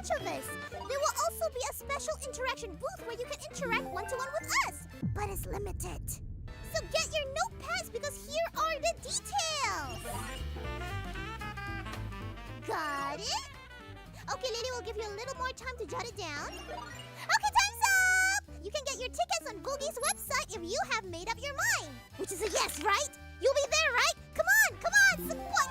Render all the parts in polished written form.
bunch of us. There will also be a special interaction booth where you can interact one-to-one with us, but it's limited. So get your notepads because here are the details. Got it? Okay, Lily will give you a little more time to jot it down. Okay, time's up! You can get your tickets on Vogi's website if you have made up your mind. Which is a yes, right? You'll be there, right? Come on, come on! Support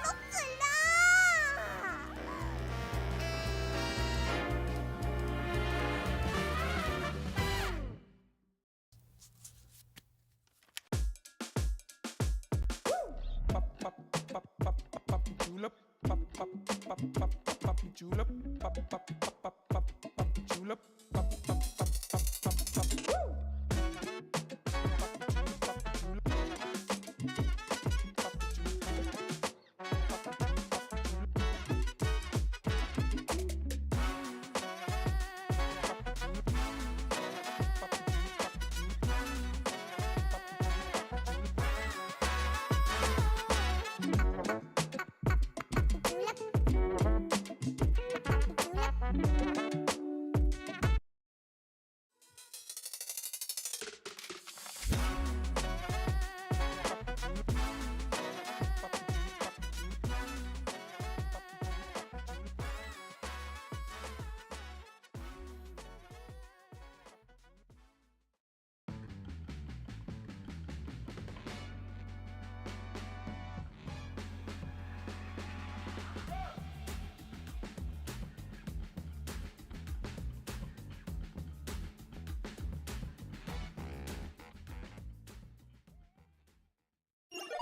julep, julep, julep,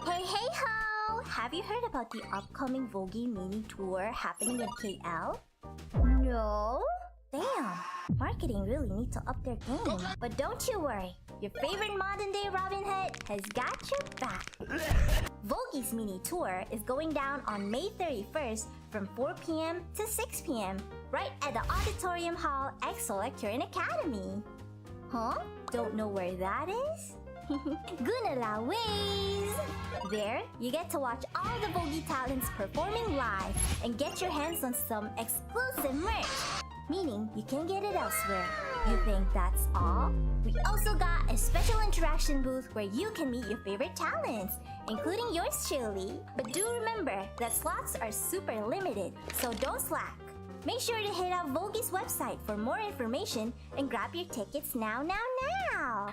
Hey ho! Have you heard about the upcoming Vogi mini tour happening in KL? No? Damn! Marketing really need to up their game. But don't you worry, your favorite modern day Robin Hood has got your back. Vogi's mini tour is going down on May 31st from 4 p.m. to 6 p.m. right at the Auditorium Hall at Kirin Academy. Huh? Don't know where that is? Gunala Ways! There, you get to watch all the Vogi talents performing live and get your hands on some exclusive merch, meaning you can get it elsewhere. You think that's all? We also got a special interaction booth where you can meet your favorite talents, including yours truly. But do remember that slots are super limited, so don't slack. Make sure to hit up Vogi's website for more information and grab your tickets now.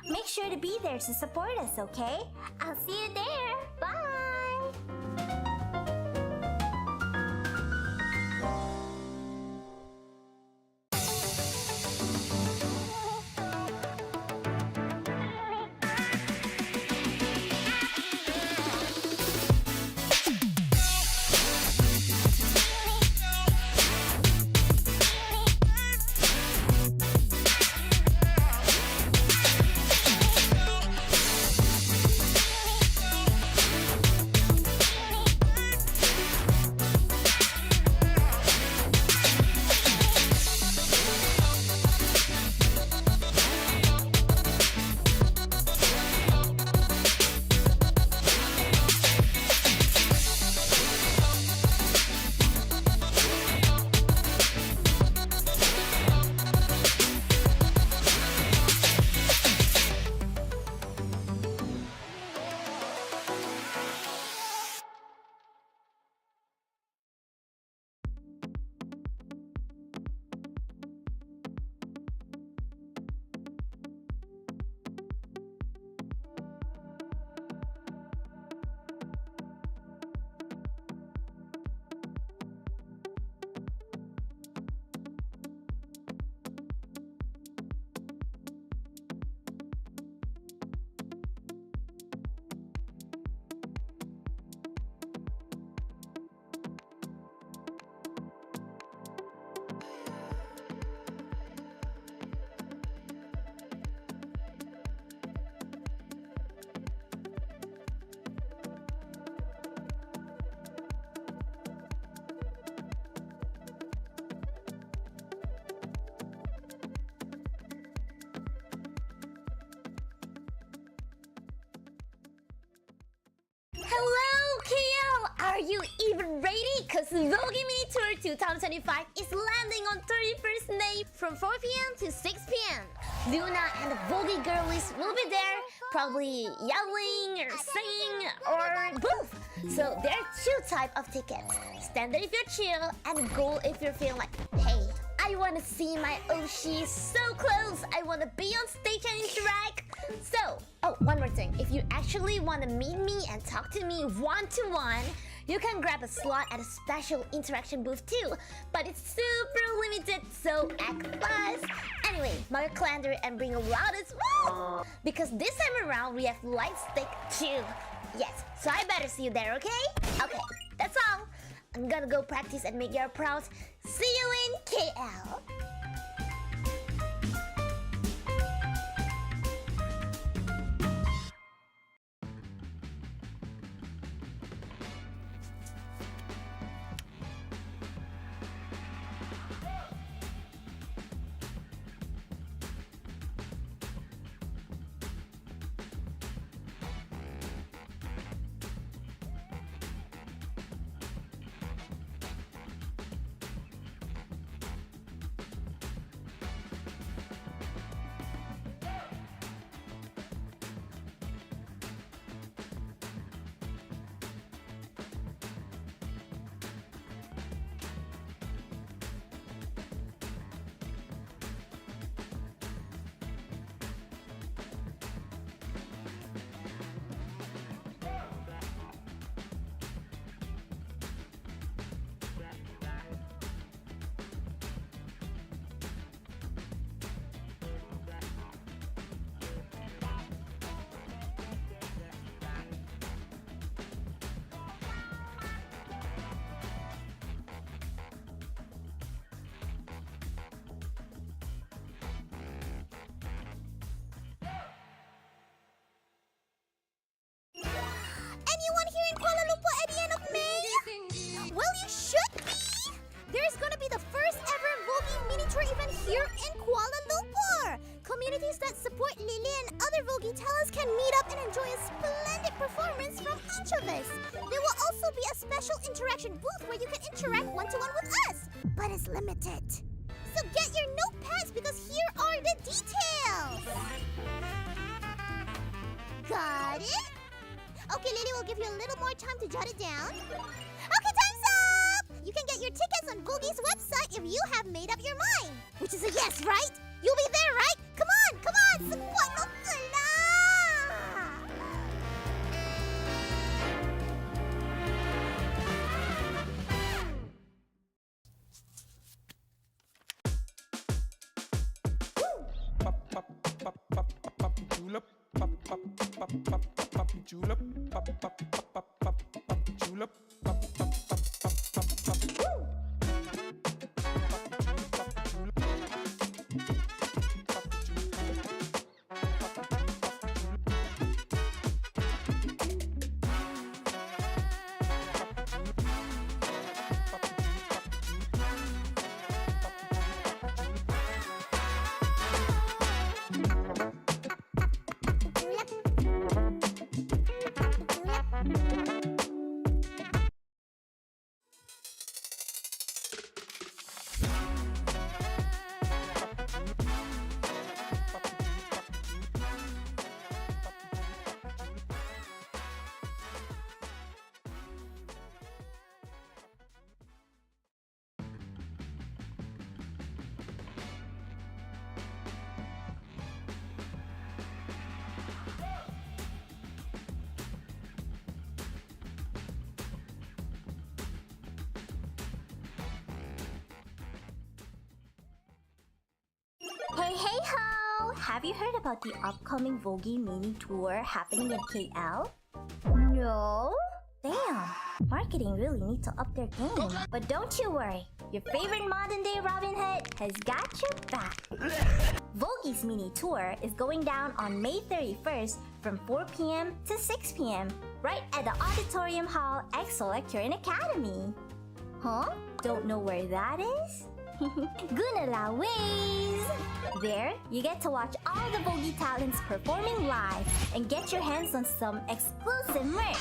Make sure to be there to support us, okay? I'll see you there. Bye! Hello, KL! Are you even ready? Cause Vogi Mini Tour 2025 is landing on 31st from 4 p.m. to 6 p.m. Luna and the Vogie girlies will be there, probably yelling or singing or both. So there are two types of tickets. Standard if you're chill, and gold if you're feeling like, hey, I want to see my Oshi so close. I want to be on stage and interact. So, oh, one more thing. If you actually want to meet me and talk to me one-to-one, you can grab a slot at a special interaction booth too. But it's super limited, so act fast. Anyway, mark your calendar and bring a loudest woo! Because this time around, we have light stick too. Yes, so I better see you there, okay? Okay, that's all. I'm gonna go practice and make you proud. See you in KL. Anyone here in Kuala Lumpur at the end of May? Well, you should be! There's gonna be the first ever Vogie mini tour event here in Kuala Lumpur! Communities that support Lily and other Vogie talents can meet up and enjoy a splendid performance from each of us. There will also be a special interaction booth where you can interact one-to-one with us, but it's limited. So get your notepads because here are the details! Got it? Okay, Lily will give you a little more time to jot it down. Okay, time's up! You can get your tickets on Vogie's website if you have made up your mind. Which is a yes, right? You'll be there, right? Come on, come on! Semuanya Pop, pop, pop, pop, pop, julep. Pop, pop, pop, pop, pop, julep. Pop, pop, pop, pop, pop, julep. Pop, pop, pop, pop, pop, pop. Woo! Hey, hey ho! Have you heard about the upcoming Vogie mini tour happening in KL? No? Damn! Marketing really need to up their game. But don't you worry, your favorite modern day Robin Hood has got your back. Vogie's mini tour is going down on May 31st from 4 p.m. to 6 p.m. right at the Auditorium Hall EXO Lecturing Academy. Huh? Don't know where that is? Gunala Ways! There, you get to watch all the Vogie talents performing live and get your hands on some exclusive merch,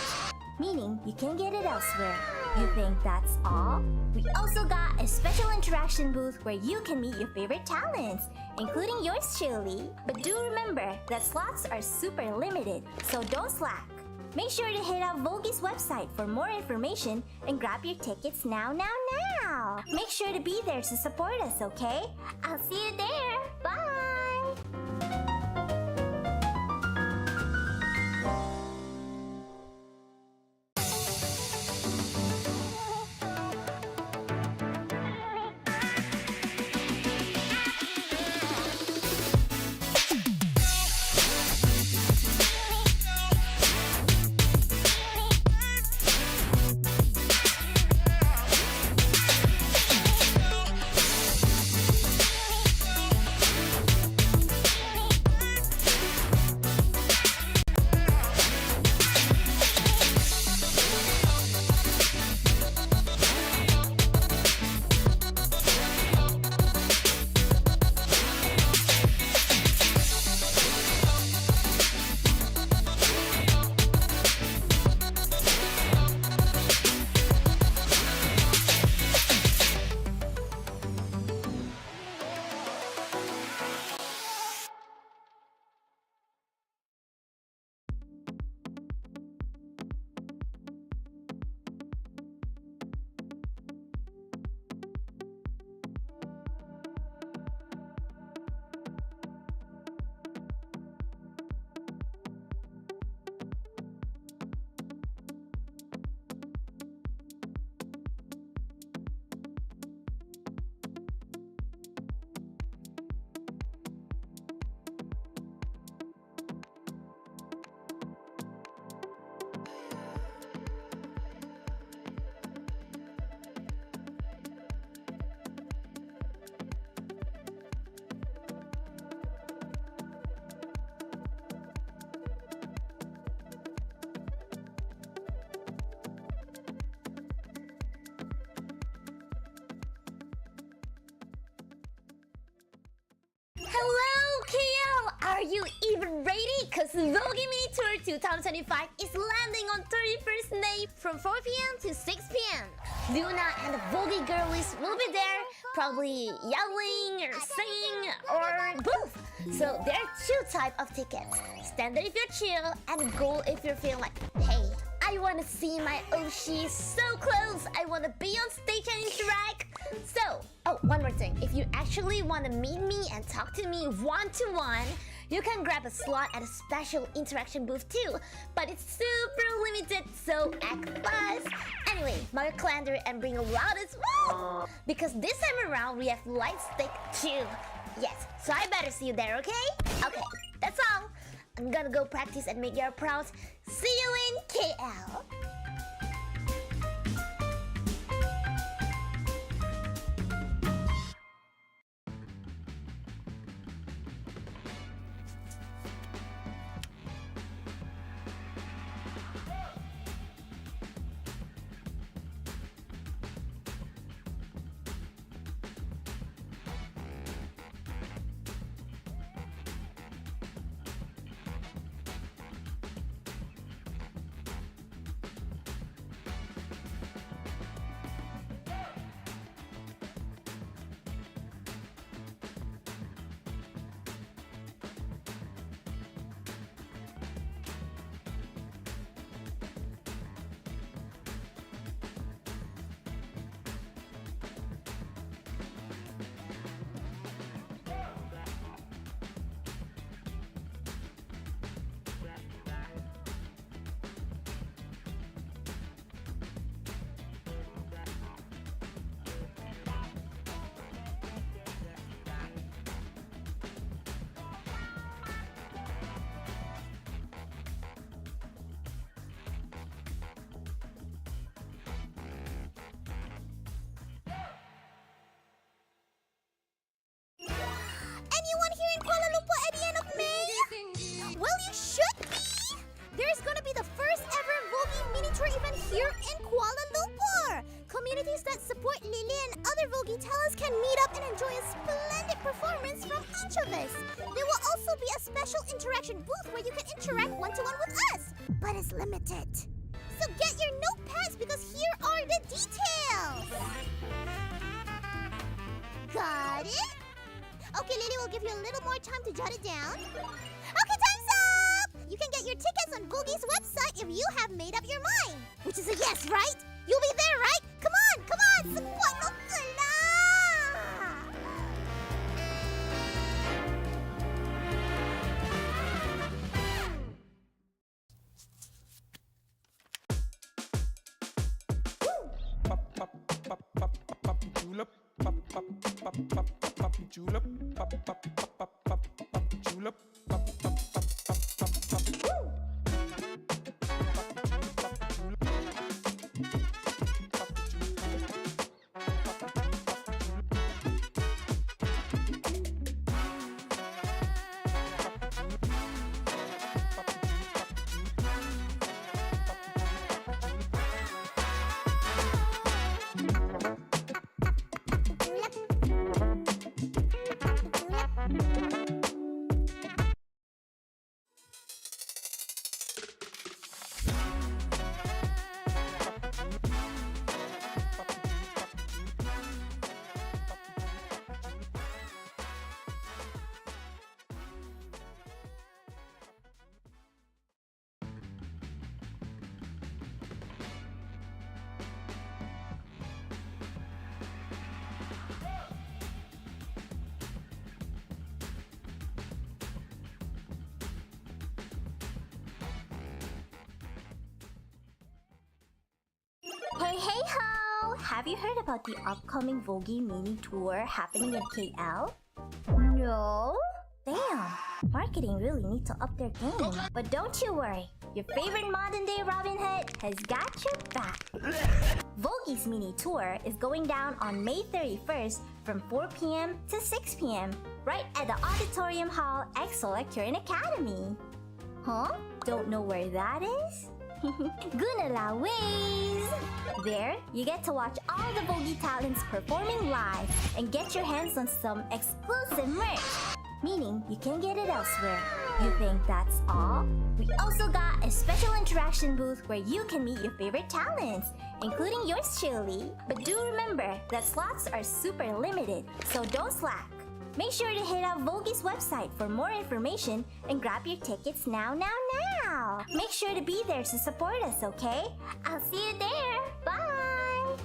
meaning you can't get it elsewhere. You think that's all? We also got a special interaction booth where you can meet your favorite talents, including yours truly. But do remember that slots are super limited, so don't slack. Make sure to hit up Vogi's website for more information and grab your tickets now. Make sure to be there to support us, okay? I'll see you there. Bye! Hello, KL! Are you even ready? Cause Vogie Mini Tour 2025 is landing on 31st May from 4 p.m. to 6 p.m. Luna and the Vogie girlies will be there, probably yelling or singing or both. So there are two types of tickets. Standard if you're chill, and gold if you're feeling like, hey, I wanna see my Oshi so close. I wanna be on stage and interact. So, oh, one more thing. If you actually wanna meet me and talk to me one-to-one, you can grab a slot at a special interaction booth too. But it's super limited, so act fast. Anyway, mark your calendar and bring a loudest woo! Because this time around, we have light stick too. Yes, so I better see you there, okay? Okay, that's all. I'm gonna go practice and make you proud. See you in KL. Anyone here in Kuala Lumpur at the end of May? Well, you should be! There's gonna be the first ever Vogie Mini Tour event here in Kuala Lumpur! Communities that support Lily and other Vogie talents can meet up and enjoy a splendid performance from each of us. There will also be a special interaction booth where you can interact one-to-one with us, but it's limited. So get your notepads because here are the details. Got it? Okay, Lily will give you a little more time to jot it down. Okay, time's up! You can get your tickets on Googie's website if you have made up your mind. Which is a yes, right? You'll be there, right? Come on, come on! Subuano ka na! Pop, pop, pop, pop, pop, julep. Pop, pop, pop, pop, pop, julep. Pop, pop, pop, pop, pop, julep. Pop, pop, pop, pop, pop, pop. Woo! Hey, hey, ho! Have you heard about the upcoming Vogie mini tour happening in KL? No? Damn! Marketing really need to up their game. But don't you worry, your favorite modern-day Robin Hood has got your back. Vogie's mini tour is going down on May 31st from 4 p.m. to 6 p.m. right at the Auditorium Hall at Solar Academy. Huh? Don't know where that is? Gunala Ways! There, you get to watch all the Vogie talents performing live and get your hands on some exclusive merch. Meaning, you can't get it elsewhere. You think that's all? We also got a special interaction booth where you can meet your favorite talents, including yours truly. But do remember that slots are super limited, so don't slack. Make sure to hit up Vogie's website for more information and grab your tickets now. Make sure to be there to support us, okay? I'll see you there. Bye!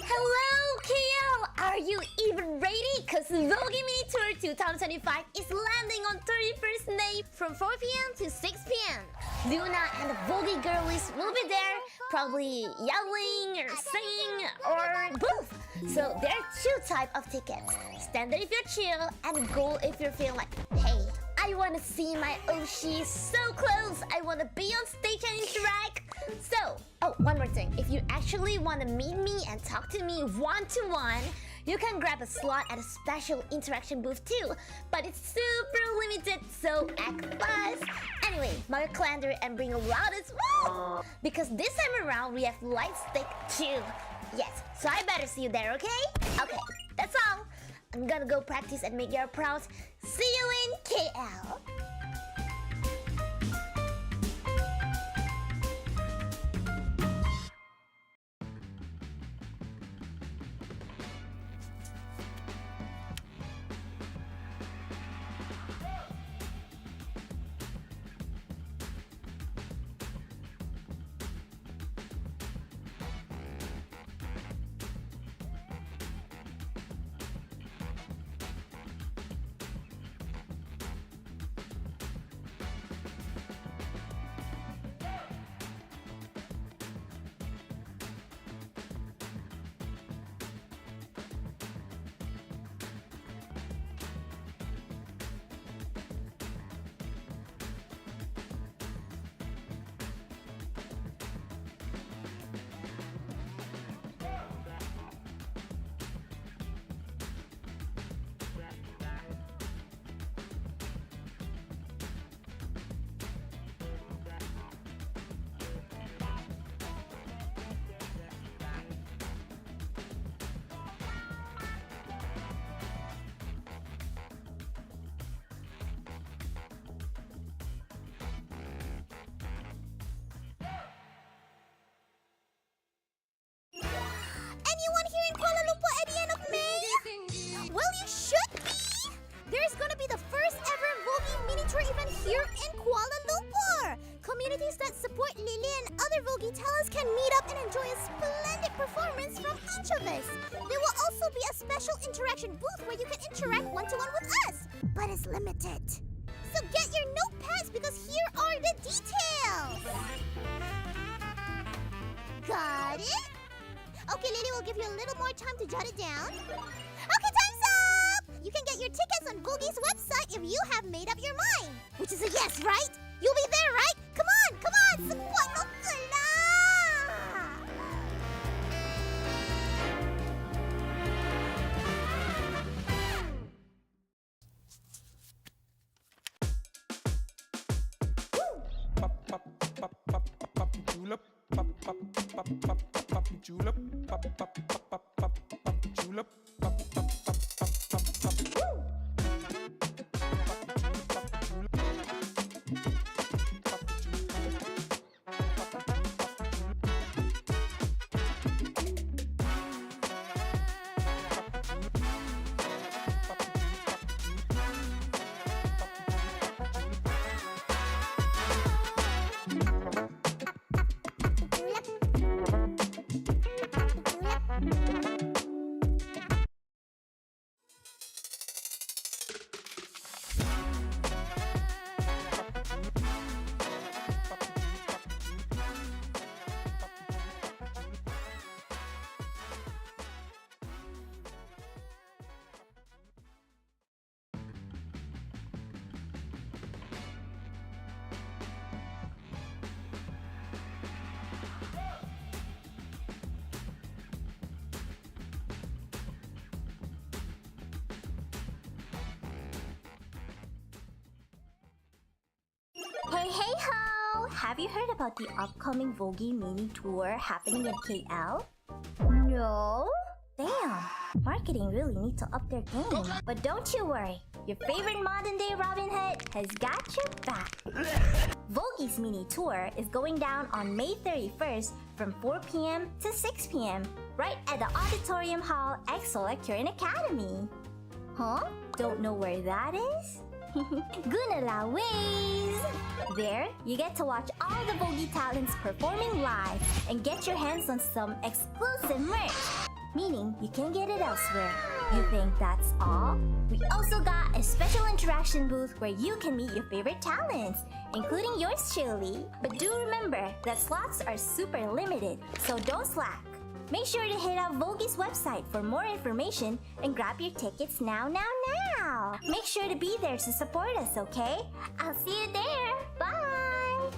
Hello, KL! Are you even ready? because Vogue Mini Tour 2025 is landing on 31st May from 4 p.m. to 6 p.m. Luna and the Vogue girlies will be there, probably yelling or singing or both. So there are two types of tickets. Standard if you're chill, and gold if you're feeling like, hey, I want to see my Oshi so close. I want to be on stage and interact. So, oh, one more thing. If you actually want to meet me and talk to me one-to-one, you can grab a slot at a special interaction booth too. But it's super limited, so act fast. Anyway, mark your calendar and bring a loudest woo! Because this time around, we have light stick too. Yes, so I better see you there, okay? Okay, that's all. I'm gonna go practice and make you proud. See you in KL. Anyone here in Kuala Lumpur at the end of May? Well, you should be! There's gonna be the first ever Vogue Mini Tour event here in Kuala Lumpur! Communities that support Lily and other Vogue talents can meet up and enjoy a splendid performance from each of us. There will also be a special interaction booth where you can interact one-to-one with us, but it's limited. So get your notepads because here are the details! Got it? Okay, Lily will give you a little more time to jot it down. Okay, time's up! You can get your tickets on Vogue's website if you have made up your mind. Which is a yes, right? You'll be there, right? Come on, come on! Support mo ka na! Pop, pop, pop, pop, pop, julep. Pop, pop, pop, pop, pop, julep. Pop, pop, pop, pop, pop, pop, julep. Pop, pop, pop, pop, pop, pop, woo! Hey, hey ho! Have you heard about the upcoming Vogue Mini Tour happening in KL? No? Damn! Marketing really need to up their game. But don't you worry, your favorite modern day Robin Hood has got your back. Vogue's Mini Tour is going down on May 31st from 4 p.m. to 6 p.m. right at the Auditorium Hall at Solar Current Academy. Huh? Don't know where that is? Gunala ways! There, you get to watch all the Vogue talents performing live and get your hands on some exclusive merch, meaning you can get it elsewhere. You think that's all? We also got a special interaction booth where you can meet your favorite talents, including yours truly. But do remember that slots are super limited, so don't slack. Make sure to hit up Vogi's website for more information and grab your tickets now. Make sure to be there to support us, okay? I'll see you there. Bye!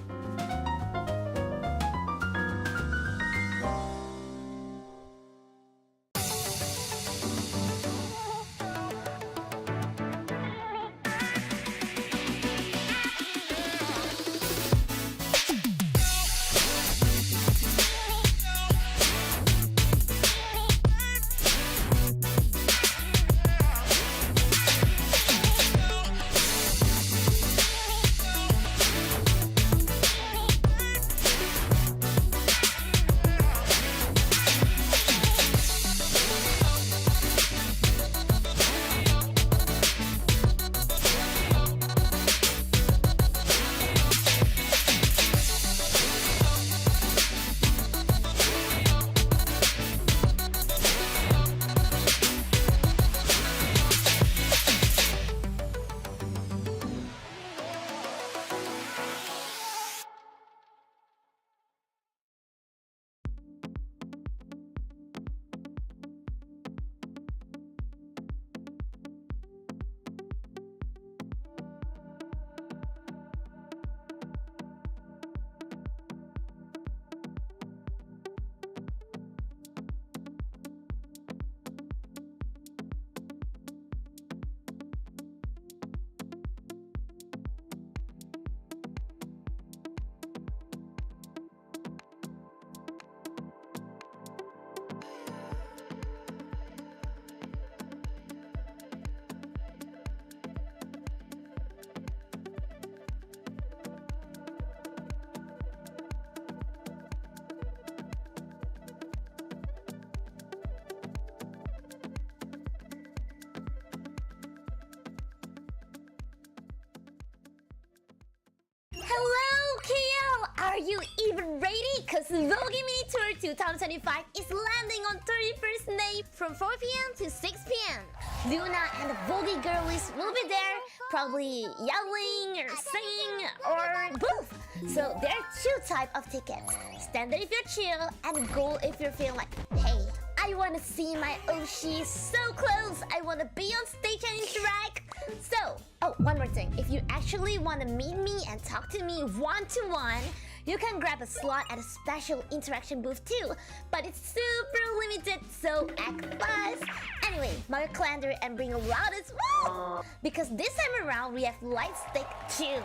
Hello, KL! Are you even ready? Cause Vogi Mini Tour 2025 is landing on 31st May from 4 p.m. to 6 p.m. Luna and the Vogi girlies will be there, probably yelling or singing or both. So there are two types of tickets. Standard if you're chill, and gold if you're feeling like, hey, I wanna see my Oshi so close. I wanna be on stage and interact. So, oh, one more thing. If you actually wanna meet me and talk to me one-to-one, you can grab a slot at a special interaction booth too. But it's super limited, so act fast. Anyway, mark your calendar and bring a loudest woo! Because this time around, we have light stick too.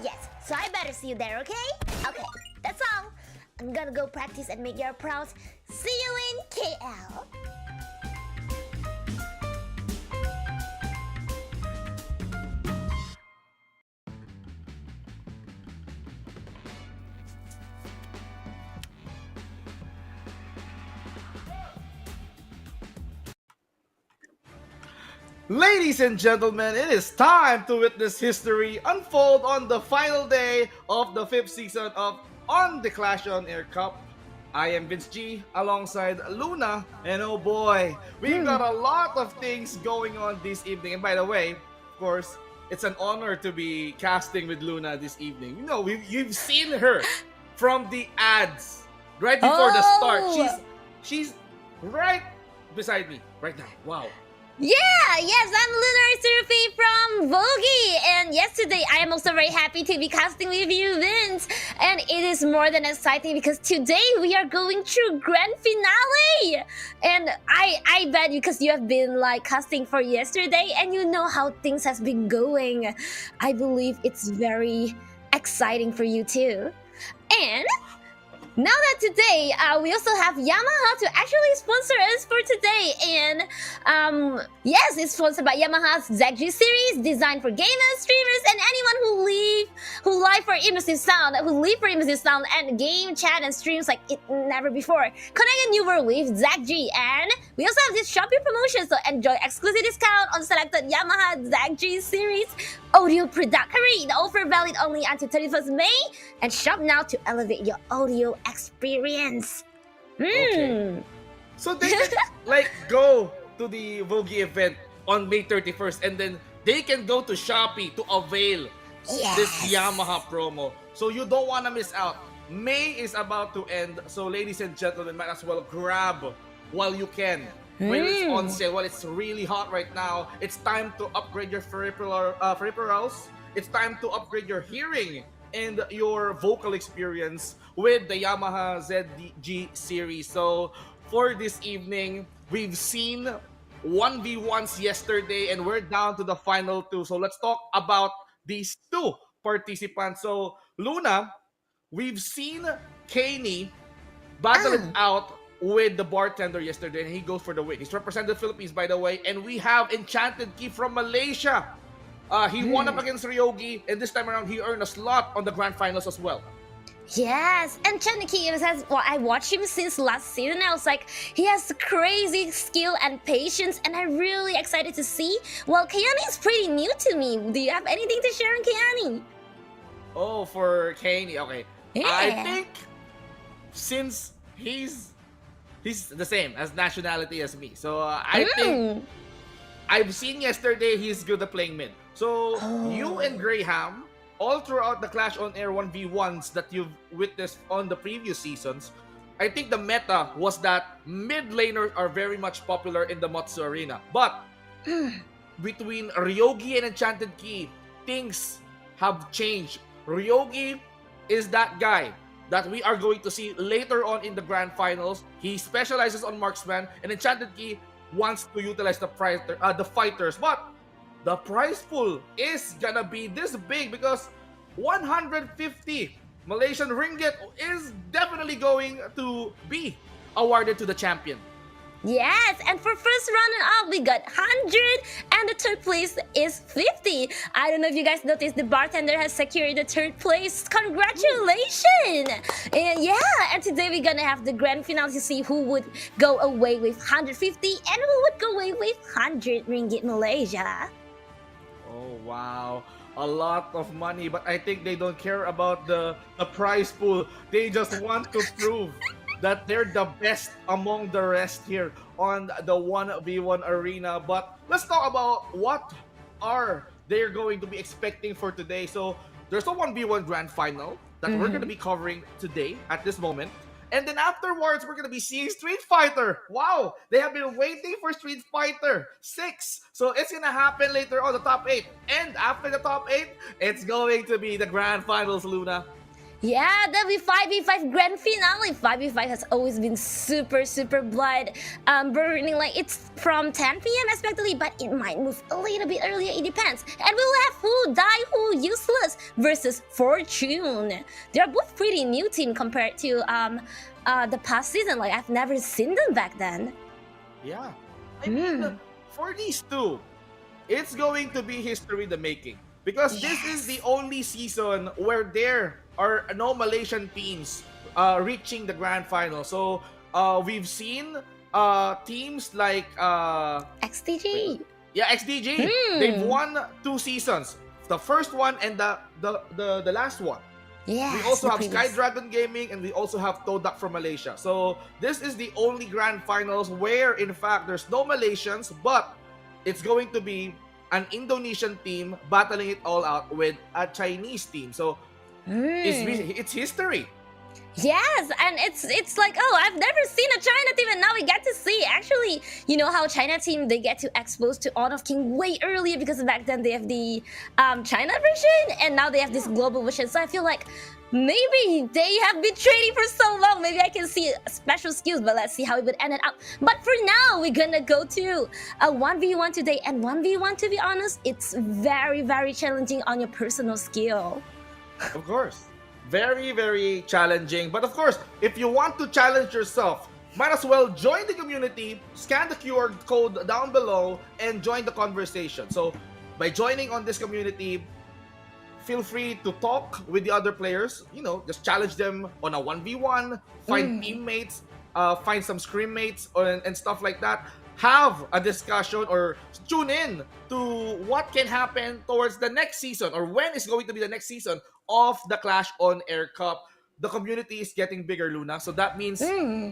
Yes, so I better see you there, okay? Okay, that's all. I'm gonna go practice and make you proud. See you in KL. Ladies and gentlemen, it is time to witness history unfold on the final day of the 5th season of On the OnAir Cup. I am Vince G alongside Luna, and oh boy, we've got a lot of things going on this evening. And by the way, of course, it's an honor to be casting with Luna this evening. You know, you've seen her from the ads right before the start. She's right beside me right now. Wow. Yes, I'm Lunar Surfy from Vogi, and yes, today I am also very happy to be casting with you, Vince. And it is more than exciting because today we are going through grand finale. And I bet because you have been like casting for yesterday and you know how things has been going, I believe it's very exciting for you too. And now that today, we also have Yamaha to actually sponsor us for today. And yes, it's sponsored by Yamaha's ZG series, designed for gamers, streamers, and anyone who live for immersive sound and game chat and streams like it never before. Connect a new world with ZG. And we also have this shopping promotion, so enjoy exclusive discount on selected Yamaha ZG series audio product. Hurry! The offer valid only until 31st May, and shop now to elevate your audio experience. Okay. So they can like go to to the Vogi event on May 31st, and then they can go to Shopee to avail this Yamaha promo. So you don't want to miss out. May is about to end, so ladies and gentlemen, might as well grab while you can. When it's on sale, while it's really hot right now, it's time to upgrade your peripherals. It's time to upgrade your hearing and your vocal experience with the Yamaha ZG series. So for this evening, we've seen 1v1s yesterday and we're down to the final two. So let's talk about these two participants. So Luna, we've seen Kaney battle it out with the bartender yesterday and he goes for the win. He's represented the Philippines, by the way, and we have Enchanted Key from Malaysia. He won up against Ryogi, and this time around he earned a slot on the grand finals as well. Yes, and Chaniki says, well, I watched him since last season. I was like, he has crazy skill and patience, and I'm really excited to see. Well, Kayani is pretty new to me. Do you have anything to share on Kayani? Oh, for Kaney, okay. Yeah. I think since he's the same as nationality as me, so I think I've seen yesterday he's good at playing mid. So you and Graham, all throughout the Clash on Air 1v1s that you've witnessed on the previous seasons, I think the meta was that mid laners are very much popular in the Matsu arena. But between Ryogi and Enchanted Key, things have changed. Ryogi is that guy that we are going to see later on in the grand finals. He specializes on marksman, and Enchanted Key wants to utilize the fighters. But the prize pool is gonna be this big because 150 Malaysian ringgit is definitely going to be awarded to the champion. Yes, and for first runner-up, we got 100, and the third place is 50. I don't know if you guys noticed, the bartender has secured the third place. Congratulations! And yeah, and today we're gonna have the grand finale to see who would go away with 150 and who would go away with 100 ringgit Malaysia. Oh, wow. A lot of money, but I think they don't care about the prize pool. They just want to prove that they're the best among the rest here on the 1v1 arena. But let's talk about what are they going to be expecting for today. So there's a 1v1 grand final that we're going to be covering today at this moment. And then afterwards, we're going to be seeing Street Fighter. Wow, they have been waiting for Street Fighter 6. So it's going to happen later on, the top 8. And after the top 8, it's going to be the grand finals, Luna. Yeah, that'll be 5v5 grand finale. 5v5 has always been super blood burning. Like, it's from 10 p.m. expectedly, but it might move a little bit earlier. It depends. And we'll have Who Die Who Useless versus Fortune. They're both pretty new team compared to the past season. Like, I've never seen them back then. Yeah. I mean, for these two, it's going to be history the making. Because this is the only season where there are no Malaysian teams reaching the grand final. So we've seen teams like XDG. Yeah, XDG. They've won 2 seasons. The first one and the last one. Yeah. We also have Sky Dragon Gaming and we also have Todak from Malaysia. So this is the only grand finals where in fact there's no Malaysians, but it's going to be an Indonesian team battling it all out with a Chinese team. So it's history. Yes, and it's like, oh, I've never seen a China team, and now we get to see. Actually, you know how China team, they get to expose to Honor of King way earlier because back then they have the China version, and now they have this global version. So I feel like maybe they have been training for so long. Maybe I can see special skills, but let's see how it would end up. But for now, we're gonna go to a 1v1 today, and 1v1, to be honest, it's very challenging on your personal skill. Of course. Very challenging. But of course, if you want to challenge yourself, might as well join the community, scan the QR code down below, and join the conversation. So by joining on this community, feel free to talk with the other players. You know, just challenge them on a 1v1, find teammates, find some scrim mates, and stuff like that. Have a discussion or tune in to what can happen towards the next season or when is going to be the next season of the Clash on Air Cup. The community is getting bigger, Luna. So that means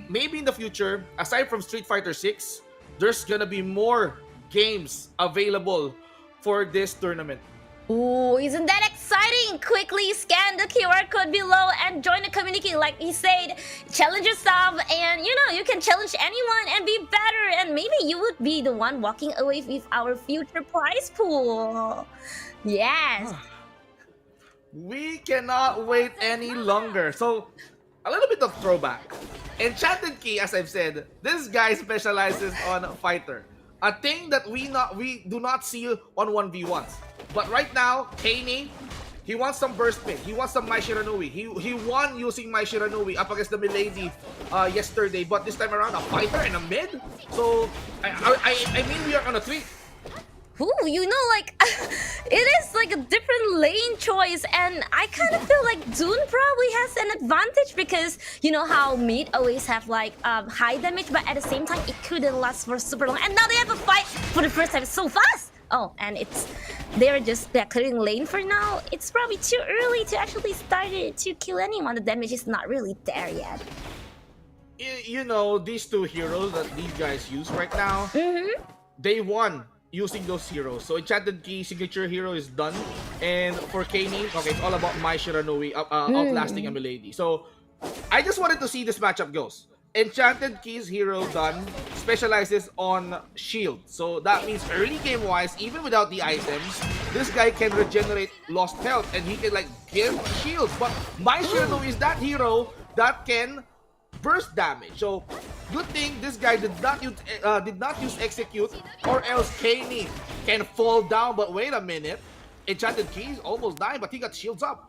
maybe in the future, aside from Street Fighter 6, there's gonna be more games available for this tournament. Ooh, isn't that exciting? Quickly scan the QR code below and join the community. Like he said, challenge yourself, and you can challenge anyone and be better, and maybe you would be the one walking away with our future prize pool. Yes. We cannot wait any longer. So, a little bit of throwback. Enchanted Key, as I've said, this guy specializes on fighter. A thing that we do not see on 1v1s. But right now, Kaney, he wants some burst pin. He wants some Mai Shiranui. He won using Mai Shiranui up against the Milady yesterday. But this time around, a fighter and a mid? So, I mean, we are on a tweak. Ooh, like, it is like a different lane choice, and I kind of feel like Dune probably has an advantage because you know how mid always have like high damage, but at the same time it couldn't last for super long, and now they have a fight for the first time so fast. Oh, and they're clearing lane for now. It's probably too early to actually start it to kill anyone. The damage is not really there yet. You know, these two heroes that these guys use right now, they won using those heroes. So Enchanted Key signature hero is done, and for Kaney, okay, it's all about Mai Shiranui outlasting a Milady. So I just wanted to see this matchup goes. Enchanted Key's hero done specializes on shield. So that means early game wise, even without the items, this guy can regenerate lost health and he can like give shields. But Mai Shiranui is that hero that can burst damage. So good thing this guy did not use execute, or else Kaney can fall down. But wait a minute, Enchanted Key is almost dying, but he got shields up.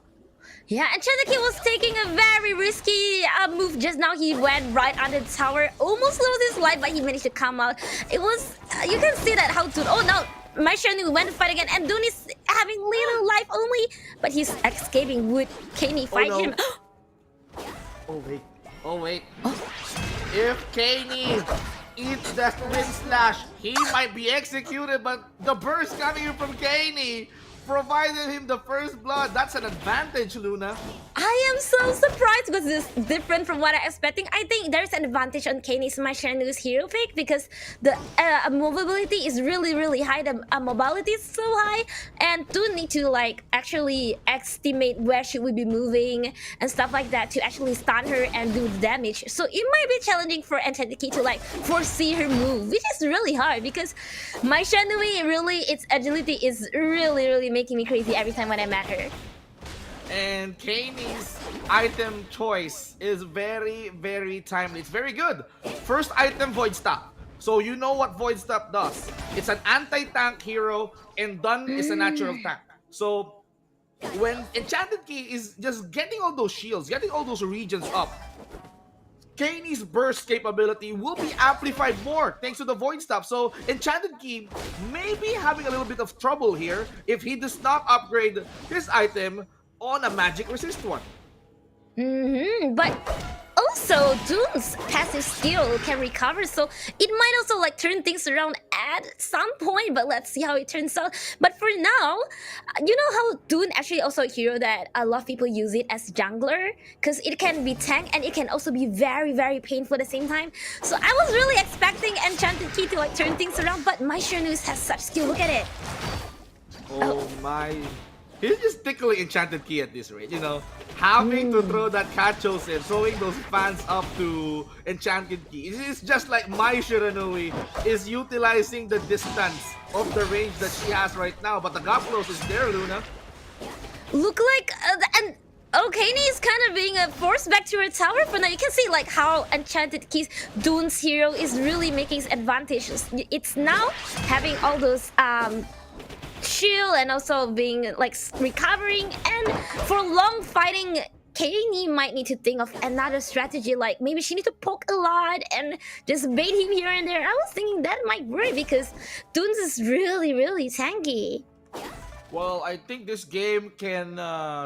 Yeah, Enchanted Key was taking a very risky move just now. He went right under the tower, almost lost his life, but he managed to come out. It was, you can see that how Dune, oh no, Mai Shiranui went to fight again, and Dune is having little life only, but he's escaping. Would Kaney fight him? Oh wait. If Kaney eats that Wind Slash, he might be executed, but the burst coming in from Kaney provided him the first blood. That's an advantage, Luna. I am so surprised because it's different from what I expecting. I think there's an advantage on Kaney's Mai Shiranui's hero pick because the movability is really high. The mobility is so high, and do need to like actually estimate where she would be moving and stuff like that to actually stun her and do damage. So it might be challenging for Enchanted Key to like foresee her move, which is really hard because Mai Shiranui really, its agility is really making me crazy every time when I'm at her. And Kaney's item choice is very timely. It's very good. First item, Void Stop. So you know what Void Stop does. It's an anti-tank hero, and Dun is a natural tank. So when Enchanted Key is just getting all those shields, getting all those regions up, Kaney's burst capability will be amplified more thanks to the Void Stop. So Enchanted Key may be having a little bit of trouble here if he does not upgrade his item on a magic resist one. But also Dune's passive skill can recover, so it might also like turn things around at some point, but let's see how it turns out. But for now, you know how Dune actually also a hero that a lot of people use it as jungler because it can be tank and it can also be very painful at the same time. So I was really expecting Enchanted Key to like turn things around, but Mai Shiranui has such skill. Look at it. Oh my. He's just tickling Enchanted Key at this rate, you know. Having to throw that Kachos and throwing those fans up to Enchanted Key. It's just like Mai Shiranui is utilizing the distance of the range that she has right now. But the Gaplos is there, Luna. Look like, and Kaney is kind of being forced back to her tower for now. You can see like how Enchanted Key's Dune's hero is really making advantages. It's now having all those shield and also being like recovering, and for long fighting Kaney might need to think of another strategy, like maybe she needs to poke a lot and just bait him here and there. I was thinking that might work because Dunes is really tanky. Well, I think this game can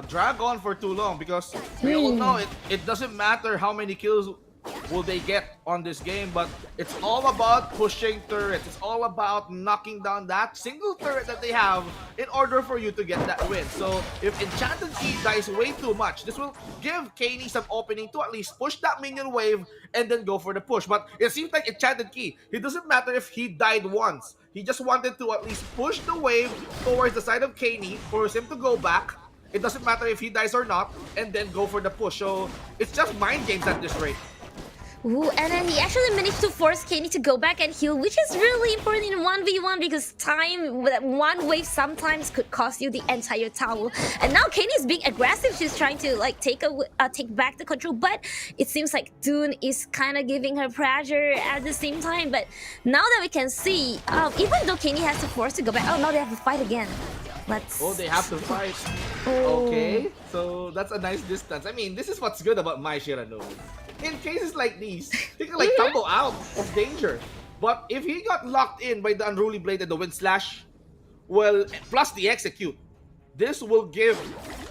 drag on for too long because we all know it doesn't matter how many kills will they get on this game, but it's all about pushing turrets. It's all about knocking down that single turret that they have in order for you to get that win. So if Enchanted Key dies way too much, this will give Kaney some opening to at least push that minion wave and then go for the push. But it seems like Enchanted Key, it doesn't matter if he died once. He just wanted to at least push the wave towards the side of Kaney, force him to go back. It doesn't matter if he dies or not, and then go for the push. So it's just mind games at this rate. Ooh, and then he actually managed to force Kaney to go back and heal, which is really important in 1v1 because time, that one wave sometimes could cost you the entire tower. And now Kaney's being aggressive. She's trying to like take back the control, but it seems like Dune is kind of giving her pressure at the same time. But now that we can see, even though Kaney has to force to go back, oh, now they have to fight again. Oh, they have to fight. Oh. Okay, so that's a nice distance. I mean, this is what's good about Mai Shiranobu. In cases like these, he can like tumble out of danger. But if he got locked in by the Unruly Blade and the Wind Slash, well, plus the Execute, this will give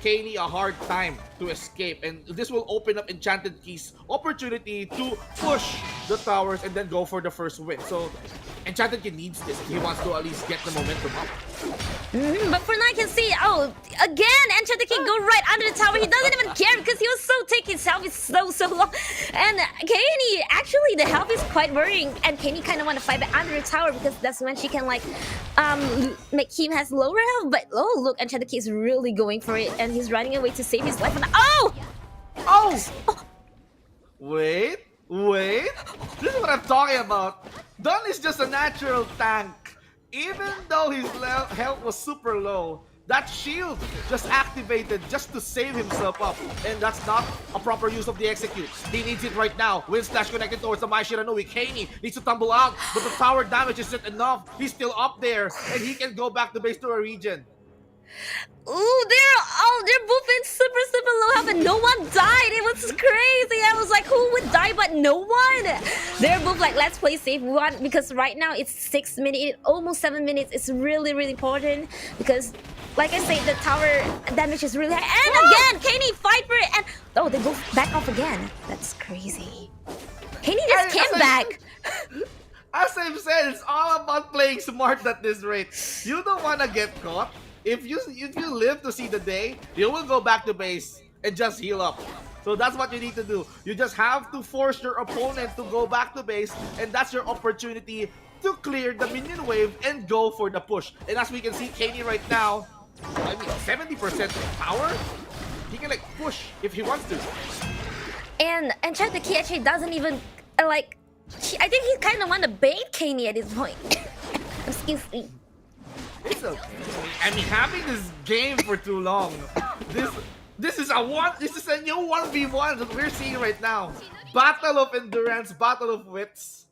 Kaney a hard time to escape, and this will open up Enchanted Key's opportunity to push the towers and then go for the first win. So Enchanted Key needs this if he wants to at least get the momentum up. But for now I can see, oh, again, Enchanted Key go right under the tower. He doesn't even care because he was so taking his health is so long. And Kaney, actually the health is quite worrying, and Kaney kind of want to fight back under the tower because that's when she can like make him has lower health. But oh look, Enchanted Key is really going for it, and he's running away to save his life. And oh! Wait. This is what I'm talking about. Dun is just a natural tank. Even though his health was super low, that shield just activated just to save himself up. And that's not a proper use of the Execute. He needs it right now. Wind Slash connected towards the Mai Shiranobu. Kaney needs to tumble out, but the tower damage isn't enough. He's still up there, and he can go back to base to a region. Ooh, they're both in super low health and no one died. It was crazy. I was like, who would die but no one? They're both like, let's play safe one because right now it's 6 minutes, almost 7 minutes. It's really important because, like I say, the tower damage is really high. And again, Kaney fight for it, and oh, they both back off again. That's crazy. Kaney just came back. As I've said, it's all about playing smart at this rate. You don't want to get caught. If you live to see the day, you will go back to base and just heal up. So that's what you need to do. You just have to force your opponent to go back to base, and that's your opportunity to clear the minion wave and go for the push. And as we can see, Kaney right now, I mean, 70% power. He can like push if he wants to. And Enchanted Key actually doesn't even like. I think he kind of want to bait Kaney at this point. Excuse me. It's okay. I mean, having this game for too long. This is a new 1v1 that we're seeing right now. Battle of endurance, battle of wits.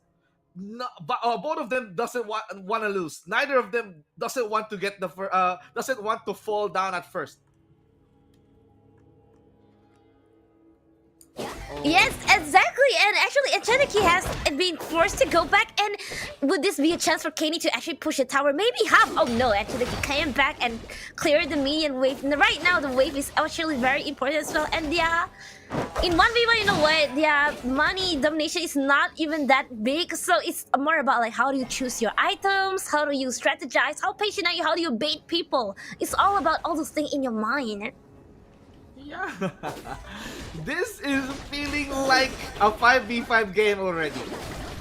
No, both of them doesn't want to lose. Neither of them doesn't want to get doesn't want to fall down at first. Yes, exactly. And actually, Enchanted Key has been forced to go back. And would this be a chance for Kaney to actually push the tower? Maybe half. Oh no, Enchanted Key came back and cleared the minion wave. And right now, the wave is actually very important as well. And yeah, in 1v1, you know what? Yeah, money domination is not even that big. So it's more about like how do you choose your items? How do you strategize? How patient are you? How do you bait people? It's all about all those things in your mind. Yeah. This is feeling like a 5v5 game already.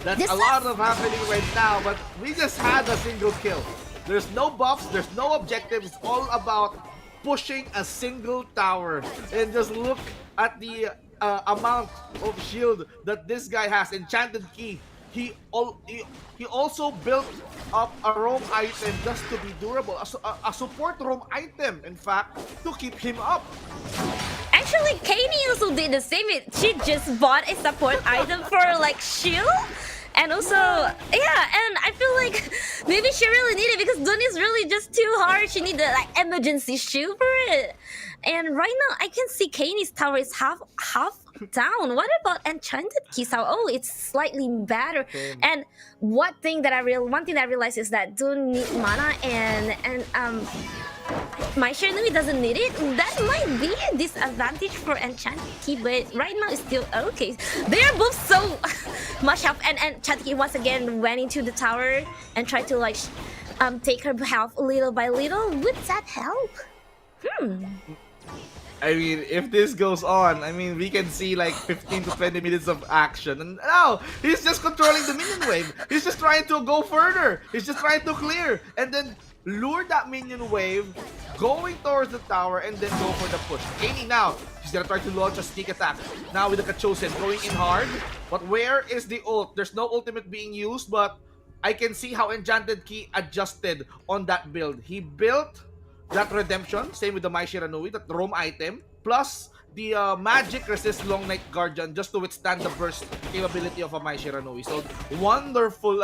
That's a lot of happening right now, but we just had a single kill. There's no buffs, there's no objectives. It's all about pushing a single tower. And just look at the amount of shield that this guy has. Enchanted Key. He also built up a roam item just to be durable. A support roam item, in fact, to keep him up. Actually, Kaney also did the same. She just bought a support item for like shield. And also, yeah, and I feel like maybe she really needed it because Dun is really just too hard. She needed like emergency shield for it. And right now, I can see Kaney's tower is half down. What about Enchanted Key's tower? Oh, it's slightly better. Okay. And one thing that I realized is that Dun need mana and My Shiranui doesn't need it. That might be a disadvantage for Enchanted Key, but right now it's still okay. They are both so much help, and Enchanted Key once again went into the tower and tried to like take her health little by little. Would that help? I mean, if this goes on, I mean, we can see like 15 to 20 minutes of action. And now, he's just controlling the minion wave. He's just trying to go further. He's just trying to clear. And then lure that minion wave, going towards the tower, and then go for the push. Kaini now, she's gonna try to launch a sneak attack. Now with the Kachosen going in hard. But where is the ult? There's no ultimate being used, but I can see how Enchanted Key adjusted on that build. He built that redemption, same with the Mai Shiranui, that roam item, plus the magic resist long night guardian just to withstand the burst capability of a Mai Shiranui. So wonderful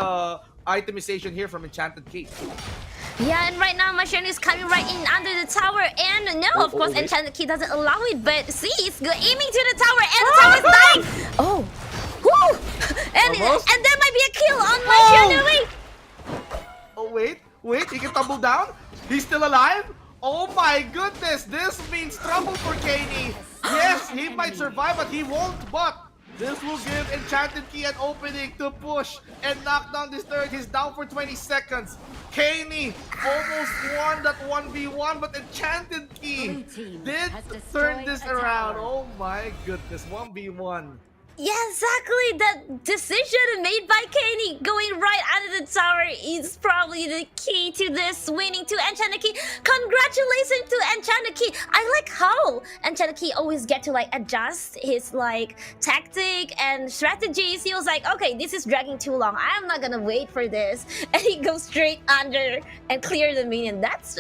itemization here from Enchanted Key. Yeah, and right now Mashiran is coming right in under the tower, and no, of course, Enchanted Key doesn't allow it, but see, it's aiming to the tower, and the tower is dying! Oh! Woo! And there might be a kill on Mashiranui! Oh, wait, he can tumble down? He's still alive? Oh my goodness, this means trouble for Kaini. Yes, he might survive, but he won't, but this will give Enchanted Key an opening to push and knock down this turret. He's down for 20 seconds. Kaini almost won that 1v1, but Enchanted Key did turn this around. Oh my goodness, 1v1. Yeah, exactly. That decision made by Kaini going right under the tower is probably the key to this winning to Enchanted Key. Congratulations to Enchanted Key. I like how Enchanted Key always get to like adjust his like tactic and strategies. He was like, okay, this is dragging too long. I'm not gonna wait for this. And he goes straight under and clear the minion. That's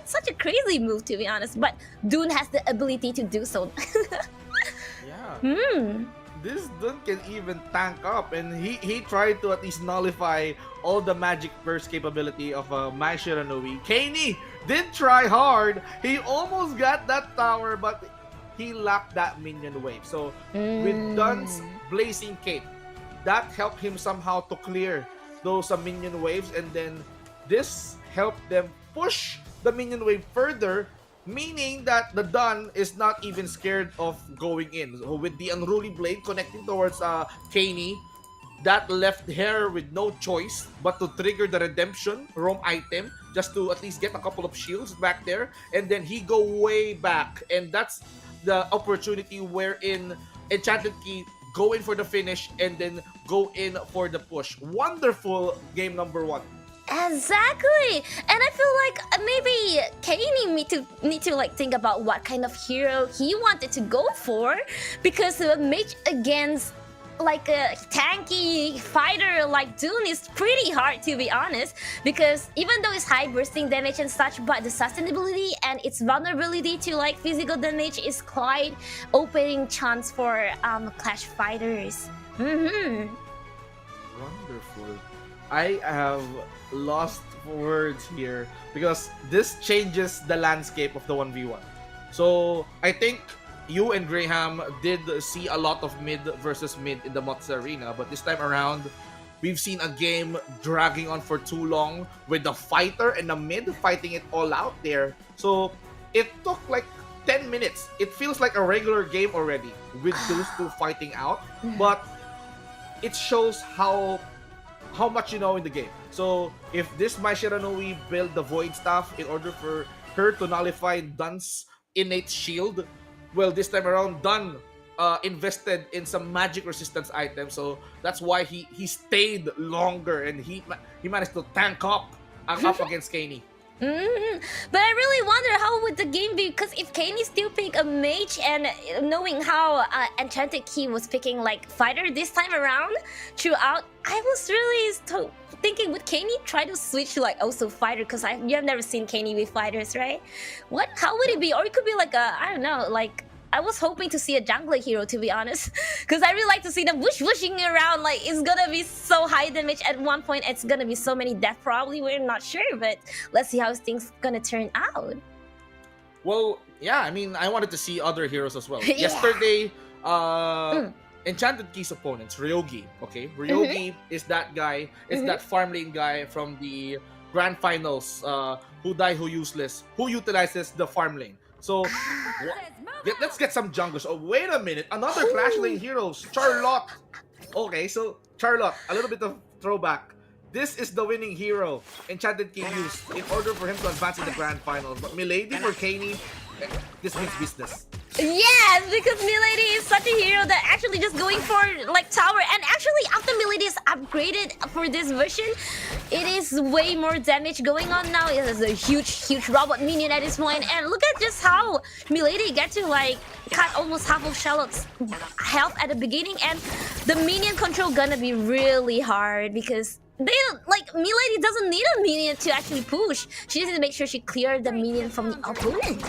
such a crazy move, to be honest. But Dune has the ability to do so. Yeah. This Dun can even tank up, and he tried to at least nullify all the magic burst capability of Mai Shiranui. Kaini did try hard. He almost got that tower, but he lacked that minion wave. So with Dun's Blazing Cape, that helped him somehow to clear those minion waves, and then this helped them push the minion wave further, meaning that the Dun is not even scared of going in. So with the Unruly Blade connecting towards Kaini, that left her with no choice but to trigger the Redemption roam item just to at least get a couple of shields back there, and then he go way back, and that's the opportunity wherein Enchanted Key go in for the finish and then go in for the push. Wonderful game number 1. Exactly, and I feel like maybe Kaini need to like think about what kind of hero he wanted to go for, because a mage against like a tanky fighter like Dune is pretty hard, to be honest, because even though it's high bursting damage and such, but the sustainability and its vulnerability to like physical damage is quite opening chance for clash fighters. Wonderful. I have lost words here because this changes the landscape of the 1v1. So I think you and Graham did see a lot of mid versus mid in the Motza Arena, but this time around we've seen a game dragging on for too long with the fighter and the mid fighting it all out there. So it took like 10 minutes. It feels like a regular game already with those two fighting out, but it shows how much you know in the game. So if this Mai Shiranui build the Void Staff in order for her to nullify Dun's innate shield, well, this time around Dun invested in some magic resistance items, so that's why he stayed longer and he managed to tank up against Kaini. But I really wonder how would the game be, because if Kaini still pick a mage, and knowing how Enchanted Key was picking like fighter this time around throughout, I was really thinking, would Kaini try to switch to like also fighter, because you have never seen Kaini with fighters, right? How would it be? Or it could be like a, I don't know, like I was hoping to see a jungler hero, to be honest, because I really like to see them whooshing around. Like, it's gonna be so high damage at one point. It's gonna be so many death, probably. We're not sure, but let's see how things gonna turn out. Well, yeah, I mean, I wanted to see other heroes as well. Yeah. Yesterday, Enchanted Key's opponents, Ryogi. Okay, Ryogi is that guy. Is that farm lane guy from the grand finals, who die, who useless, who utilizes the farm lane. So let's get some junglers. Oh, wait a minute, another Clash Lane heroes, Charlotte. Okay, so Charlotte, a little bit of throwback. This is the winning hero Enchanted King used in order for him to advance in the grand finals. But Milady for Kaney, this means business. Yes, because Milady is such a hero that actually just going for like tower, and actually after Milady is upgraded for this version, it is way more damage going on now. It has a huge robot minion at this point, and look at just how Milady get to like cut almost half of Charlotte's health at the beginning, and the minion control gonna be really hard because they like Milady doesn't need a minion to actually push. She just needs to make sure she cleared the minion from the opponent.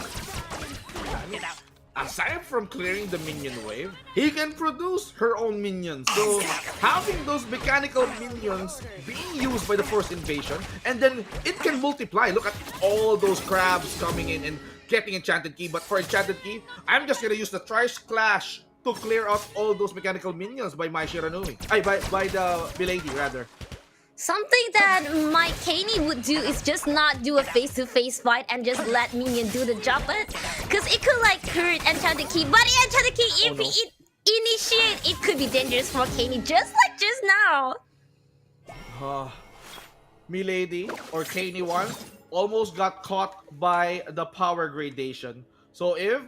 Aside from clearing the minion wave, he can produce her own minions. So having those mechanical minions being used by the first invasion, and then it can multiply. Look at all those crabs coming in and getting Enchanted Key. But for Enchanted Key, I'm just gonna use the Trice Clash to clear out all those mechanical minions by my Shiranui. By the Milady rather. Something that my Kaney would do is just not do a face-to-face fight and just let minion do the job, because it could like hurt Enchanted Key. But Enchanted Key, if it initiate, it could be dangerous for Kaney, just like just now. Milady or Kaney 1 almost got caught by the power gradation. So if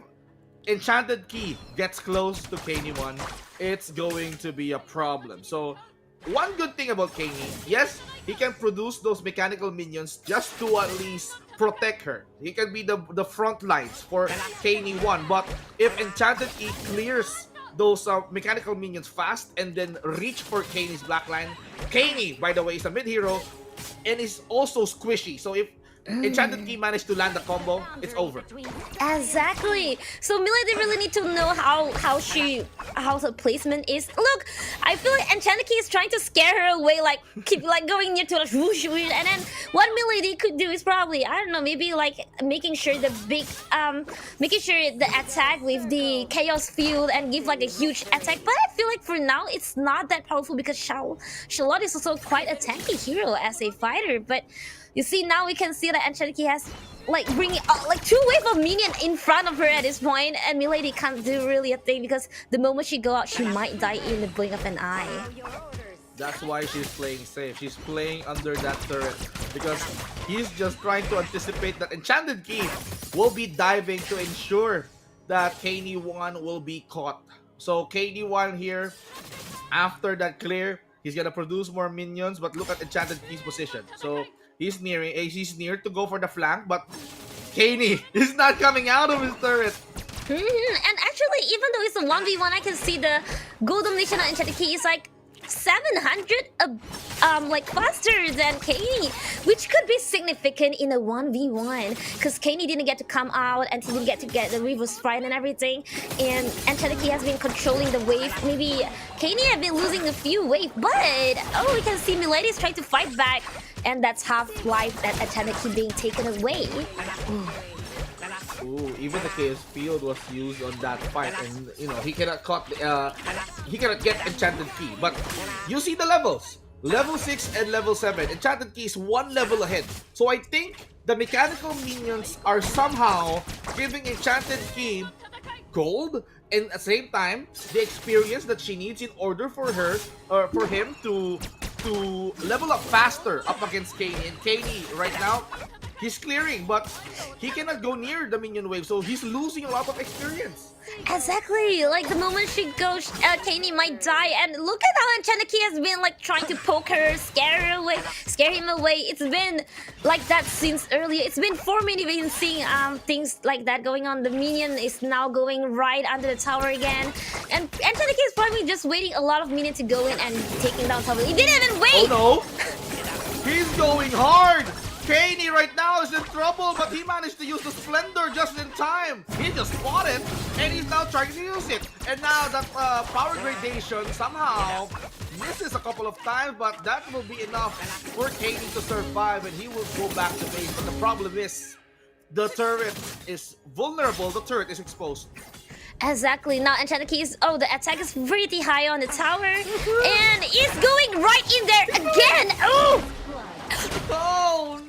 Enchanted Key gets close to Kaney 1, it's going to be a problem. So one good thing about Kaney, yes, he can produce those mechanical minions just to at least protect her. He can be the front lines for Kaney 1, but if Enchanted Key clears those mechanical minions fast and then reach for Kaney's black line, Kaney, by the way, is a mid hero and is also squishy. So if Enchanted Key managed to land the combo, it's over. Exactly. So Milady really need to know how the placement is. Look, I feel like Enchanted Key is trying to scare her away, like keep like going near to like whoosh, whoosh, and then what Milady could do is probably, I don't know, maybe like making sure the attack with the chaos field and give like a huge attack. But I feel like for now it's not that powerful because Charlotte is also quite a tanky hero as a fighter. But you see, now we can see that Enchanted Key has like bringing like 2 waves of minion in front of her at this point, and Milady can't do really a thing because the moment she go out, she might die in the blink of an eye. That's why she's playing safe. She's playing under that turret because he's just trying to anticipate that Enchanted Key will be diving to ensure that Kaney 1 will be caught. So Kaney 1 here, after that clear, he's gonna produce more minions, but look at Enchanted Key's position. So he's near to go for the flank, but Kaney is not coming out of his turret. And actually, even though it's a 1v1, I can see the gold domination on Enchanted Key is like 700 like faster than Kaney, which could be significant in a 1v1 because Kaney didn't get to come out and he didn't get to get the Reverse Sprite and everything, and Enchanted Key has been controlling the wave. Maybe Kaney have been losing a few waves, but we can see Milady is trying to fight back, and that's half life that Enchanted Key being taken away. Ooh, even the chaos field was used on that fight, and you know he cannot get Enchanted Key. But you see the levels, level 6 and level 7. Enchanted Key is 1 level ahead. So I think the mechanical minions are somehow giving Enchanted Key gold, and at the same time the experience that she needs in order for her or for him to level up faster up against Kaney. And Kaney right now, he's clearing, but he cannot go near the minion wave, so he's losing a lot of experience. Exactly, like the moment she goes, Kaney might die, and look at how Enchanted Key has been like trying to poke her, scare him away. It's been like that since earlier. It's been 4 minutes we've been seeing things like that going on. The minion is now going right under the tower again, and Enchanted Key is probably just waiting a lot of minions to go in and taking down tower. He didn't even wait! Oh no! He's going hard! Kaney right now is in trouble, but he managed to use the Splendor just in time. He just fought it, and he's now trying to use it. And now that power gradation somehow misses a couple of times, but that will be enough for Kaney to survive, and he will go back to base. But the problem is, the turret is vulnerable. The turret is exposed. Exactly. Now Enchanted Key is, the attack is pretty high on the tower, and it's going right in there again. Oh! Oh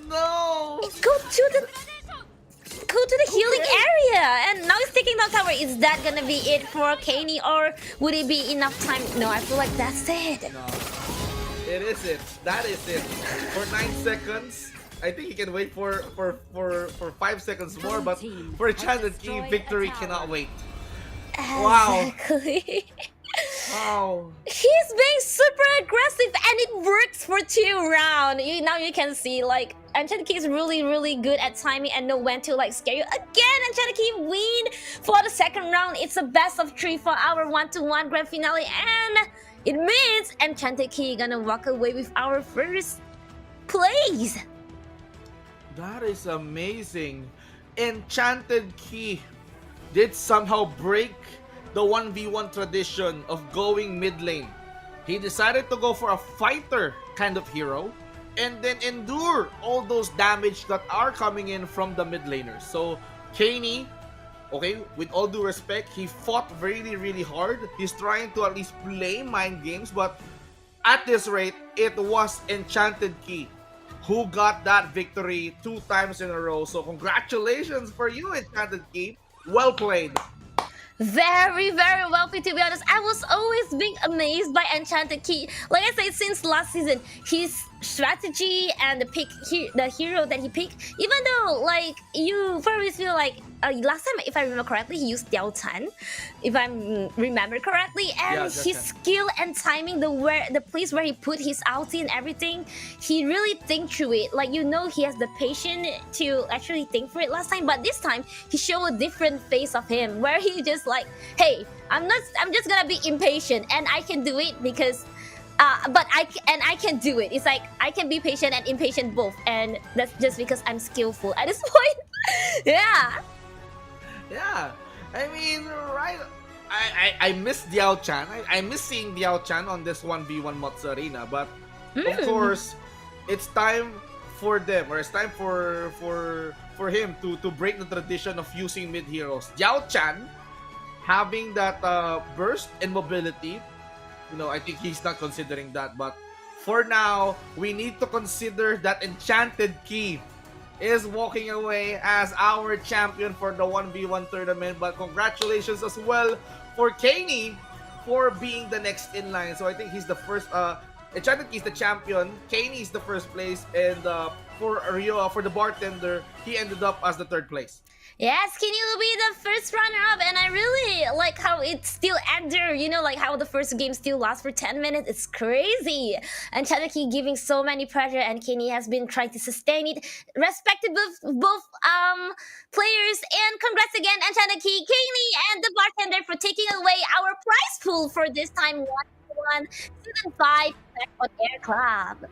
the healing area, and now he's taking down tower. Is that gonna be it for Kenny, or would it be enough time? No, I feel like that's it. No. It is it. That is it. For 9 seconds. I think he can wait for 5 seconds more, but for Enchanted Key, victory cannot wait. Wow. Exactly. Wow. He's being super aggressive, and it works for 2 rounds. Now you can see, like, Enchanted Key is really good at timing and know when to, like, scare you. Again, Enchanted Key win for the 2nd round. It's a best of 3 for our 1-1 grand finale, and it means Enchanted Key gonna walk away with our first place. That is amazing. Enchanted Key did somehow break the 1v1 tradition of going mid lane. He decided to go for a fighter kind of hero and then endure all those damage that are coming in from the mid laners. So Kenny, okay, with all due respect, he fought really hard. He's trying to at least play mind games, but at this rate, it was Enchanted Key who got that victory 2 times in a row. So congratulations for you, Enchanted Key. Well played. Very well played, to be honest. I was always being amazed by Enchanted Key. Like I said, since last season, his strategy and the hero that he picked, even though, like, you probably feel like last time, if I remember correctly, he used Diao Tan, if I remember correctly, and Yeah, his skill and timing, the place where he put his ulti and everything, he really think through it. Like, you know, he has the patience to actually think for it last time, but this time he showed a different face of him, where he just like, hey, I'm just gonna be impatient, and I can do it because but I can do it. It's like I can be patient and impatient both, and that's just because I'm skillful at this point. Yeah, I mean, right. I miss Diao Chan. I miss seeing Diao Chan on this 1v1 Mods Arena, but of course, it's time for them, or it's time for him to break the tradition of using mid heroes. Diao Chan having that burst and mobility, you know, I think he's not considering that, but for now, we need to consider that Enchanted Key is walking away as our champion for the 1v1 tournament. But congratulations as well for Kenny for being the next in line. So I think he's the first, Enchanted Key is the champion, Kenny is the first place, and for Rio, for the bartender, he ended up as the 3rd place. Yes, Kenny will be the first runner-up, and I really like how it still ended, you know, like how the first game still lasts for 10 minutes. It's crazy. And Enchanted giving so many pressure, and Kenny has been trying to sustain it, respective of both players. And congrats again, Enchanted, Kenny, and the bartender for taking away our prize pool for this time 1-1 Season 5 OnAir Club.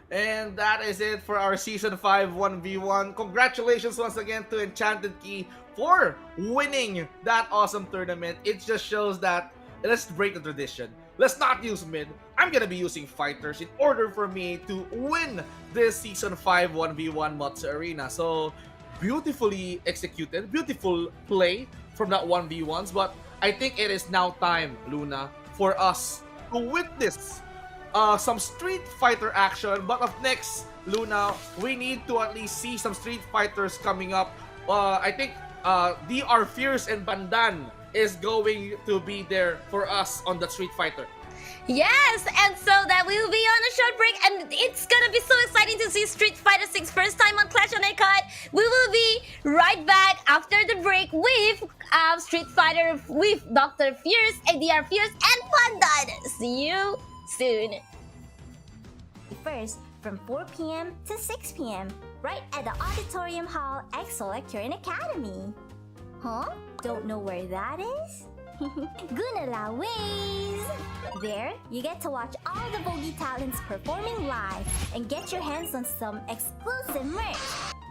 And that is it for our Season 5 1v1. Congratulations once again to Enchanted Key for winning that awesome tournament. It just shows that let's break the tradition. Let's not use mid. I'm gonna be using fighters in order for me to win this Season 5 1v1 Mods Arena. So beautifully executed, beautiful play from that 1v1s. But I think it is now time, Luna, for us to witness some Street Fighter action. But up next, Luna, we need to at least see some Street Fighters coming up. I think DR Fierce and Bandan is going to be there for us on the Street Fighter. Yes, and so that we will be on a short break, and it's gonna be so exciting to see Street Fighter 6 first time on Clash on Cut. We will be right back after the break with Street Fighter with Dr. Fierce, ADR Fierce, and Pandan. See you soon. First, from 4 p.m. to 6 p.m. right at the Auditorium Hall at Electrifying Academy. Huh? Don't know where that is? Gunala Ways! There, you get to watch all the Vogie talents performing live and get your hands on some exclusive merch,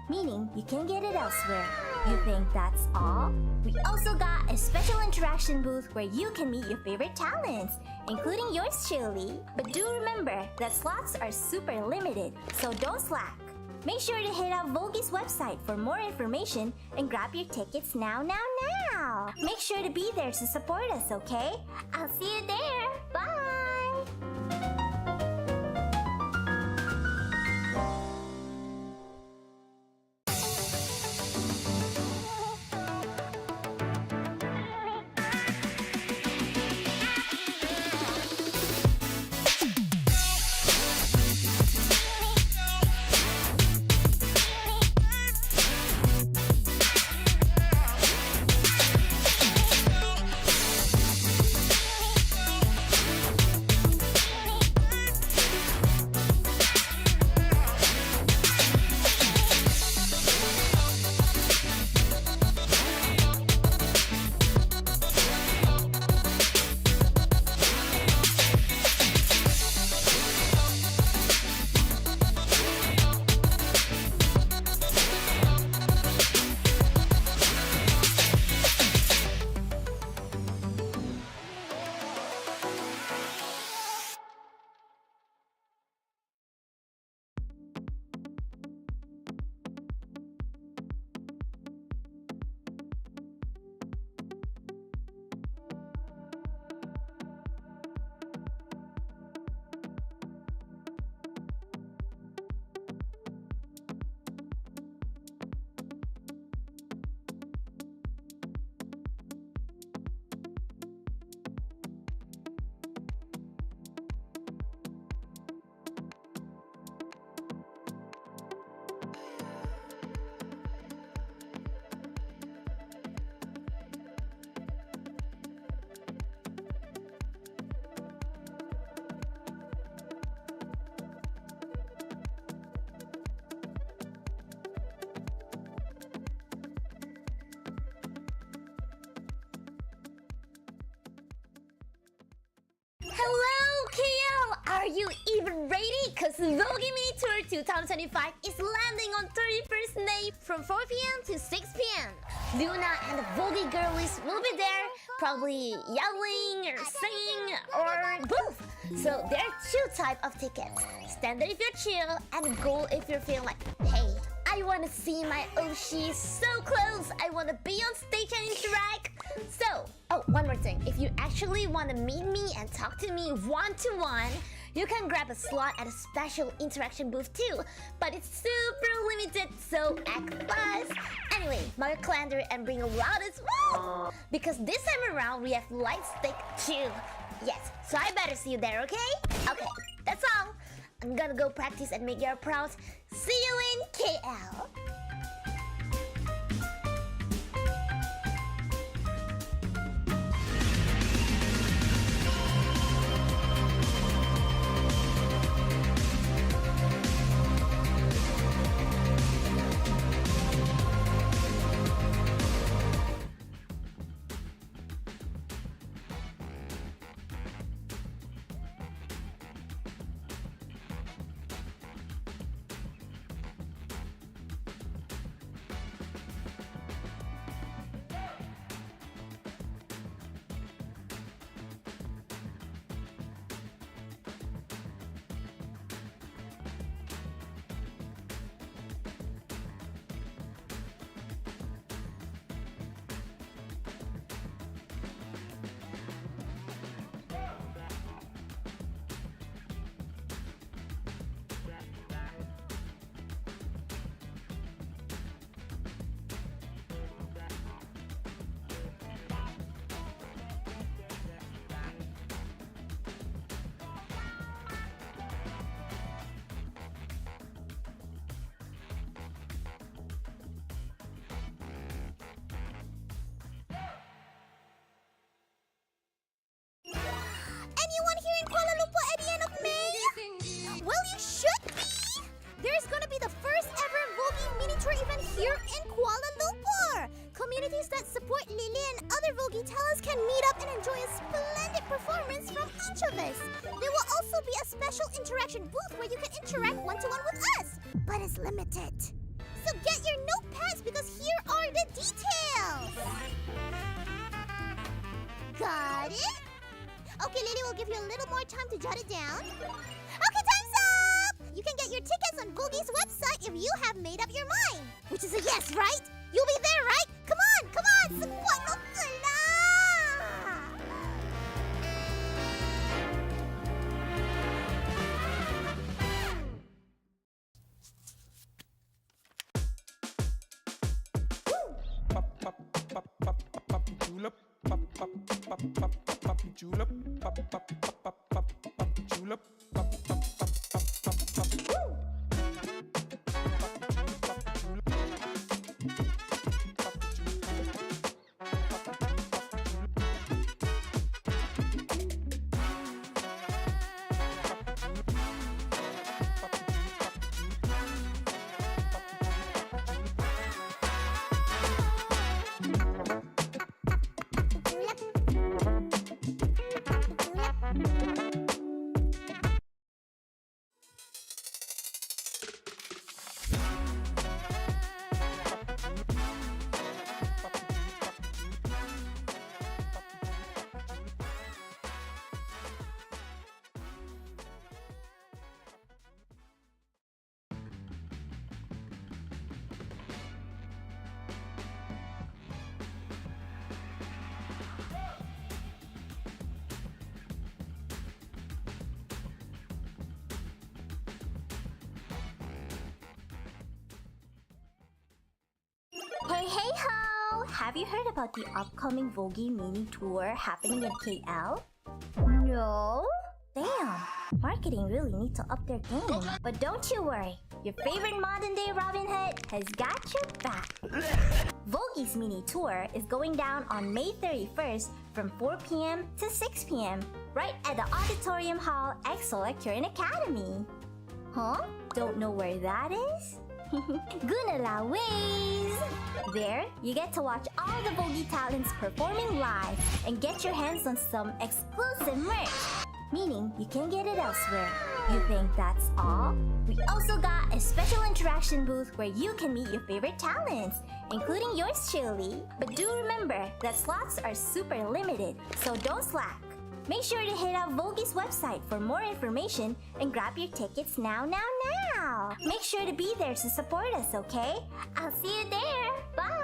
meaning you can get it elsewhere. You think that's all? We also got a special interaction booth where you can meet your favorite talents, including yours truly. But do remember that slots are super limited, so don't slack. Make sure to hit up Vogie's website for more information and grab your tickets now. Make sure to be there to support us, okay? I'll see you there. Bye! Are you even ready? Cause Vogue Mini Tour 2025 is landing on 31st May from 4 p.m. to 6 p.m. Luna and the Vogue girlies will be there, probably yelling or singing or both. So there are two types of tickets. Standard if you're chill, and gold if you're feeling like, hey, I wanna see my Oshi so close. I wanna be on stage and interact. So, oh, one more thing. If you actually wanna meet me and talk to me one-to-one, you can grab a slot at a special interaction booth too. But it's super limited, so act fast. Anyway, mark your calendar and bring a loudest woo! Because this time around, we have light stick too. Yes, so I better see you there, okay? Okay, that's all. I'm gonna go practice and make you proud. See you in KL. Anyone here in Kuala Lumpur at the end of May? Well, you should be! There's gonna be the first ever Vogue Mini Tour event here in Kuala Lumpur! Communities that support Lily and other Vogue talents can meet up and enjoy a splendid performance from each of us. There will also be a special interaction booth where you can interact one-to-one with us, but it's limited. So get your notepads because here are the details! Got it? Okay, Lily will give you a little more time to jot it down. Okay, time's up! You can get your tickets on Vogue's website if you have made up your mind. Which is a yes, right? You'll be there, right? Come on, come on! Sebuah Pop, pop, pop, pop, pop, julep. Pop, pop, pop, pop, pop, julep. Pop, pop, pop, pop, pop, pop, julep. Pop, pop, pop, pop, pop, pop. Woo! Hey, hey ho! Have you heard about the upcoming Vogue Mini Tour happening in KL? No? Damn! Marketing really need to up their game. But don't you worry, your favorite modern-day Robin Hood has got your back. Vogue's Mini Tour is going down on May 31st from 4 p.m. to 6 p.m. right at the Auditorium Hall at Solar Academy. Huh? Don't know where that is? Gunala Ways! There, you get to watch all the Vogue talents performing live and get your hands on some exclusive merch. meaning you can get it elsewhere. You think that's all? We also got a special interaction booth where you can meet your favorite talents, including yours truly. But do remember that slots are super limited, so don't slack. Make sure to hit up Vogi's website for more information and grab your tickets now. Make sure to be there to support us, okay? I'll see you there. Bye!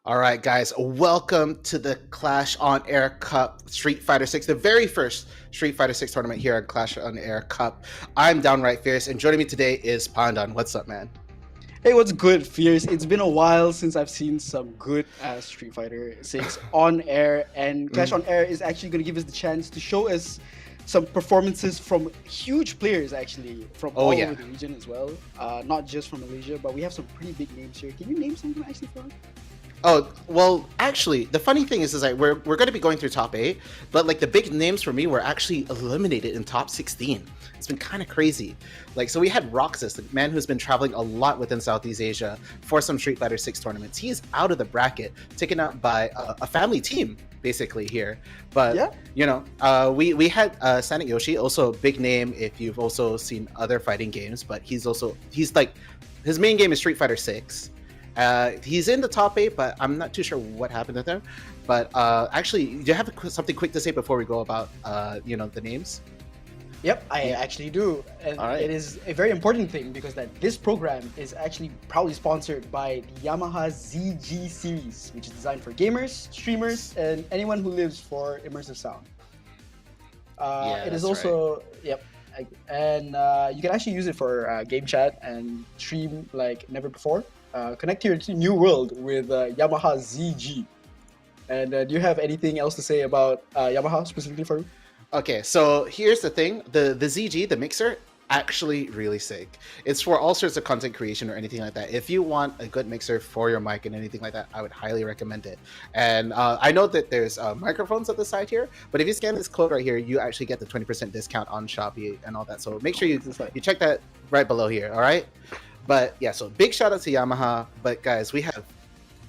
All right, guys, welcome to the Clash on Air Cup Street Fighter 6, the very first Street Fighter 6 tournament here at Clash on Air Cup. I'm Downright Fierce, and joining me today is Pandan. What's up, man? Hey, what's good, Fierce? It's been a while since I've seen some good ass Street Fighter 6 on air, and Clash on Air is actually going to give us the chance to show us some performances from huge players, actually, from all over the region as well. Not just from Malaysia, but we have some pretty big names here. Can you name some of them actually for us? Oh, well, actually, the funny thing is like we're going to be going through top 8, but like the big names for me were actually eliminated in top 16. It's been kind of crazy. Like, so we had Roxas, the man who's been traveling a lot within Southeast Asia for some Street Fighter 6 tournaments. He's out of the bracket, taken out by a family team, basically, here. But, you know, we had Sonic Yoshi, also a big name if you've also seen other fighting games, but he's like, his main game is Street Fighter 6. He's in the top 8, but I'm not too sure what happened with him. But actually, do you have something quick to say before we go about, you know, the names? Yep, I actually do. And it is a very important thing because that this program is actually proudly sponsored by the Yamaha ZG series, which is designed for gamers, streamers, and anyone who lives for immersive sound. It is also, and you can actually use it for game chat and stream like never before. Connect to your new world with Yamaha ZG. And do you have anything else to say about Yamaha specifically for you? Okay, so here's the thing. The ZG, the mixer, actually really sick. It's for all sorts of content creation or anything like that. If you want a good mixer for your mic and anything like that, I would highly recommend it. And I know that there's microphones at the side here, but if you scan this code right here, you actually get the 20% discount on Shopee and all that. So make sure you check that right below here, all right? But yeah, so big shout out to Yamaha. But guys, we have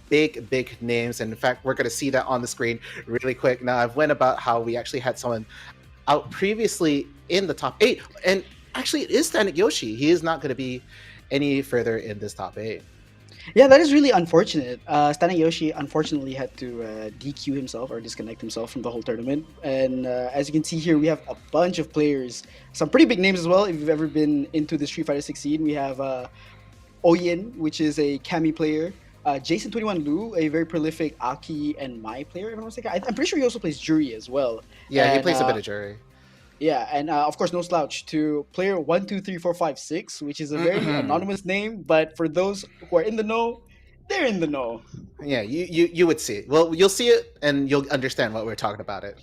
big names, and in fact, we're going to see that on the screen really quick. Now, I've went about how we actually had someone out previously in the top 8, and actually it is Sonic Yoshi. He is not going to be any further in this top 8. Yeah, that is really unfortunate. Sonic Yoshi unfortunately had to DQ himself or disconnect himself from the whole tournament. And as you can see here, we have a bunch of players, some pretty big names as well. If you've ever been into the Street Fighter 16, we have Oyen, which is a Kami player. Jason21 Lu, a very prolific Aki and Mai player, if I'm not mistaken. I'm pretty sure he also plays Jury as well. Yeah, and, he plays a bit of Jury. Yeah, and of course, no slouch to player 123456, which is a very anonymous name, but for those who are in the know, they're in the know. Yeah, you would see it. Well, you'll see it and you'll understand what we're talking about it.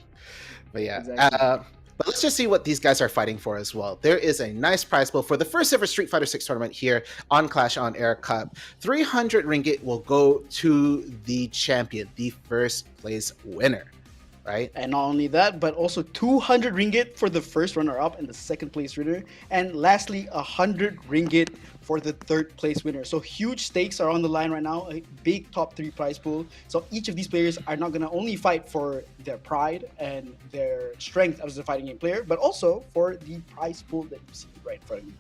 But yeah, Exactly. but let's just see what these guys are fighting for as well. There is a nice prize pool for the first ever Street Fighter 6 tournament here on Clash on Air Cup. 300 ringgit will go to the champion, the first place winner, right? And not only that, but also 200 ringgit for the first runner-up and the second place winner, and lastly 100 ringgit for the third place winner. So huge stakes are on the line right now, a big top 3 prize pool. So each of these players are not going to only fight for their pride and their strength as a fighting game player, but also for the prize pool that you see right in front of you.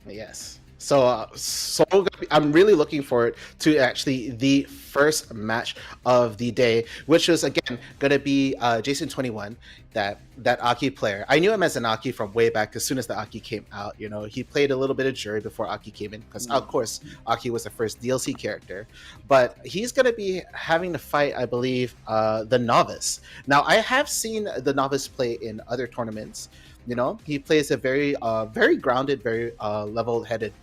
Yes. So I'm really looking forward to actually the first match of the day, which was again going to be Jason21, that Aki player. I knew him as an Aki from way back as soon as the Aki came out. You know, he played a little bit of jury before Aki came in because of course Aki was the first DLC character, but he's going to be having to fight, I believe, the Novice. Now I have seen the Novice play in other tournaments. You know, he plays a very grounded, very level-headed,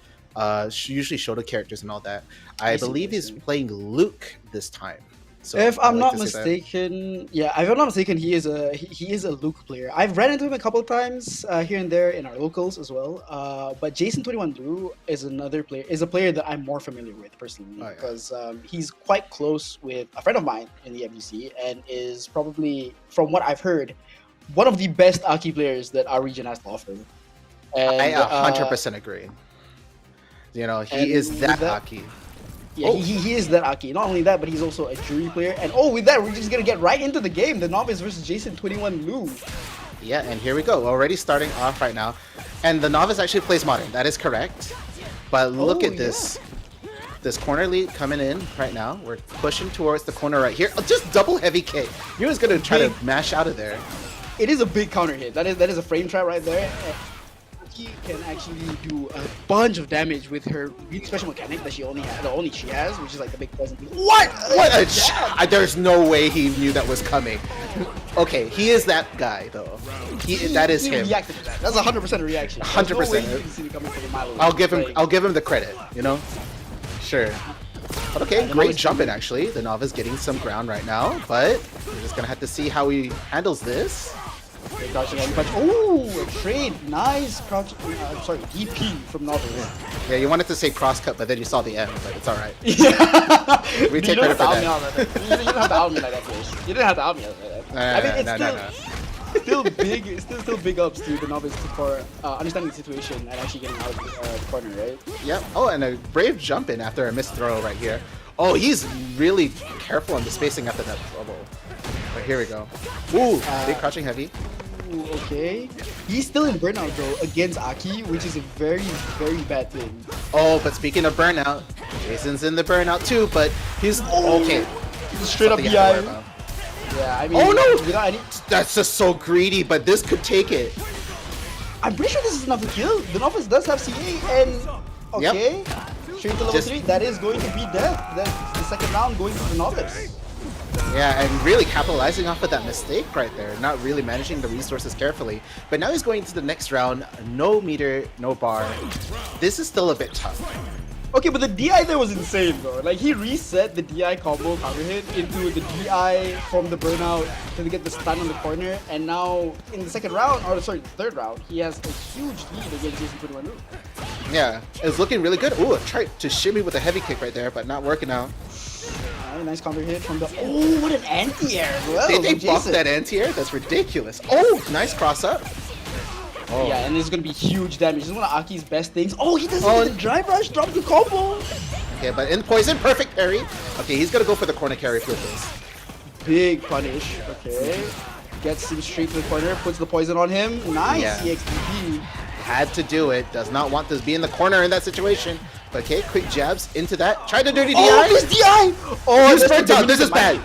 usually Shoto characters and all that. I believe he's playing Luke this time. So if I I'm like not to see that. mistaken, yeah, if I'm not mistaken, he is a Luke player. I've ran into him a couple of times here and there in our locals as well. But Jason21 Lu is a player that I'm more familiar with personally because he's quite close with a friend of mine in the MDC and is probably, from what I've heard, one of the best Aki players that our region has to offer. And, I 100% agree. You know, he is that Aki. Yeah, he is that Aki. Not only that, but he's also a jury player. And with that, we're just gonna get right into the game. The Novice versus Jason21 Lu. Yeah, and here we go. Already starting off right now. And the Novice actually plays Modern. That is correct. But look at this. This corner lead coming in right now. We're pushing towards the corner right here. Oh, just double heavy kick. He was gonna try to mash out of there. It is a big counter hit. That is a frame trap right there. He can actually do a bunch of damage with her really special mechanic that only she has, which is like the big present. What a there's no way he knew that was coming. Okay, he is that guy though. That is him. Reacted to that. That's 100% a reaction. 100%. I'll give him the credit, you know? Sure. But okay, great jumping actually. The Novice getting some ground right now, but we're just gonna have to see how he handles this. Oh, a trade. Nice crouch. Sorry, DP from Novice. Yeah, you wanted to say cross cut, but then you saw the M, but it's alright. Yeah. We take credit for that. You didn't have to out me like that, please. You didn't have to out me like that. I mean, it's still big. It's still big ups to the Novice for understanding the situation and actually getting out of the corner, right? Yep. Oh, and a brave jump in after a missed throw right here. Oh, he's really careful on the spacing after that bubble. But here we go. Ooh, big crouching heavy. Ooh, okay. He's still in burnout though against Aki, which is a very, very bad thing. Oh, but speaking of burnout, Jason's in the burnout too, but he's okay. He's straight up DI. Yeah, I mean, oh no! That's just so greedy, but this could take it. I'm pretty sure this is enough to kill. The Novice does have CA, and okay, straight to level 3. That is going to be death. That's the second round going to the Novice. Yeah, and really capitalizing off of that mistake right there, not really managing the resources carefully. But now he's going to the next round, no meter, no bar. This is still a bit tough. Okay, but the DI there was insane though. Like he reset the DI combo counter hit into the DI from the burnout to get the stun on the corner, and now in the second round, or sorry, the third round, he has a huge lead against Jason21 Lu. Yeah, it's looking really good. Ooh, tried to shimmy with a heavy kick right there, but not working out. Nice counter hit from the. Oh, what an anti-air as well. They blocked that anti-air? That's ridiculous. Oh, nice cross up. Oh. Yeah, and this is gonna be huge damage. This is one of Aki's best things. Oh, he doesn't get the drive rush, drop the combo. Okay, but in poison, perfect parry. Okay, he's gonna go for the corner carry with this. Big punish. Okay, gets him straight to the corner, puts the poison on him. Nice EXDP. Had to do it. Does not want to be in the corner in that situation. But okay, quick jabs into that. Try to dirty DI. Oh, this DI! Oh, he's burnt out. This is bad.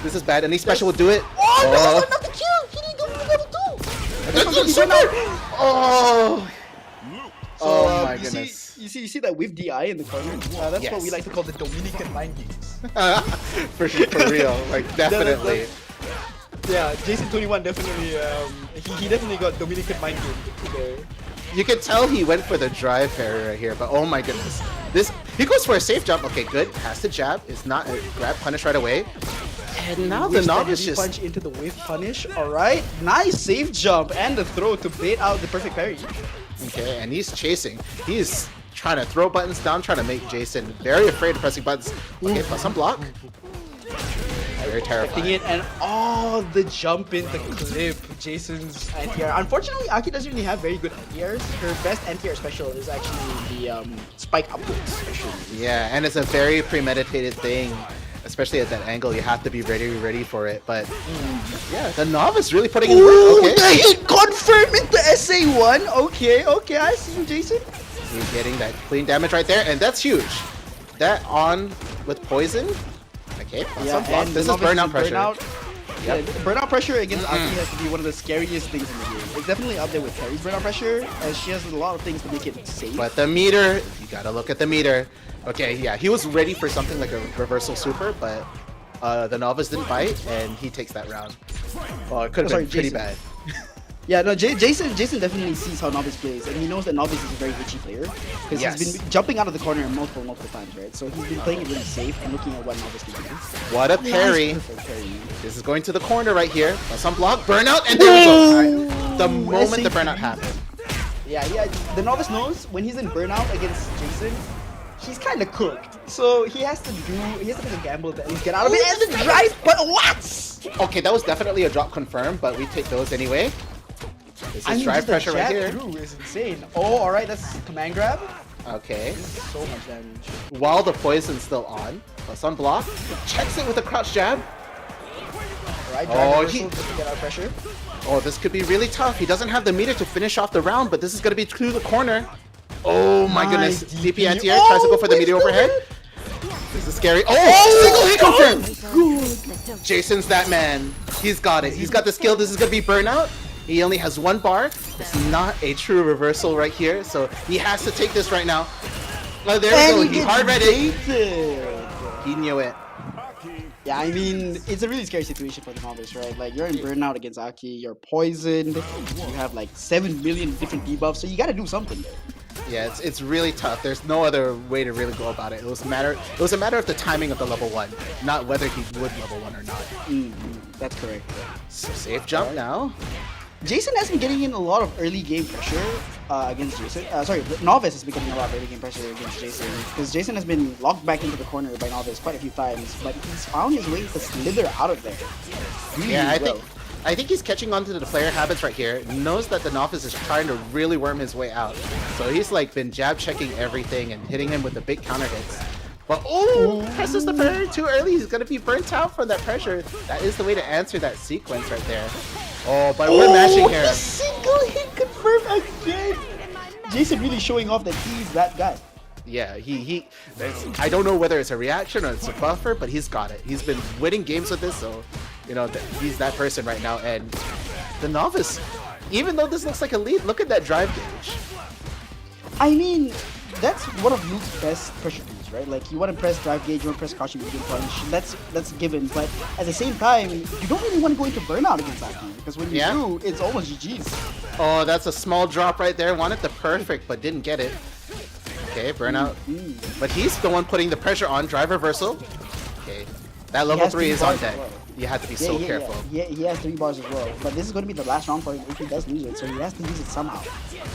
This is bad. Any special will do it. Oh, this is not the kill. He didn't go for level 2. Oh. So, oh my goodness. You see that with DI in the corner? That's what we like to call the Dominican mind games. for real. Like, definitely. Yeah, Jason 21 definitely, he definitely got Dominican mind game there. You can tell he went for the drive parry right here, but oh my goodness. He goes for a safe jump. Okay, good. Has to jab. It's not a grab punish right away. And now the novice just punch into the whiff punish. Alright, nice safe jump and the throw to bait out the perfect parry. Okay, and he's chasing. He's trying to throw buttons down, trying to make Jason very afraid of pressing buttons. Okay, plus some block. Very terrifying. It, and the jump in the clip, Jason's anti-air. Unfortunately, Aki doesn't really have very good anti-airs. Her best anti-air special is actually the spike upwards special. Yeah, and it's a very premeditated thing. Especially at that angle, you have to be ready for it. But yeah, the novice really putting in work. Okay, the hit confirm into SA1. Okay, I see you, Jason. He's getting that clean damage right there, and that's huge. That on with poison. Okay, some block. This is burnout pressure. Yep. Yeah, burnout pressure against Aki has to be one of the scariest things in the game. It's definitely up there with Terry's burnout pressure, as she has a lot of things to make it safe. But the meter, you gotta look at the meter. Okay, yeah, he was ready for something like a reversal super, but the novice didn't bite, and he takes that round. Oh, it could have been pretty bad. Yeah, no, Jason definitely sees how Novice plays, and he knows that Novice is a very itchy player, because he's been jumping out of the corner multiple times, right? So he's been playing it really safe and looking at what Novice can do. What a parry. This is going to the corner right here. Some block, burnout, and there we go. Right. The moment the burnout happened. Yeah, the Novice knows when he's in burnout against Jason, he's kind of cooked. So he has to take a gamble to at least get out of it and then drive, but what? Okay, that was definitely a drop confirmed, but we take those anyway. This is drive pressure right here. Is insane. Oh, alright, that's command grab. Okay. So much damage. While the poison's still on, plus on block, checks it with a crouch jab. Alright, drive reversal to get out of pressure. Oh, this could be really tough. He doesn't have the meter to finish off the round, but this is going to be through the corner. Oh my goodness. DP anti-air tries to go for the meter overhead. This is scary. Oh, single hit confirmed. Jason's that man. He's got it. He's got the skill. This is going to be burnout. He only has one bar. It's not a true reversal right here, so he has to take this right now. Oh, there we go. He hard read it. He knew it. Yeah, I mean, it's a really scary situation for the novice, right? Like, you're in burnout against Aki, you're poisoned, you have like 7 million different debuffs, so you gotta do something there. Yeah, it's really tough. There's no other way to really go about it. It was a matter of the timing of the level 1, not whether he would level 1 or not. That's correct. So safe jump now. Jason has been getting in a lot of early game pressure against Jason. Sorry, Novice has been getting a lot of early game pressure against Jason, because Jason has been locked back into the corner by Novice quite a few times, but he's found his way to slither out of there. I think he's catching on to the player habits right here. Knows that the Novice is trying to really worm his way out, so he's like been jab checking everything and hitting him with the big counter hits. But presses the parry too early. He's gonna be burnt out from that pressure. That is the way to answer that sequence right there. Oh, but we're mashing here. Single hit confirmed again. Jason really showing off that he's that guy. Yeah, I don't know whether it's a reaction or it's a buffer, but he's got it. He's been winning games with this, so you know he's that person right now. And the Novice, even though this looks like a lead, look at that drive gauge. I mean, that's one of Luke's best pressure tools, right? Like, you want to press drive gauge, you want to press caution medium punch. That's given, but at the same time, you don't really want to go into burnout against Aki, because when you do, it's almost GG's. Oh, that's a small drop right there. Wanted the perfect, but didn't get it. Okay, burnout. But he's the one putting the pressure on. Drive reversal. Okay, that level 3 is on deck. Well. You have to be so careful. Yeah, he has 3 bars as well. But this is going to be the last round for him if he does lose it, so he has to use it somehow.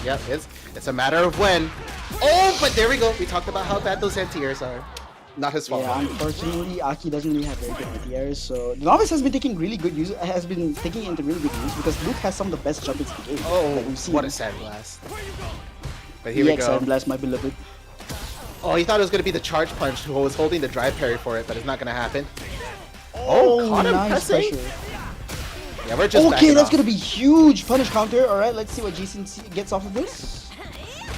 Yep, it's a matter of when. Oh, but there we go. We talked about how bad those anti-airs are. Not his fault. Yeah, unfortunately, Aki doesn't really have very good anti-airs, so the Novice has been taking really good use. Has been taking it into really good use because Luke has some of the best jump hits in the game. Oh, like we've seen. What a sand blast! But here we go. Sand blast, my beloved. Oh, he thought it was gonna be the charge punch who was holding the drive parry for it, but it's not gonna happen. Oh, caught him pressing. Pressure. Yeah, we're just okay, that's gonna be huge punish counter. Alright, let's see what Jason gets off of this.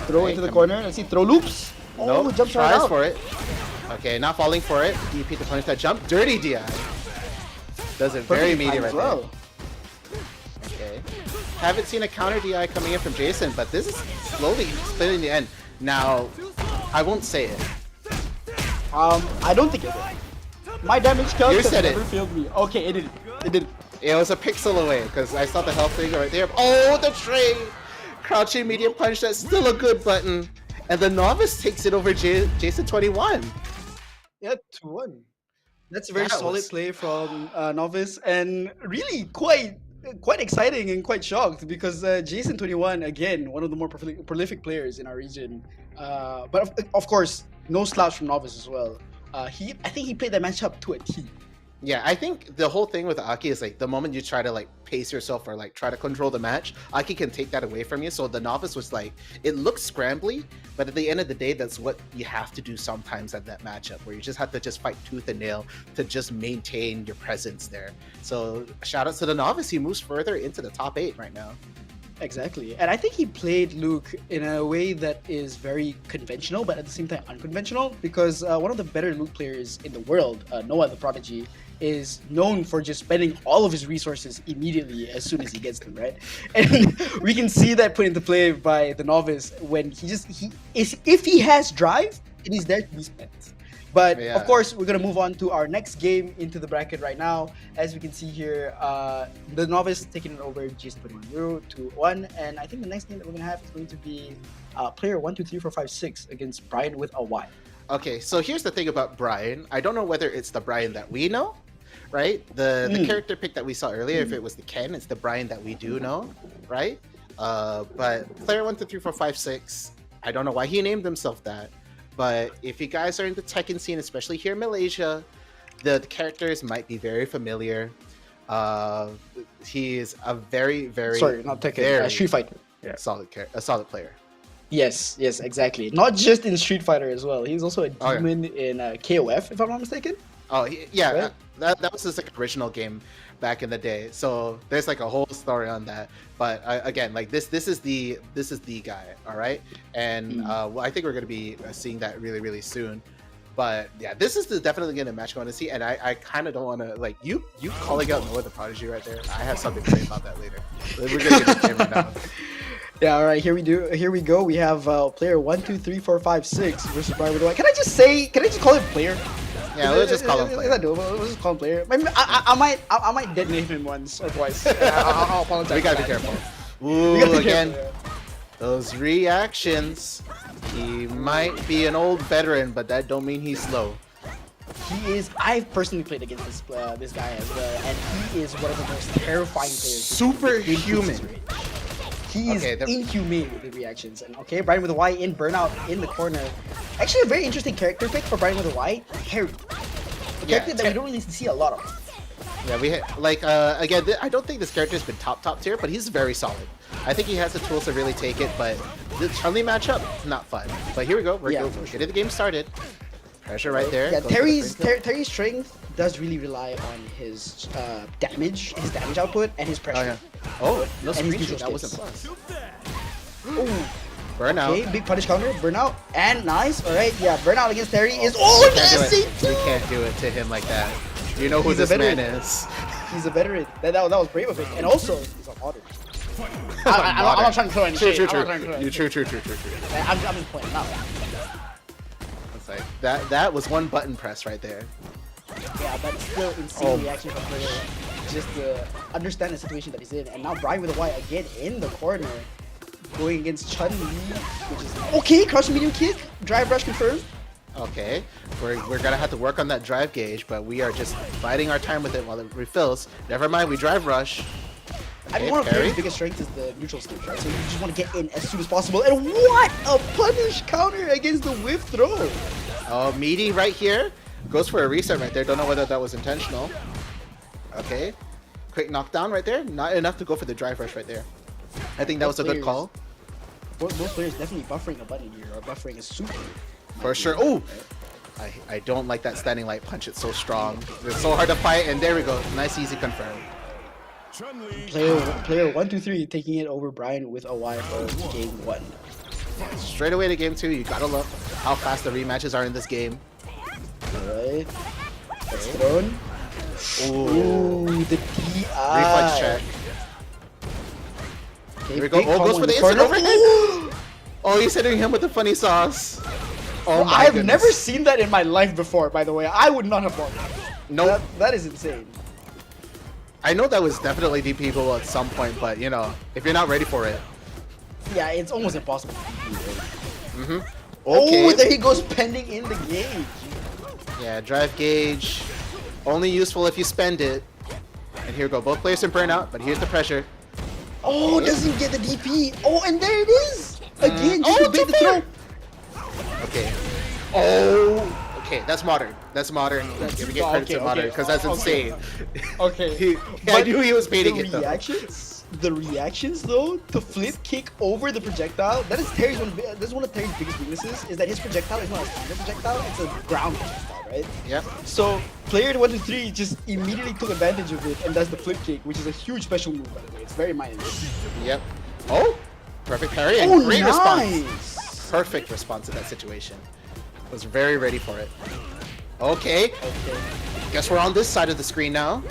Throw into the corner. Let's see, throw loops. No, jump tries out. for it. Okay, not falling for it. DP to punish that jump. Dirty DI. Does it very meaty right there. Okay. Haven't seen a counter DI coming in from Jason, but this is slowly splitting the end. Now, I won't say it. I don't think it will. My damage calc has never failed me. Okay, it did. It was a pixel away because I saw the health thing right there. Oh, the trade! Crouching medium punch, that's still a good button. And the novice takes it over Jason 21. Yeah, 2-1. That's a very That solid was- play from Novice, and really quite exciting and quite shocked because Jason 21, again, one of the more prolific players in our region. But of course, no slouch from Novice as well. I think he played that matchup to a T. Yeah, I think the whole thing with Aki is like the moment you try to like pace yourself or like try to control the match, Aki can take that away from you. So the novice was like, it looks scrambly, but at the end of the day, that's what you have to do sometimes at that matchup, where you just have to just fight tooth and nail to just maintain your presence there. So shout out to the novice, he moves further into the top 8 right now. Exactly. And I think he played Luke in a way that is very conventional, but at the same time unconventional, because one of the better Luke players in the world, Noah the Prodigy, is known for just spending all of his resources immediately as soon as he gets them, right? And we can see that put into play by the novice when if he has drive, it is there to be spent. But Yeah. of course, we're gonna move on to our next game into the bracket right now. As we can see here, the novice taking it over G21 0-1, and I think the next game that we're gonna have is going to be player 1, 2, 3, 4, 5, 6 against Brian with a Y. Okay, so here's the thing about Brian. I don't know whether it's the Brian that we know, right? The character pick that we saw earlier, if it was the Ken, it's the Brian that we do know, right? But player 1, 2, 3, 4, 5, 6, I don't know why he named himself that. But if you guys are in the Tekken scene, especially here in Malaysia, the characters might be very familiar. He is a very, very Not Tekken, very Street Fighter. solid player. Yes, exactly. Not just in Street Fighter as well. He's also a demon in KOF, if I'm not mistaken. Oh yeah, Right? that was his like original game back in the day. So there's like a whole story on that. But again, like this is the guy, all right. And well, I think we're gonna be seeing that really, really soon. But yeah, this is definitely gonna match I want to see. And I kind of don't want to like you calling out Noah the Prodigy right there. I have something to say about that later. We're gonna get the camera down. Yeah, all right. Here we go. We have player 1, 2, 3, 4, 5, 6 versus Brian with a Y. Can I just call him player? Yeah, let's just call him player. Is that doable? Let's just call him player. I might detonate him once or twice. I'll apologize. We gotta be for that. careful. Ooh, gotta be again, careful, those reactions. He might be an old veteran, but that don't mean he's slow. He is. I've personally played against this guy as well, and he is one of the most terrifying players. Superhuman. He is inhumane with the reactions. And okay, Brian with a Y in burnout in the corner. Actually, a very interesting character pick for Brian with a Y. Harry, a character that we don't really see a lot of. Yeah, we like again. I don't think this character has been top tier, but he's very solid. I think he has the tools to really take it. But the Chun-Li matchup, not fun. But here we go. We're getting the game started. Pressure right there. Yeah, Terry's strength does really rely on his damage output, and his pressure. Oh, no And his screenshot. neutral That wasn't sticks. plus. Ooh. Burnout. Okay, big punish counter, burnout, and nice. All right, yeah, burnout against Terry is. We Oh, can't do yes, it. We can't do it to him like that. You know who He's a this man veteran. is. He's a veteran. That was brave of him, and also he's a modern. I'm not trying to throw any shade. True. I'm not trying to throw any shade. True. I'm just playing. Not It's like that was one button press right there. yeah, but still insane reaction from player. Just to understand the situation that he's in, and now Brian with a Y again in the corner, going against Chun-Li, which is okay. Crouch medium kick, drive rush confirmed. Okay, we're gonna have to work on that drive gauge, but we are just biding our time with it while it refills. Never mind, we drive rush. I mean, Okay, one of parry. Perry's biggest strength is the neutral stage, right? So you just want to get in as soon as possible. And what a punish counter against the whip throw! Oh, meaty right here. Goes for a reset right there. Don't know whether that was intentional. Okay. Quick knockdown right there. Not enough to go for the drive rush right there. I think that was a good call. Both players definitely buffering a button here, or buffering a super. For sure. Oh! I don't like that standing light punch. It's so strong. It's so hard to fight. And there we go. Nice, easy confirm. Player 1, 2, 3 taking it over Brian with a Y for game 1. Straight away to game 2. You gotta love how fast the rematches are in this game. Alright. That's thrown. Ooh. The DI. Reflex check. Okay, Here we go. big Oh, goes combo for the in instant corner. overhead. Oh, he's hitting him with the funny sauce. Oh my I've goodness. never seen that in my life before, by the way. I would not have won. Nope. That is insane. I know that was definitely DPable at some point, but you know, if you're not ready for it. Yeah, it's almost impossible. Okay. Oh, there he goes, pending in the gauge. Yeah, drive gauge. Only useful if you spend it. And here we go. Both players in burnout, but here's the pressure. Oh, doesn't get the DP. Oh, and there it is. Again, just to bait the throw. Okay. Oh. Okay, that's modern. That's modern. Give me credit to modern because that's insane. Okay. I knew he was baiting it though. The reactions though, to flip kick over the projectile, that is one of Terry's biggest weaknesses, is that his projectile is not a standard projectile, it's a ground projectile, right? Yep. So player 1 to 3 just immediately took advantage of it and does the flip kick, which is a huge special move by the way. It's very mindless. Yep. Oh! Perfect parry and great response. Perfect response in that situation. Was very ready for it. Okay. Guess we're on this side of the screen now.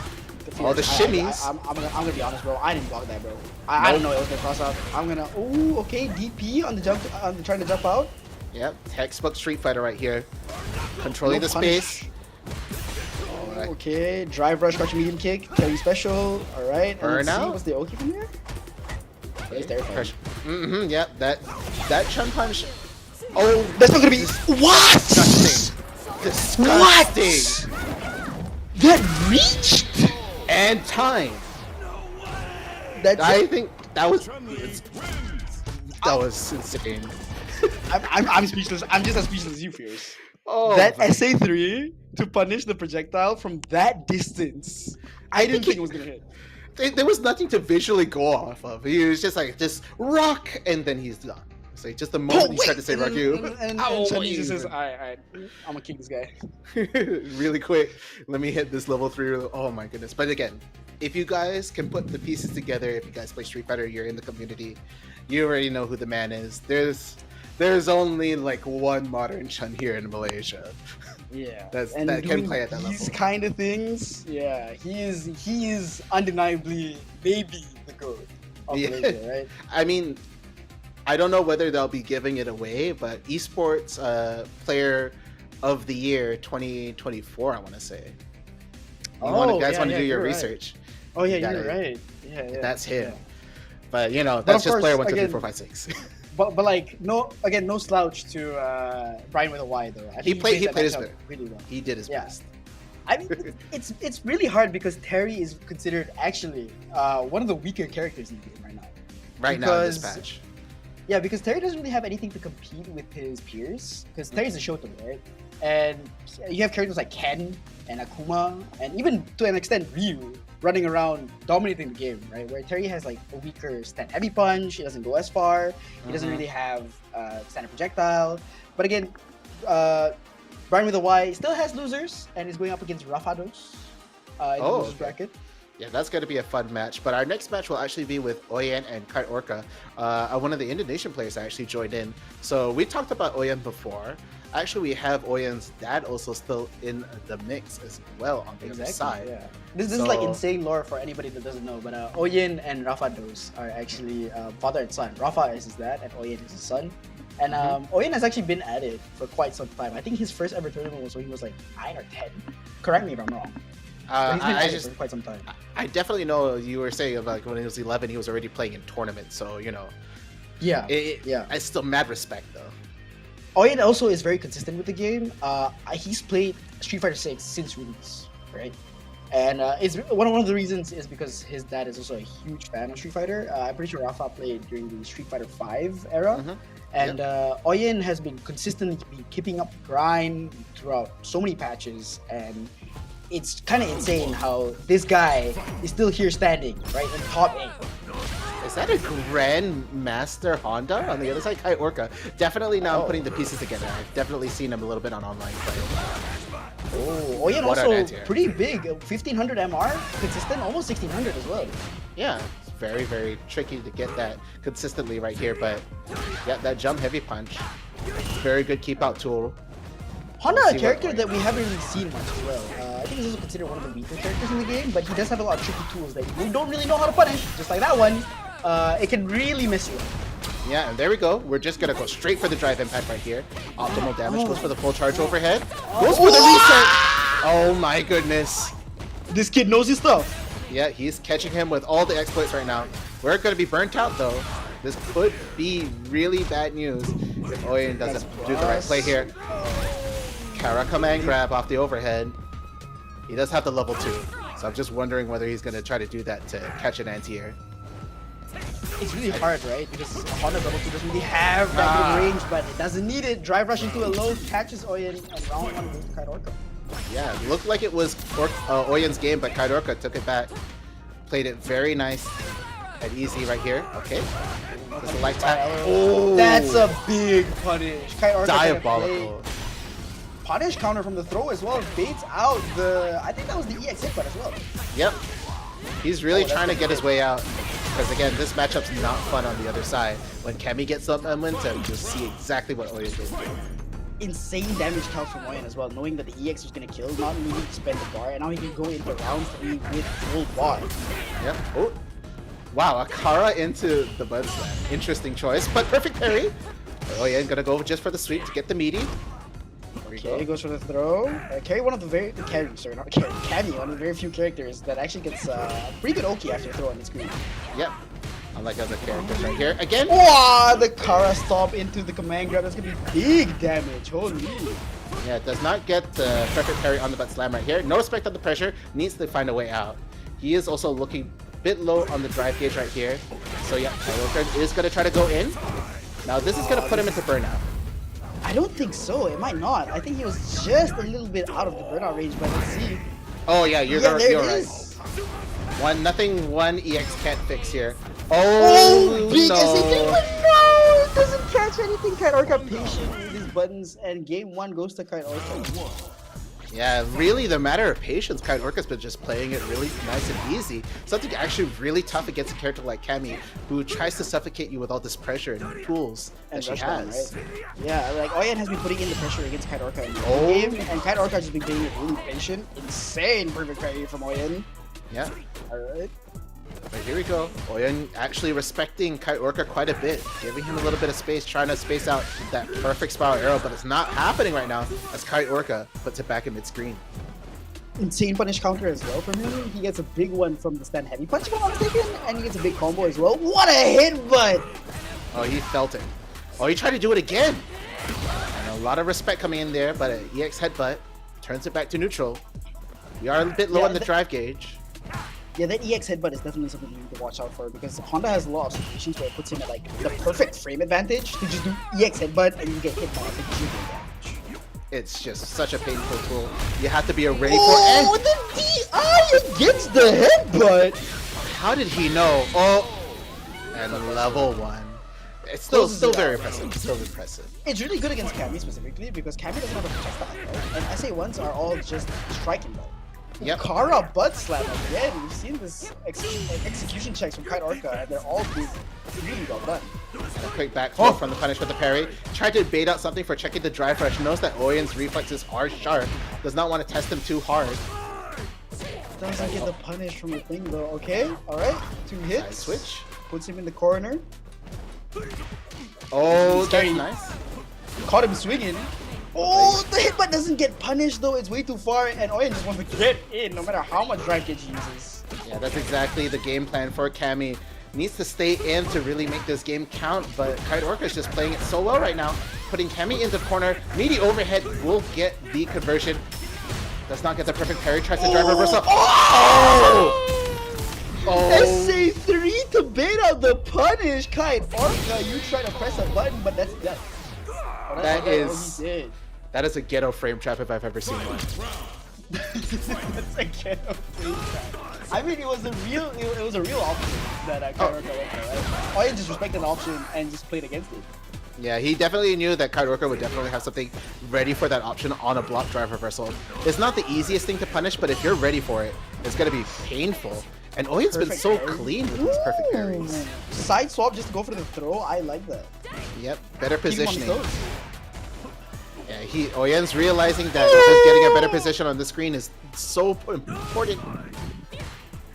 All the shimmies. I'm gonna be honest, bro. I didn't block that, bro. I don't know it was gonna cross out. I'm gonna. Oh, okay. DP on the jump, trying to jump out. Yep. Textbook Street Fighter right here. Controlling the space. Alright. Okay. Drive rush, crouch medium kick. Terry special. All right. Burnout. What's the OK from here? It's terrifying. Mm-hmm. Yep. That chun punch. Oh, that's not gonna be. What? Disgusting. That reached. And time. I think that was insane. I'm speechless. I'm just as speechless as you, Fierce. Oh, that SA3 to punish the projectile from that distance. I didn't think it was gonna hit. There was nothing to visually go off of. He was just like, just rock, and then he's done. It's like just the moment he tried to say rock you. And Sunny just says, alright, I'm gonna kick this guy. Really quick, let me hit this level 3. Oh my goodness. But again, if you guys can put the pieces together, if you guys play Street Fighter, you're in the community, you already know who the man is. There's only like one modern Chun here in Malaysia. Yeah, that can play at that level. These kind of things, yeah, he is undeniably maybe the GOAT of Malaysia, right? I mean, I don't know whether they'll be giving it away, but esports player of the year 2024, I want to say. You guys want to do your research? Oh yeah, you're right. Yeah, that's him. Yeah. But you know, that's just player 1, 2, 3, 4, 5, 6. But like no slouch to Brian with a Y though. He played his best. Really well. He did his best. I mean, it's really hard because Terry is considered actually one of the weaker characters in the game right now. Right now in this patch. Yeah, because Terry doesn't really have anything to compete with his peers. Because Terry's a Shoto, right? And you have characters like Ken and Akuma, and even to an extent Ryu, running around dominating the game, right? Where Terry has like a weaker stand heavy punch, he doesn't go as far, he doesn't really have standard projectile. But again, Brian with a Y still has losers and is going up against Rafados in the losers bracket. Yeah, that's going to be a fun match. But our next match will actually be with Oyen and Kite Orca. One of the Indonesian players actually joined in. So we talked about Oyen before. Actually, we have Oyen's dad also still in the mix as well on the other side. Yeah. This is like insane lore for anybody that doesn't know. But Oyen and Rafados are actually father and son. Rafa is his dad and Oyen is his son. And Oyen has actually been at it for quite some time. I think his first ever tournament was when he was like 9 or 10. Correct me if I'm wrong. He's been at it for quite some time. I definitely know you were saying about when he was 11, he was already playing in tournaments. So, you know. Yeah. It's still mad respect, though. Oyen also is very consistent with the game. He's played Street Fighter 6 since release, right? And it's one of the reasons is because his dad is also a huge fan of Street Fighter. I'm pretty sure Rafa played during the Street Fighter 5 era. And Oyen has been consistently keeping up the grind throughout so many patches, and it's kind of insane how this guy is still here standing, right, in top 8. Is that a Grandmaster Honda on the other side? Kite Orca. Definitely now I'm putting the pieces together. I've definitely seen him a little bit on online play. Oh, Oyen also pretty big. 1500 MR, consistent, almost 1600 as well. Yeah, it's very, very tricky to get that consistently right here, but yeah, that jump heavy punch. Very good keep out tool. Honda, a character that we haven't really seen much as well. I think he's also considered one of the weaker characters in the game, but he does have a lot of tricky tools that you don't really know how to punish, just like that one. It can really mess you up. Yeah, and there we go. We're just gonna go straight for the drive impact right here. Optimal damage, goes for the full charge overhead. Goes for the reset! Oh my goodness. This kid knows his stuff. Yeah, he's catching him with all the exploits right now. We're going to be burnt out though. This could be really bad news if Oyen doesn't do the right play here. Kara command grab off the overhead. He does have the level 2, so I'm just wondering whether he's going to try to do that to catch an anti-air. It's really hard, right? Because Honda level 2 doesn't really have that good range, but it doesn't need it. Drive rush into a low, catches Oyen, and round 1 goes to Kite Orca. Yeah, it looked like it was Oyen's game, but Kite Orca took it back. Played it very nice and easy right here. Okay. Just a light tap. Oh! That's a big punish. Kite Orca diabolical. Punish counter from the throw as well. Baits out the... I think that was the EX hit as well. Yep. He's really trying to get his way out. Because again, this matchup's not fun on the other side. When Cammy gets some momentum, you'll see exactly what Oyen did. Insane damage count from Oyen as well, knowing that the EX was going to kill, not needing to spend the bar, and now he can go into round 3 with full bar. Yep. Oh. Wow, a Kara into the Bud Slam. Interesting choice, but perfect parry. Oyen gonna go just for the sweep to get the meaty. Okay, he goes for the throw. Carry one of the very... Cammy, one of the very few characters that actually gets pretty good Oki after throw on the screen. Yep. Unlike other characters right here. Again. Wow, the Kara stomp into the command grab. That's gonna be big damage. Holy. Yeah, does not get the perfect parry on the butt slam right here. No respect on the pressure. Needs to find a way out. He is also looking a bit low on the drive gauge right here. So yeah, Kite is gonna try to go in. Now this is gonna put him into burnout. I don't think so. It might not. I think he was just a little bit out of the burnout range, but let's see. Oh yeah, you're right. 1-0 EX can't fix here. Oh, big no. SAQ, but no! It doesn't catch anything. Kite Orca patient with his buttons, and game 1 goes to Kite Orca. Yeah, really the matter of patience. Kite Orca's been just playing it really nice and easy. Something actually really tough against a character like Cammy, who tries to suffocate you with all this pressure and tools that she has. Right? Yeah, like Oyen has been putting in the pressure against Kite Orca in the game, and Kite Orca has just been playing it really patient. Insane perfect parry from Oyen. Yeah. Alright. But here we go. Oyen actually respecting Kite Orca quite a bit, giving him a little bit of space, trying to space out that perfect spiral arrow, but it's not happening right now as Kite Orca puts it back in mid-screen. Insane punish counter as well from him. He gets a big one from the stand heavy punch, if I'm not mistaken, and he gets a big combo as well. What a hit, but oh, he felt it. Oh, he tried to do it again. And a lot of respect coming in there, but an EX headbutt turns it back to neutral. We are a bit low on the drive gauge. Yeah, that EX headbutt is definitely something you need to watch out for, because Honda has a lot of situations where it puts him at like the perfect frame advantage to just do EX headbutt and you get hit by a big shooting damage. It's just such a painful tool. You have to be ready for it. The DI against the headbutt! How did he know? Oh, and level 1. It's still very impressive. Still impressive. It's really good against Cammy specifically, because Cammy doesn't have a projectile, right? And SA1s are all just striking though. Yep. Kara butt slam again. We've seen this execution checks from Kite Orca, and they're all really well done. A quick back throw from the punish with the parry. Tried to bait out something for checking the drive rush. Knows that Oyen's reflexes are sharp. Does not want to test him too hard. Doesn't get the punish from the thing though. Okay, alright. 2 hits. Side switch. Puts him in the corner. Oh, that's nice. Caught him swinging. Oh, the hitbutt doesn't get punished though. It's way too far, and Oyen just wants to get in no matter how much drive gauge he uses. Yeah, that's exactly the game plan for Cammy. Needs to stay in to really make this game count, but Kite Orca is just playing it so well right now. Putting Cammy into the corner. Meaty overhead will get the conversion. Does not get the perfect parry. Tries to drive reversal. Oh! SA3 to bait out the punish. Kite Orca, you try to press a button, but that's death. Oh, That is a ghetto frame trap if I've ever seen one. That's a ghetto frame trap. I mean, it was a real option that Kite Orca went for, right? Oyen just respected the option and just played against it. Yeah, he definitely knew that Kite Orca would definitely have something ready for that option on a block drive reversal. It's not the easiest thing to punish, but if you're ready for it, it's going to be painful. And Oyen's been so clean with these perfect parries. Side swap just to go for the throw, I like that. Yep, better positioning. Yeah, Oyen's realizing that just getting a better position on the screen is so important.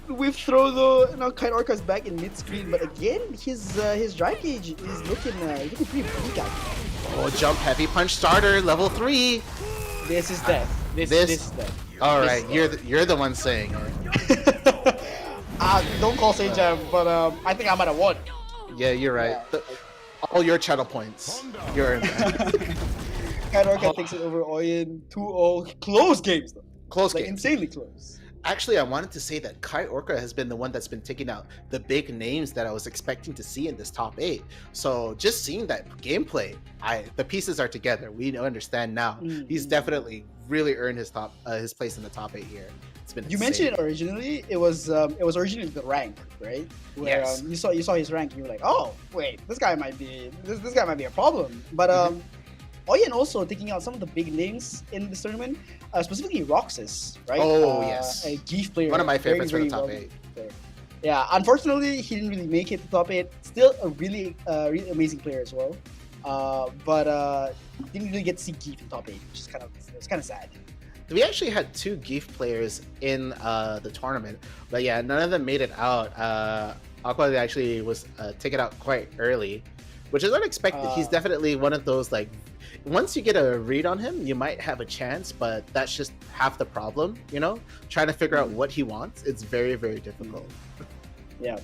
With throw though, now Kite Orca's back in mid-screen, but again, his drive gauge is looking pretty bleak out. Oh, jump heavy punch starter, level 3. This is death. This is death. All right, you're the one saying it. Don't call Say Jam, but I think I might have won. Yeah, you're right. All your channel points. You're in that. Kaidorka takes it over Oyen 2-0. Close games though. Close Like game. insanely close. Actually, I wanted to say that Kai Orca has been the one that's been taking out the big names that I was expecting to see in this top 8. So just seeing that gameplay, the pieces are together. We understand now. He's definitely really earned his place in the top 8 here. It's been You insane. mentioned it originally. It was originally the rank, right? Where Yes. you saw his rank, you were like, oh wait, this guy might be a problem. But Oyen also taking out some of the big names in this tournament, specifically Roxas, right? Oh, yes. A Geef player. One of my favorites for the very top well 8. player. Yeah, unfortunately, he didn't really make it to top 8. Still a really amazing player as well. But didn't really get to see Geef in top 8, which is kind of sad. We actually had 2 Geef players in the tournament, but yeah, none of them made it out. Aqua actually was taken out quite early, which is unexpected. He's definitely one of those, like, once you get a read on him, you might have a chance, but that's just half the problem, you know? Trying to figure out what he wants, it's very, very difficult. Yeah.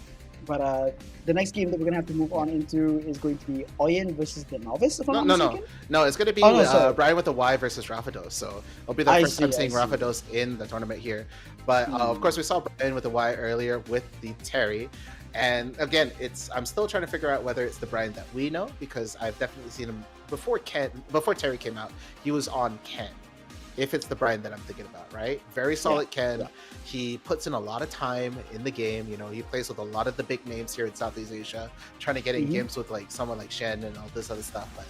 But the next game that we're gonna have to move on into is going to be Oyen versus the Novice. If I'm not mistaken. No, it's gonna be Brian with a Y versus Rafados. So it'll be the first time seeing Rafados in the tournament here. But of course, we saw Brian with a Y earlier with the Terry. And again, I'm still trying to figure out whether it's the Brian that we know, because I've definitely seen him before Terry came out. He was on Ken. If it's the Brian that I'm thinking about, right? Very solid Ken. Yeah. He puts in a lot of time in the game. You know, he plays with a lot of the big names here in Southeast Asia, trying to get in games with like someone like Shen and all this other stuff. But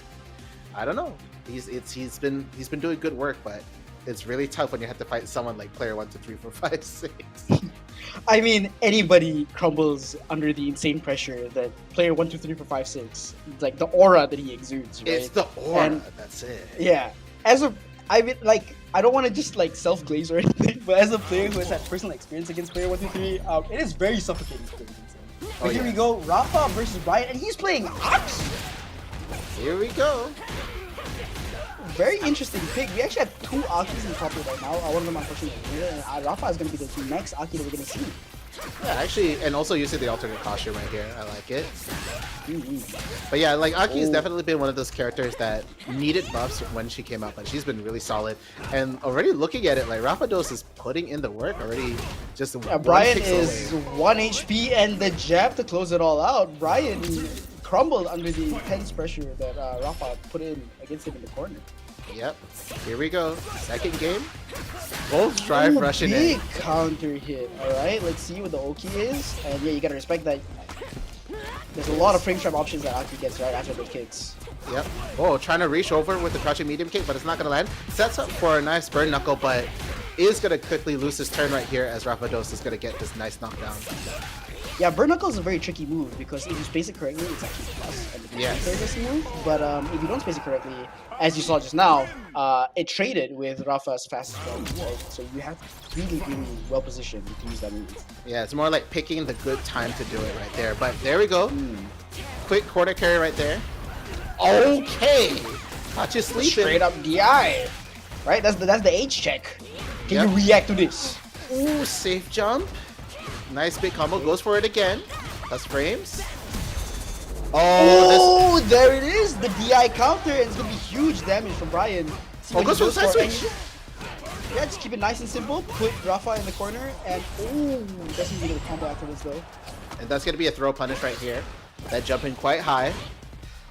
I don't know. He's been doing good work, but it's really tough when you have to fight someone like player 1, 2, 3, 4, 5, 6. I mean, anybody crumbles under the insane pressure that player 1, 2, 3, 4, 5, 6. Like the aura that he exudes, right? It's the aura. That's it. Yeah. I don't want to just like self-glaze or anything, but as a player who has had personal experience against player 1, 2, 3, it is very suffocating. But here we go, Rafa versus Brian, and he's playing Aki. Here we go. Very interesting pick. We actually have 2 Akis in the top 8 right now. One of them unfortunately, and Rafa is going to be the next Aki that we're going to see. Yeah, actually, and also using the alternate costume right here. I like it. But yeah, like Aki has definitely been one of those characters that needed buffs when she came out, but she's been really solid. And already looking at it, like Rafados is putting in the work already. Just Brian is 1 HP and the jab to close it all out. Brian crumbled under the intense pressure that Rafa put in against him in the corner. Yep. Here we go. Second game. Both drive rushing in. Big counter hit. Alright, let's see what the Oki is. And yeah, you gotta respect that. There's a lot of frame trap options that Aki gets right after the kicks. Yep. Oh, trying to reach over with the crouching medium kick, but it's not gonna land. Sets up for a nice burn knuckle, but is gonna quickly lose his turn right here as Rafados is gonna get this nice knockdown. Yeah, burn knuckle is a very tricky move because if you space it correctly, it's actually plus. And it's a move. But if you don't space it correctly, as you saw just now, it traded with Rafa's fastest round. Right? So you have to really, really well positioned to use that move. Yeah, it's more like picking the good time to do it right there. But there we go. Quick corner carry right there. Okay. Not just sleeping. Straight up DI. Right? That's the H check. Can you react to this? Ooh, safe jump. Nice big combo. Goes for it again. Plus frames. Oh, there it is. The DI counter. And it's going to be huge damage from Brian. Goes for the side switch. Yeah, just keep it nice and simple. Put Rafa in the corner. And doesn't get a combo after this though. And that's going to be a throw punish right here. That jumping quite high.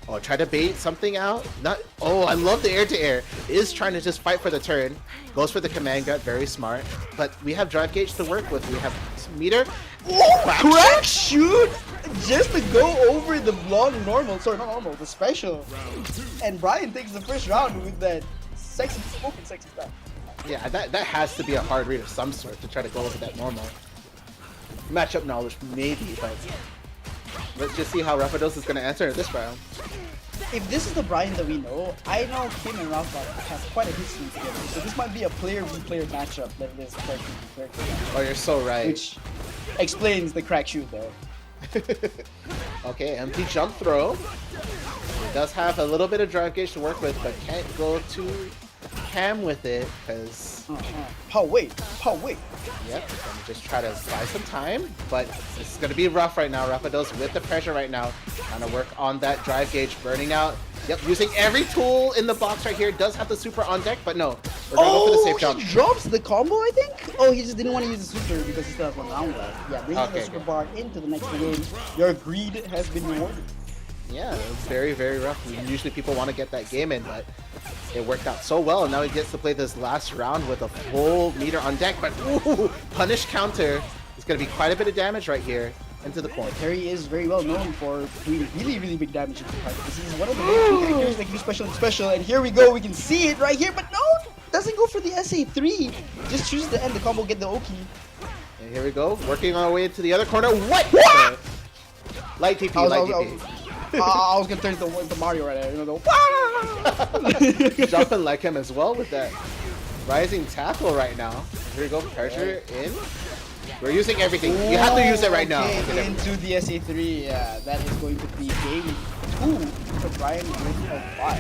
Oh, try to bait something out. I love the air-to-air. Is trying to just fight for the turn. Goes for the command gut. Very smart. But we have drive gauge to work with. We have meter. Crack shoot! Just to go over the normal, the special. And Brian takes the first round with that sexy stuff. Yeah, that has to be a hard read of some sort to try to go over that normal. Matchup knowledge, maybe, but let's just see how Rafados is going to answer this round. If this is the Brian that we know, I know him and Rafa have quite a history together, so this might be a player-v-player matchup than it is character. Oh, you're so right. Which explains the crack shoot, though. Okay, empty jump throw. It does have a little bit of drive gauge to work with, but can't go too ham with it, because... Pow, wait. Yep, gonna just try to buy some time, but it's gonna be rough right now. Rapidos with the pressure right now, trying to work on that drive gauge, burning out. Yep, using every tool in the box right here. Does have the super on deck, but no, we're gonna go for the safe jump. He drops the combo, I think. Oh, he just didn't want to use the super because he still has 1 round left. Yeah, bringing the super bar into the next game. Your greed has been rewarded. Yeah, very, very rough. Usually people want to get that game in, but it worked out so well. And now he gets to play this last round with a full meter on deck. But ooh, punish counter is going to be quite a bit of damage right here into the corner. Terry is very well known for doing really, really big damage into the fight because he's one of the main characters that can do special and special. And here we go, we can see it right here, but no, doesn't go for the SA3. Just chooses to end the combo, get the Oki. And here we go, working our way into the other corner. What? Light TP, light TP. I was gonna turn into Mario right there, you know, Jumping like him as well with that rising tackle right now. Here we go, pressure in. We're using everything. You have to use it right now. Into the SA3, yeah, that is going to be game 2 for Brian with a 5.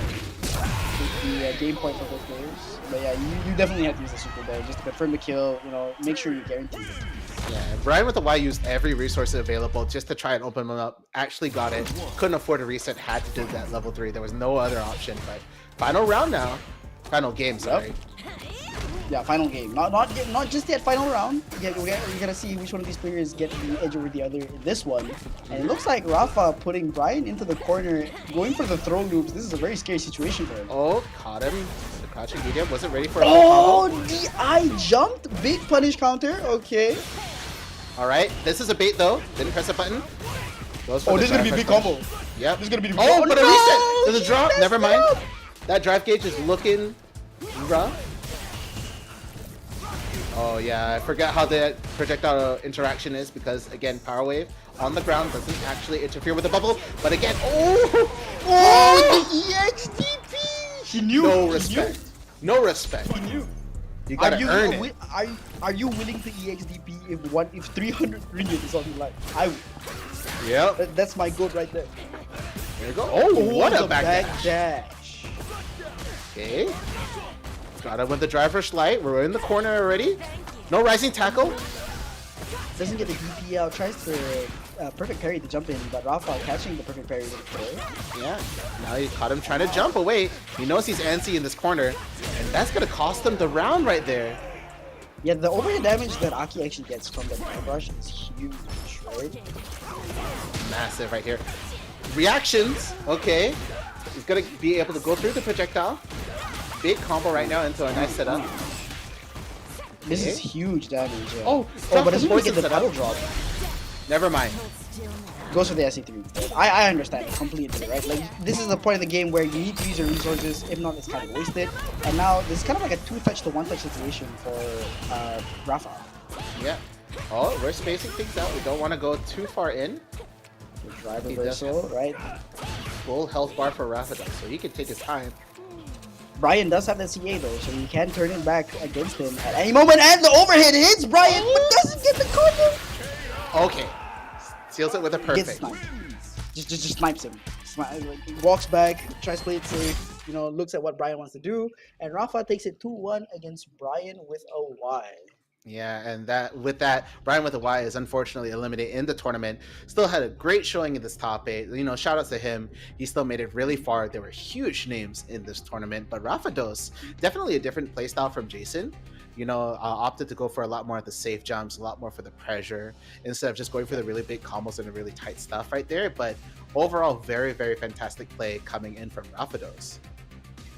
With the game point for both players. But yeah, you definitely have to use the super there just to confirm the kill, you know, make sure you guarantee it. Yeah, Brian with the Y used every resource available just to try and open them up. Actually got it. Couldn't afford a reset. Had to do that level 3. There was no other option. But final round now. Final game, sorry. Yep. Yeah, final game. Not just yet. Final round. Yeah, we're gonna see which one of these players get the edge over the other in this one. And it looks like Rafa putting Brian into the corner, going for the throw loops. This is a very scary situation for him. Oh, caught him. The crouching medium wasn't ready for it. Oh, DI jumped. Big punish counter. Okay. All right, this is a bait though. Didn't press a button. This is gonna be a big combo. Yep. This is gonna be. Oh, but a reset. There's a drop. Never mind. That drive gauge is looking rough. Oh yeah, I forgot how the projectile interaction is because again, power wave on the ground doesn't actually interfere with the bubble. But again, the EXDP. He knew. No respect. No respect. He knew. You gotta earn it. Are you willing to EXDP if 300 ringgit is on the line? I would. Yep. That's my goal right there. There you go. Oh, what a back dash. Okay. Got him with the driver's light. We're in the corner already. No rising tackle. Doesn't get the DP out. Tries to perfect parry to jump in, but Rafa catching the perfect parry with the play. Yeah. Now he caught him trying to jump away. He knows he's antsy in this corner, and that's gonna cost him the round right there. Yeah, the overhead damage that Aki actually gets from the brush is huge, right? Massive right here. Reactions. Okay. He's gonna be able to go through the projectile. Big combo right now into a nice setup. This is huge damage. Yeah. Oh, but doesn't get the battle drop. Never mind. Goes for the SE3. I understand it completely, right? Like, this is the point of the game where you need to use your resources. If not, it's kind of wasted. And now, this is kind of like a 2-touch to 1-touch situation for Rafa. Yeah. Oh, we're spacing things out. We don't want to go too far in. The drive reversal, right? Full health bar for Rafa, so he can take his time. Brian does have that CA though, so you can turn it back against him at any moment. And the overhead hits Brian, but doesn't get the corner. Okay. Seals it with a perfect. Just snipes him. Walks back, tries to play it safe, you know, looks at what Brian wants to do. And Rafa takes it 2-1 against Brian with a Y. Yeah, and with that, Brian with a Y is unfortunately eliminated in the tournament. Still had a great showing in this top 8. You know, shout outs to him. He still made it really far. There were huge names in this tournament, but Rafados, definitely a different playstyle from Jason. You know, opted to go for a lot more of the safe jumps, a lot more for the pressure, instead of just going for the really big combos and the really tight stuff right there. But overall, very, very fantastic play coming in from Rafados.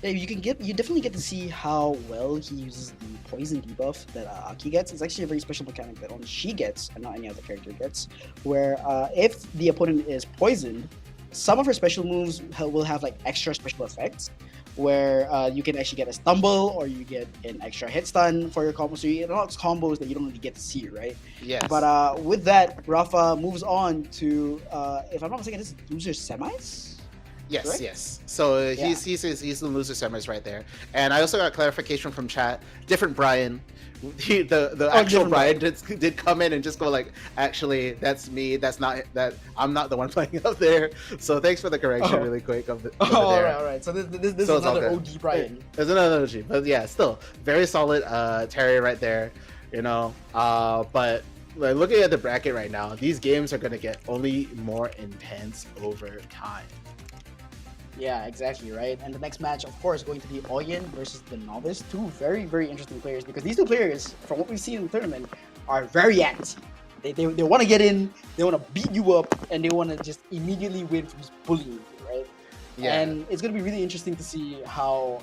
Yeah, you definitely get to see how well he uses the poison debuff that Aki gets. It's actually a very special mechanic that only she gets and not any other character gets, where if the opponent is poisoned, some of her special moves will have like extra special effects, where you can actually get a stumble or you get an extra hit stun for your combo. So you unlock combos that you don't really get to see, right? Yes. But with that, Rafa moves on to, if I'm not mistaken, this is loser semis? Yes, correct? yes. So he's the loser semis right there. And I also got clarification from chat. Different Brian. The actual Brian did come in and just go like, actually, that's me. That's not that. I'm not the one playing up there. So thanks for the correction, really quick. Over there. All right. So this is another OG Brian. There's another OG, but yeah, still very solid Terry right there. you know. But like, looking at the bracket right now, these games are gonna get only more intense over time. Yeah, exactly, right? And the next match, of course, going to be Oyen versus the Novice. Two very, very interesting players because these two players, from what we've seen in the tournament, are very antsy. They want to get in, they want to beat you up, and they want to just immediately win from just bullying you, right? Yeah. And it's going to be really interesting to see how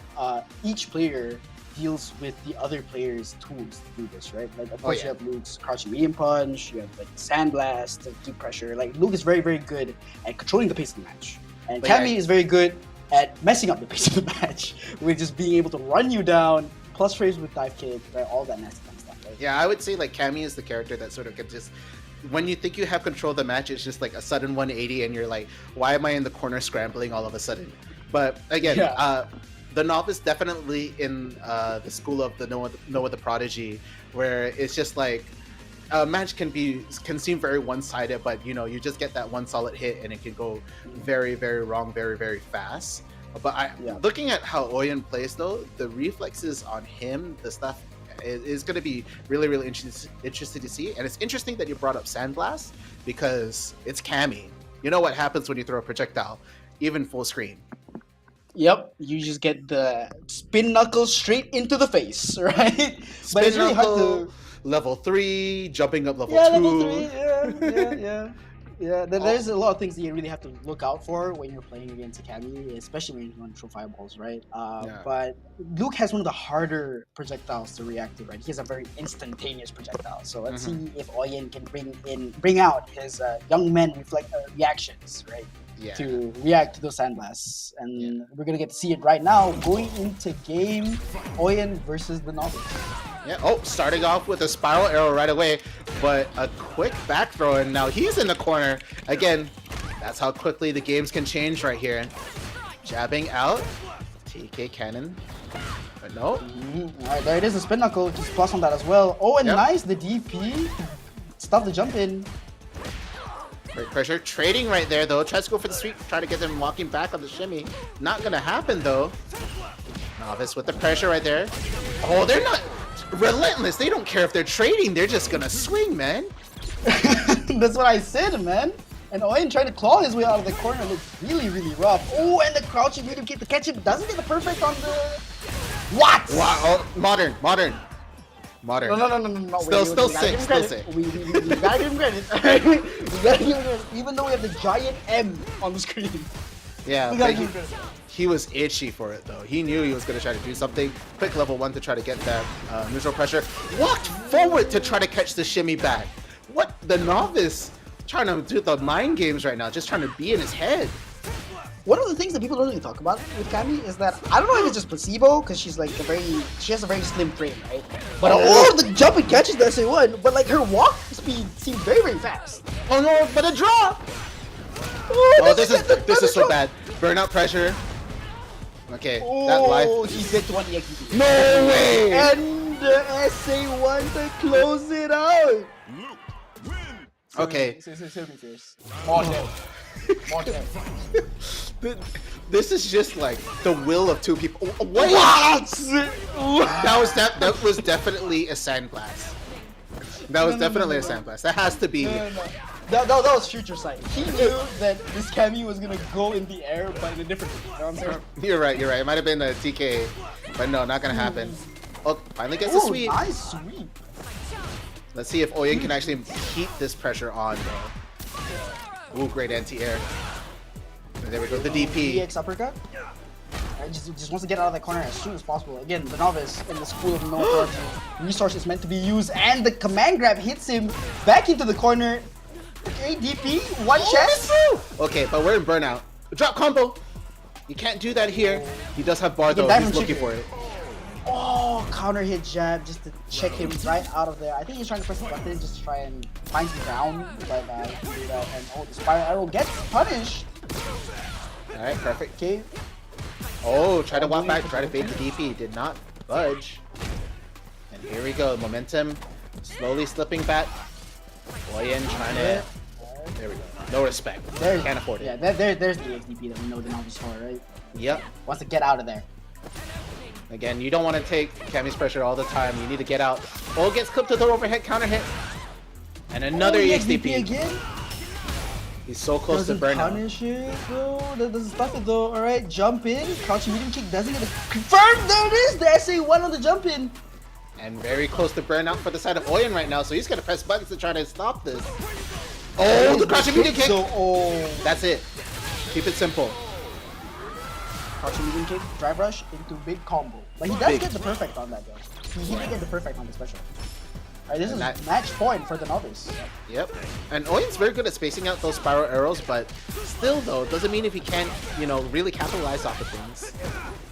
each player deals with the other player's tools to do this, right? Like, of course, you have Luke's crouching medium punch, you have like sandblast to keep pressure. Like, Luke is very, very good at controlling the pace of the match. And Cammy is very good at messing up the pace of the match with just being able to run you down, plus frames with dive kick, right? All that nasty kind of stuff, right? Yeah, I would say like Cammy is the character that sort of can just, when you think you have control of the match, it's just like a sudden 180 and you're like, why am I in the corner scrambling all of a sudden? But again, the Novice definitely in the school of the Noah the Prodigy, where it's just like, a match can seem very one-sided, but you know, you just get that one solid hit and it can go very, very wrong very, very fast. But looking at how Oyen plays though, the reflexes on him, the stuff is going to be really, really interesting to see. And it's interesting that you brought up Sandblast because it's Cammy. You know what happens when you throw a projectile, even full screen. Yep, you just get the spin knuckle straight into the face, right? But it's really hard to... Level 3, jumping up level 2. Level 3, yeah. There's a lot of things that you really have to look out for when you're playing against Cammy, especially when you want to throw fireballs, right? But Luke has one of the harder projectiles to react to, right? He has a very instantaneous projectile. So let's see if Oyen can bring out his young men reactions, right? Yeah. To react to those sandblasts. And we're gonna get to see it right now going into game Oyen versus the Novice. Yeah. Oh, starting off with a spiral arrow right away, but a quick back throw, and now he's in the corner. Again, that's how quickly the games can change right here. Jabbing out. TK cannon. But no. Alright, there it is, the spin knuckle. Just plus on that as well. Oh, and nice, the DP. Stop the jump in. Great pressure. Trading right there, though. Tries to go for the sweep. Try to get them walking back on the shimmy. Not going to happen, though. Novice with the pressure right there. Oh, they're not relentless. They don't care if they're trading. They're just going to swing, man. That's what I said, man. And Oyen trying to claw his way out of the corner looks really, really rough. Oh, and the crouching medium kick to catch him. Doesn't get the perfect on the... What? Wow. Oh, modern. No. Still sick. We gotta give him credit. We gotta give him credit. Even though we have the giant M on the screen. Yeah, we gotta give him credit. He was itchy for it though. He knew he was going to try to do something. Quick level 1 to try to get that neutral pressure. Walked forward to try to catch the shimmy back. What? The Novice trying to do the mind games right now, just trying to be in his head. One of the things that people don't really talk about with Cammy is that I don't know if it's just placebo because she has a very slim frame, right? But the jump and catches that SA1, but like her walk speed seems very, very fast. Oh no, but a draw! Oh, this is so bad. Burnout pressure. Okay, that life. Oh, he's dead to one EXP. No way! And the SA1 to close it out. Okay. More dead. This is just like the will of two people. What? That was definitely a sandblast. That was definitely a sandblast. That has to be. That was future sight. He knew that this Cammy was gonna go in the air, but in a different way. You know what I'm saying? You're right. It might have been a TK, but no, not gonna happen. Oh, finally gets a sweep. Nice sweep. Let's see if Oyen can actually keep this pressure on, though. Ooh, great anti-air. There we go, the DP. EX uppercut. Just wants to get out of that corner as soon as possible. Again, the Novice in the school of no resource is meant to be used, and the command grab hits him back into the corner. Okay, DP, one chest. Okay, but we're in burnout. Drop combo. You can't do that here. He does have bar though. He's looking for it. Oh, counter hit jab just to check him right out of there. I think he's trying to press the button just to try and find him down, but he can do that. And the spiral arrow gets punished. All right, perfect. Okay. Oh, try to walk back, try to bait the DP. Did not budge. And here we go. Momentum slowly slipping back. Oyen trying to. There we go. No respect. Can't afford it. Yeah, there's the XDP that we know the Novice for, right? Yep. Wants to get out of there. Again, you don't want to take Cammy's pressure all the time. You need to get out. Oh, gets clipped to the overhead counter hit. And another EXDP. again. He's so close to burnout. Punish it, bro. That doesn't stop it though. Alright, jump in. Crouch medium kick doesn't get it. Confirmed! There it is! The SA1 on the jump in. And very close to burnout for the side of Oyen right now, so he's gonna press buttons to try to stop this. Oh, the crouching medium kick! So, oh. That's it. Keep it simple. Crouching medium kick, drive rush into big combo. But he does get the perfect on that though. He did get the perfect on the special. Alright, this is match point for the novice. Yep. And Oyen's very good at spacing out those spiral arrows, but still though, doesn't mean if he can't, you know, really capitalize off of things.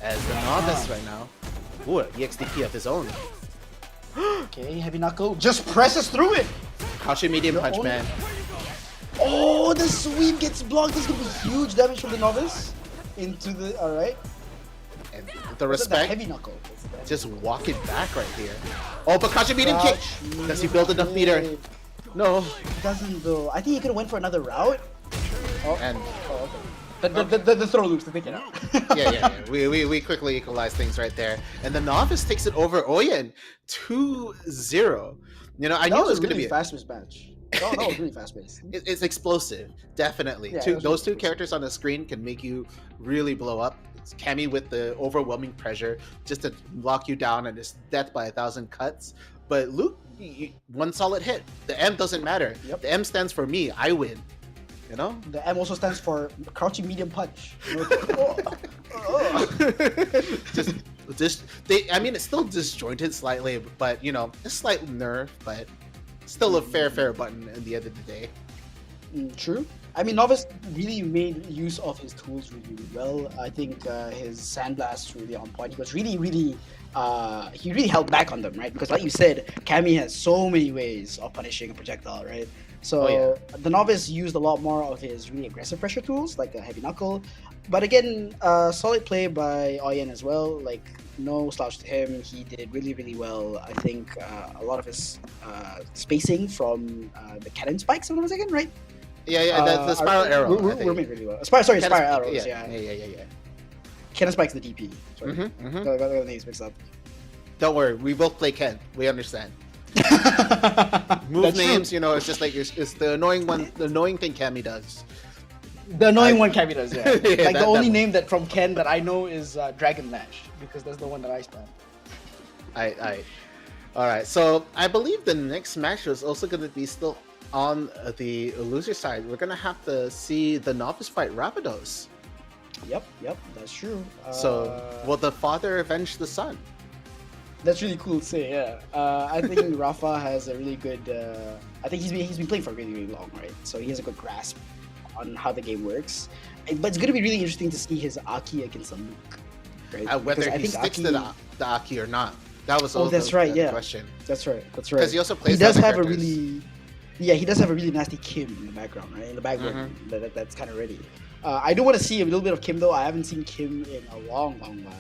As the novice right now. Ooh, EXDP of his own. Okay, heavy knuckle just presses through it. Crouching medium punch, man. Oh, the sweep gets blocked. This is gonna be huge damage from the novice. Into the alright. And the respect. Heavy knuckle. Just walk it back right here. Oh, but crouching medium kick. Does he build enough meter? No. He doesn't though. I think he could have went for another route. Oh, and okay. The throw loops to take it out. yeah. We quickly equalize things right there. And the novice takes it over Oyen 2-0. You know, I knew it was going to be a fast-paced match. No, that was really fast-paced. It's explosive, definitely. Yeah, Those two characters on the screen can make you really blow up. It's Cammy with the overwhelming pressure just to lock you down and it's death by 1,000 cuts. But Luke, one solid hit. The M doesn't matter. Yep. The M stands for me. I win. You know? The M also stands for crouching medium punch. I mean, it's still disjointed slightly, but you know, a slight nerve, but still a fair button at the end of the day. True. I mean, Novice really made use of his tools really well. I think his sandblast really on point. He was really, he really held back on them, right? Because like you said, Cammy has so many ways of punishing a projectile, right? So the Novice used a lot more of his really aggressive pressure tools, like a heavy knuckle. But again, solid play by Oyen as well. Like, no slouch to him. He did really well. I think a lot of his spacing from the cannon spikes, if I'm not mistaken, right? Yeah, the spiral arrow. We're made really well. Spiral arrows, yeah. Cannon spikes the DP. Sorry. Got the names mixed up. Don't worry, we both play Ken. We understand. Move names, you know, it's just like it's the annoying one, the annoying thing Cammy does. The annoying one Cammy does, yeah. Yeah, like the only name that from Ken that I know is Dragon Lash, because that's the one that I spam. Alright, so I believe the next match is also going to be still on the loser side. We're going to have to see the novice fight Rapidos. Yep, that's true. So, will the father avenge the son? That's really cool to say, yeah. I think Rafa has a really good... I think he's been playing for really long, right? So he has a good grasp on how the game works. But it's going to be really interesting to see his Aki against Luke, right? Whether he sticks to the Aki or not. That was also the question. That's right. Because he also plays. He does have a really... Yeah, he does have a really nasty Kim in the background, right? In the background, that's kind of ready. I do want to see a little bit of Kim, though. I haven't seen Kim in a long while.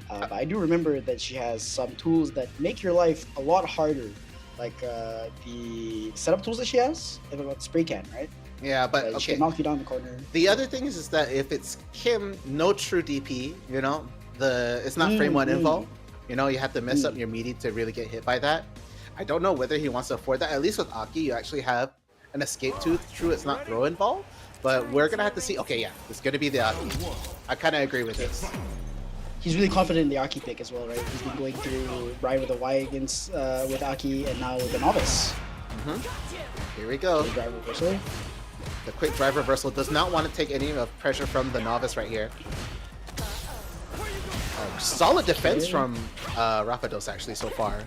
But I do remember that she has some tools that make your life a lot harder. Like the setup tools that she has. About spray can, right? Yeah, but okay. She can knock you down the corner. The other thing is that if it's Kim, no true DP, you know? It's not frame 1 info. You know, you have to mess up your meaty to really get hit by that. I don't know whether he wants to afford that. At least with Aki, you actually have an escape tooth. True, it's not throw involved, but we're gonna have to see. Okay, yeah, it's gonna be the Aki. I kind of agree with this. He's really confident in the Aki pick as well, right? He's been going through Ride with a Y against with Aki, and now with the Novice. Here we go. Drive reversal. The quick drive reversal does not want to take any of pressure from the Novice right here. Solid defense from Rapidos actually so far.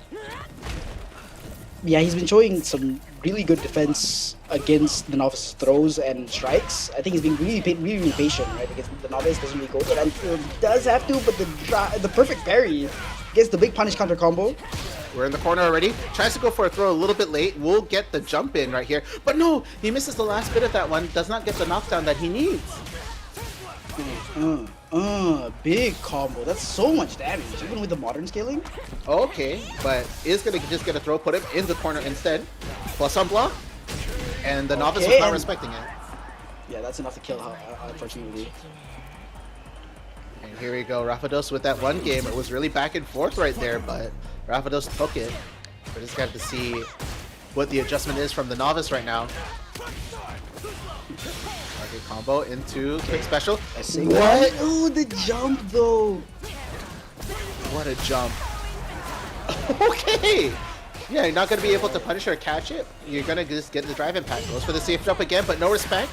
Yeah, he's been showing some really good defense against the Novice throws and strikes. I think he's been really patient, right? Because the Novice doesn't really go there, and he does have to, but the perfect parry gets the big punish counter combo. We're in the corner already. Tries to go for a throw a little bit late. We'll get the jump in right here. But no, he misses the last bit of that one. Does not get the knockdown that he needs. Big combo. That's so much damage, even with the modern scaling. Okay, but is gonna just get a throw, put him in the corner instead. Plus on block. And the Novice was not respecting it. Yeah, that's enough to kill her, unfortunately. And here we go, Rafados with that one game. It was really back and forth right there, but Rafados took it. We just got to see what the adjustment is from the novice right now. Target combo into quick special. What? Oh, the jump though. What a jump. Okay. Yeah, you're not going to be able to punish or catch it. You're going to just get the drive impact. Goes for the safe jump again, but no respect.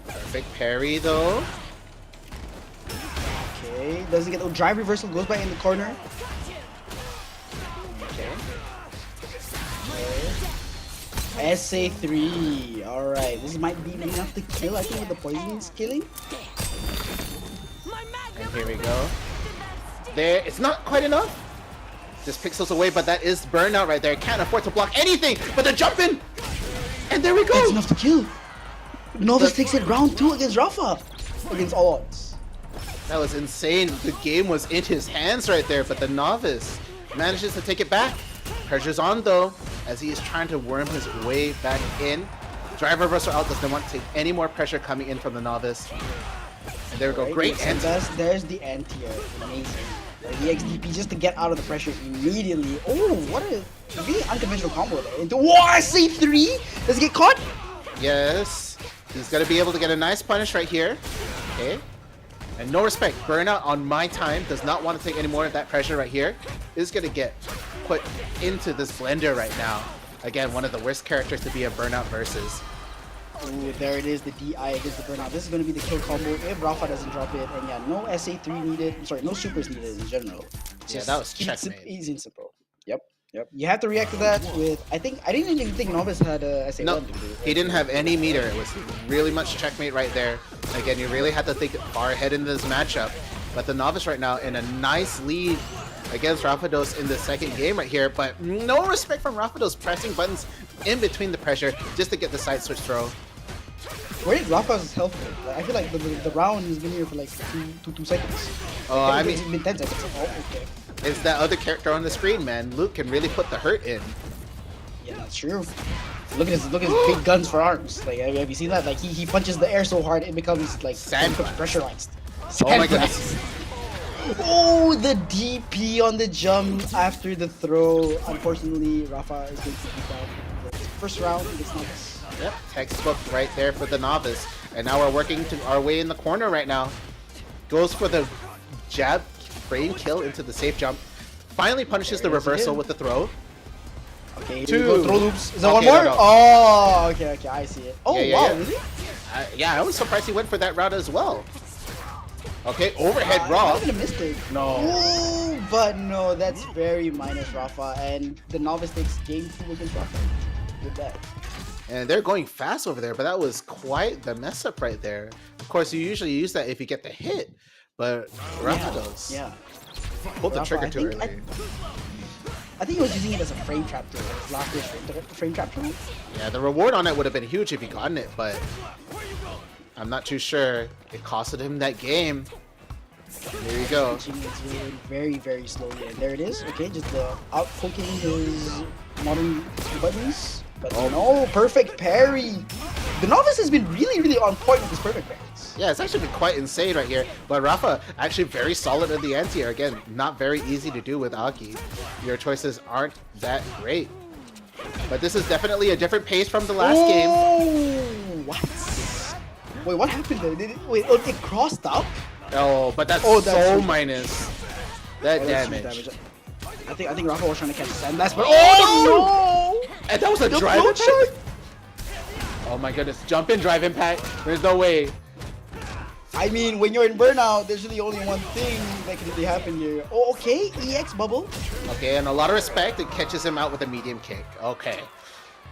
Perfect parry though. Okay, doesn't get the drive reversal, goes back in the corner. Okay. SA3. Alright, this might be enough to kill, I think, with the poison's killing. And here we go. There, it's not quite enough. Just pixels away, but that is burnout right there. Can't afford to block anything, but the jump in! And there we go! That's enough to kill. Novice takes it round 2 against Rafa. Against all odds. That was insane. The game was in his hands right there, but the novice manages to take it back. Pressure's on though, as he is trying to worm his way back in. Drive reversal out, doesn't want to take any more pressure coming in from the novice. And there we go, Right, great end. There's the anti-air, amazing. The XDP just to get out of the pressure immediately. Oh, what a really unconventional combo there. Into SA3? Does he get caught? Yes, he's gonna be able to get a nice punish right here. Okay. And no respect, burnout on my time, does not want to take any more of that pressure right here. Is gonna get put into this blender right now. Again, one of the worst characters to be a burnout versus. Ooh, there it is, the DI against the burnout. This is going to be the kill combo if Rafa doesn't drop it. And yeah, no SA3 needed. I'm sorry, no supers needed in general. Yeah, that was checkmate. Easy and simple. Yep. You have to react to that with, I didn't even think Novice had a SA1 No, to do. he didn't have any meter. It was really much checkmate right there. Again, you really had to think far ahead in this matchup. But the novice right now in a nice lead against Rafados in the second game right here. But no respect from Rafados, pressing buttons in between the pressure just to get the side switch throw. Where did Rafa's health go? Like, I feel like the round has been here for like 2 seconds. Oh, I mean, it's been 10 seconds. Oh, okay. it's that other character on the screen, man. Luke can really put the hurt in. Yeah, that's true. Look at his big guns for arms. Like, have you seen that? Like, he punches the air so hard it becomes like Sandblast. Pressurized. Oh my goodness. Oh, the DP on the jump after the throw. Unfortunately, Rafa is going to beat that. First round, it's not. Yep, textbook right there for the novice. And now we're working to our way in the corner right now. Goes for the jab, frame kill into the safe jump. Finally punishes the reversal with the throw. Okay, Two. throw loops. Is there one Okay, more? no. Oh, okay, I see it. Oh, Yeah, wow, yeah. really? Yeah, I was surprised he went for that route as well. Okay, overhead raw. Might have been a mistake. No. Ooh, but no, that's very minus Rafa, and the novice takes game 2 against Rafa. With that. And they're going fast over there, but that was quite the mess up right there. Of course, you usually use that if you get the hit, but Rafados pulled the Rafa, trigger too early. I think he was using it as a frame trap too. His last dish frame trap too. Yeah, the reward on it would have been huge if he gotten it, but I'm not too sure. It costed him that game. There you go. It's very, very slowly, and there it is. Okay, just out poking his modern buttons. But no, perfect parry. The novice has been really, really on point with his perfect parries. Yeah, it's actually been quite insane right here. But Rafa actually very solid in the anti-air. Again, not very easy to do with Aki. Your choices aren't that great. But this is definitely a different pace from the last game. What? Wait, what happened there? It crossed up? Oh, but that's so minus that damage. I think Rafa was trying to catch Sandblast, but oh no! And that was a drive impact? Oh my goodness, jump in drive impact. There's no way. I mean, when you're in burnout, there's really only one thing that can really happen here. Oh, okay, EX bubble. Okay, and a lot of respect, it catches him out with a medium kick. Okay.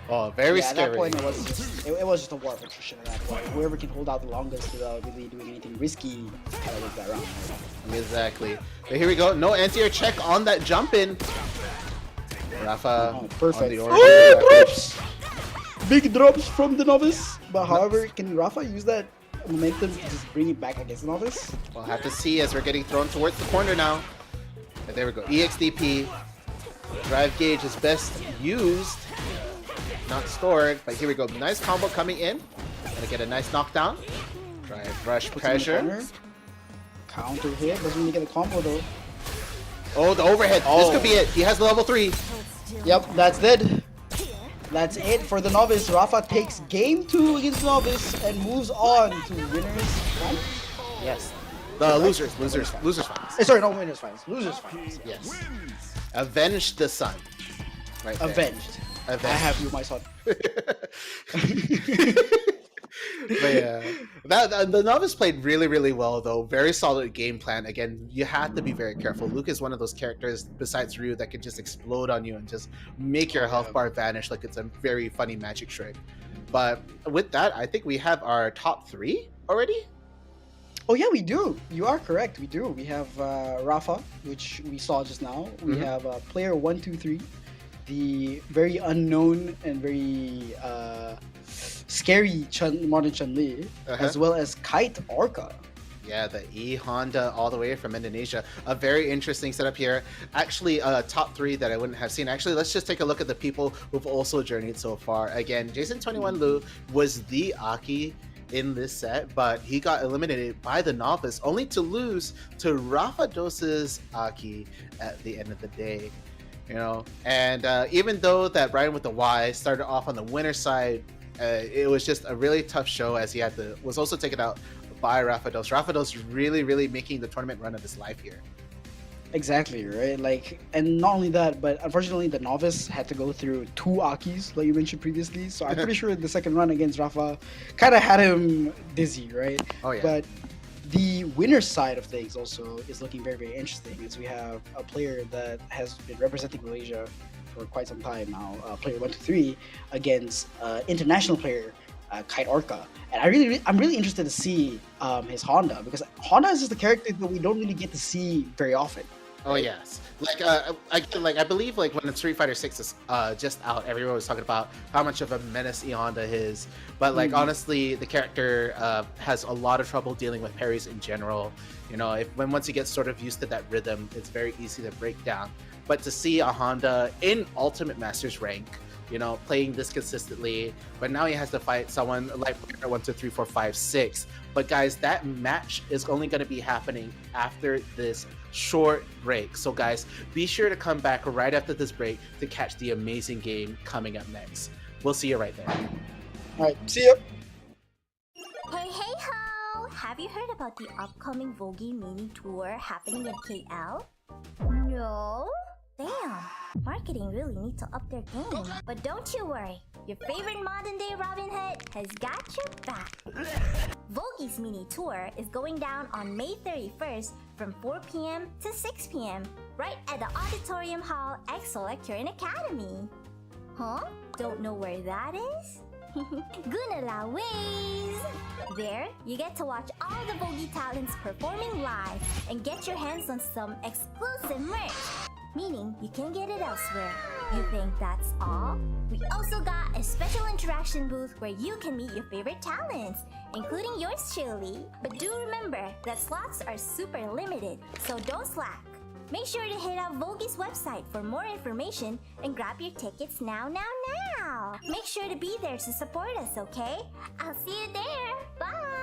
Oh, very scary. At that point, it was just a war of attrition at that point. Whoever can hold out the longest without really doing anything risky, kind of wins that round. Exactly. But here we go. No anti-air check on that jump in. Rafa. Oh, perfect. On the order. Drops! Big drops from the novice. But however, can Rafa use that momentum to just bring it back against the novice? We'll have to see as we're getting thrown towards the corner now. And there we go. EXDP. Drive gauge is best used. Not stored, but here we go. Nice combo coming in. Gonna get a nice knockdown. Drive rush pressure. Counter hit. Doesn't really get a combo though. Oh, the overhead. This could be it. He has the level 3. Yep, that's dead. That's it for the Novice. Rafa takes game 2 against the Novice and moves on to winners finals. Yes. The losers finals. Sorry, not winners finals. Losers finals. Yes. Avenge the sun. Right there. Avenged. I have you, my son. But yeah, the Novice played really, really well though. Very solid game plan. Again, you have to be very careful. Luke is one of those characters besides Ryu that can just explode on you and just make your health bar vanish like it's a very funny magic trick. But with that, I think we have our top 3 already. Oh yeah, we do. You are correct. We do. We have Rafa, which we saw just now. We have player 123, the very unknown and very scary modern Chun-Li, as well as Kite Orca. Yeah, the E-Honda all the way from Indonesia. A very interesting setup here. Actually, top 3 that I wouldn't have seen. Actually, let's just take a look at the people who've also journeyed so far. Again, Jason21 Lu was the Aki in this set, but he got eliminated by the Novice, only to lose to Rafa Dos's Aki at the end of the day. You know, and even though that Brian with the Y started off on the winner side, it was just a really tough show as he was also taken out by Rafa Dos. Rafa Dos really making the tournament run of his life here. Exactly, right? Like, and not only that, but unfortunately the Novice had to go through 2 Akis, like you mentioned previously. So I'm pretty sure the second run against Rafa kind of had him dizzy, right? Oh yeah. But the winner's side of things also is looking very interesting, as we have a player that has been representing Malaysia for quite some time now, player 123 against international player Kite Orca. And I'm really interested to see his Honda, because Honda is just a character that we don't really get to see very often. Oh yes, I believe like when Street Fighter 6 is just out, everyone was talking about how much of a menace E-Honda is. But like honestly, the character has a lot of trouble dealing with parries in general. You know, once you get sort of used to that rhythm, it's very easy to break down. But to see a Honda in Ultimate Masters rank, you know, playing this consistently, but now he has to fight someone like 1, 2, 3, 4, 5, 6. But guys, that match is only going to be happening after this short break. So guys, be sure to come back right after this break to catch the amazing game coming up next. We'll see you right there. All right, see ya. Hey ho! Have you heard about the upcoming Vogi mini tour happening in KL? No? Damn, marketing really need to up their game. But don't you worry, your favorite modern day Robin Hood has got your back. Vogi's mini tour is going down on May 31st from 4 p.m. to 6 p.m. right at the Auditorium Hall at Kirin Academy. Huh? Don't know where that is? Gunala Ways! There, you get to watch all the Vogi talents performing live and get your hands on some exclusive merch. Meaning you can get it elsewhere. You think that's all? We also got a special interaction booth where you can meet your favorite talents, including yours truly. But do remember that slots are super limited, so don't slack. Make sure to hit up Vogi's website for more information and grab your tickets now. Make sure to be there to support us, okay? I'll see you there. Bye!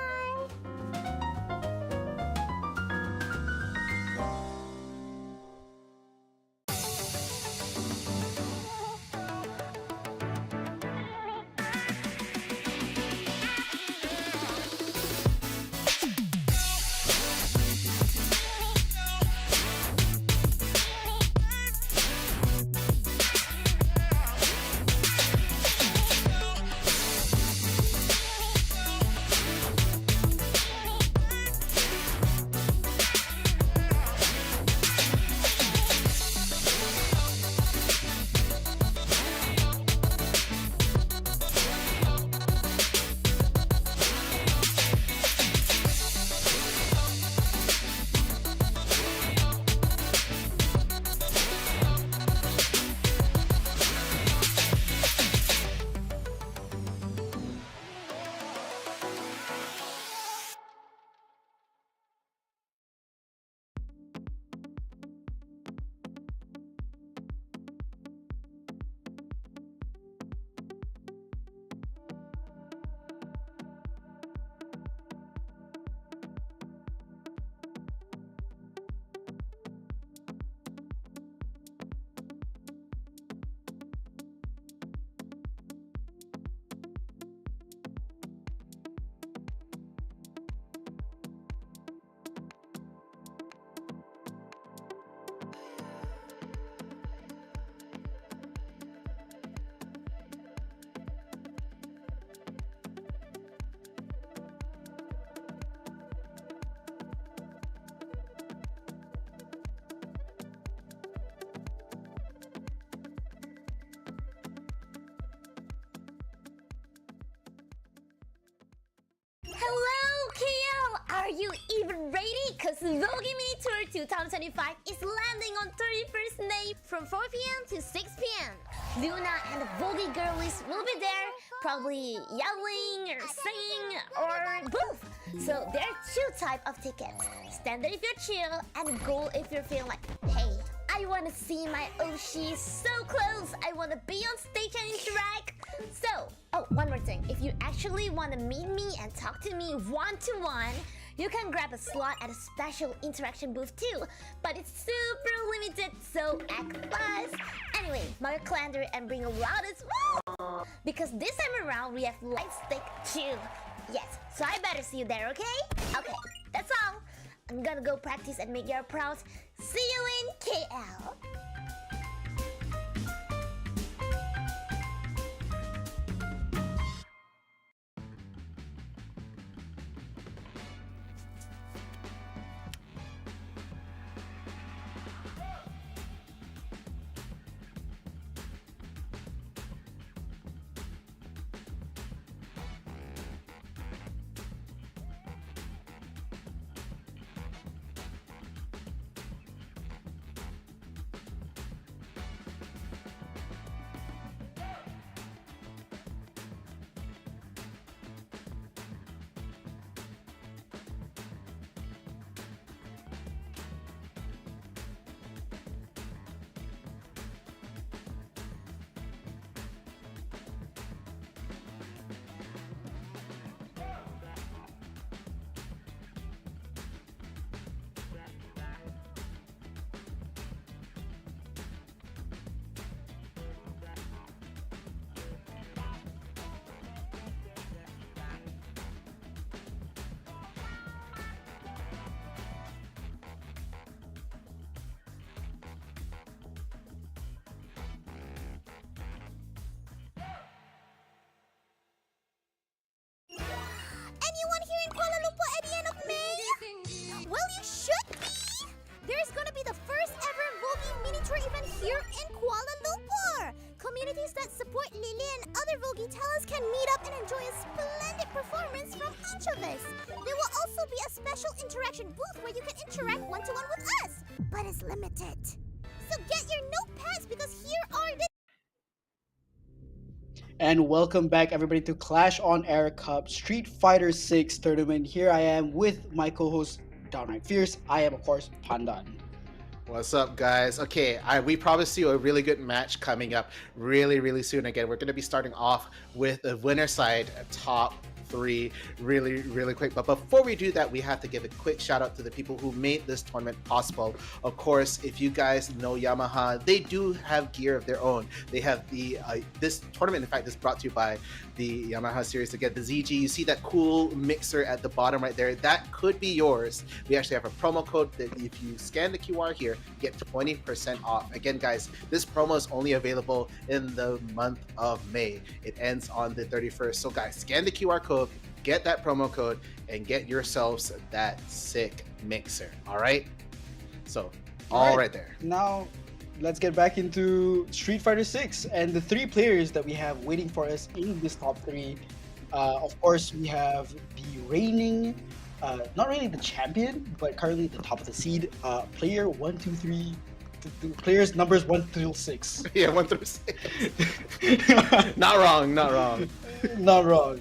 Are you even ready? Cause Vogue Mini Tour 2025 is landing on 31st May from 4 p.m. to 6 p.m. Luna and the Vogue girlies will be there, probably yelling or singing or both. So there are two types of tickets. Standard if you're chill, and gold if you're feeling like, hey, I want to see my Oshi so close. I want to be on stage and interact. So, oh, one more thing. If you actually want to meet me and talk to me one-to-one, you can grab a slot at a special interaction booth too. But it's super limited, so act fast. Anyway, mark your calendar and bring a loudest woo! Because this time around, we have light stick too. Yes, so I better see you there, okay? Okay, that's all. I'm gonna go practice and make you proud. See you in KL. Anyone here in Kuala Lumpur at the end of May? Well, you should be! There's gonna be the first ever Vogue Mini Tour event here in Kuala Lumpur! Communities that support Lily and other Vogue talents can meet up and enjoy a splendid performance from each of us. There will also be a special interaction booth where you can interact one-to-one with us, but it's limited. So get your notepads because here are the And welcome back, everybody, to Clash OnAir Cup Street Fighter 6 tournament. Here I am with my co-host, Downright Fierce. I am, of course, Pandan. What's up, guys? Okay, we promised you a really good match coming up really soon. Again, we're going to be starting off with the winner side top 3 really quick. But before we do that, we have to give a quick shout out to the people who made this tournament possible. Of course, if you guys know Yamaha, they do have gear of their own. They have the this tournament, in fact, is brought to you by the Yamaha series. Again, the ZG, you see that cool mixer at the bottom right there, that could be yours. We actually have a promo code that if you scan the QR here, get 20% off. Again, guys, this promo is only available in the month of May. It ends on the 31st. So guys, scan the QR code, get that promo code, and get yourselves that sick mixer. All right? So, all right there. Now, let's get back into Street Fighter 6 and the 3 players that we have waiting for us in this top 3. Of course, we have the reigning, not really the champion, but currently the top of the seed, player 1, 2, 3. Players numbers 1 through 6. Yeah, 1 through 6. Not wrong. Not wrong.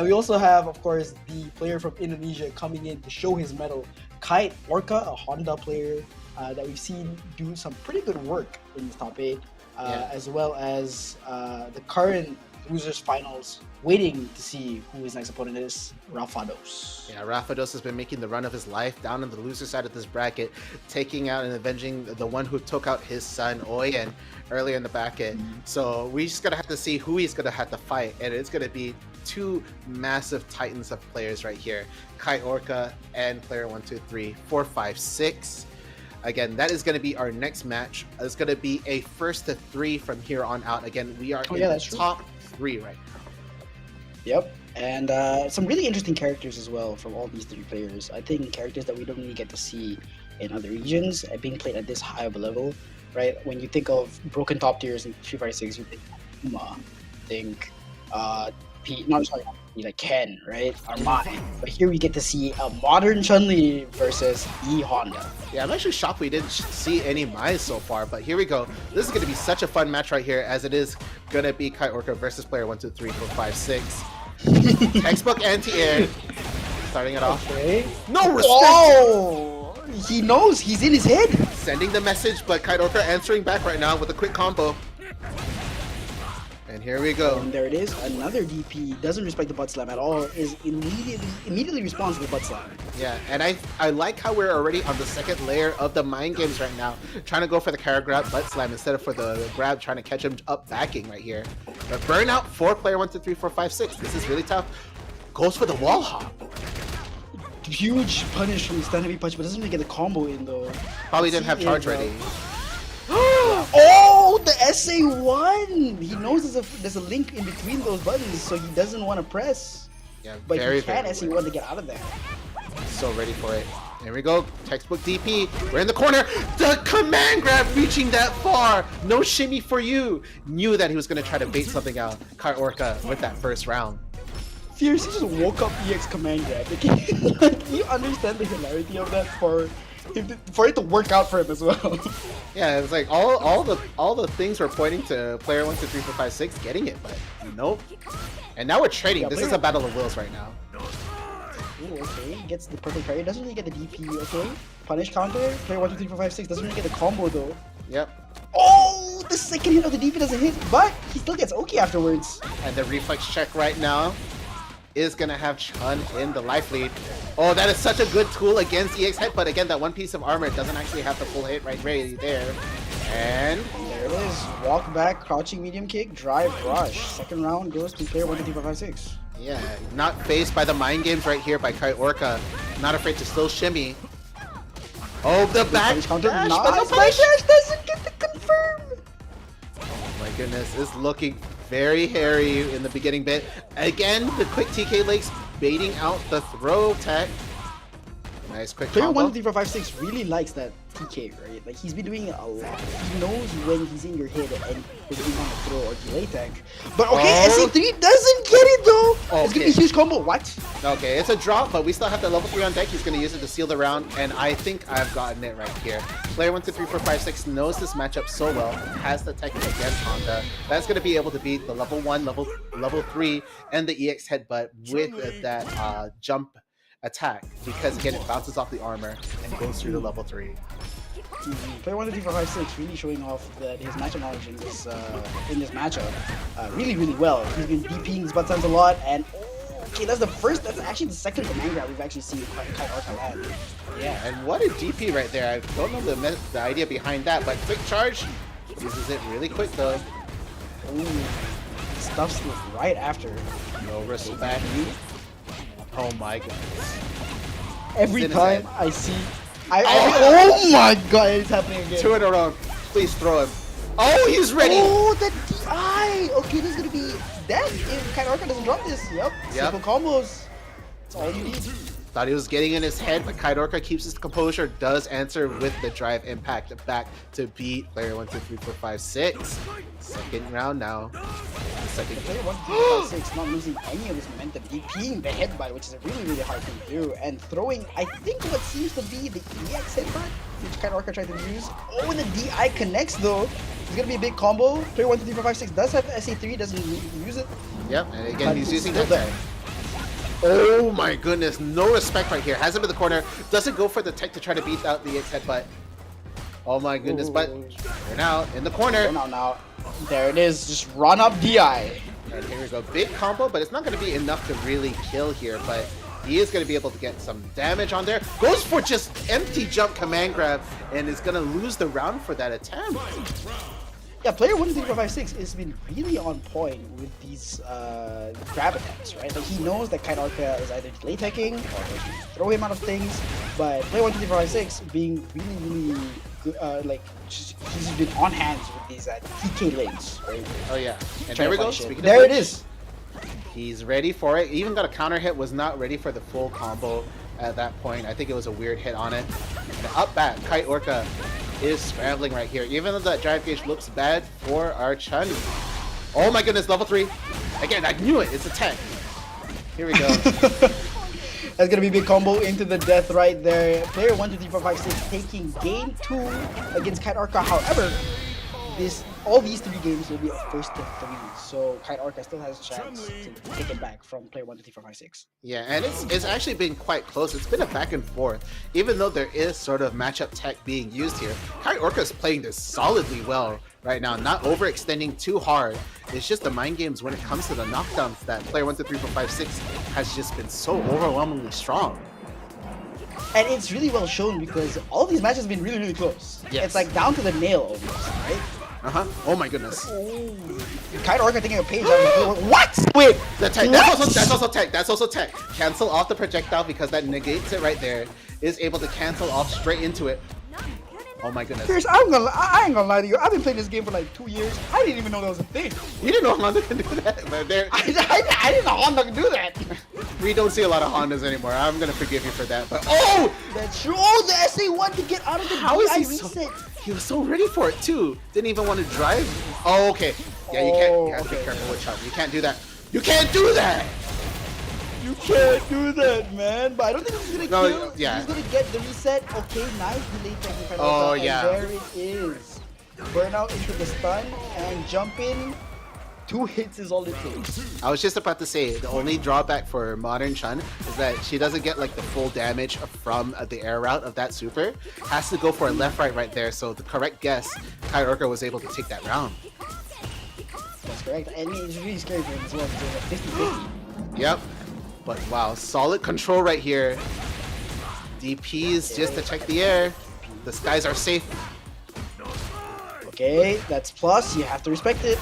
We also have, of course, the player from Indonesia coming in to show his mettle, Kite Orca, a Honda player that we've seen do some pretty good work in this top 8, as well as the current losers finals, waiting to see who his next opponent is, Rafados. Yeah, Rafados has been making the run of his life down on the loser side of this bracket, taking out and avenging the one who took out his son, Oyen, earlier in the bracket. So we just gonna have to see who he's gonna have to fight, and it's gonna be 2 massive titans of players right here, Kite Orca and player 1, 2, 3, 4, 5, 6. Again, that is going to be our next match. It's going to be a first to 3 from here on out. Again, we are in the top 3 right now. Yep, and some really interesting characters as well from all these 3 players. I think characters that we don't really get to see in other regions being played at this high of a level, right? When you think of broken top tiers in Street Fighter 6, you think Uma, think be like Ken, right? Or Mai. But here we get to see a modern Chun-Li versus E Honda. Yeah, I'm actually shocked we didn't see any Mai so far, but here we go. This is going to be such a fun match right here, as it is going to be Kai Orca versus player 1, 2, 3, 4, 5, 6. Textbook anti-air. Starting it off. Okay. No respect! Oh! He knows, he's in his head. Sending the message, but Kai Orca answering back right now with a quick combo. And here we go. And there it is, another DP, doesn't respect the butt slam at all, is immediately responds to the butt slam. Yeah, and I like how we're already on the second layer of the mind games right now, trying to go for the carry grab butt slam instead of for the grab, trying to catch him up backing right here. But burnout for player 1, 2, 3, 4, 5, 6. This is really tough. Goes for the wall hop. Huge punish from the stand heavy punch, but doesn't really get the combo in though. Probably didn't have charge ready. Oh, the SA1! He knows there's a link in between those buttons, so he doesn't want to press. Yeah, but very, he can very SA1 to get out of there. So ready for it. Here we go. Textbook DP. We're in the corner. The command grab reaching that far. No shimmy for you. Knew that he was going to try to bait something out. Kai Orca with that first round. Fierce, he just woke up EX command grab. Like, you understand the hilarity of that for it to work out for him as well. Yeah, it's like all the things were pointing to player 1, 2, 3, 4, 5, 6 getting it, but nope. And now we're trading. Yeah, this is a battle of wills right now. Ooh, okay, gets the perfect parry. Doesn't really get the DP. Okay, punish counter. Player 1, 2, 3, 4, 5, 6 doesn't really get the combo though. Yep. Oh, the second hit of the DP doesn't hit, but he still gets Oki afterwards. And the reflex check right now is gonna have Chun in the life lead. Oh, that is such a good tool against EX hit, but again, that one piece of armor doesn't actually have the full hit right there. And there it is. Walk back, crouching medium kick, drive rush. Second round goes to player 1, 2, 3, 4, 5, 6. yeah, not faced by the mind games right here by Kai Orca. Not afraid to still shimmy. Oh, the back dash, counter. but Nice. no Back punish. dash doesn't get the confirm. Oh my goodness, it's looking very hairy in the beginning bit. Again, the quick TK legs baiting out the throw tech. Nice quick Player combo. 1, 2, 3, 4, 5, 6 really likes that TK, right? Like, he's been doing it a lot. He knows when he's in your head and he's doing on the throw or delay tech. But okay, Oh. SA3 doesn't get it though! It's gonna be a Okay. huge combo. What? Okay, it's a drop, but we still have the level 3 on deck. He's going to use it to seal the round, and I think I've gotten it right here. Player 1, 2, 3, 4, 5, 6 knows this matchup so well, has the tech against Honda. That's going to be able to beat the level 1, level 3, and the EX headbutt with that jump attack, because again, it bounces off the armor and goes through the level 3. Player 1, 2, 3, 4, 5, 6 really showing off that his matchup knowledge in this matchup really well. He's been DPing his butt slams a lot, and okay, that's actually the second command grab we've actually seen Kai Orca land. Yeah, and what a DP right there. I don't know the idea behind that, but quick charge uses it really quick though. Ooh, stuffs it right after. No respect. Oh my goodness. Every It's in his time head. I see, oh my god, it's happening again. 2 in a row. Please throw him. Oh, he's ready. Oh, the DI! Okay, this is gonna be death if Kai Orca doesn't drop this. Yep. Simple combos. That's all you need. Thought he was getting in his head, but Kai Orca keeps his composure, does answer with the drive impact back to beat player 1, 2, 3, 4, 5, 6. Second round now. The second Player game. 1, 2, 3, 5, 6 not losing any of his momentum, DPing the headbutt, which is a really hard thing to do, and throwing, I think, what seems to be the EX headbutt, which Kai Orca tried to use. Oh, and the DI connects though. It's gonna be a big combo. Player 1, 2, 3, 4, 5, 6 does have SA3, doesn't use it. Yep, and again, But he's it's using still that there. tech. Oh my goodness, no respect right here. Has him in the corner, doesn't go for the tech to try to beat out the EX headbutt. Oh my goodness, but we're now in the corner. Now. There it is, just run up DI. And here we go, big combo, but it's not going to be enough to really kill here, but he is going to be able to get some damage on there. Goes for just empty jump command grab, and is going to lose the round for that attempt. Yeah, player 1, 2, 3, 4, 5, 6 has been really on point with these grab attempts, right? Like, he knows that Kai Orca is either delay teching or throw him out of things, but player 1, 2, 3, 4, 5, 6 being really good, he's just been on hands with these TK lanes, right? Oh yeah, and Trying there to we go. punish it. Speaking of There it which, is. He's ready for it. Even got a counter hit, was not ready for the full combo at that point. I think it was a weird hit on it. And up back, Kai Orca is scrambling right here. Even though that drive gauge looks bad for our Chun. Oh my goodness, level 3. Again, I knew it. It's a 10. Here we go. That's gonna be a big combo into the death right there. Player 1, 2, 3, 4, 5, 6 taking game 2 against Kite Orca. However, all these 3 games will be a first to 3. So Kite Orca still has a chance to take it back from player 1, 2, 3, 4, 5, 6. Yeah, and it's actually been quite close. It's been a back and forth. Even though there is sort of matchup tech being used here, Kite Orca is playing this solidly well right now, not overextending too hard. It's just the mind games when it comes to the knockdowns that player 1, 2, 3, 4, 5, 6 has just been so overwhelmingly strong. And it's really well shown because all these matches have been really, really close. Yes. It's like down to the nail almost, right? Oh my goodness. Kite Orca taking a page out of what? Wait, that's also tech. That's also tech. Cancel off the projectile because that negates it right there. Is able to cancel off straight into it. Oh my goodness. Chris, I ain't gonna lie to you. I've been playing this game for like 2 years. I didn't even know that was a thing. You didn't know Honda can do that, but I didn't know Honda could do that. we don't see a lot of Hondas anymore. I'm gonna forgive you for that. But oh, that's true. Oh, the SA1 to get out of the how is he reset. He was so ready for it too. Didn't even want to drive. Oh, okay. Yeah, you can't. You have to be careful with Chun. You can't do that. You can't do that. You can't do that, man. But I don't think he's gonna kill. Yeah. He's gonna get the reset. Okay, nice delay technique. Oh, yeah. And there it is. Burnout into the stun and jump in. 2 hits is all it takes. I was just about to say, the only drawback for modern Chun is that she doesn't get like the full damage from the air route of that super. Has to go for a left right there, so the correct guess, Kite Orca was able to take that round. That's correct. I mean, it's really scary for him as well because it's like 50-50. Yep. But wow, solid control right here. DPs just to check the air. The skies are safe. Okay, that's plus. You have to respect it.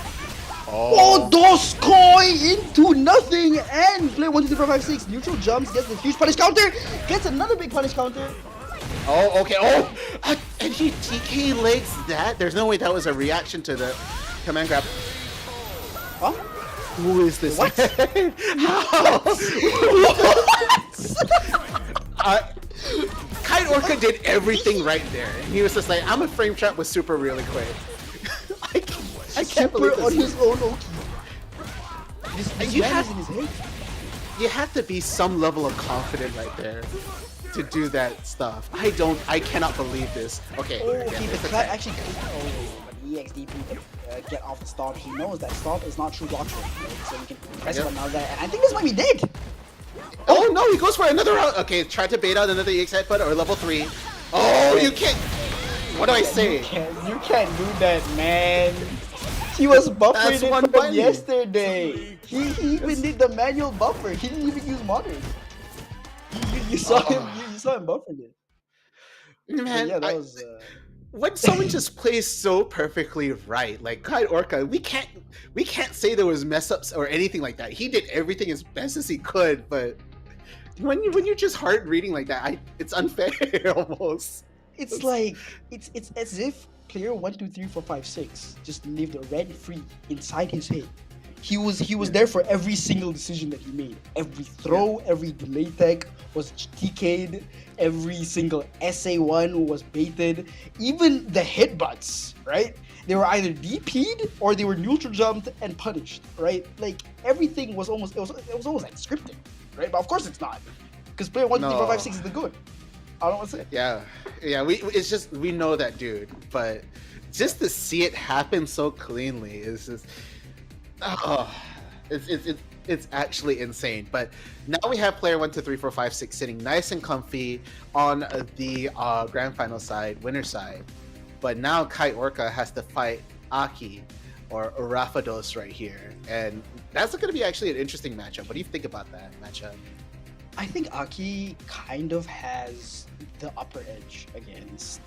Oh, Doskoi into nothing and play 1, 2, 3, 4, 5, 6. Neutral jumps, gets the huge punish counter, gets another big punish counter. Oh, okay. Oh, and he TK legs that. There's no way that was a reaction to the command grab. Huh? Who is this? What? How? What? Kite Orca did everything right there. He was just like, I'm a frame trap with super really quick. I can't believe this. On his own Oki. This You man have- is in his head. You have to be some level of confident right there to do that stuff. I cannot believe this. Okay. Oh, again, okay, it's the a cut tech. actually but EXDP to get off the stomp. He knows that stomp is not true block trade, right? So you can press it on now that, and I think this might be dead. Oh no, he goes for another round. Okay, try to bait out another EX headbutt or level 3. Oh, you can't. What do I say? You can't do that, man. He was buffering That's it one from button. yesterday. He even did the manual buffer. He didn't even use modern. You saw him. You saw him buffering it. But Man, yeah, that was. when someone just plays so perfectly right, like Kite Orca, we can't say there was mess ups or anything like that. He did everything as best as he could, but when you're just hard reading like that, it's unfair almost. It's like it's as if player 1, 2, 3, 4, 5, 6 just lived rent free inside his head. He was there for every single decision that he made. Every throw, every delay tech was TK'd. Every single SA1 was baited. Even the headbutts, right? They were either DP'd or they were neutral jumped and punished, right? Like everything was almost it was almost like scripted, right? But of course it's not, because player 1, 2, 3, 4, 5, 6 is the good. I don't want to say. Yeah. It's just we know that dude, but just to see it happen so cleanly is just, it's actually insane. But now we have player 1, 2, 3, 4, 5, 6 sitting nice and comfy on the grand final side, winner side. But now Kite Orca has to fight Aki or Rafados right here, and that's going to be actually an interesting matchup. What do you think about that matchup? I think Aki kind of has the upper edge against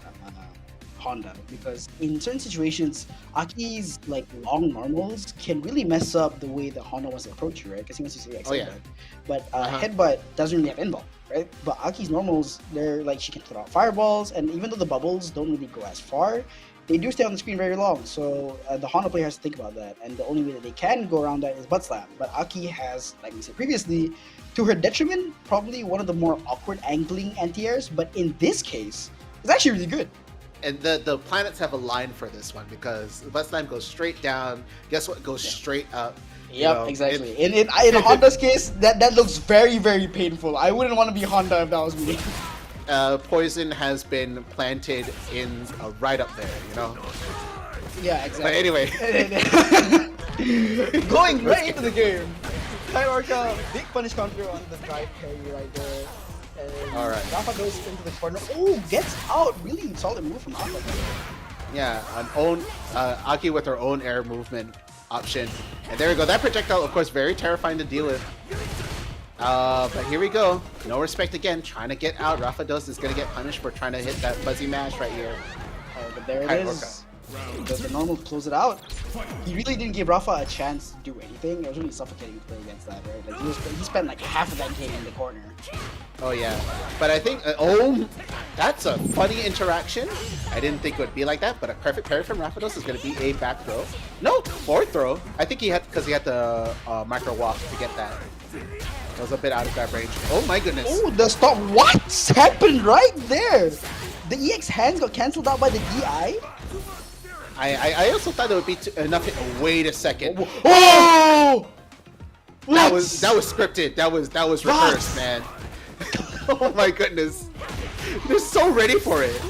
Honda, because in certain situations, Aki's like long normals can really mess up the way that Honda wants to approach you, right? Because he wants to say headbutt, but headbutt doesn't really have involve, right? But Aki's normals, they're like she can put out fireballs, and even though the bubbles don't really go as far, they do stay on the screen very long. So the Honda player has to think about that, and the only way that they can go around that is butt slam. But Aki has, like we said previously, to her detriment, probably one of the more awkward angling anti-airs, but in this case, it's actually really good. And the planets have aligned for this one, because the butt slam goes straight down. Guess what? Goes straight up. Yep, know, exactly. In Honda's case, that looks very, very painful. I wouldn't want to be Honda if that was me. Poison has been planted in right up there, you know. Yeah, exactly. But anyway, going right into the game. Kai Orca, big punish counter on the drive carry right there. And all right. Rafa goes into the corner. Oh, gets out. Really solid move from Rafa. Yeah, Aki with her own air movement option. And there we go. That projectile, of course, very terrifying to deal with. But here we go. No respect again. Trying to get out. Rafa is going to get punished for trying to hit that fuzzy mash right here. Oh, but there it is. Does the normal close it out? He really didn't give Rafa a chance to do anything. It was really suffocating to play against that, right? Like he spent like half of that game in the corner. Oh yeah, but I think that's a funny interaction. I didn't think it would be like that, but a perfect parry from Rapidos is going to be a back throw. No, forward throw. I think he had because he had the micro walk to get that. It was a bit out of that range. Oh my goodness. Oh, the stop! What's happened right there? The EX hands got cancelled out by the DI. I also thought it would be enough. Wait a second. Oh! That was scripted. That was rehearsed, man. Oh my goodness. They're so ready for it.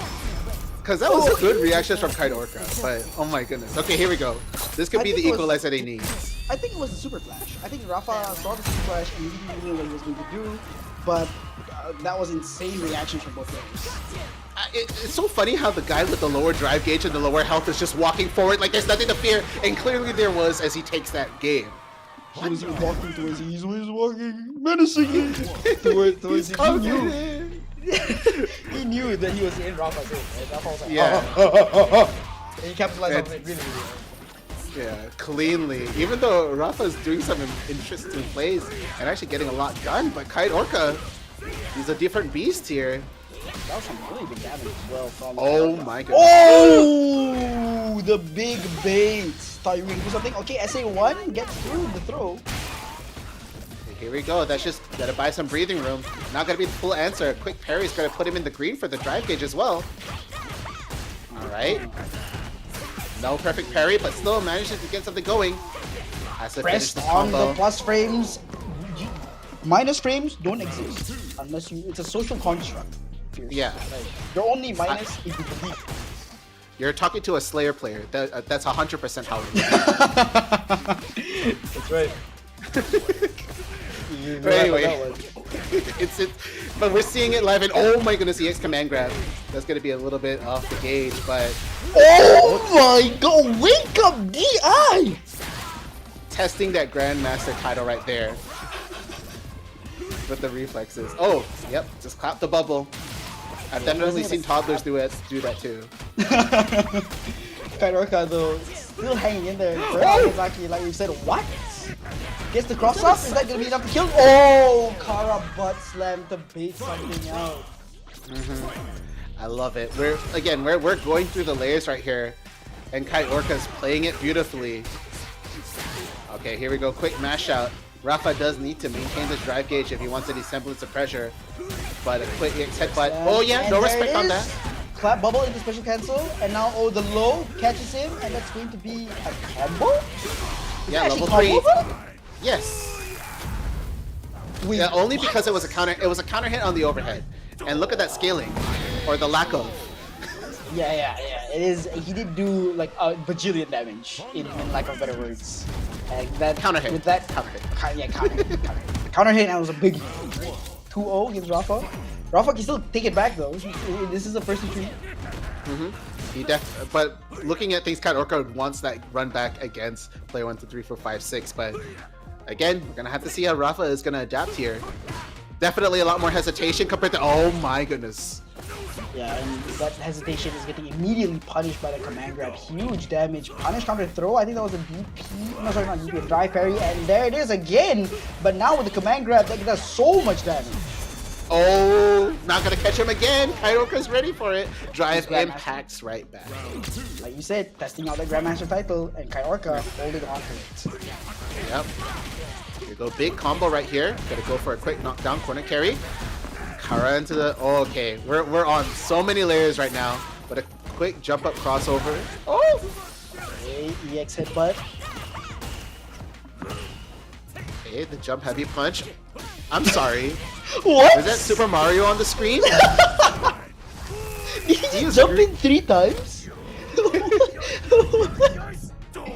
Because that was a good reaction from Kite Orca. But oh my goodness. Okay, here we go. This could be the equalizer they need. I think it was the super flash. I think Rafa saw the super flash and he didn't know what he was going to do. But that was insane reactions from both players. It's so funny how the guy with the lower drive gauge and the lower health is just walking forward like there's nothing to fear, and clearly there was as he takes that game. He was walking towards you. He was walking menacingly towards you. He knew that he was in Rafa's game. Right? Rafa was like, yeah. And he capitalized on it really, really well. Yeah, cleanly. Even though Rafa's doing some interesting plays and actually getting a lot done, but Kite Orca, he's a different beast here. That was some really big damage as well from oh my goodness. Oh, the big bait. Thought you were going to do something. Okay, SA1 gets through the throw. Here we go. That's just gotta buy some breathing room. Not gonna be the full answer. Quick parry's gonna put him in the green for the drive gauge as well. Alright. No perfect parry, but still manages to get something going. Has to finish the on combo. the plus frames. Minus frames don't exist unless you. It's a social construct. Yeah. Like, you're only minus if you believe. You're talking to a Slayer player. That's 100% how it is. That's right. But anyway, but we're seeing it live, and oh my goodness, EX command grab. That's gonna be a little bit off the gauge, but oh my god, wake up DI! Testing that Grandmaster title right there with the reflexes. Oh, yep, just clap the bubble. I've definitely seen toddlers do that too. Kite Orca though, still hanging in there. Exactly like you said, what? Gets the cross up, is that gonna be enough to kill? Oh, Kara butt slam to bait something out. I love it. We're going through the layers right here, and Kite Orca's playing it beautifully. Okay, here we go. Quick mash out. Rafa does need to maintain this drive gauge if he wants any semblance of pressure, but a quick EX headbutt. Oh yeah, no respect on that. Clap bubble into special cancel, and now the low catches him, and that's going to be a combo. Yeah, level 3. Yes. Yeah, only because it was a counter. It was a counter hit on the overhead, and look at that scaling, or the lack of. Yeah. It is. He did do like a bajillion damage, in lack of better words. And that counter hit. With that counter hit. Counter hit, and it was a big 2-0 gives Rafa. Rafa can still take it back though. This is a first retreat. But looking at things, Kite Orca wants that run back against player 1, 2, 3, 4, 5, 6. But again, we're gonna have to see how Rafa is gonna adapt here. Definitely a lot more hesitation compared to. Oh my goodness. Yeah, and that hesitation is getting immediately punished by the command grab. Huge damage. Punish counter throw. I think that was a DP. No, sorry, not DP. A dry parry, and there it is again. But now with the command grab, that does so much damage. Oh, not gonna catch him again. Kite Orca's ready for it. Drive impacts right back. Like you said, testing out the Grandmaster title, and Kite Orca holding on to it. Yep. Here we go, big combo right here. Gotta go for a quick knockdown corner carry. Kara into the. Oh, okay, we're on so many layers right now. But a quick jump up crossover. Oh! Okay, EX headbutt. Okay, the jump heavy punch. I'm sorry. What? Is that Super Mario on the screen? Did he just jump in 3 times?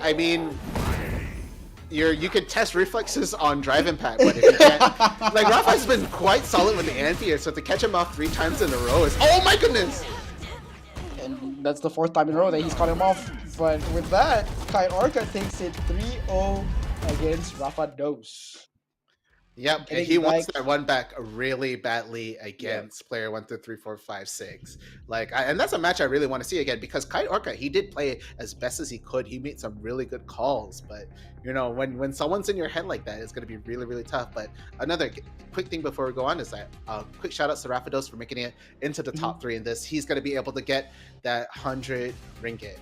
I mean, you could test reflexes on drive impact, but if you can't, like Rafa's been quite solid with the anti-air, so to catch him off 3 times in a row is, oh my goodness! And that's the 4th time in a row that he's caught him off. But with that, Kite Orca takes it 3-0 against Rafa Dos. Yep, and he wants that one back really badly against player 1, 2, 3, 4, 5, 6. And that's a match I really want to see again because Kite Orca, he did play as best as he could. He made some really good calls, but you know, when someone's in your head like that, it's going to be really, really tough. But another quick thing before we go on is that quick shout outs to Rafados for making it into the top 3 in this. He's going to be able to get that 100 ringgit.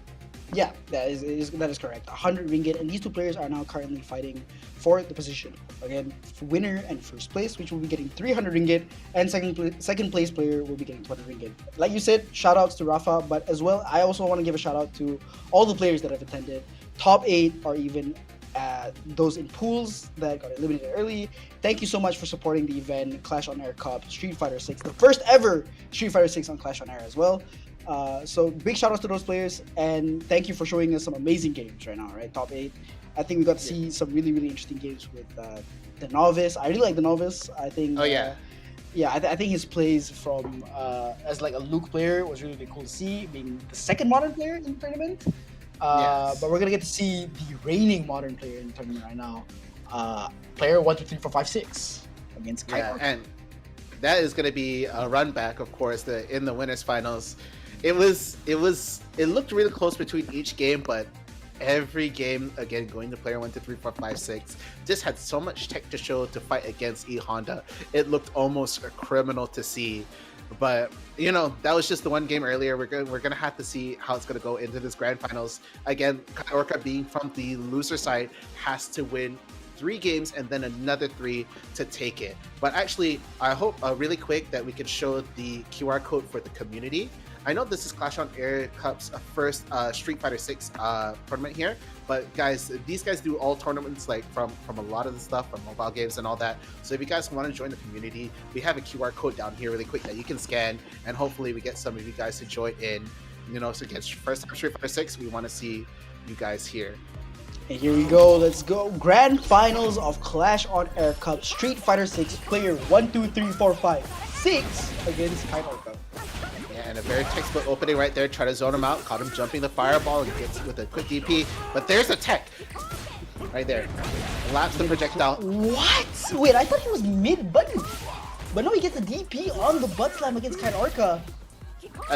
Yeah, that is correct. 100 ringgit, and these 2 players are now currently fighting for the position. Again, winner and first place, which will be getting 300 ringgit, and second place player will be getting 200 ringgit. Like you said, shout outs to Rafa, but as well, I also want to give a shout out to all the players that have attended. Top 8 or even those in pools that got eliminated early. Thank you so much for supporting the event, Clash on Air Cup, Street Fighter 6, the first ever Street Fighter 6 on Clash on Air as well. So big shout outs to those players, and thank you for showing us some amazing games right now, right? Top 8. I think we got to see some really, really interesting games with the Novice. I really like the Novice. I think. Oh yeah. I think his plays from as like a Luke player was really, really cool to see, being the second modern player in the tournament. But we're gonna get to see the reigning modern player in the tournament right now. Player 1, 2, 3, 4, 5, 6 against Kite Orca. And that is gonna be a run back, of course, in the winners finals. It looked really close between each game, but every game, again, going to player 1, 2, 3, 4, 5, 6, just had so much tech to show to fight against E Honda. It looked almost criminal to see. But you know, that was just the one game earlier. We're gonna have to see how it's gonna go into this grand finals. Again, Kite Orca, being from the loser side, has to win 3 games and then another 3 to take it. But actually, I hope really quick that we can show the QR code for the community. I know this is Clash on Air Cup's first Street Fighter 6 tournament here, but guys, these guys do all tournaments like from a lot of the stuff, from mobile games and all that. So if you guys want to join the community, we have a QR code down here really quick that you can scan, and hopefully we get some of you guys to join in. You know, so again, first time Street Fighter 6, we want to see you guys here. And here we go, let's go. Grand finals of Clash on Air Cup, Street Fighter 6, player 1, 2, 3, 4, 5, 6 against Kite Orca. And a very textbook opening right there. Try to zone him out. Caught him jumping the fireball and gets with a quick DP. But there's the tech. Right there. Laps the projectile. What? Wait, I thought he was mid-button. But no, he gets a DP on the butt slam against Kite Orca.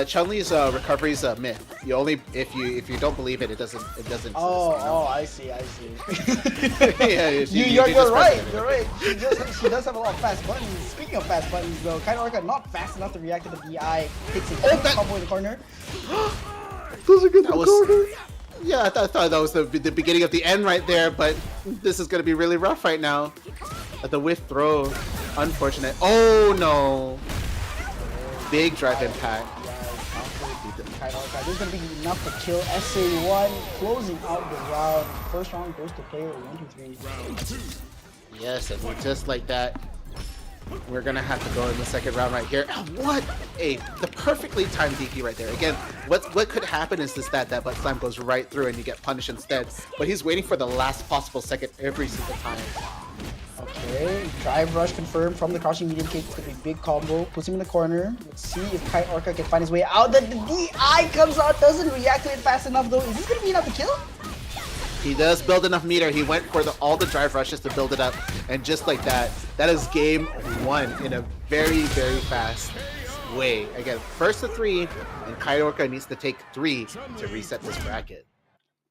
Chun-Li's recovery is a myth. You only if you don't believe it, it doesn't exist. Oh, I see. Yeah, you're right. You're right. She does have a lot of fast buttons. Speaking of fast buttons, though, Kite Orca not fast enough to react to the BI. Takes a combo in the corner. Those are good. Corner. Yeah, I thought that was the beginning of the end right there, but this is gonna be really rough right now. At the whiff throw, unfortunate. Oh no! Big drive impact. This is going to be enough to kill SA1, closing out the round. First round goes to player 1, 2, 3. Yes, and just like that, we're going to have to go in the second round right here. What the perfectly timed DP right there. Again, what could happen is that butt slam goes right through and you get punished instead. But he's waiting for the last possible second every single time. Okay, drive rush confirmed from the crouching medium kick. It's gonna be a big combo. Puts him in the corner. Let's see if Kite Orca can find his way out. The DI comes out, doesn't react to it fast enough though. Is this gonna be enough to kill? He does build enough meter. He went for all the drive rushes to build it up, and just like that, that is game 1 in a very, very fast way. Again, first to 3, and Kite Orca needs to take 3 to reset this bracket.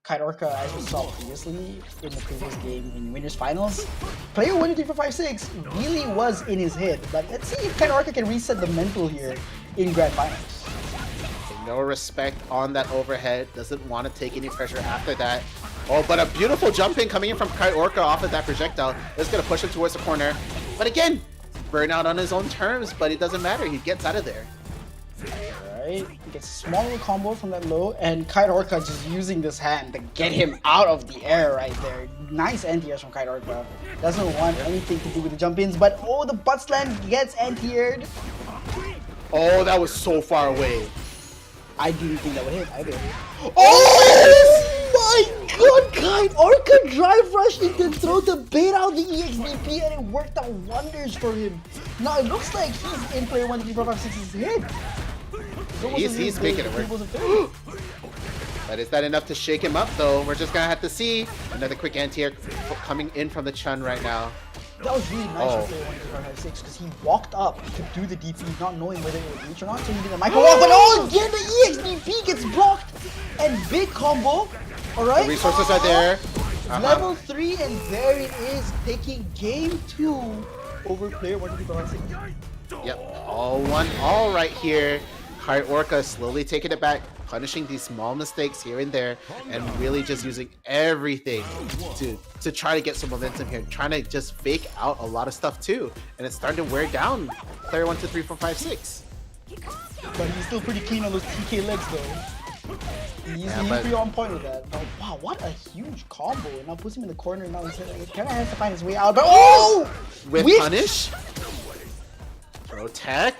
Kite Orca, as we saw previously in the previous game in winners finals, player 1, 2, 3, 4, 5, 6 really was in his head. But let's see if Kite Orca can reset the mental here in grand finals. No respect on that overhead. Doesn't want to take any pressure after that. Oh, but a beautiful jumping coming in from Kite Orca off of that projectile. It's going to push him towards the corner. But again, burnout on his own terms, but it doesn't matter. He gets out of there. Alright, he gets a small little combo from that low, and Kite Orca just using this hand to get him out of the air right there. Nice anti-airs from Kite Orca. Doesn't want anything to do with the jump-ins, but oh, the butt slam gets anti-aired. Oh, that was so far away. I didn't think that would hit either. Oh my god, Kite Orca drive rush into throw to bait out the EXDP, and it worked out wonders for him. Now it looks like he's in player 1, 2, 3, 4, 5, 6's head. He's making it work. But is that enough to shake him up though? We're just gonna have to see. Another quick anti-air coming in from the Chun right now. That was really nice from player 1, 2, 3, 4, 5, 6 because he walked up to do the DP not knowing whether it would reach or not, so he did a micro walk, but oh again the EXDP gets blocked and big combo. Alright. The resources are there. Level 3 and there it is, taking game 2 over player 1, 2, 3, 4, 5, 6. Yep, all right here. Kite Orca slowly taking it back, punishing these small mistakes here and there, and really just using everything to try to get some momentum here, trying to just fake out a lot of stuff too, and it's starting to wear down player 1, 2, 3, 4, 5, 6. But he's still pretty clean on those TK legs though. He's pretty on point with that. But wow, what a huge combo! And now puts him in the corner. Now he kind of has to find his way out. But oh, with punish, throw tech.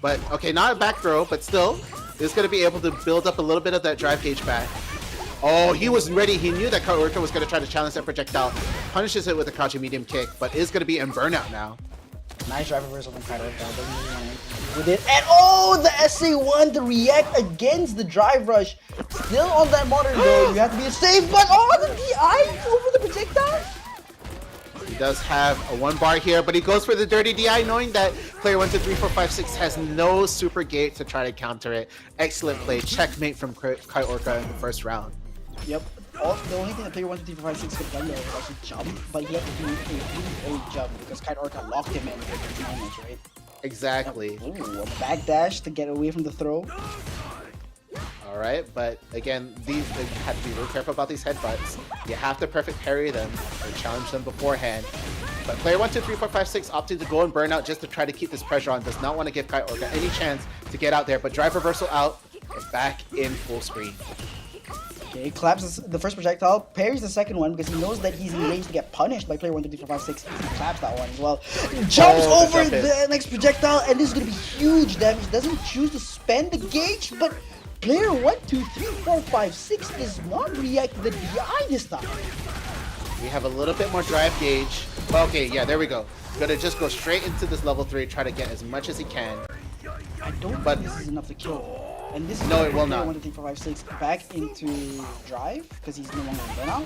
But okay, not a back throw, but still, is going to be able to build up a little bit of that drive gauge back. Oh, he was ready. He knew that Kite Orca was going to try to challenge that projectile. Punishes it with a crouching medium kick, but is going to be in burnout now. Nice drive reversal from Kite Orca. Doesn't really want to with it. And oh, the SA1 to react against the drive rush. Still on that modern though. You have to be safe, but oh, the DI over the projectile. He does have a 1 bar here, but he goes for the dirty DI, knowing that player 1, 2, 3, 4, 5, 6 has no super gate to try to counter it. Excellent play. Checkmate from Kite Orca in the first round. Yep. The only thing that player 1, 2, 3, 4, 5, 6 could have done there was actually jump, but he had to do a 3-0 jump because Kite Orca locked him in for the moments, right? Exactly. Ooh, a backdash to get away from the throw. Alright, but again, you have to be real careful about these headbutts. You have to perfect parry them or challenge them beforehand. But player 1, 2, 3, 4, 5, 6 opting to go and burn out just to try to keep this pressure on. Does not want to give Kite Orca any chance to get out there, but drive reversal out is back in full screen. Okay, claps the first projectile, parries the second one because he knows that he's in range to get punished by player 1, 2, 3, 4, 5, 6. He claps that one as well. Jumps over the next projectile, and this is going to be huge damage. Doesn't choose to spend the gauge, but player 1, 2, 3, 4, 5, 6 does not react to the DI this time. We have a little bit more drive gauge. Okay, yeah, there we go. Gonna just go straight into this level 3, try to get as much as he can. I don't think this is enough to kill. And this is no, it will not. 1, 2, 3, 4, 5, 6 back into drive because he's no longer in burnout.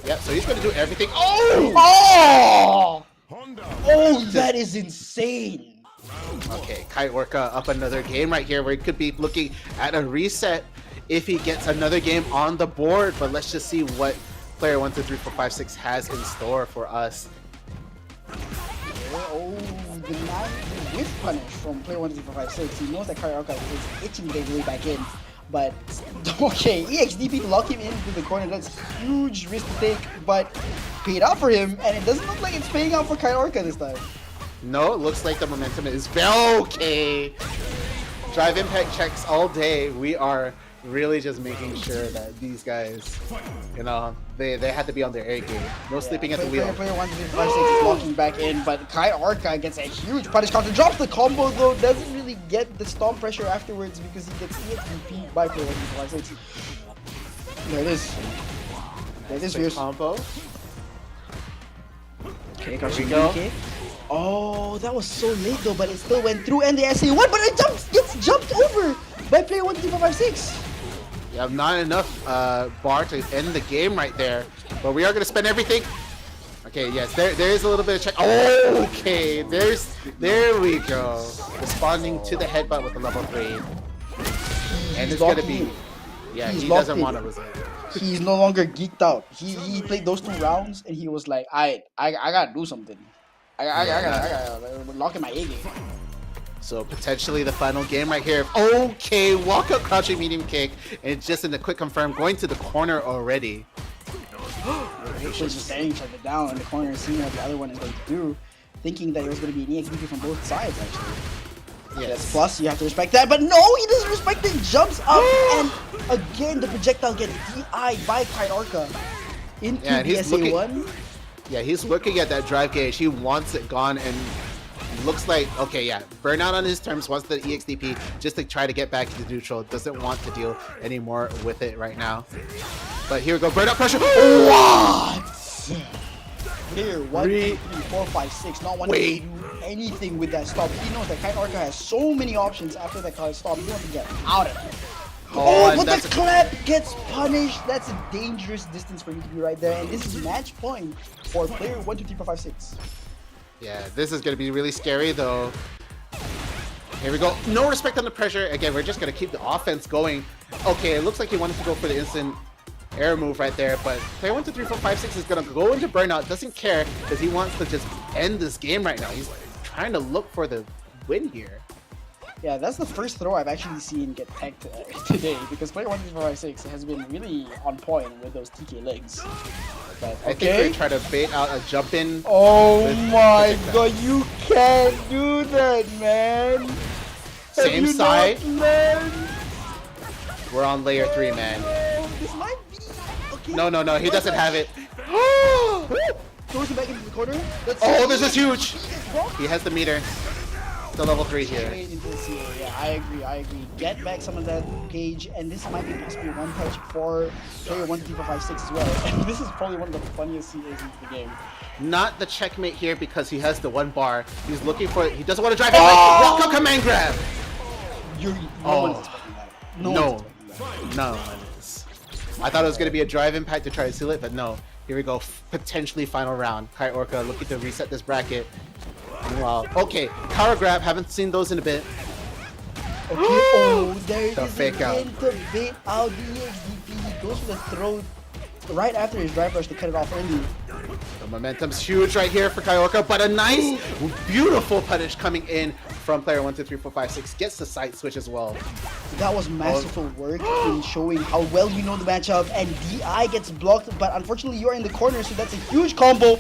Yep, so he's gonna do everything. Oh! Oh, that is insane. Okay, Kite Orca up another game right here where he could be looking at a reset if he gets another game on the board. But let's just see what player 1, 2, 3, 4, 5, 6 has in store for us. Oh, the whiff punish from player 1, 2, 3, 4, 5, 6. He knows that Kite Orca is itching to get way back in. But okay, EXDP to lock him into the corner. That's huge risk to take, but paid out for him, and it doesn't look like it's paying out for Kite Orca this time. No, it looks like the momentum is okay. Drive impact checks all day. We are really just making sure that these guys, you know, they had to be on their A game. No sleeping at the wheel. Player 1, 2, 3, 4, 5, 6 is locking back in, but Kite Orca gets a huge punish counter. Drops the combo though, doesn't really get the stomp pressure afterwards because he gets EXDP by player 1, 2, 3, 4, 5, 6. There it is. There it is, here's combo. Okay, okay. Oh, that was so late though, but it still went through and the SA1, but it gets jumped over by player 1, 2, 3, 4, 5, 6. You have not enough bar to end the game right there, but we are going to spend everything. Okay, yes, there is a little bit of check. Oh, okay, there we go. Responding to the headbutt with the level 3. And it's going to be, yeah, he doesn't want to lose it. He's no longer geeked out. He played those 2 rounds and he was like, I gotta do something. I gotta lock in my A game. So potentially the final game right here. Okay, walk up crouching medium kick, and just in the quick confirm, going to the corner already. He's just standing each other down in the corner and seeing what the other one is going to do, thinking that it was going to be an EXDP from both sides actually. That's plus, you have to respect that. But no, he doesn't respect it. Jumps up, and again, the projectile gets DI'd by Kite Orca into the SA1. Yeah, he's looking at that drive gauge. He wants it gone, and looks like, okay, yeah, burnout on his terms, wants the EXDP just to try to get back into neutral. Doesn't want to deal anymore with it right now. But here we go, burnout pressure. What? Here, 1, 2, 3, 4, 5, 6. Not wanting to do anything with that stop. He knows that Kite Orca has so many options after that card stop. He wants to get out of it. Oh, but the clap gets punished. That's a dangerous distance for you to be right there. And this is match point for player 1, 2, 3, 4, 5, 6. Yeah, this is going to be really scary, though. Here we go. No respect on the pressure. Again, we're just going to keep the offense going. Okay, it looks like he wanted to go for the instant air move right there, but player 1, 2, 3, 4, 5, 6 is going to go into burnout. Doesn't care because he wants to just end this game right now. He's trying to look for the win here. Yeah, that's the first throw I've actually seen get tagged today, because player 1, 2, 3, 4, 5, 6 has been really on point with those TK legs. But, okay. I think they try to bait out a jump in. Oh my god, you can't do that, man. Same side. We're on layer 3, man. This might be. Okay. No, he doesn't have it. Throws it back into the corner. Oh, this is huge. He has the meter. The level 3 here. Yeah, I agree. Get back some of that gauge, and this might be possibly one touch for player 1, 2, 3, 4, 5, 6 as well. And this is probably one of the funniest CAs into the game. Not the checkmate here because he has the 1 bar. He's looking for it. He doesn't want to drive it. Welcome command grab. No one's expecting that. No one is. I thought it was going to be a drive impact to try to seal it, but no. Here we go. Potentially final round. Kite Orca looking to reset this bracket. Wow. Okay, power grab. Haven't seen those in a bit. Okay. Oh, there it The is fake out. again to bait out the EXDP. He goes for the throw right after his drive rush to cut it off early. The momentum's huge right here for Kite Orca, but a nice, beautiful punish coming in from player 1, 2, 3, 4, 5, 6. Gets the side switch as well. That was masterful work in showing how well you know the matchup, and DI gets blocked, but unfortunately you're in the corner, so that's a huge combo.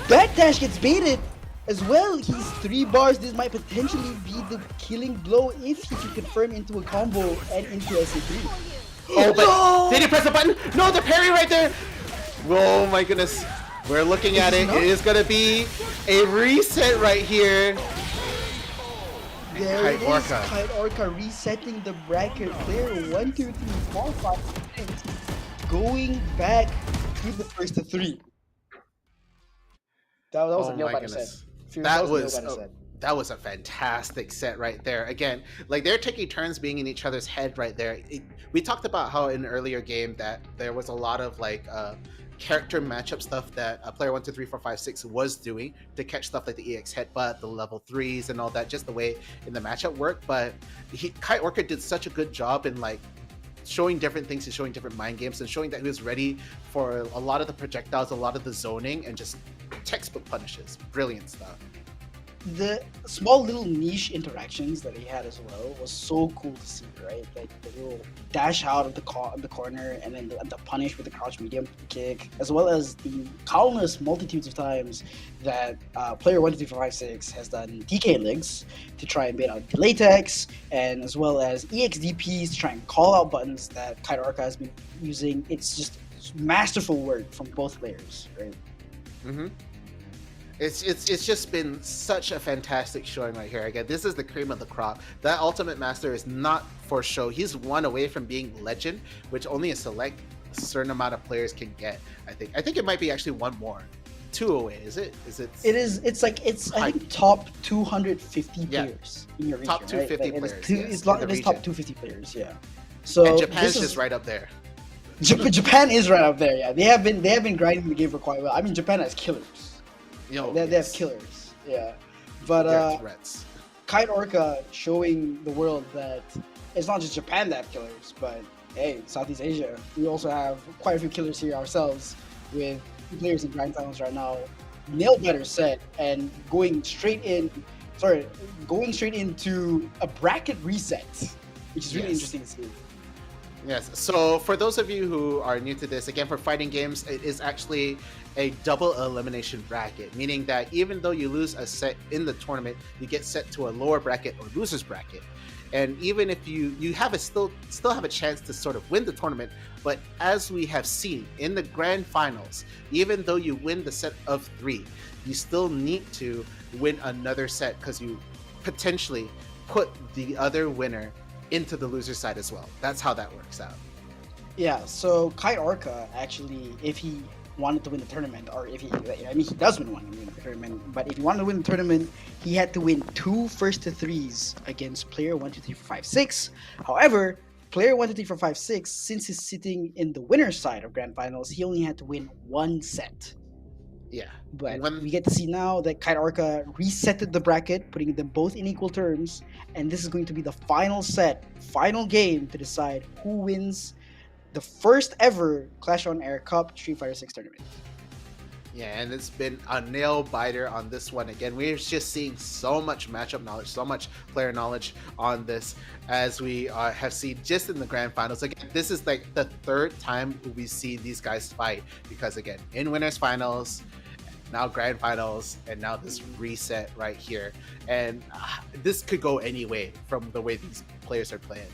Backdash gets baited as well. He's 3 bars. This might potentially be the killing blow if he can confirm into a combo and into SA3. Oh, but did he press the button? No, the parry right there. Oh my goodness. We're looking at it. It is going to be a reset right here. There it is. Kite Orca resetting the bracket. Player 1, 2, 3, 4, 5, 6. Going back to the first 3. That was a nail biter set. That was a fantastic set right there. Again, like they're taking turns being in each other's head right there. We talked about how in an earlier game that there was a lot of like character matchup stuff that player 1, 2, 3, 4, 5, 6 was doing to catch stuff like the EX headbutt, the level 3s and all that, just the way in the matchup worked. But Kite Orca did such a good job in like showing different things and showing different mind games and showing that he was ready for a lot of the projectiles, a lot of the zoning, and just textbook punishes. Brilliant stuff. The small little niche interactions that he had as well was so cool to see, right? Like the little dash out of the corner and then the punish with the crouch medium kick, as well as the countless multitudes of times that player 1, 2, 3, 4, 5, 6 has done DK legs to try and bait out the latex, and as well as EXDPs to try and call out buttons that Kite Orca has been using. It's just masterful work from both players, right? Mm-hmm. It's just been such a fantastic showing right here. Again, this is the cream of the crop. That Ultimate Master is not for show. He's 1 away from being legend, which only a certain amount of players can get. I think it might be actually 1 more. 2 away, is it? It's I think top 250 players in your region. Top 250 right? players. It's top 250 players, yeah. So and Japan's just right up there. Japan is right up there, yeah. They have been grinding the game for quite well. I mean, Japan has killers. They have killers, yeah. But Kite Orca showing the world that it's not just Japan that have killers, but hey, Southeast Asia, we also have quite a few killers here ourselves with 2 players in Grand Finals right now. Nail biter set and going straight into a bracket reset, which is really interesting to see. Yes. So for those of you who are new to this, again, for fighting games, it is actually a double elimination bracket, meaning that even though you lose a set in the tournament, you get set to a lower bracket or loser's bracket. And even if you have a still have a chance to sort of win the tournament, but as we have seen in the grand finals, even though you win the set of 3, you still need to win another set because you potentially put the other winner into the loser side as well. That's how that works out. Yeah, so Kite Orca actually, if he wanted to win the tournament, or if he, I mean, he does want to win the tournament, but if he wanted to win the tournament, he had to win 2 first to 3s against player 1, 2, 3, 4, 5, 6. However, player 1, 2, 3, 4, 5, 6, since he's sitting in the winner's side of grand finals, he only had to win 1 set. Yeah. But we get to see now that Kite Orca resetted the bracket, putting them both in equal terms, and this is going to be the final set, final game to decide who wins the first ever Clash on Air Cup Street Fighter 6 tournament. Yeah, and it's been a nail biter on this one. Again, we're just seeing so much matchup knowledge, so much player knowledge on this, as we have seen just in the grand finals. Again, this is like the 3rd time we see these guys fight, because again, in winners finals, now grand finals, and now this reset right here. And this could go any way from the way these players are playing.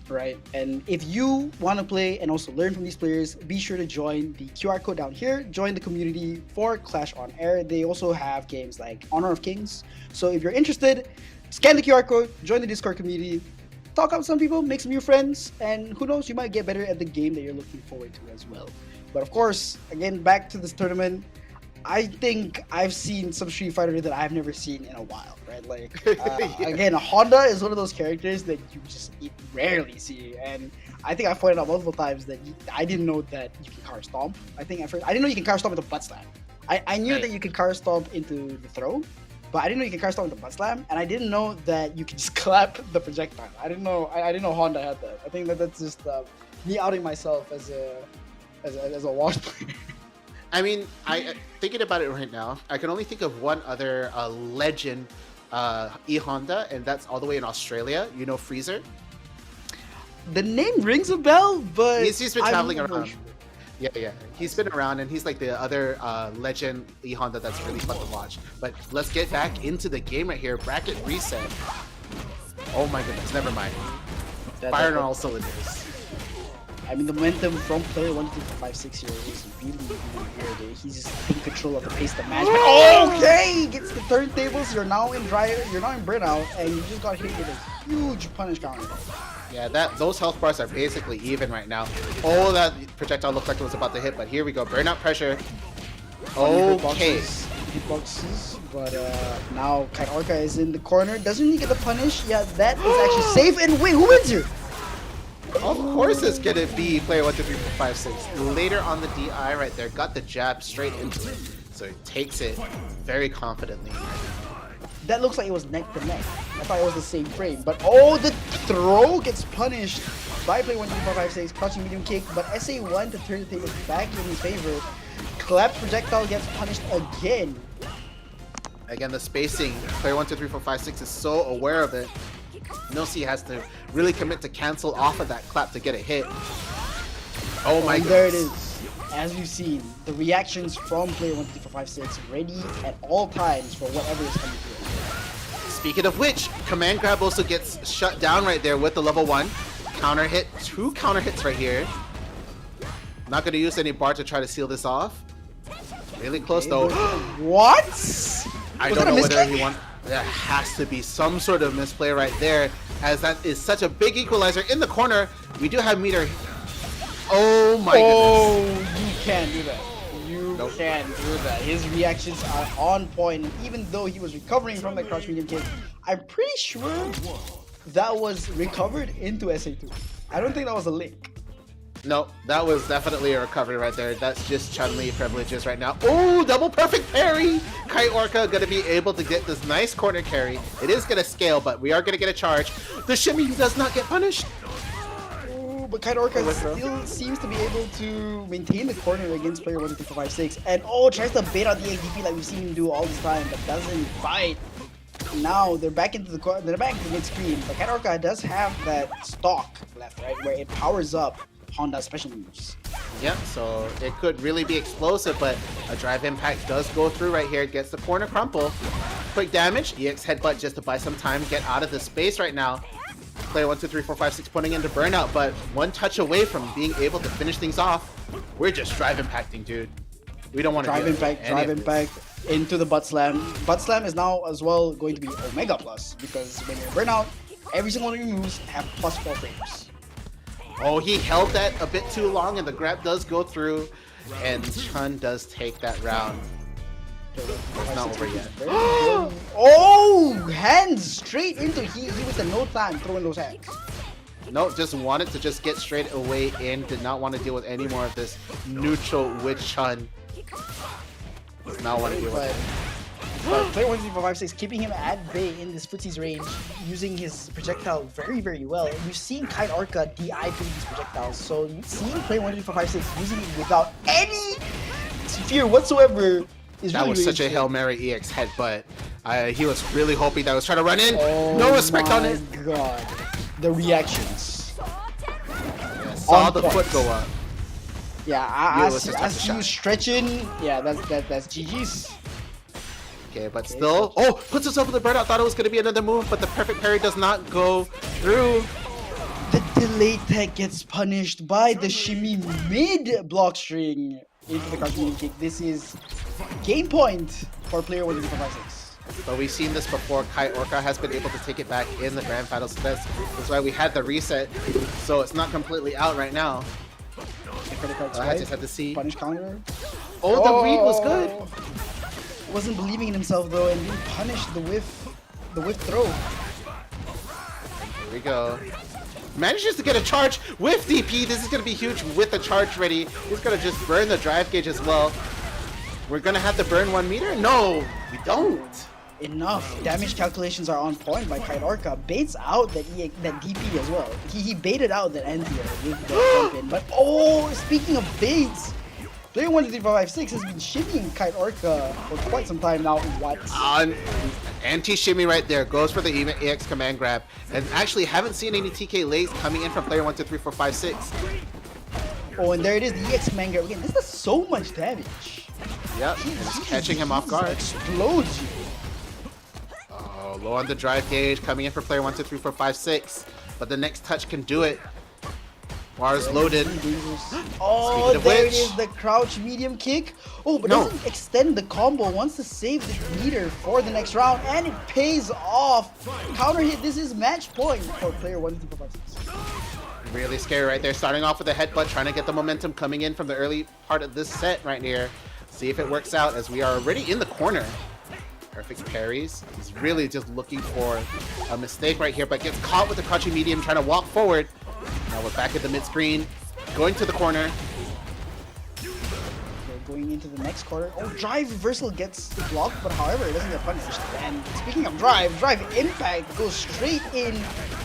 Right, and if you want to play and also learn from these players, be sure to join the QR code down here. Join the community for Clash on Air. They also have games like Honor of Kings. So if you're interested, scan the QR code, join the Discord community, talk out with some people, make some new friends, and who knows, you might get better at the game that you're looking forward to as well. But of course, again, back to this tournament, I think I've seen some Street Fighter that I've never seen in a while, right? Like, again, Honda is one of those characters that you just rarely see, and I think I've pointed out multiple times that I didn't know that you can car stomp. I didn't know you can car stomp into butt slam. I knew that you could car stomp into the throw, but I didn't know you can car stomp into butt slam, and I didn't know that you could just clap the projectile. I didn't know Honda had that. I think that's just me outing myself as a Wash player. I mean, thinking about it right now, I can only think of one other legend E-Honda, and that's all the way in Australia. You know Freezer? The name rings a bell, but he's been traveling around. Yeah. He's been around, and he's like the other legend E-Honda that's really fun to watch. But let's get back into the game right here. Bracket reset. Oh my goodness, never mind. Firing on all cylinders. I mean, the momentum from player 1, 2, 3, 4, 5, 6 here is really, really weird. He's just taking control of the pace of the match. But okay, gets the turntables. You're now in burnout, and you just got hit with a huge punish counter. Yeah, those health bars are basically even right now. Oh, that projectile looked like it was about to hit, but here we go. Burnout pressure. Okay. Hitboxes, but now Kite Orca is in the corner. Doesn't he get the punish? Yeah, that is actually safe. And wait, who wins here? Of course it's gonna be player 1, 2, 3, 4, 5, 6. Later on the DI right there, got the jab straight into it. So he takes it very confidently. That looks like it was neck to neck. I thought it was the same frame. But the throw gets punished by player 1, 2, 3, 4, 5, 6, crouching medium kick, but SA1 to turn the tables back in his favor. Collapse projectile gets punished again. Again, the spacing, player 1, 2, 3, 4, 5, 6 is so aware of it. Nosi has to really commit to cancel off of that clap to get a hit. Oh my god. There it is. As we've seen, the reactions from player 1, 2, 3, 4, 5, 6 ready at all times for whatever is coming through. Speaking of which, command grab also gets shut down right there with the level 1. Counter hit, 2 counter hits right here. Not going to use any bar to try to seal this off. Really close though. What? I don't know whether he wants... There has to be some sort of misplay right there, as that is such a big equalizer in the corner. We do have meter. Oh my goodness. You can't do that. You can't do that. His reactions are on point. And even though he was recovering from that crouch medium kick, I'm pretty sure that was recovered into SA2. I don't think that was a link. No, that was definitely a recovery right there. That's just Chun-Li privileges right now. Oh, double perfect parry! Kite Orca gonna be able to get this nice corner carry. It is gonna scale, but we are gonna get a charge. The shimmy does not get punished. Oh, but Kite Orca still seems to be able to maintain the corner against player 1, 2, 3, 4, 5, 6. And tries to bait out the ADP like we've seen him do all this time, but doesn't fight. now they're back into they're back into the mid screen. But Kite Orca does have that stock left, right, where it powers up Honda's special moves. Yep, so it could really be explosive, but a drive impact does go through right here. Gets the corner crumple. Quick damage. EX headbutt just to buy some time, get out of the space right now. Player 1, 2, 3, 4, 5, 6 putting into burnout, but one touch away from being able to finish things off. We're just drive impacting, dude. We don't want to drive impact into the butt slam. Butt slam is now as well going to be Omega Plus because when you're burnout, every single one of your moves have +4 frames. Oh, he held that a bit too long, and the grab does go through, and Chun does take that round. It's not over yet. Oh, hands straight into he with the no time throwing those hands. No, just wanted to just get straight away in. Did not want to deal with any more of this neutral with Chun. Does not want to deal with it. But player 1, 3, 4, 5, 6 keeping him at bay in this footsie's range, using his projectile very, very well. And you've seen Kite Orca DI through these projectiles, so you've seen player 1, 3, 4, 5, 6 using it without any fear whatsoever. That was such a Hail Mary EX headbutt. He was really hoping that I was trying to run in. Oh, no respect on it. God. The reactions. Yeah, saw the foot go up. Yeah, as you stretching, yeah, that's GG's. Okay, but still, oh, puts himself in the burnout. Thought it was going to be another move, but the perfect parry does not go through. The delay tech gets punished by the shimmy mid block string into the cartoon kick. This is game point for player 1, 3, 4, 5, 6. But we've seen this before. Kite Orca has been able to take it back in the grand finals. That's why we had the reset, so it's not completely out right now. I just had to see. Punish counter. Oh, the read was good. Wasn't believing in himself though, and didn't punish the whiff throw. Here we go. Manages to get a charge with DP. This is going to be huge with the charge ready. He's going to just burn the drive gauge as well. We're going to have to burn 1 meter? No, we don't. Enough. Damage calculations are on point by Kite Orca. Baits out that DP as well. He baited out that anti-air with the jump in. But oh, speaking of baits, player 1, 2, 3, 4, 5, 6 has been shimmying Kite Orca for quite some time now. What? Anti-shimmy right there. Goes for the EX command grab. And actually haven't seen any TK lays coming in from player 1, 2, 3, 4, 5, 6. Oh, and there it is, the EX command grab again. This does so much damage. Yep, it's catching him off guard. Explodes you. Oh, low on the drive gauge. Coming in for player 1, 2, 3, 4, 5, 6. But the next touch can do it. War's loaded. Oh, there it is, the crouch medium kick. Oh, but doesn't extend the combo. Wants to save the meter for the next round, and it pays off. Counter hit. This is match point for player 1, 2, 3, 4, 5, 6. Really scary right there. Starting off with a headbutt, trying to get the momentum coming in from the early part of this set right here. See if it works out as we are already in the corner. Perfect parries. He's really just looking for a mistake right here, but gets caught with the crouching medium, trying to walk forward. Now we're back at the mid-screen, going to the corner. Okay, going into the next corner. Oh, drive reversal gets blocked, but however, it doesn't get punished. And speaking of drive impact goes straight in.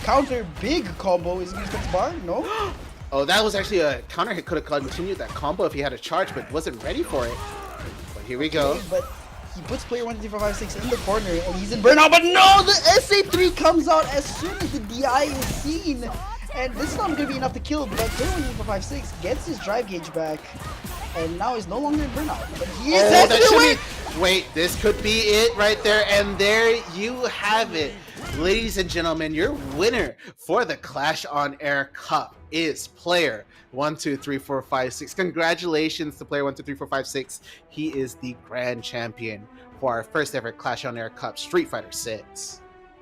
Counter big combo. Is he going to get bar? No? Oh, that was actually a counter hit. Could have continued that combo if he had a charge, but wasn't ready for it. But here we go. But he puts player 1, 2, 3, 4, 5, 6 in the corner, and he's in burnout. But no, the SA3 comes out as soon as the DI is seen. And this is not going to be enough to kill, but player 1, 2, 3, 4, 5, 6 gets his drive gauge back. And now he's no longer in burnout. But he is Wait, this could be it right there. And there you have it. Ladies and gentlemen, your winner for the Clash on Air Cup is player 1, 2, 3, 4, 5, 6. Congratulations to player 1, 2, 3, 4, 5, 6. He is the grand champion for our first ever Clash on Air Cup Street Fighter 6.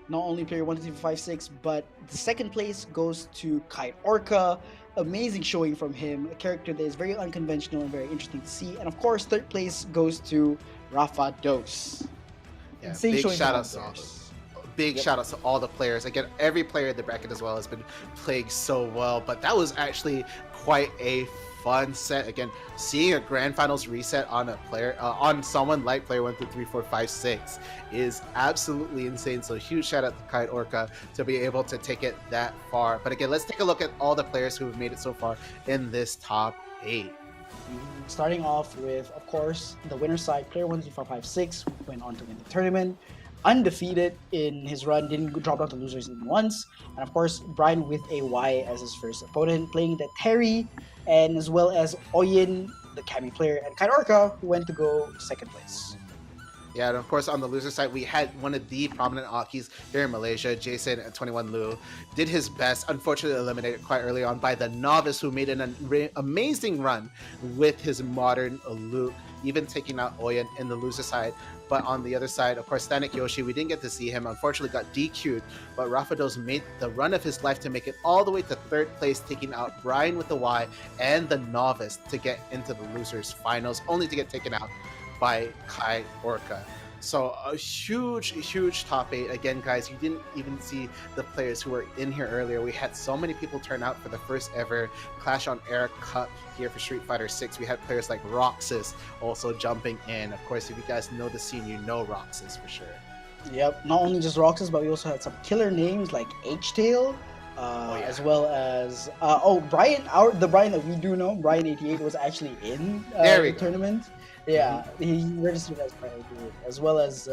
Not only player 1, 2, 3, 4, 5, 6, but the second place goes to Kite Orca. Amazing showing from him, a character that is very unconventional and very interesting to see. And of course, third place goes to Rafa Dos. Yeah, big shout outs to all big shout outs to all the players. Again, every player in the bracket as well has been playing so well, but that was actually quite a fun set. Again, seeing a grand finals reset on a player, on someone like player 1, 2, 3, 4, 5, 6 is absolutely insane. So huge shout out to Kite Orca to be able to take it that far. But again, let's take a look at all the players who have made it so far in this top 8. Starting off with, of course, the winner's side, player 1, 2, 3, 4, 5, 6 went on to win the tournament. undefeated in his run, didn't drop down to losers even once. And of course, Brian with a Y as his first opponent, playing the Terry, and as well as Oyin, the Kami player, and Kainorka, who went to go second place. Yeah, and of course on the loser side, we had one of the prominent Akis here in Malaysia, Jason and 21 Lu, did his best, unfortunately eliminated quite early on by the novice who made an amazing run with his modern Luke, even taking out Oyen in the loser side. But on the other side, of course, Stanek Yoshi, we didn't get to see him, unfortunately got DQ'd, but Rafados made the run of his life to make it all the way to third place, taking out Brian with the Y and the novice to get into the losers finals, only to get taken out by Kai Orca. So a huge top 8. Again, guys, you didn't even see the players who were in here earlier. We had so many people turn out for the first ever Clash on Air Cup here for Street Fighter 6. We had players like Roxas also jumping in. Of course, if you guys know the scene, you know Roxas for sure. Yep, not only just Roxas, but we also had some killer names like H-Tail, as well as Brian, the Brian that we do know, Brian 88, was actually in the tournament. Yeah, he registered as Brian 88, as well as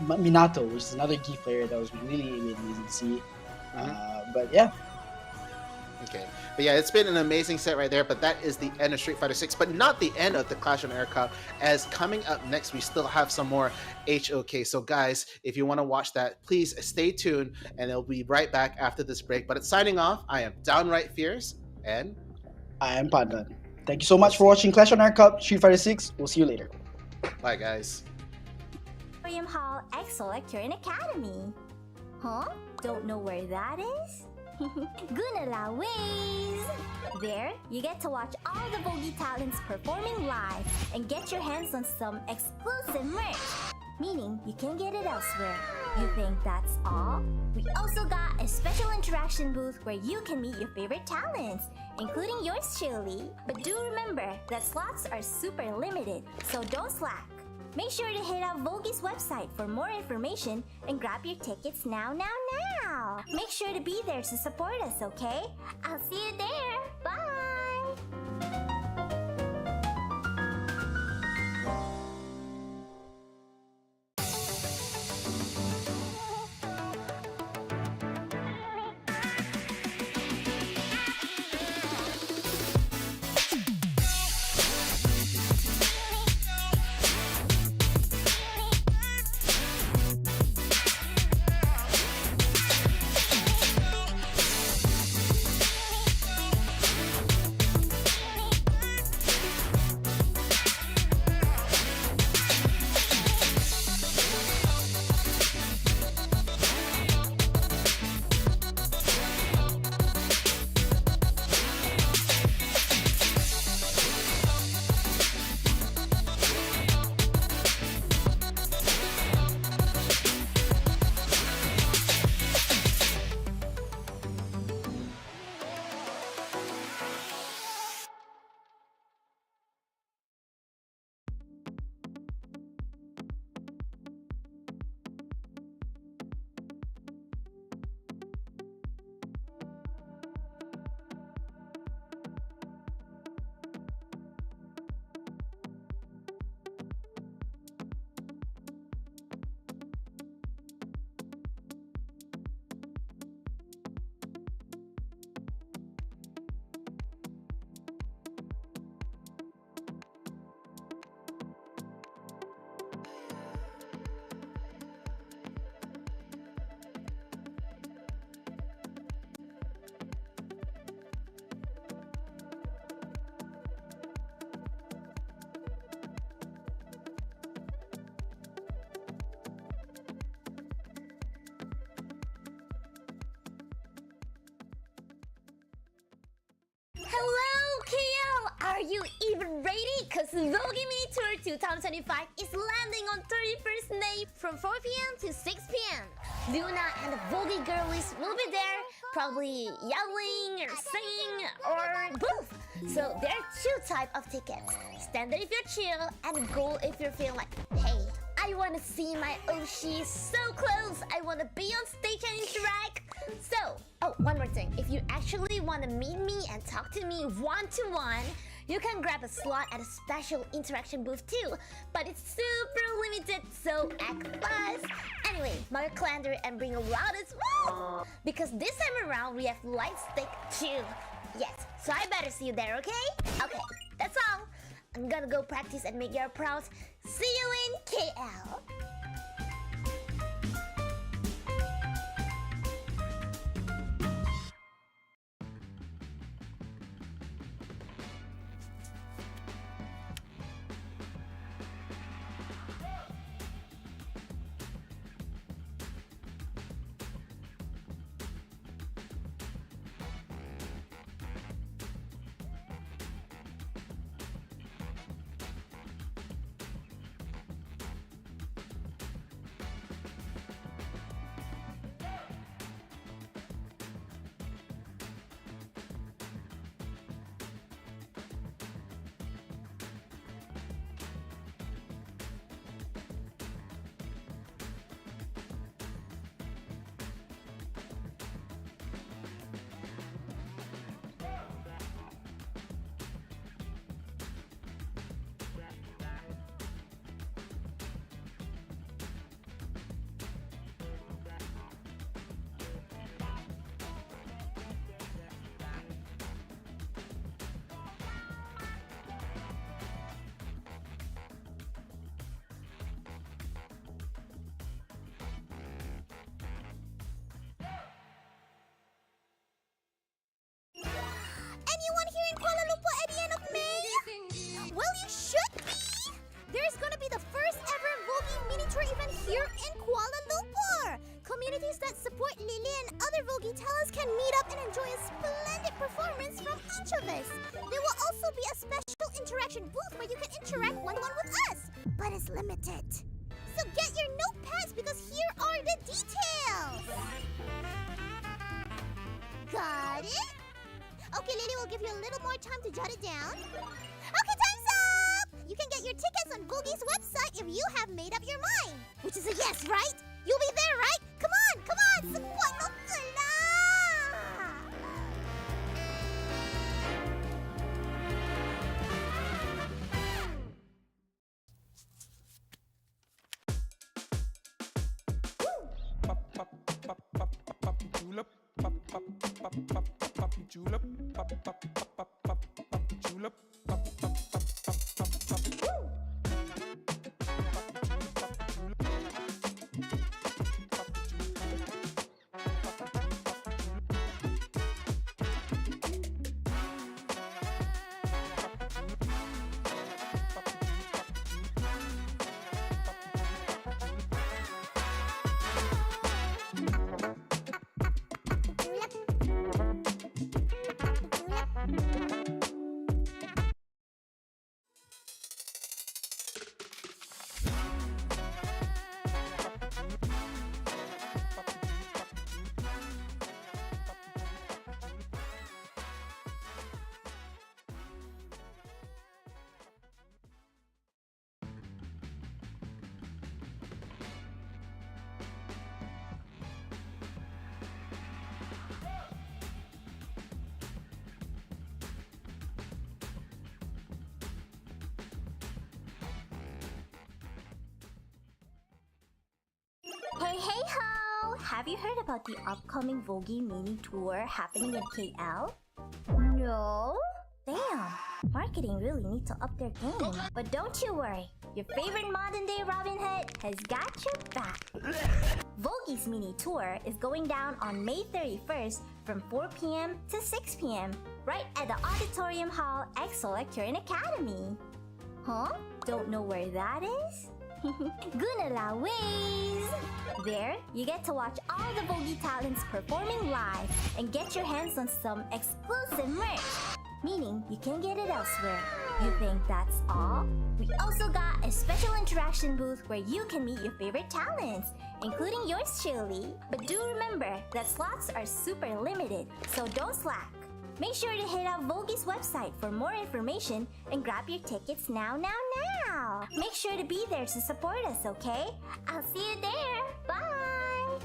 Minato, which is another key player that was really amazing to see. But yeah. Okay, but yeah, it's been an amazing set right there, but that is the end of Street Fighter 6, but not the end of the Clash on Air Cup, as coming up next, we still have some more HOK. So guys, if you want to watch that, please stay tuned, and it'll be right back after this break. But it's signing off, I am Downright Fierce, and I am Pandan. Thank you so much for watching Clash on Air Cup, Street Fighter 6. We'll see you later. Bye, guys. William Hall Excel Lecturing Academy. Huh? Don't know where that is? Gunala Ways! There, you get to watch all the Vogie talents performing live and get your hands on some exclusive merch. Meaning, you can't get it elsewhere. You think that's all? We also got a special interaction booth where you can meet your favorite talents, including yours truly. But do remember that slots are super limited, so don't slack. Make sure to hit up Vogie's website for more information and grab your tickets now. Make sure to be there to support us, okay? I'll see you there. Bye! Hello, KL! Are you even ready? Cause Vogie Mini Tour 2025 is landing on 31st May from 4 p.m. to 6 p.m. Luna and the Vogie girlies will be there, probably yelling or singing or both. So there are two types of tickets. Standard if you're chill, and gold if you're feeling like, hey, I wanna see my Oshi so close. I wanna be on stage and interact. So, one more thing. If you actually wanna meet me and talk to me one-to-one, You can grab a slot at a special interaction booth too, but it's super limited, so act fast. Anyway, mark your calendar and bring a loudest woo! Because this time around we have light stick too. Yes, so I better see you there, okay? Okay, that's all. I'm gonna go practice and make you proud. See you in KL. Anyone here in Kuala Lumpur at the end of May? Well, you should be! There's gonna be the first ever Vogi mini tour event here in Kuala Lumpur! Communities that support Lily and other Vogi talents can meet up and enjoy a splendid performance from each of us. There will also be a special interaction booth where you can interact one-on-one with us, but it's limited. So get your notepads because here are the details! Got it? Okay, Lily will give you a little more time to jot it down. Okay, time's up! You can get your tickets on Vogi's website if you have made up your mind. Which is a yes, right? You'll be there, right? Come on, come on! Sebuah lah! Pop, pop, pop, pop, pop, pop, julep. Pop, pop, pop, pop, pop, julep. Pop, pop, pop, pop, pop, pop, julep. Pop, pop, pop, pop, pop, pop. Woo! Hey, hey ho! Have you heard about the upcoming Vogi mini tour happening in KL? No? Damn! Marketing really need to up their game. But don't you worry, your favorite modern day Robin Hood has got your back. Vogi's mini tour is going down on May 31st from 4 p.m. to 6 p.m. right at the Auditorium Hall at Solar Current Academy. Huh? Don't know where that is? Gunala ways! There, you get to watch all the Vogi talents performing live and get your hands on some exclusive merch, meaning you can get it elsewhere. You think that's all? We also got a special interaction booth where you can meet your favorite talents, including yours truly. But do remember that slots are super limited, so don't slack. Make sure to hit up Vogi's website for more information and grab your tickets now. Make sure to be there to support us, okay? I'll see you there. Bye!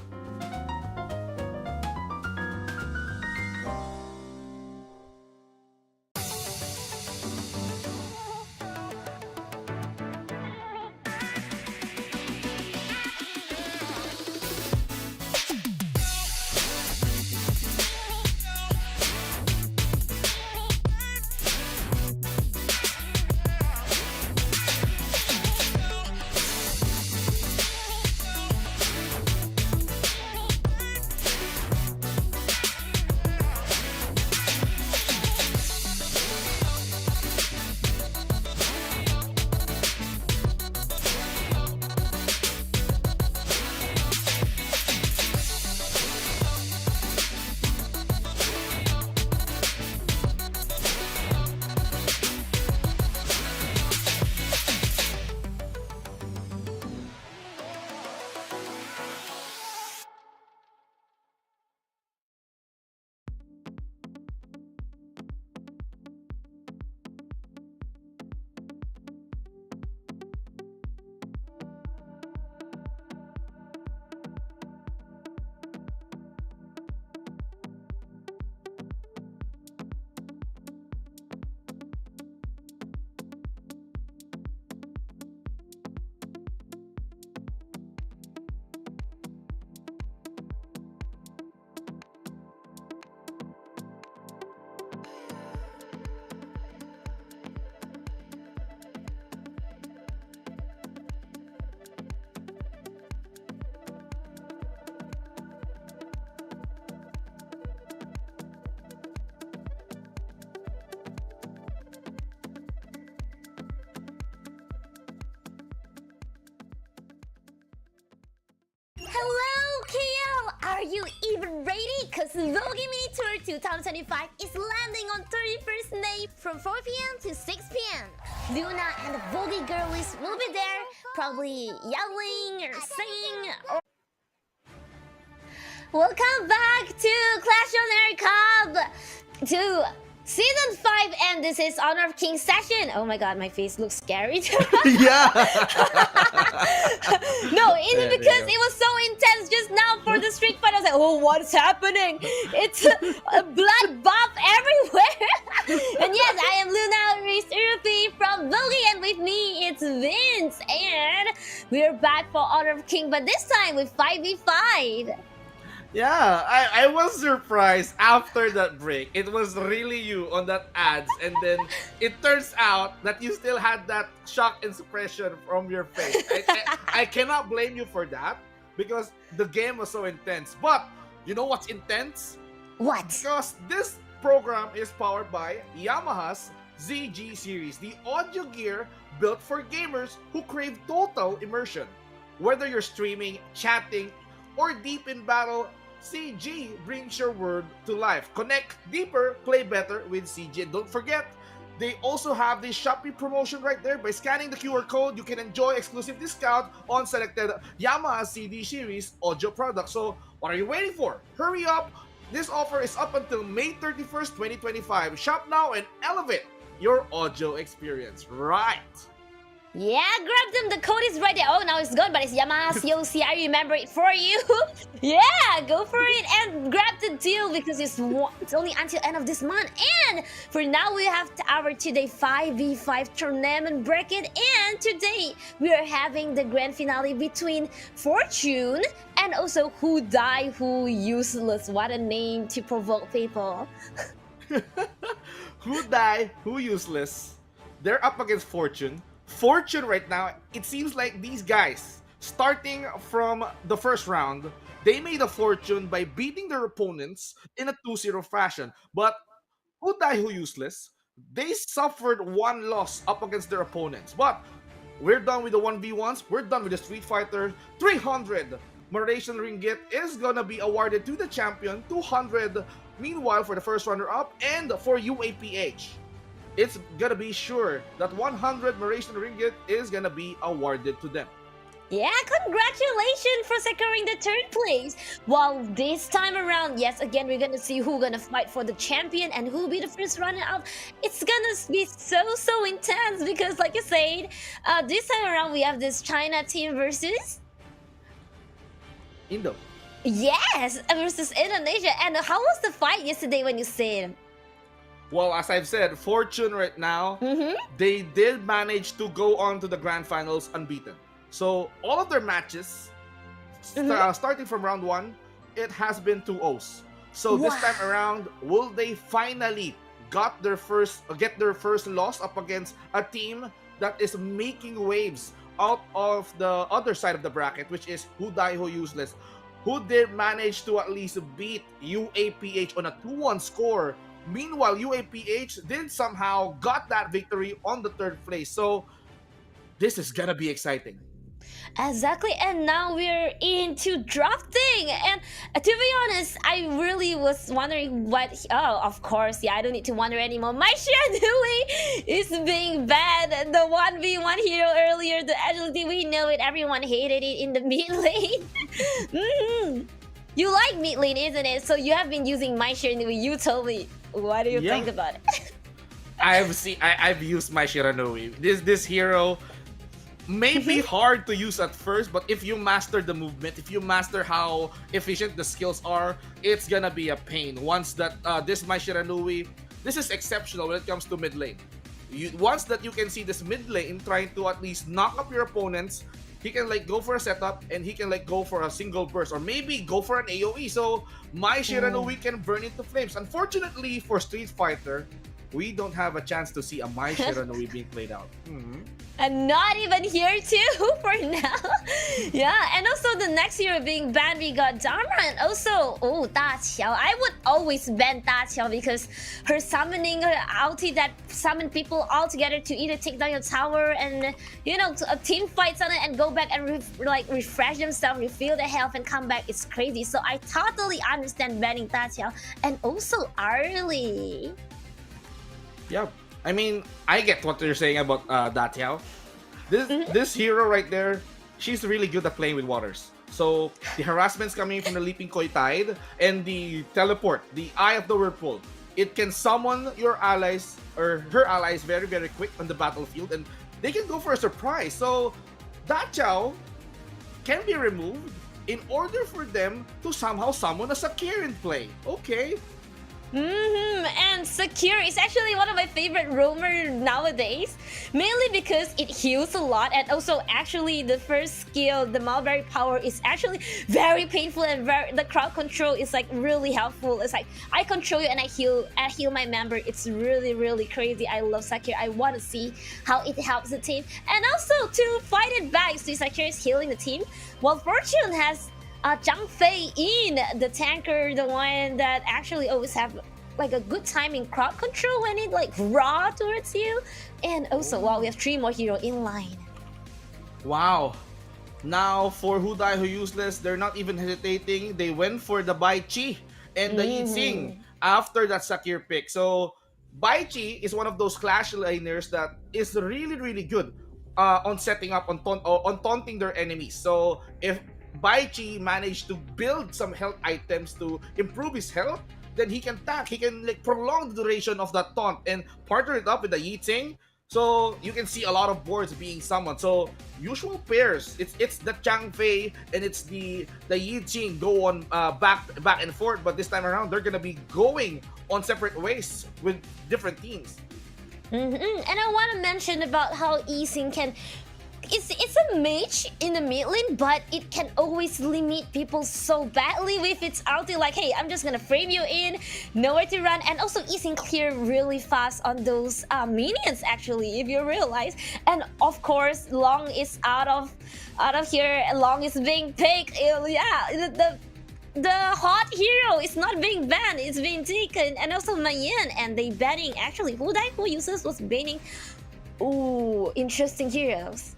Are you even ready? Cause Vogue Mini Tour 2025 is landing on 31st May from 4 p.m. to 6 p.m. Luna and the Vogue girlies will be there, probably yelling or singing or... Welcome back to Clash on Air Cup! To Season 5, and this is Honor of King session. Oh my god, my face looks scary. Yeah. No, it's because it was so intense just now for the Street Fighter. I was like, oh, what's happening? It's a blood bath everywhere. And yes, I am Luna Reese from Vogue, and with me it's Vince. And we're back for Honor of King, but this time with 5v5. Yeah, I was surprised after that break. It was really you on that ads, and then it turns out that you still had that shock and suppression from your face. I cannot blame you for that because the game was so intense. But you know what's intense? What? Because this program is powered by Yamaha's ZG series, the audio gear built for gamers who crave total immersion. Whether you're streaming, chatting, or deep in battle, CG brings your world to life. Connect deeper, play better with CG. And don't forget, they also have the Shopee promotion right there. By scanning the QR code, you can enjoy exclusive discount on selected Yamaha CD series audio products. So what are you waiting for? Hurry up! This offer is up until May 31st, 2025. Shop now and elevate your audio experience. Right! Yeah, grab them. The code is right there. Oh, now it's gone, but it's Yamaha COC. I remember it for you. Yeah, go for it and grab the deal because it's only until end of this month. And for now, we have our today 5v5 tournament bracket. And today, we are having the grand finale between Fortune and also Who Die, Who Useless. What a name to provoke people. Who Die, Who Useless. They're up against Fortune. Fortune right now, it seems like these guys, starting from the first round, they made a fortune by beating their opponents in a 2-0 fashion. But Who Die, Who Useless, they suffered one loss up against their opponents. But we're done with the 1v1s, we're done with the Street Fighter. 300 Malaysian Ringgit is gonna be awarded to the champion, 200 meanwhile for the first runner-up, and for UAPH. It's gonna be sure that 100 Malaysian Ringgit is gonna be awarded to them. Yeah, congratulations for securing the third place. Well, this time around, yes, again, we're gonna see who's gonna fight for the champion and who'll be the first runner-up. It's gonna be so intense because, like you said, this time around we have this China team versus Indo. Yes, versus Indonesia. And how was the fight yesterday when you said? Well, as I've said, Fortune right now, they did manage to go on to the grand finals unbeaten. So all of their matches, starting from round 1, it has been 2-0s. So this time around, will they finally get their first loss up against a team that is making waves out of the other side of the bracket, which is Who Die, Who Useless, who did manage to at least beat UAPH on a 2-1 score. Meanwhile, UAPH did somehow got that victory on the third place. So this is gonna be exciting. Exactly, and now we're into drafting. And to be honest, I really was wondering what. Oh, of course, yeah, I don't need to wonder anymore. My Shiranui is being bad. The 1v1 hero earlier, the agility, we know it. Everyone hated it in the mid lane. You like mid lane, isn't it? So you have been using my Shiranui. You told me. What do you think about it? I've used my Shiranui. This hero may be hard to use at first, but if you master the movement, if you master how efficient the skills are, it's gonna be a pain. Once that this my Shiranui, this is exceptional when it comes to mid lane. Once that you can see this mid lane trying to at least knock up your opponents, he can like go for a setup and he can like go for a single burst or maybe go for an AoE. So my Shiranui can burn into flames. Unfortunately for Street Fighter, we don't have a chance to see a Mai Shiranui being played out. And not even here too for now. Yeah, and also the next hero being banned, we got Dharma, and also Da Qiao. I would always ban Da Qiao because her summoning, her ulti that summon people all together to either take down your tower and team fights on it and go back and refresh themselves, refill their health and come back. It's crazy. So I totally understand banning Da Qiao, and also early. Yeah, I mean, I get what you're saying about Da Tiao. This hero right there, she's really good at playing with waters. So the harassment's coming from the Leaping Koi Tide and the teleport, the Eye of the Whirlpool. It can summon your allies or her allies very, very quick on the battlefield, and they can go for a surprise. So Da Tiao can be removed in order for them to somehow summon a Sakir in play. Okay. And Sakir is actually one of my favorite roamer nowadays, mainly because it heals a lot, and also actually the first skill, the Mulberry Power, is actually very painful, and the crowd control is like really helpful. It's like I control you and I heal my member. It's really, really crazy. I love Sakir. I want to see how it helps the team, and also to fight it back. So Sakir is healing the team, while Fortune has Zhang Fei in the tanker, the one that actually always have like a good time in crowd control when it like raw towards you. And also, wow, we have 3 more heroes in line. Wow. Now for Who Die Who Useless, they're not even hesitating. They went for the Bai Chi and the Yi Xing after that Sakir pick. So Bai Chi is one of those clash laners that is really, really good on setting up, on taunting their enemies. So if Bai Chi managed to build some health items to improve his health, then he can tank. He can like prolong the duration of that taunt and partner it up with the Yi Xing. So you can see a lot of boards being summoned. So usual pairs, it's the Chang Fei and it's the Yi Xing go on back and forth. But this time around, they're gonna be going on separate ways with different teams. And I want to mention about how Yi Xing can. It's a mage in the mid lane, but it can always limit people so badly with its ulti. Like, hey, I'm just gonna frame you in, nowhere to run, and also Yi Xing clear really fast on those minions. Actually, if you realize, and of course, Long is out of here. Long is being picked. Yeah, the hot hero is not being banned. It's being taken, and also Mayan, and they banning actually Who Die Who Uses was banning. Ooh, interesting heroes.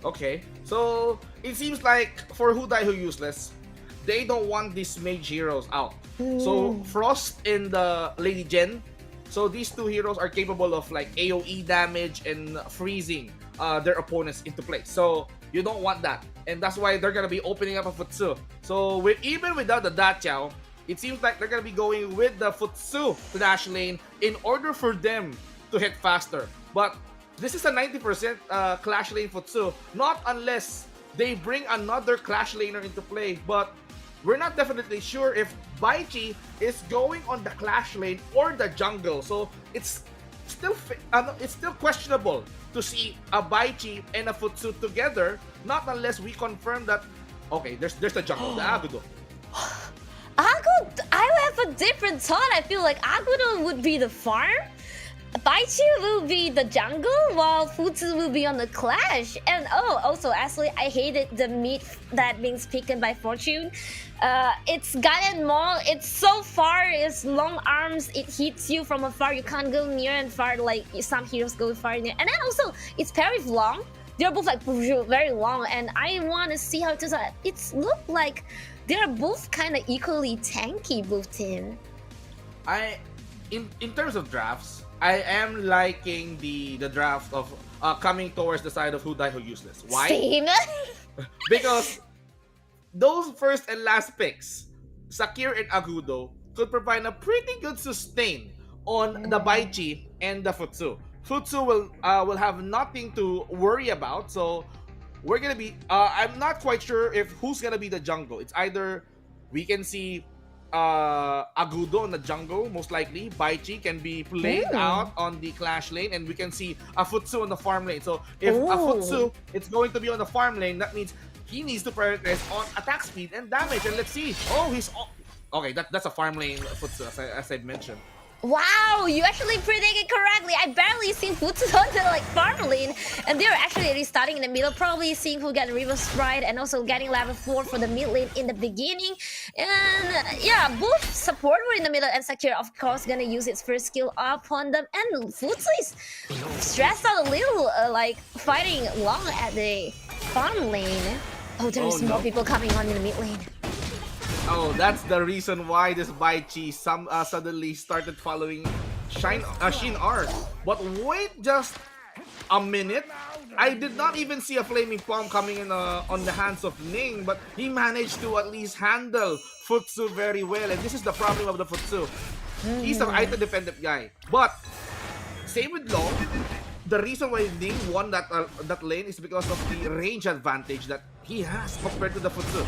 Okay, so it seems like for Who Die Who Useless, they don't want these mage heroes out. So Frost and the Lady Jen, so these 2 heroes are capable of like AoE damage and freezing their opponents into place. So you don't want that, and that's why they're gonna be opening up a Futsu. So even without the Da Qiao, it seems like they're gonna be going with the Futsu to dash lane in order for them to hit faster. But this is a 90% Clash Lane Futsu, not unless they bring another Clash Laner into play. But we're not definitely sure if Bai Chi is going on the Clash Lane or the jungle. So it's still questionable to see a Bai Chi and a Futsu together, not unless we confirm that, okay, there's the jungle, the Agudo. I have a different thought. I feel like Agudo would be the farm, Baichu will be the jungle, while Futsu will be on the Clash. And also, actually, I hated the meat that being taken by Fortune. It's gun and maul. It's so far. It's long arms. It hits you from afar. You can't go near and far like some heroes go far near. And then also, it's very long. They're both like very long, and I want to see how it does. It's look like they're both kind of equally tanky, both team. In terms of drafts, I am liking the draft of coming towards the side of Who Die Who Useless. Why? Same. Because those first and last picks, Sakir and Agudo, could provide a pretty good sustain on the Baichi and the Futsu. Futsu will have nothing to worry about, so we're gonna be. I'm not quite sure if who's gonna be the jungle. It's either we can see Agudo in the jungle, most likely. Baichi can be played out on the Clash lane, and we can see a Futsu on the farm lane. So if a Futsu is going to be on the farm lane, that means he needs to prioritize on attack speed and damage. And let's see. Oh, he's okay. That's a farm lane Futsu, as I mentioned. Wow, you actually predicted correctly. I barely seen Futsu on the like farm lane, and they're actually restarting in the middle, probably seeing who get River Sprite and also getting level 4 for the mid lane in the beginning. And yeah, both support were in the middle, and Sakura of course gonna use its first skill upon them. And Futsu is stressed out a little, like fighting long at the farm lane. Oh, there's more people coming on in the mid lane. Oh, that's the reason why this Baichi suddenly started following Shin R. But wait just a minute. I did not even see a flaming palm coming in on the hands of Ning, but he managed to at least handle Futsu very well. And this is the problem of the Futsu. He's an item dependent guy. But same with Long. The reason why Ning won that lane is because of the range advantage that he has compared to the Futsu.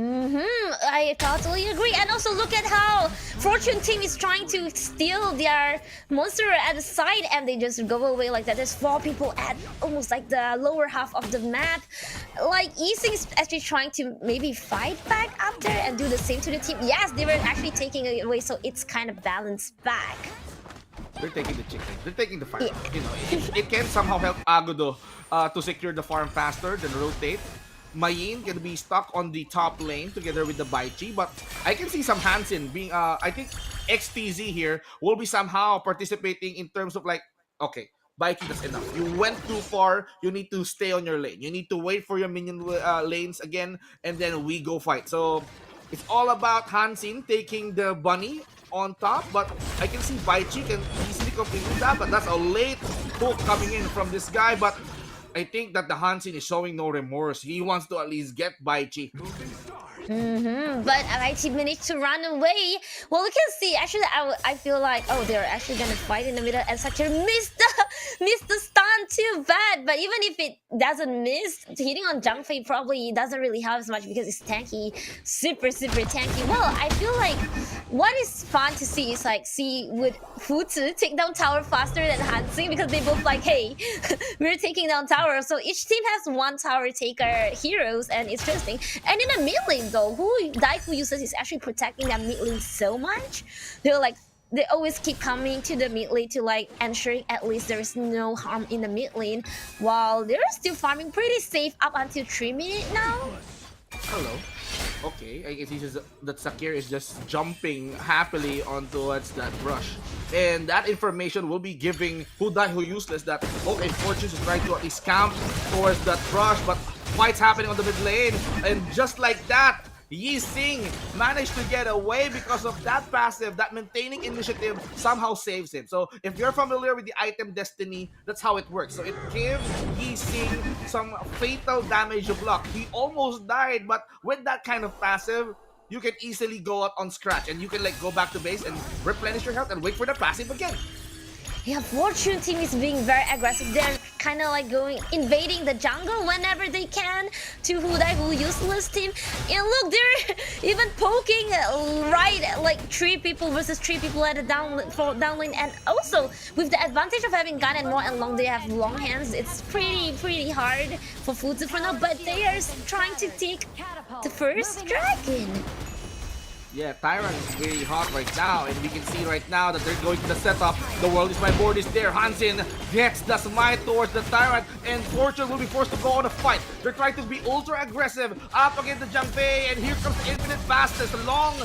I totally agree. And also look at how Fortune team is trying to steal their monster at the side, and they just go away like that. There's 4 people at almost like the lower half of the map. Like Yixing is actually trying to maybe fight back up there and do the same to the team. Yes, they were actually taking it away, so it's kind of balanced back. They're taking the chicken. They're taking the fight. Yeah. You know, it can somehow help Agudo to secure the farm faster than rotate. Mayin can be stuck on the top lane together with the Baichi, but I can see some Hansen being, I think XTZ here will be somehow participating in terms of like, okay, Baichi, that's enough. You went too far, you need to stay on your lane. You need to wait for your minion lanes again, and then we go fight. So it's all about Hansen taking the bunny on top, but I can see Baichi can easily complete that, but that's a late hook coming in from this guy, but I think that the Hansen is showing no remorse. He wants to at least get Baichi. But Baichi managed to run away. Well, we can see, actually, I feel like, oh, they're actually gonna fight in the middle, and Sakura missed the stun too bad. But even if it doesn't miss, hitting on Zhangfei probably doesn't really help as much because it's tanky, super tanky. Well, I feel like what is fun to see is like would Futsu take down tower faster than Hansen, because they both like, hey, we're taking down tower. So each team has one tower taker heroes, and it's interesting. And in the mid lane though, Daifu uses is actually protecting that mid lane so much. They always keep coming to the mid lane to like ensuring at least there is no harm in the mid lane, while they're still farming pretty safe up until 3 minutes now. Hello. Okay, I guess that Sakura is just jumping happily on towards that brush. And that information will be giving Who Useless that, okay, Fortunes is trying to at least camp towards that brush, but fights happening on the mid lane. And just like that, Yixing managed to get away because of that passive. That maintaining initiative somehow saves him. So if you're familiar with the item Destiny, that's how it works. So it gives Yixing some fatal damage block. He almost died, but with that kind of passive, you can easily go out on scratch and you can like go back to base and replenish your health and wait for the passive again. Yeah, Fortune team is being very aggressive. They're kind of like invading the jungle whenever they can to Who Useless team. And look, they're even poking right like 3 people versus 3 people at the down lane. And also with the advantage of having Gun and Mo and Long, they have long hands. It's pretty hard for Futsu for now, but they are trying to take the first dragon. Yeah, Tyrant is very hot right now, and we can see right now that they're going to the setup. The World is My Board is there. Hansen gets the smite towards the Tyrant, and Fortune will be forced to go on a fight. They're trying to be ultra aggressive up against the Zhangfei, and here comes the Infinite Fastest. Long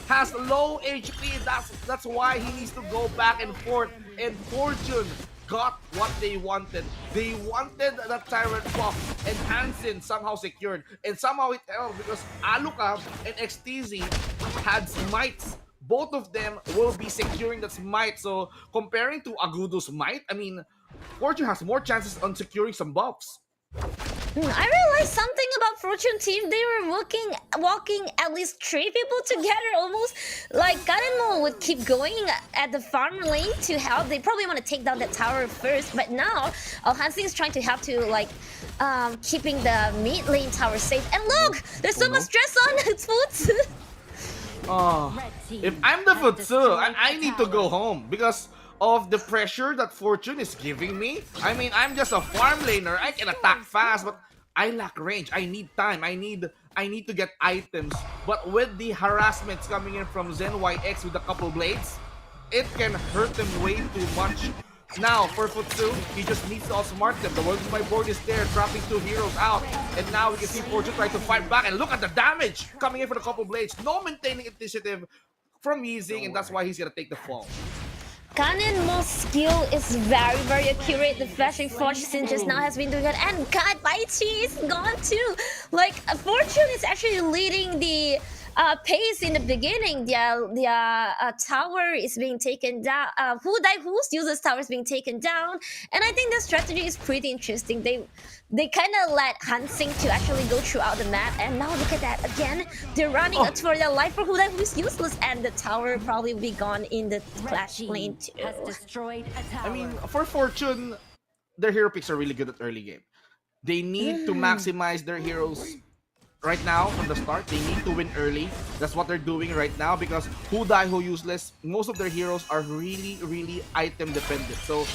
has low HP, that's why he needs to go back and forth, and Fortune got what they wanted. They wanted the Tyrant buff, and Hansen somehow secured. And somehow it helped because Alucard and XTZ had smites. Both of them will be securing that smite. So comparing to Agudo's might, I mean, Fortune has more chances on securing some buffs. I realized something about Fortune team. They were walking at least 3 people together almost. Like Garenmo would keep going at the farm lane to help. They probably want to take down that tower first, but now Hansen is trying to help to like keeping the mid lane tower safe. And look, there's so much stress on Futsu. Oh, if I'm the Futsu, I need to go home because of the pressure that Fortune is giving me. I mean, I'm just a farm laner. I can attack fast, but I lack range. I need time. I need to get items. But with the harassments coming in from Zen YX with a couple blades, it can hurt them way too much. Now, for Futsu, he just needs to outsmart them. The World is My Board is there, dropping 2 heroes out. And now we can see Fortune try to fight back. And look at the damage coming in for the couple blades. No maintaining initiative from Yizing, and that's why he's gonna take the fall. Cannonball's skill is very, very accurate. The flashing Fortune just now has been doing it. And God, Baichi is gone too. Like, Fortune is actually leading the pace in the beginning. The tower is being taken down. Who's uses tower is being taken down. And I think the strategy is pretty interesting. They kind of let Hansing to actually go throughout the map, and now look at that again. They're running for their life for Hudai, who's useless, and the tower probably will be gone in the clash lane too. I mean, for Fortune, their hero picks are really good at early game. They need to maximize their heroes right now from the start. They need to win early. That's what they're doing right now, because Hudai, who useless, most of their heroes are really, really item dependent. So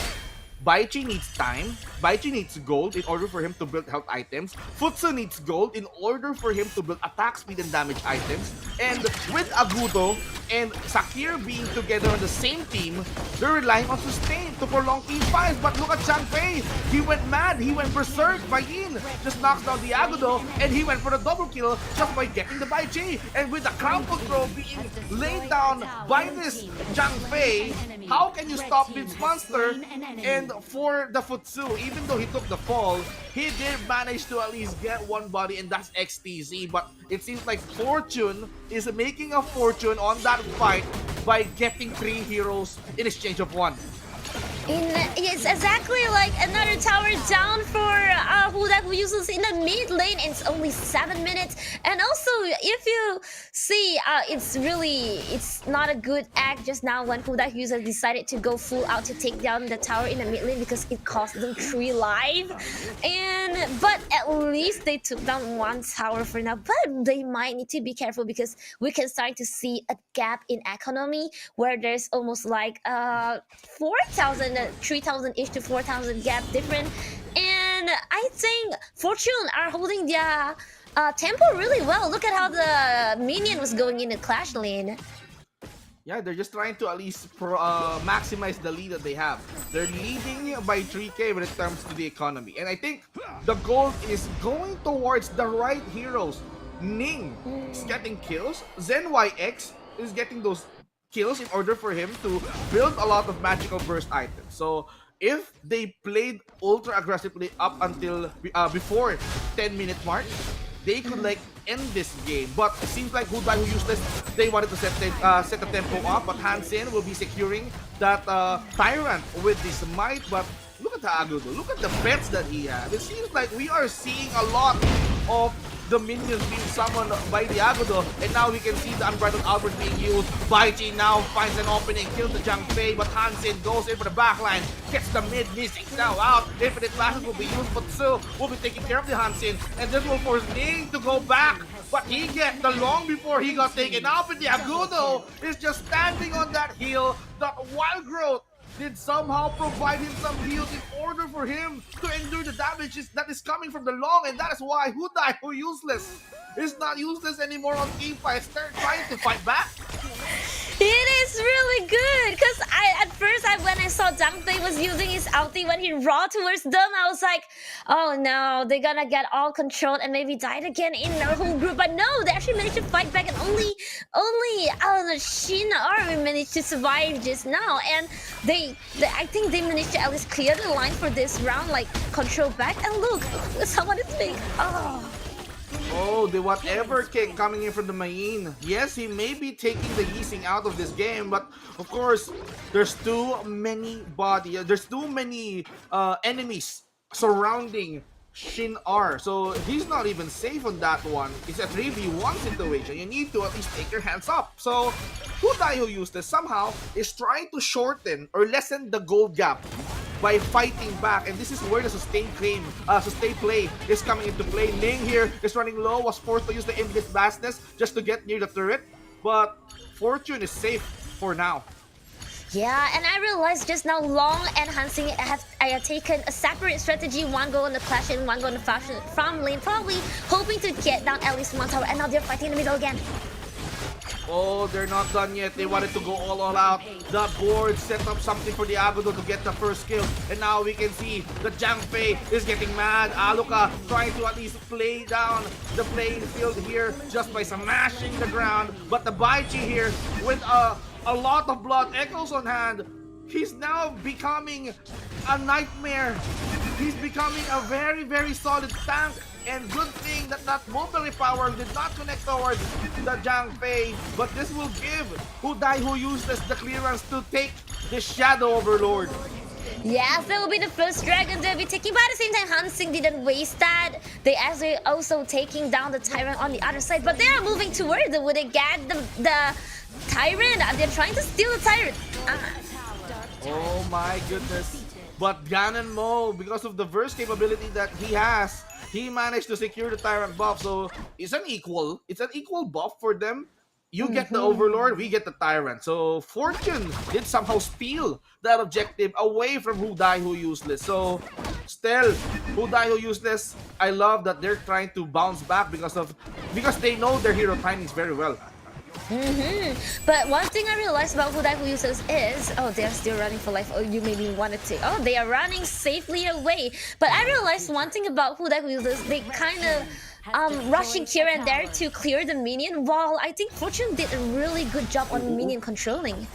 Baichi needs time. Baichi needs gold in order for him to build health items. Futsu needs gold in order for him to build attack speed and damage items. And with Agudo and Sakir being together on the same team, they're relying on sustain to prolong team fights. But look at Changfei. He went mad. He went berserk. Yin just knocks down the Agudo, and he went for the double kill just by getting the Baichi. And with the crown control being laid down by this Changfei, how can you stop Vince Monster? And for the Futsu, even though he took the fall, he did manage to at least get one body, and that's XTZ. But it seems like Fortune is making a fortune on that fight by getting 3 heroes in exchange of 1. It's exactly like another tower down for who uses in the mid lane, and it's only 7 minutes. And also, if you see, it's not a good act just now when Hudak user decided to go full out to take down the tower in the mid lane, because it cost them 3 life. But at least they took down 1 tower for now. But they might need to be careful, because we can start to see a gap in economy where there's almost like 4,000, 3,000-ish to 4,000 gap different. And I think Fortune are holding their tempo really well. Look at how the minion was going in the clash lane. Yeah, they're just trying to at least maximize the lead that they have. They're leading by 3k when it comes to the economy. And I think the gold is going towards the right heroes. Ning is getting kills. ZenYX is getting those kills in order for him to build a lot of magical burst items. So if they played ultra aggressively up until before 10-minute mark, they could like end this game. But it seems like Hudai, who useless, they wanted to set the tempo up, but Hansen will be securing that Tyrant with this might. But look at the Agudo, look at the pets that he has. It seems like we are seeing a lot of the minions being summoned by the Agudo, and now we can see the Unbridled Albert being used. Baichi now finds an opening, kills the Changfei, but Hansen goes in for the backline, gets the mid, missing now out. Infinite classes will be used, but still will be taking care of the Hansen, and this will force Ning to go back. But he gets the long before he got taken out, and the Agudo is just standing on that hill. That Wild Growth did somehow provide him some heals in order for him to endure the damage that is coming from the long, and that is why Hudai, who useless, is not useless anymore on team fights. They're trying to fight back. It is really good, because at first when I saw Changfei was using his ulti when he raw towards them, I was like, oh no, they're gonna get all controlled and maybe died again in their whole group. But no, they actually managed to fight back, and only the Shin army managed to survive just now. And I think they managed to at least clear the line for this round, like control back. And look, someone is big. Oh, the whatever kick coming in from the Mayin. Yes, he may be taking the Yixing out of this game, but of course, there's too many enemies surrounding Shin R. So he's not even safe on that one. It's a 3v1 situation. You need to at least take your hands up. So Hudai, who used this, somehow is trying to shorten or lessen the gold gap by fighting back, and this is where the sustain play is coming into play. Ning here is running low, was forced to use the Infinite Vastness just to get near the turret, but Fortune is safe for now. Yeah, and I realized just now Long and Hansing have taken a separate strategy. One go on the clash and one go on the farm lane, probably hoping to get down at least 1 tower, and now they're fighting in the middle again. Oh, they're not done yet. They wanted to go all out. The board set up something for the Agudo to get the first kill. And now we can see the Jiangfei is getting mad. Aluka trying to at least play down the playing field here just by smashing the ground. But the Baichi here with a lot of blood echoes on hand. He's now becoming a nightmare. He's becoming a very, very solid tank. And good thing that that mobility power did not connect towards the Jiangfei. But this will give Who Die Who Useless the clearance to take the Shadow Overlord. Yes, that will be the first dragon they'll be taking. But at the same time, Hansing didn't waste that. They actually also taking down the Tyrant on the other side. But they are moving towards it. Would they get the Tyrant? They're trying to steal the Tyrant. Oh my goodness. But Ganon Mo, because of the burst capability that he has, he managed to secure the Tyrant buff. So it's an equal buff for them. You get the Overlord, we get the Tyrant. So Fortune did somehow steal that objective away from Who Die Who Useless. So still, Who Die Who Useless, I love that they're trying to bounce back because they know their hero timings very well. But one thing I realized about Who Die Who Useless is, oh, they're still running for life. Oh, you maybe wanted to. Oh, they are running safely away. But I realized one thing about Who Die Who Useless, they kind of rushing here and there to clear the minion, while I think Fortune did a really good job on minion controlling.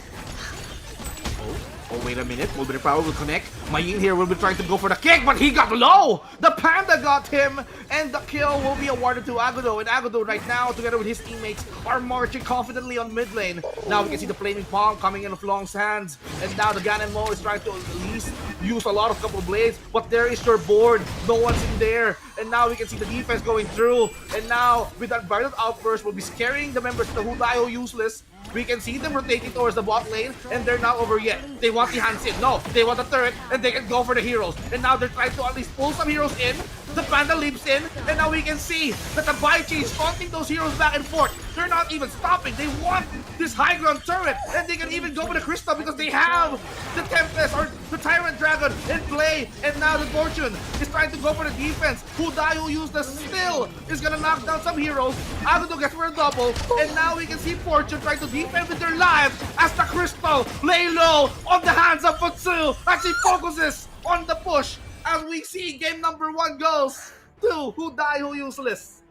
Oh, wait a minute. Mobility power will connect. Mayin here will be trying to go for the kick, but he got low! The Panda got him, and the kill will be awarded to Agudo. And Agudo right now, together with his teammates, are marching confidently on mid lane. Now we can see the Flaming Palm coming in with Long's hands. And now the Ganon Mo is trying to at least use a lot of couple blades, but there is your board. No one's in there. And now we can see the defense going through. And now, with that Violent Outburst, will be scaring the members of the Who Die Who Useless. We can see them rotating towards the bot lane, and they're not over yet. They want the Hansin. No, they want the turret, and they can go for the heroes. And now they're trying to at least pull some heroes in. The Panda leaps in, and now we can see that the Baichi is taunting those heroes back and forth. They're not even stopping. They want this high ground turret, and they can even go for the Crystal because they have the Tempest or the Tyrant Dragon in play. And now the Fortune is trying to go for the defense. Who Die Who Useless still is gonna knock down some heroes. Agudo gets for a double, and now we can see Fortune trying to defend with their lives as the Crystal lay low on the hands of Futsu as he focuses on the push. As we see game number 1 goes to Who Die Who Useless.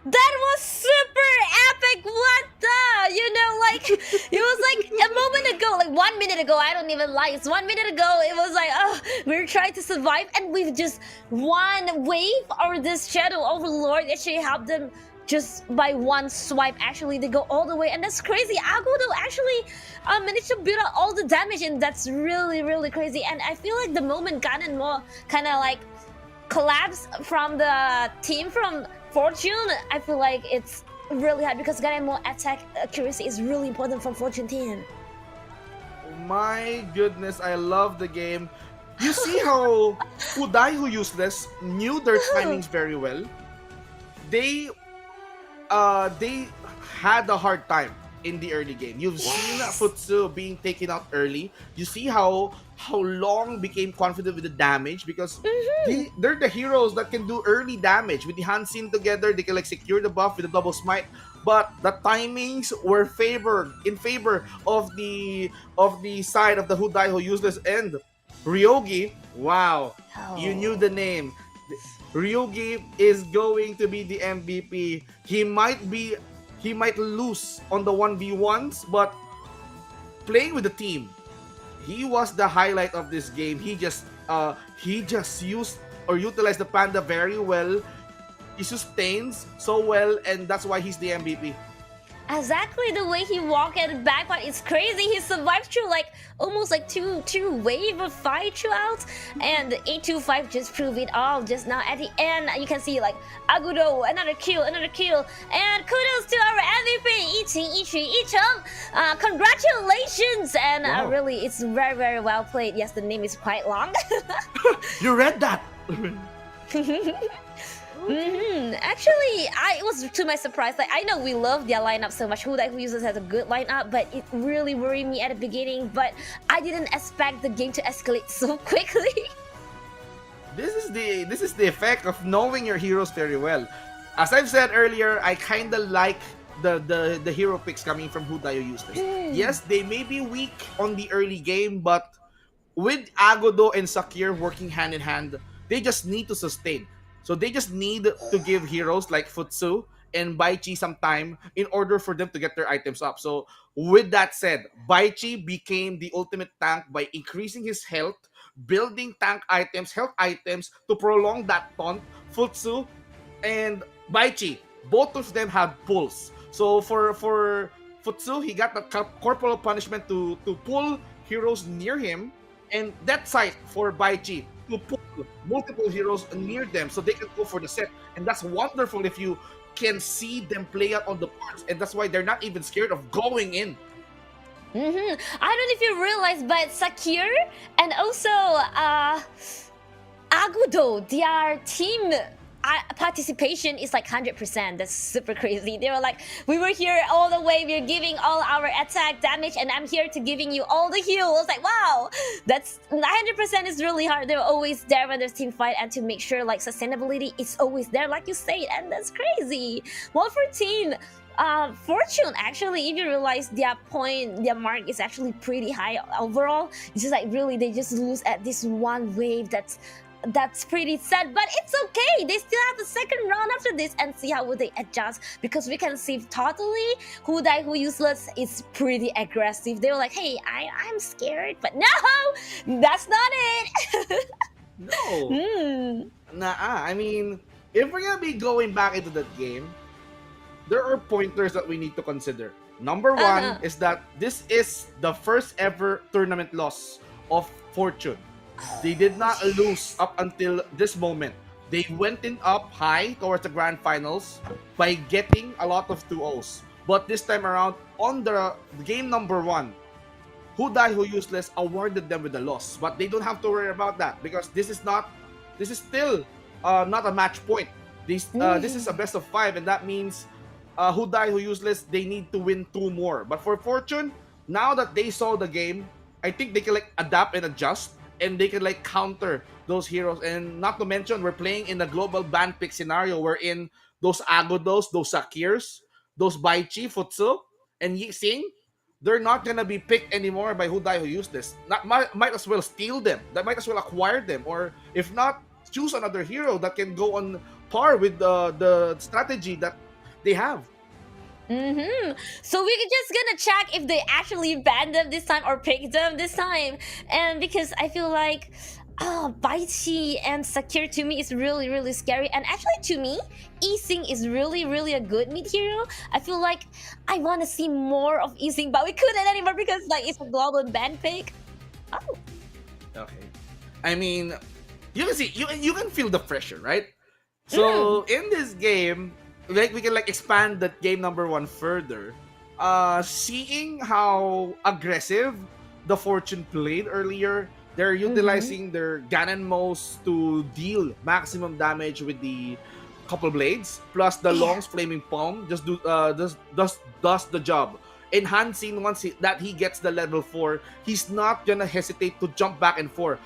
That was super epic! What the? You know, like, it was like a moment ago, like 1 minute ago, I don't even lie. It's 1 minute ago, it was like, oh, we're trying to survive, and we've just one wave, or this Shadow Overlord actually helped them just by one swipe. Actually, they go all the way, and that's crazy. Agudo actually managed to build up all the damage, and that's really, really crazy. And I feel like the moment Ganon Mo kind of like collapsed from the team from Fortune, I feel like it's really hard because Ganon Mo attack accuracy is really important from Fortune team. My goodness, I love the game. You see how Who Die Who Useless knew their timings very well. They had a hard time in the early game. You've seen Futsu being taken out early. You see how Long became confident with the damage because they're the heroes that can do early damage. With the Hansin together, they can like secure the buff with a double smite. But the timings were in favor of the side of the Who Die Who Useless end. Ryogi, wow, you knew the name. Ryogi is going to be the MVP. He might lose on the 1v1s, but playing with the team, he was the highlight of this game. He just used or utilized the Panda very well. He sustains so well, and that's why he's the MVP. Exactly, the way he walked at the back part is crazy. He survived through like almost like two wave of fight throughout, and 825 just proved it all just now at the end. You can see like Agudo, another kill, and kudos to our MVP Ichum. Congratulations, and really it's very, very well played. Yes, the name is quite long. You read that. Actually, it was to my surprise. Like, I know we love their lineup so much. Who Die Who Useless has a good lineup, but it really worried me at the beginning. But I didn't expect the game to escalate so quickly. This is the effect of knowing your heroes very well. As I've said earlier, I kinda like the hero picks coming from who Dayo Useless. Yes, they may be weak on the early game, but with Agodo and Sakir working hand in hand, they just need to sustain. So they just need to give heroes like Futsu and Baichi some time in order for them to get their items up. So with that said, Baichi became the ultimate tank by increasing his health, building tank items, health items to prolong that taunt. Futsu and Baichi, both of them have pulls. So for Futsu, he got the corporal punishment to pull heroes near him, and that side for Baichi to pull multiple heroes near them so they can go for the set. And that's wonderful if you can see them play out on the boards, and that's why they're not even scared of going in. I don't know if you realize, but Sakir and also Agudo, their team participation is like 100%. That's super crazy. They were like, we were here all the way, we're giving all our attack damage, and I'm here to giving you all the heal. I was like, wow, that's 100% is really hard. They're always there when there's team fight, and to make sure like sustainability is always there, like you said, and that's crazy. Well, for team Fortune, actually, if you realize their mark is actually pretty high overall, it's just like really they just lose at this one wave. That's pretty sad, but it's okay. They still have the second round after this, and see how would they adjust, because we can see totally Who Die Who Useless is pretty aggressive. They were like, hey, I'm scared, but no, that's not it. No. I mean, if we're gonna be going back into that game, there are pointers that we need to consider. Number one is that this is the first ever tournament loss of Fortune. They did not lose up until this moment. They went in up high towards the grand finals by getting a lot of 2-0s. But this time around, on the game number 1, Who Die Who Useless awarded them with a loss. But they don't have to worry about that, because this is still not a match point. This is a best of 5, and that means Who Die Who Useless, they need to win 2 more. But for Fortune, now that they saw the game, I think they can like adapt and adjust, and they can like counter those heroes. And not to mention, we're playing in a global ban pick scenario wherein those Agodos, those Sakirs, those Baichi, Futsu, and Yi Xing, they're not gonna be picked anymore by Who Die Who Useless. Might as well steal them. That might as well acquire them, or if not, choose another hero that can go on par with the strategy that they have. So we're just gonna check if they actually banned them this time or picked them this time. And because I feel like Baichi and Sakir to me is really, really scary. And actually to me, Yi-Xing is really, really a good mid hero. I feel like I want to see more of Yi-Xing, but we couldn't anymore because like it's a global ban pick. Oh. Okay. I mean, you can see, you can feel the pressure, right? So in this game, like we can like expand that game number 1 further. Seeing how aggressive the Fortune played earlier, they're utilizing their Ganonmos to deal maximum damage with the couple blades, plus the Long's flaming palm just does the job. Enhancing once he gets the level 4, he's not gonna hesitate to jump back and forth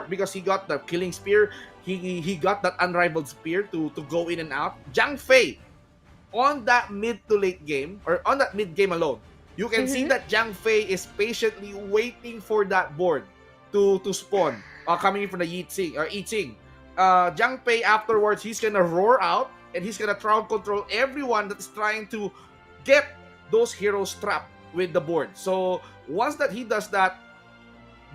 because he got the killing spear. He got that unrivaled spear to go in and out. Zhang Fei, on that mid to late game, or on that mid game alone, you can see that Zhang Fei is patiently waiting for that board to spawn, coming in from the Yi Xing. Zhang Fei afterwards, he's gonna roar out, and he's gonna crowd control everyone that's trying to get those heroes trapped with the board. So once that he does that,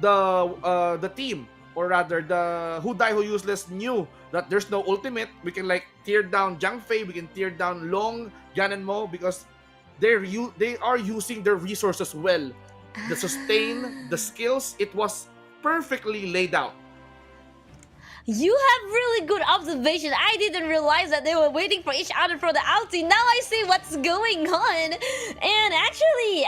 the team, or rather the Who Die Who Useless, knew that there's no ultimate. We can like tear down Zhang Fei, we can tear down Long, Ganonmo, because they are using their resources well. The sustain, the skills, it was perfectly laid out. You have really good observation. I didn't realize that they were waiting for each other for the ulti. Now I see what's going on. And actually,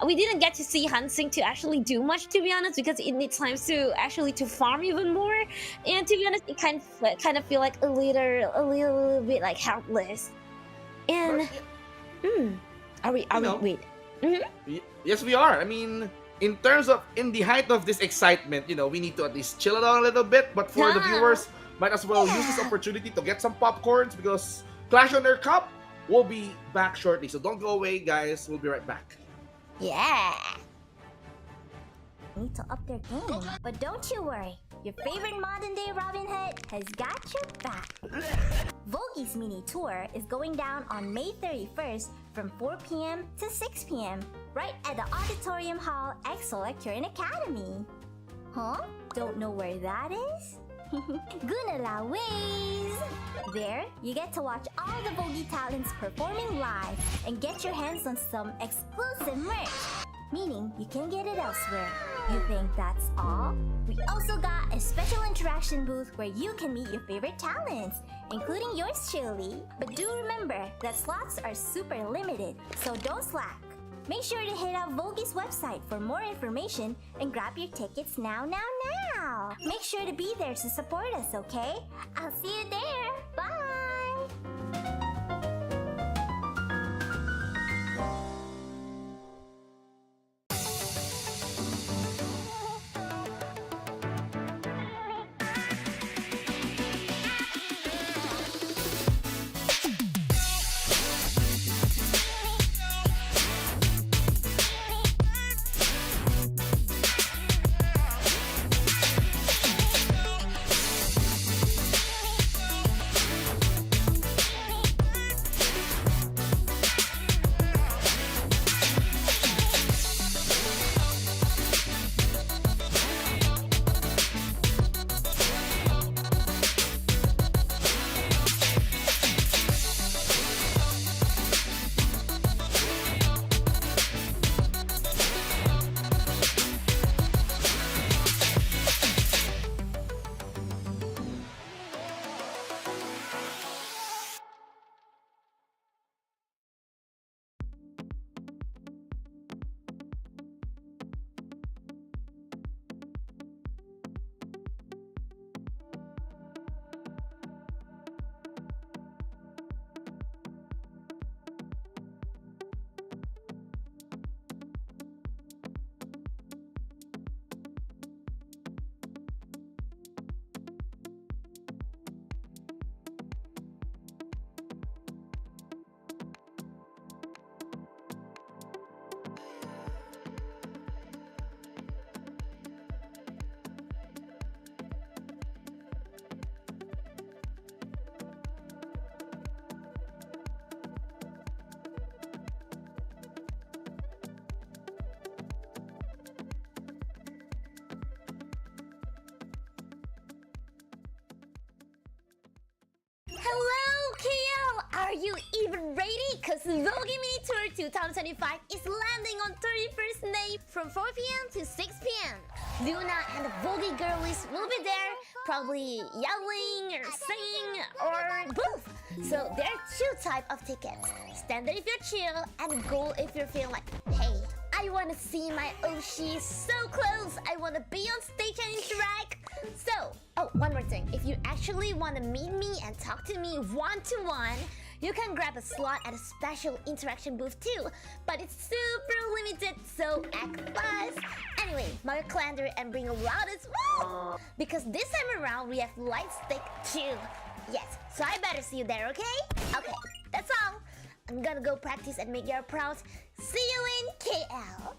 we didn't get to see Hansing to actually do much, to be honest, because it needs time to actually to farm even more. And to be honest, it kind of feel like a little bit like helpless. And wait. Yes, we are. I mean, in terms of in the height of this excitement, we need to at least chill down a little bit. But for the viewers, might as well use this opportunity to get some popcorns, because Clash OnAir Cup We'll be back shortly, so don't go away, guys. We'll be right back. Yeah. Need to up their game. But don't you worry, your favorite modern day Robin Hood has got your back. Vogi's mini tour is going down on May 31st from 4 p.m. to 6 p.m. right at the Auditorium Hall at Solacurian Academy. Huh? Don't know where that is? Gunala Ways! There, you get to watch all the Vogi talents performing live and get your hands on some exclusive merch, meaning you can get it elsewhere. You think that's all? We also got a special interaction booth where you can meet your favorite talents, including yours truly. But do remember that slots are super limited, so don't slack. Make sure to hit up Vogi's website for more information and grab your tickets now. Make sure to be there to support us, okay? I'll see you there. Bye! Hello, KL! Are you even ready? Cause Vogi Mini Tour 2025 is landing on 31st May from 4 p.m. to 6 p.m. Luna and the Vogi girlies will be there, probably yelling or singing or both. So there are two types of tickets. Standard if you're chill, and gold if you're feeling like, hey, I wanna see my Oshi so close. I wanna be on stage and interact. So, oh, one more thing. If you actually wanna meet me and talk to me one-to-one, you can grab a slot at a special interaction booth too. But it's super limited, so act fast. Anyway, mark your calendar and bring a loudest woo! Because this time around, we have light stick too. Yes, so I better see you there, okay? Okay, that's all. I'm gonna go practice and make you proud. See you in KL.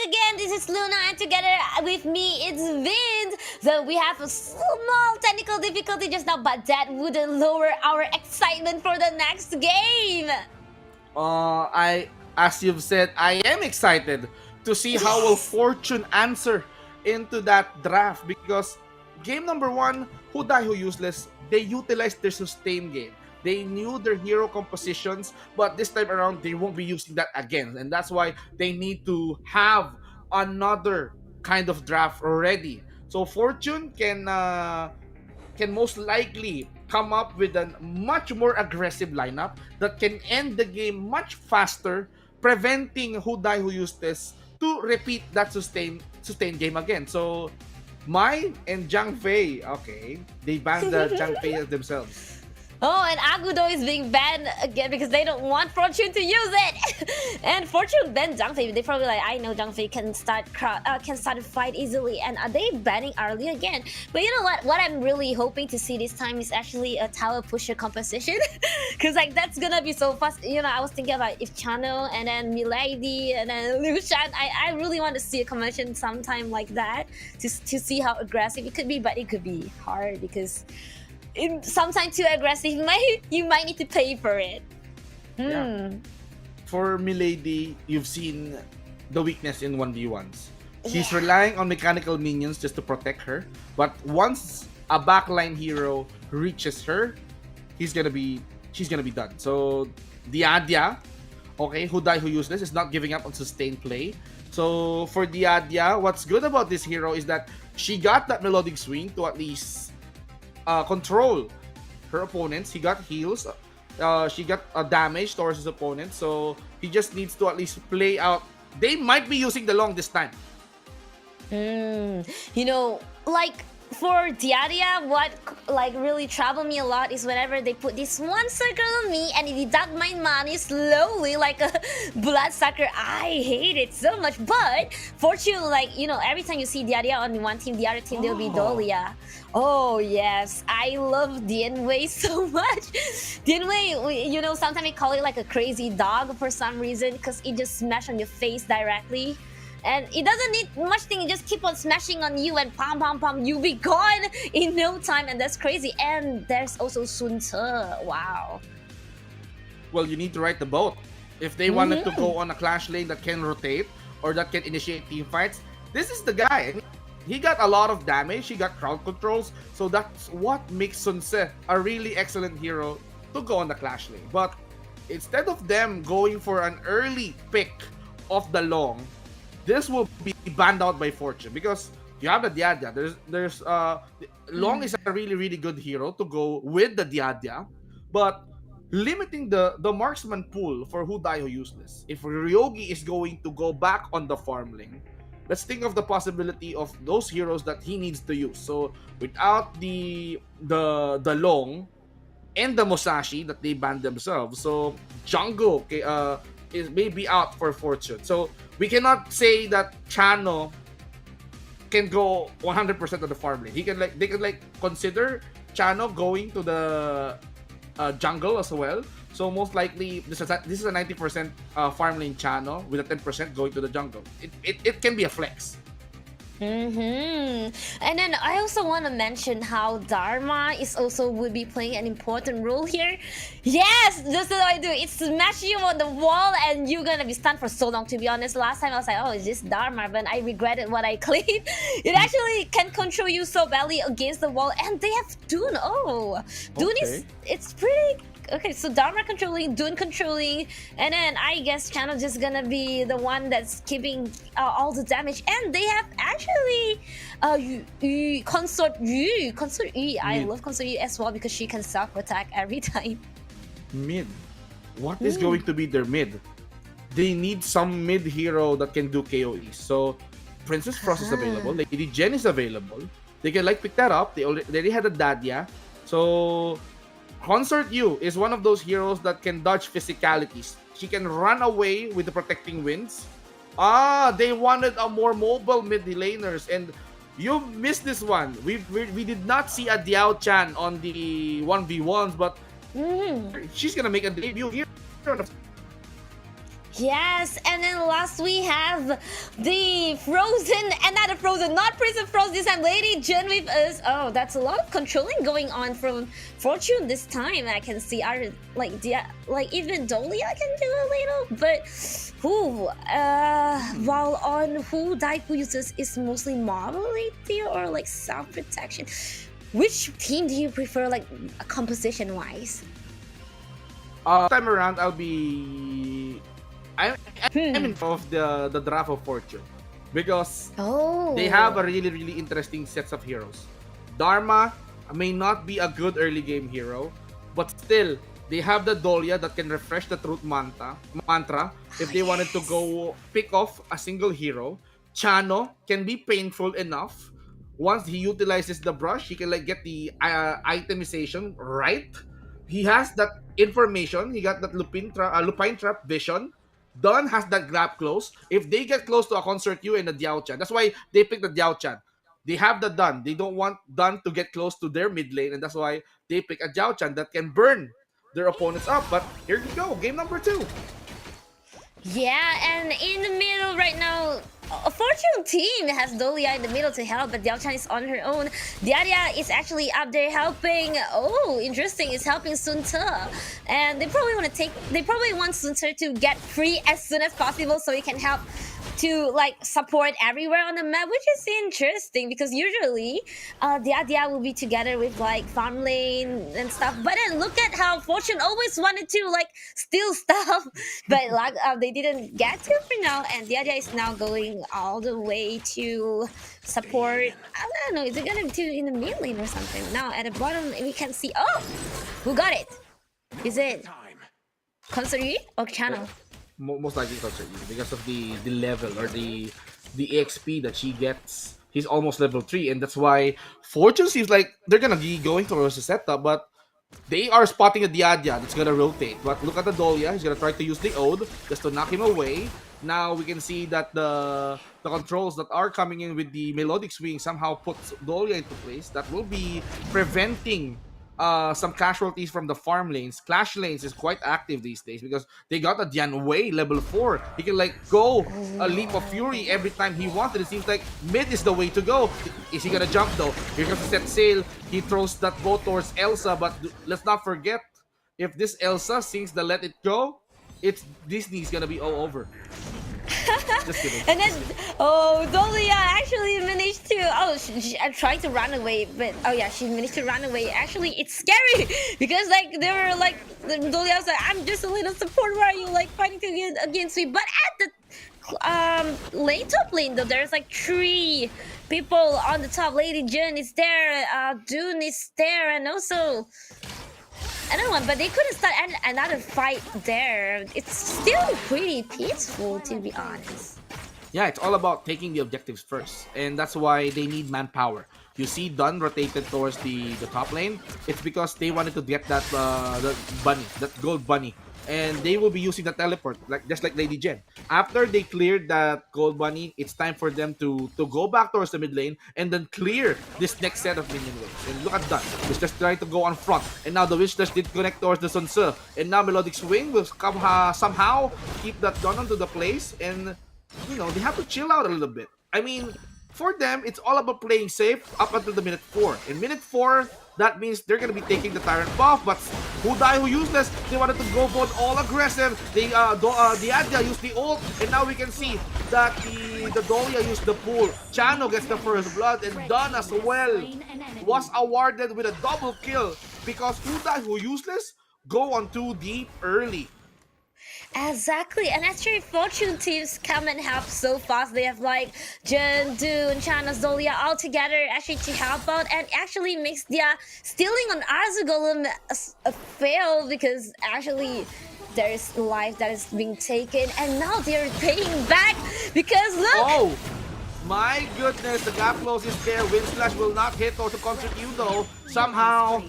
again. This is Luna, and together with me it's Vince. So we have a small technical difficulty just now, but that wouldn't lower our excitement for the next game. As you've said, I am excited to see how will Fortune answer into that draft, because game number 1, Who Die Who Useless, they utilized their sustain game. They knew their hero compositions, but this time around they won't be using that again, and that's why they need to have another kind of draft already. So Fortune can most likely come up with a much more aggressive lineup that can end the game much faster, preventing Who Die Who Useless to repeat that sustain game again. So Mai and Zhang Fei, okay, they banned the Zhang Fei themselves. Oh, and Agudo is being banned again because they don't want Fortune to use it. And Fortune banned Zhang Fei. They probably like, I know Zhang Fei can start a fight easily, and are they banning early again? But you know what? What I'm really hoping to see this time is actually a tower pusher composition, because like that's gonna be so fast. You know, I was thinking about if Chano and then Milady and then Lucian. I really want to see a composition sometime like that to see how aggressive it could be, but it could be hard because. Sometimes too aggressive, you might need to pay for it. Yeah. For Milady, you've seen the weakness in 1v1s. She's relying on mechanical minions just to protect her, but once a backline hero reaches her, she's gonna be done. So Diadia, okay, Who Die Who Useless, is not giving up on sustained play. So for Diadia, what's good about this hero is that she got that melodic swing to at least control her opponents. He got heals. She got damage towards his opponent. So he just needs to at least play out. They might be using the long this time. You know, like for Diadia, what like really troubled me a lot is whenever they put this one circle on me and it deduct my money slowly like a bloodsucker. I hate it so much. But Fortune, like, you know, every time you see Diadia on one team, the other team, there'll be Dolia. Oh yes, I love Dianwei so much. Dianwei, you know, sometimes we call it like a crazy dog for some reason because it just smash on your face directly. And it doesn't need much thing, it just keep on smashing on you and pam pam pam, you'll be gone in no time, and that's crazy. And there's also Sun Ce. Wow. Well, you need to write the boat. If they wanted to go on a clash lane that can rotate or that can initiate team fights, this is the guy. He got a lot of damage, he got crowd controls, so that's what makes Sun Ce a really excellent hero to go on the clash lane. But instead of them going for an early pick of the long, this will be banned out by Fortune because you have the Diadia. There's Long is a really good hero to go with the Diadia, but limiting the marksman pool for Who Die Who Useless. If Ryogi is going to go back on the farm lane, let's think of the possibility of those heroes that he needs to use. So without the Long and the Musashi that they banned themselves, so jungle is maybe out for Fortune. So we cannot say that Chano can go 100% of the farm lane. They can consider Chano going to the jungle as well. So most likely this is a 90% farm lane Chano with a 10% going to the jungle. It can be a flex. And then I also want to mention how Dharma would be playing an important role here. Yes, that's what I do. It's smash you on the wall and you're gonna be stunned for so long. To be honest, last time I was like, oh, is this Dharma? But I regretted what I clicked. It actually can control you so badly against the wall, and they have Dune. Oh, Dune it's pretty. Okay, so Dharma controlling, Dune controlling, and then I guess Channel just gonna be the one that's keeping all the damage. And they have actually Consort Yu. I love Consort Yu as well because she can self-attack every time. Mid. What is going to be their mid? They need some mid hero that can do KOEs. So Princess Frost is available, Lady Jen is available. They can pick that up. They already had a Dadia. So Consort Yu is one of those heroes that can dodge physicalities. She can run away with the protecting winds. They wanted a more mobile mid laners, and you missed this one. We did not see a Diao Chan on the 1v1s, but she's gonna make a debut here. Yes, and then last we have the Frozen, another Frozen, not Princess Frozen this time, Lady Jin with us. Oh, that's a lot of controlling going on from Fortune this time. I can see our like even Dolia can do a little, but while on who Daiku uses is mostly mobility or like self-protection. Which team do you prefer, like composition wise? Time around, I'm in of the draft of Fortune because they have a really interesting sets of heroes. Dharma may not be a good early game hero, but still they have the Dolia that can refresh the truth mantra if they wanted to go pick off a single hero. Chano can be painful enough. Once he utilizes the brush, he can like get the itemization right. He has that information. He got that lupine trap vision. Don has that grab close. If they get close to a Concert U and a Diao Chan, that's why they pick the Diao Chan. They have the Dun. They don't want Dun to get close to their mid lane, and that's why they pick a Diao Chan that can burn their opponents up. But here we go, game number 2. Yeah, and in the middle right now, a Fortune team has Dolia in the middle to help, but Diao Chan is on her own. Diaria is actually up there helping. Oh, interesting, is helping Sun Tzu. And they probably want Sun Tzu to get free as soon as possible so he can help to like support everywhere on the map, which is interesting because usually Dia will be together with like farm lane and stuff. But then look at how Fortune always wanted to like steal stuff, but like they didn't get to for now. And Dia is now going all the way to support. I don't know, is it gonna be in the mid lane or something? Now at the bottom we can see. Oh, who got it? Is it Consori or Channel? Most likely Concert U because of the level or the EXP that she gets. He's almost level 3, and that's why Fortune seems like they're gonna be going towards the setup, but they are spotting a Diadia that's gonna rotate. But look at the Dolia, he's gonna try to use the Ode just to knock him away. Now we can see that the controls that are coming in with the Melodic Swing somehow puts Dolia into place. That will be preventing some casualties from the farm lanes. Clash lanes is quite active these days because they got a Dian Wei level 4. He can like go a Leap of Fury every time he wanted. It seems like mid is the way to go. Is he gonna jump though? Here comes the set sail. He throws that boat towards Elsa, but let's not forget, if this Elsa sings the Let It Go, it's Disney's gonna be all over. Just kidding. And then, Dolia actually managed to. She tried to run away, but she managed to run away. Actually, it's scary because like they were like Dolia was like, "I'm just a little support. Why are you like fighting against me?" But at the top lane though, there's like 3 people on the top. Lady Jin is there, Dune is there, and also another one, but they couldn't start another fight there. It's still pretty peaceful, to be honest. Yeah, it's all about taking the objectives first, and that's why they need manpower. You see Dun rotated towards the top lane. It's because they wanted to get that bunny, that gold bunny. And they will be using the teleport, just like Lady Jen. After they cleared that gold bunny, it's time for them to go back towards the mid lane and then clear this next set of minion waves. And look at that. Wishdash trying to go on front. And now the Wishdash did connect towards the Sun Tzu. And now Melodic Swing will somehow keep that gun onto the place. And, you know, they have to chill out a little bit. I mean, for them, it's all about playing safe up until the minute 4. In minute 4, that means they're gonna be taking the Tyrant buff, but who useless, they wanted to go both all aggressive. The Adya used the ult, and now we can see that the Dolia used the pool. Chano gets the first blood, and Dun as well was awarded with a double kill because who useless go on too deep early. Exactly, and actually Fortune teams come and help so fast. They have like Jin, Dune, Chana, Zolia all together actually to help out, and actually makes their stealing on Arzagolem a fail because actually there's life that is being taken, and now they're paying back because look! Oh! My goodness, the gap close is there. Wind Slash will not hit or to Concert U though. Somehow,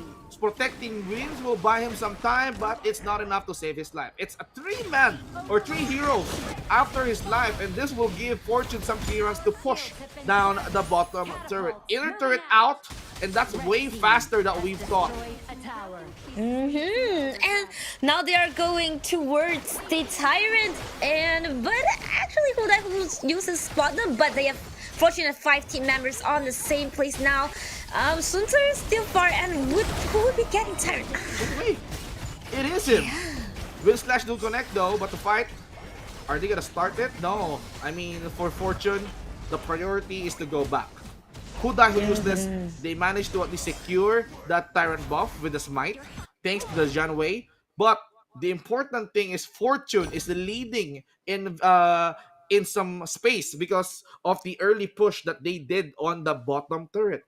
protecting wings will buy him some time, but it's not enough to save his life. It's a 3-man or 3 heroes after his life, and this will give Fortune some clearance to push down the bottom turret. Inner turret out, and that's way faster than we've thought. And now they are going towards the Tyrant, but actually who uses spot them, but they have Fortunate 5 team members on the same place now. Sunter is still far, and who would be getting Tyrant? Wait, it is him. Will Slash do connect though, but the fight, are they gonna start it? No. I mean, for Fortune, the priority is to go back. Who used this? They managed to at least secure that Tyrant buff with the smite, thanks to the Janwei. But the important thing is Fortune is leading in some space because of the early push that they did on the bottom turret.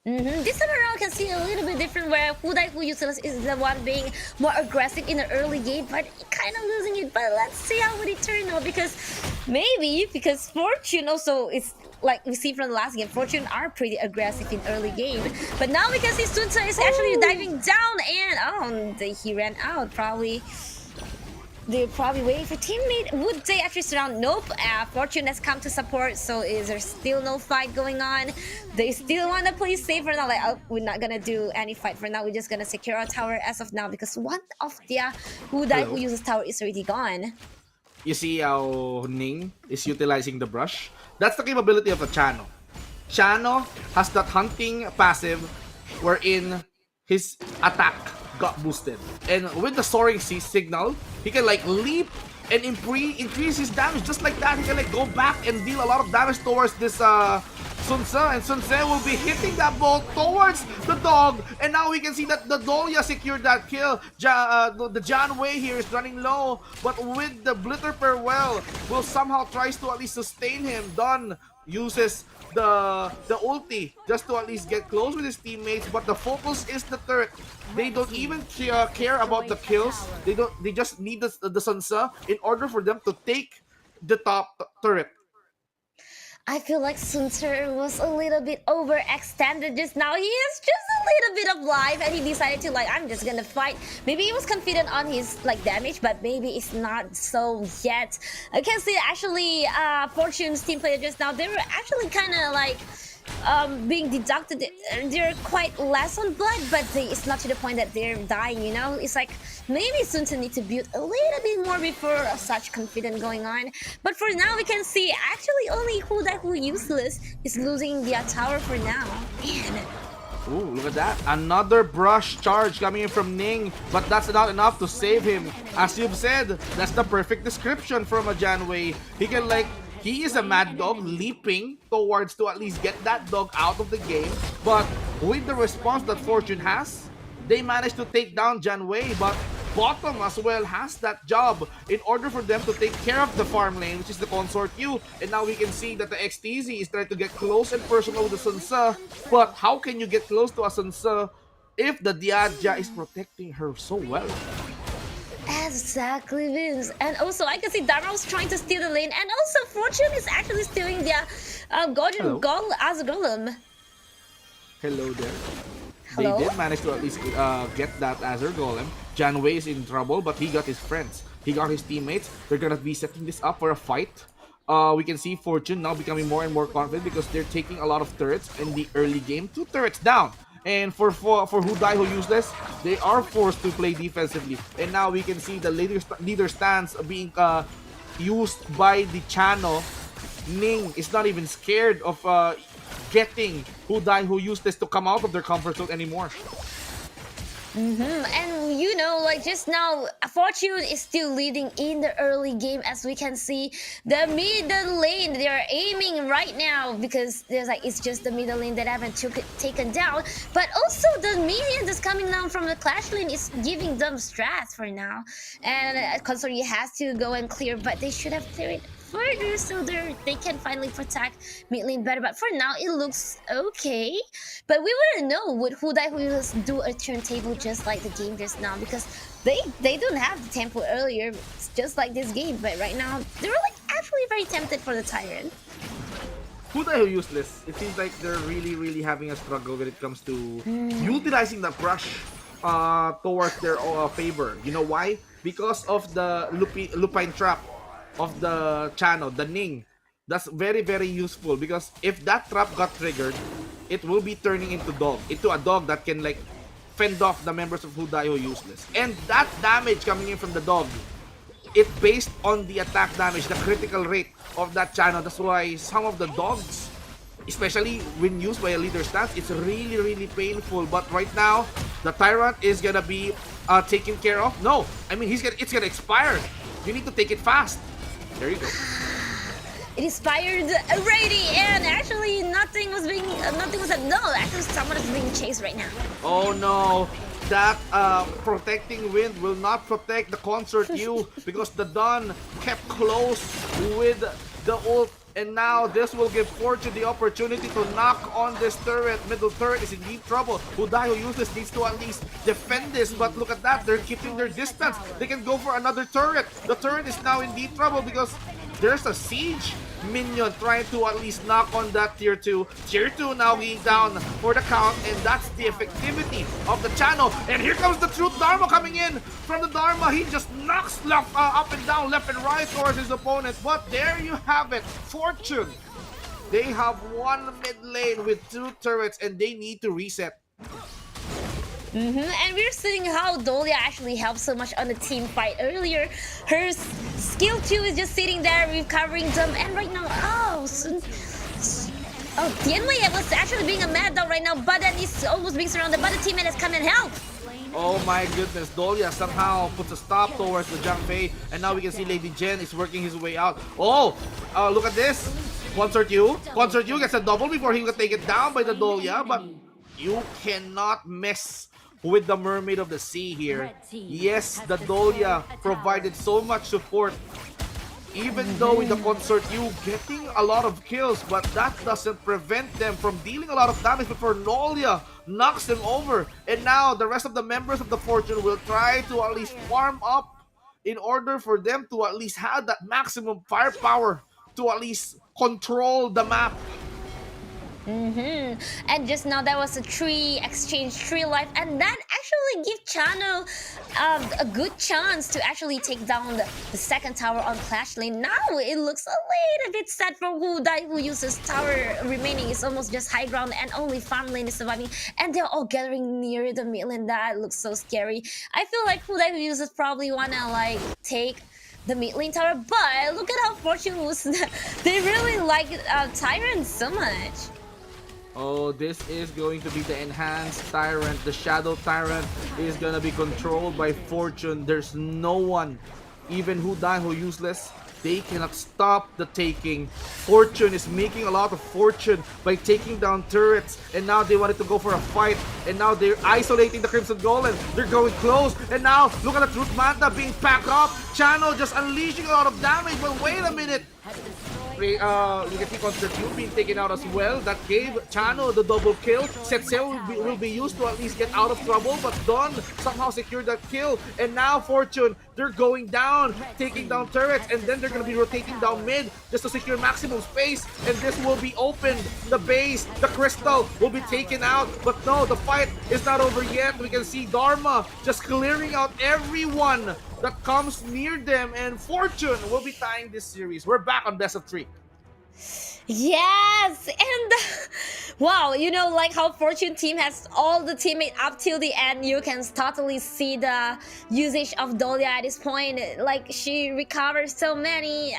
This time around, I can see a little bit different where who useless is the one being more aggressive in the early game, but kind of losing it. But let's see how it turn out, because Fortune also is, like we see from the last game, Fortune are pretty aggressive in early game. But now we can see Sunta is actually diving down, and he ran out probably. They're probably waiting for teammate. Would they actually surround? Nope. Fortune has come to support, so is there still no fight going on? They still want to play safe for now. Like, oh, we're not gonna do any fight for now. We're just gonna secure our tower as of now, because one of the who uses tower is already gone. You see how Ning is utilizing the brush? That's the capability of a Chano. Chano has that hunting passive wherein his attack got boosted. And with the soaring sea signal, he can like leap and increase his damage just like that. He can like go back and deal a lot of damage towards this Sun Tzu, and Sun Tzu will be hitting that ball towards the dog. And now we can see that the Dolia secured that kill. The Janwei here is running low, but with the Blitter Farewell, will somehow tries to at least sustain him. Don uses the ulti just to at least get close with his teammates, but the focus is the turret. They don't even care about the kills. They just need the Sun Tzu in order for them to take the top turret. I feel like Sunter was a little bit overextended just now. He has just a little bit of life, and he decided to, like, I'm just gonna fight. Maybe he was confident on his like damage, but maybe it's not so yet. I can see actually Fortune's team player just now, they were actually kind of like being deducted. They're quite less on blood, but it's not to the point that they're dying, you know? It's like maybe Sunta need to build a little bit more before such confident going on. But for now, we can see actually only who useless is losing the tower for now. Man. Ooh, look at that. Another brush charge coming in from Ning, but that's not enough to save him. As you've said, that's the perfect description from a Janwei. He is a mad dog leaping towards to at least get that dog out of the game. But with the response that Fortune has, they managed to take down Janwei. But Bottom as well has that job in order for them to take care of the farm lane, which is the Consort U. And now we can see that the XTZ is trying to get close and personal with the Sun Tzu. But how can you get close to a Sun Tzu if the Diadja is protecting her so well? Exactly, Vince. And also, I can see Dharma's trying to steal the lane, and also Fortune is actually stealing their Golden Golem. Hello there. Hello? They did manage to at least get that Azure Golem. Janwei is in trouble, but he got his friends. He got his teammates. They're gonna be setting this up for a fight. We can see Fortune now becoming more and more confident because they're taking a lot of turrets in the early game. 2 turrets down. And for who useless, they are forced to play defensively. And now we can see the leader stance being used by the channel. Ning is not even scared of getting who useless to come out of their comfort zone anymore. And you know, like just now, Fortune is still leading in the early game, as we can see. The middle lane, they are aiming right now because there's like it's just the middle lane that haven't taken down. But also the minion that's coming down from the clash lane is giving them strats for now. And Consori has to go and clear, but they should have cleared it further so they can finally protect mid lane better. But for now, it looks okay. But we wouldn't know would who will do a turntable just like the game just now, because they don't have the tempo earlier. It's just like this game, but right now they were like actually very tempted for the Tyrant. Who Useless, it seems like they're really having a struggle when it comes to utilizing the brush towards their favor. You know why? Because of the lupine trap of the channel, the Ning. That's very useful because if that trap got triggered, it will be turning into a dog that can like fend off the members of Who Useless. And that damage coming in from the dog, it based on the attack damage, the critical rate of that channel. That's why some of the dogs, especially when used by a leader stance, it's really painful. But right now, the Tyrant is gonna be taken care of. No, I mean it's gonna expire. You need to take it fast. There you go. It expired already, and actually nothing was said. No, actually someone is being chased right now. Oh no. That protecting wind will not protect the Consort U because the Dawn kept close with the ult, and now this will give Fortune the opportunity to knock on this turret. Middle turret is in deep trouble. Who Useless needs to at least defend this, but look at that, they're keeping their distance. They can go for another turret. The turret is now in deep trouble because there's a siege minion trying to at least knock on that tier 2. Tier 2 now being down for the count, and that's the effectivity of the channel. And here comes the Truth Dharma coming in from the Dharma. He just knocks up and down, left and right towards his opponent. But there you have it, Fortune. They have one mid lane with 2 turrets and they need to reset. And we're seeing how Dolia actually helped so much on the team fight earlier. Her skill 2 is just sitting there recovering them, and right now, Tianwei was actually being a mad dog right now, but then he's almost being surrounded, but the teammate has come and helped. Oh my goodness, Dolia somehow puts a stop towards the Zhang Fei, and now we can see Lady Jen is working his way out. Oh, look at this. Consort U gets a double before he can take it down by the Dolia, but you cannot mess with the Mermaid of the Sea here. Yes, the Dolia provided so much support, even though in the Consort U getting a lot of kills, but that doesn't prevent them from dealing a lot of damage before Dolia knocks them over. And now the rest of the members of the Fortune will try to at least farm up in order for them to at least have that maximum firepower to at least control the map. And just now that was a 3 exchange, 3 life, and that actually give Channel a good chance to actually take down the second tower on Clash Lane. Now it looks a little bit sad for Who Uses tower remaining. It's almost just high ground and only farm lane is surviving, and they're all gathering near the mid lane. That looks so scary. I feel like Who Uses probably wanna like take the mid lane tower, but look at how Fortune was. They really like Tyrant so much. Oh, this is going to be the enhanced Tyrant. The Shadow Tyrant is gonna be controlled by Fortune. There's no one, even Who Useless, they cannot stop the taking. Fortune is making a lot of fortune by taking down turrets, and now they wanted to go for a fight, and now they're isolating the Crimson Golem. They're going close, and now look at the Truth Manta being packed up. Channel just unleashing a lot of damage, but wait a minute. You can see Consort U being taken out as well. That gave Channel the double kill. Setseo will be used to at least get out of trouble, but Dawn somehow secured that kill. And now Fortune, they're going down, taking down turrets, and then they're going to be rotating down mid just to secure maximum space. And this will be opened. The base, the crystal will be taken out. But no, the fight is not over yet. We can see Dharma just clearing out everyone that comes near them, and Fortune will be tying this series. We're back on best of 3. Yes, and wow, you know, like how Fortune team has all the teammate up till the end. You can totally see the usage of Dolia at this point. Like she recovers so many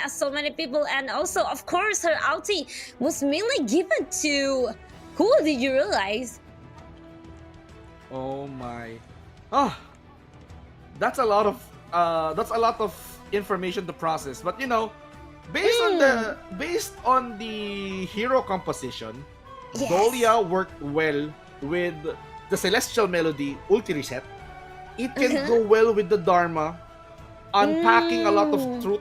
people, and also of course her ulti was mainly given to who? Did you realize? Oh my! That's a lot of information to process. But you know, based on the hero composition, yes, Dolia worked well with the Celestial Melody ulti reset. It can go well with the Dharma, unpacking a lot of truth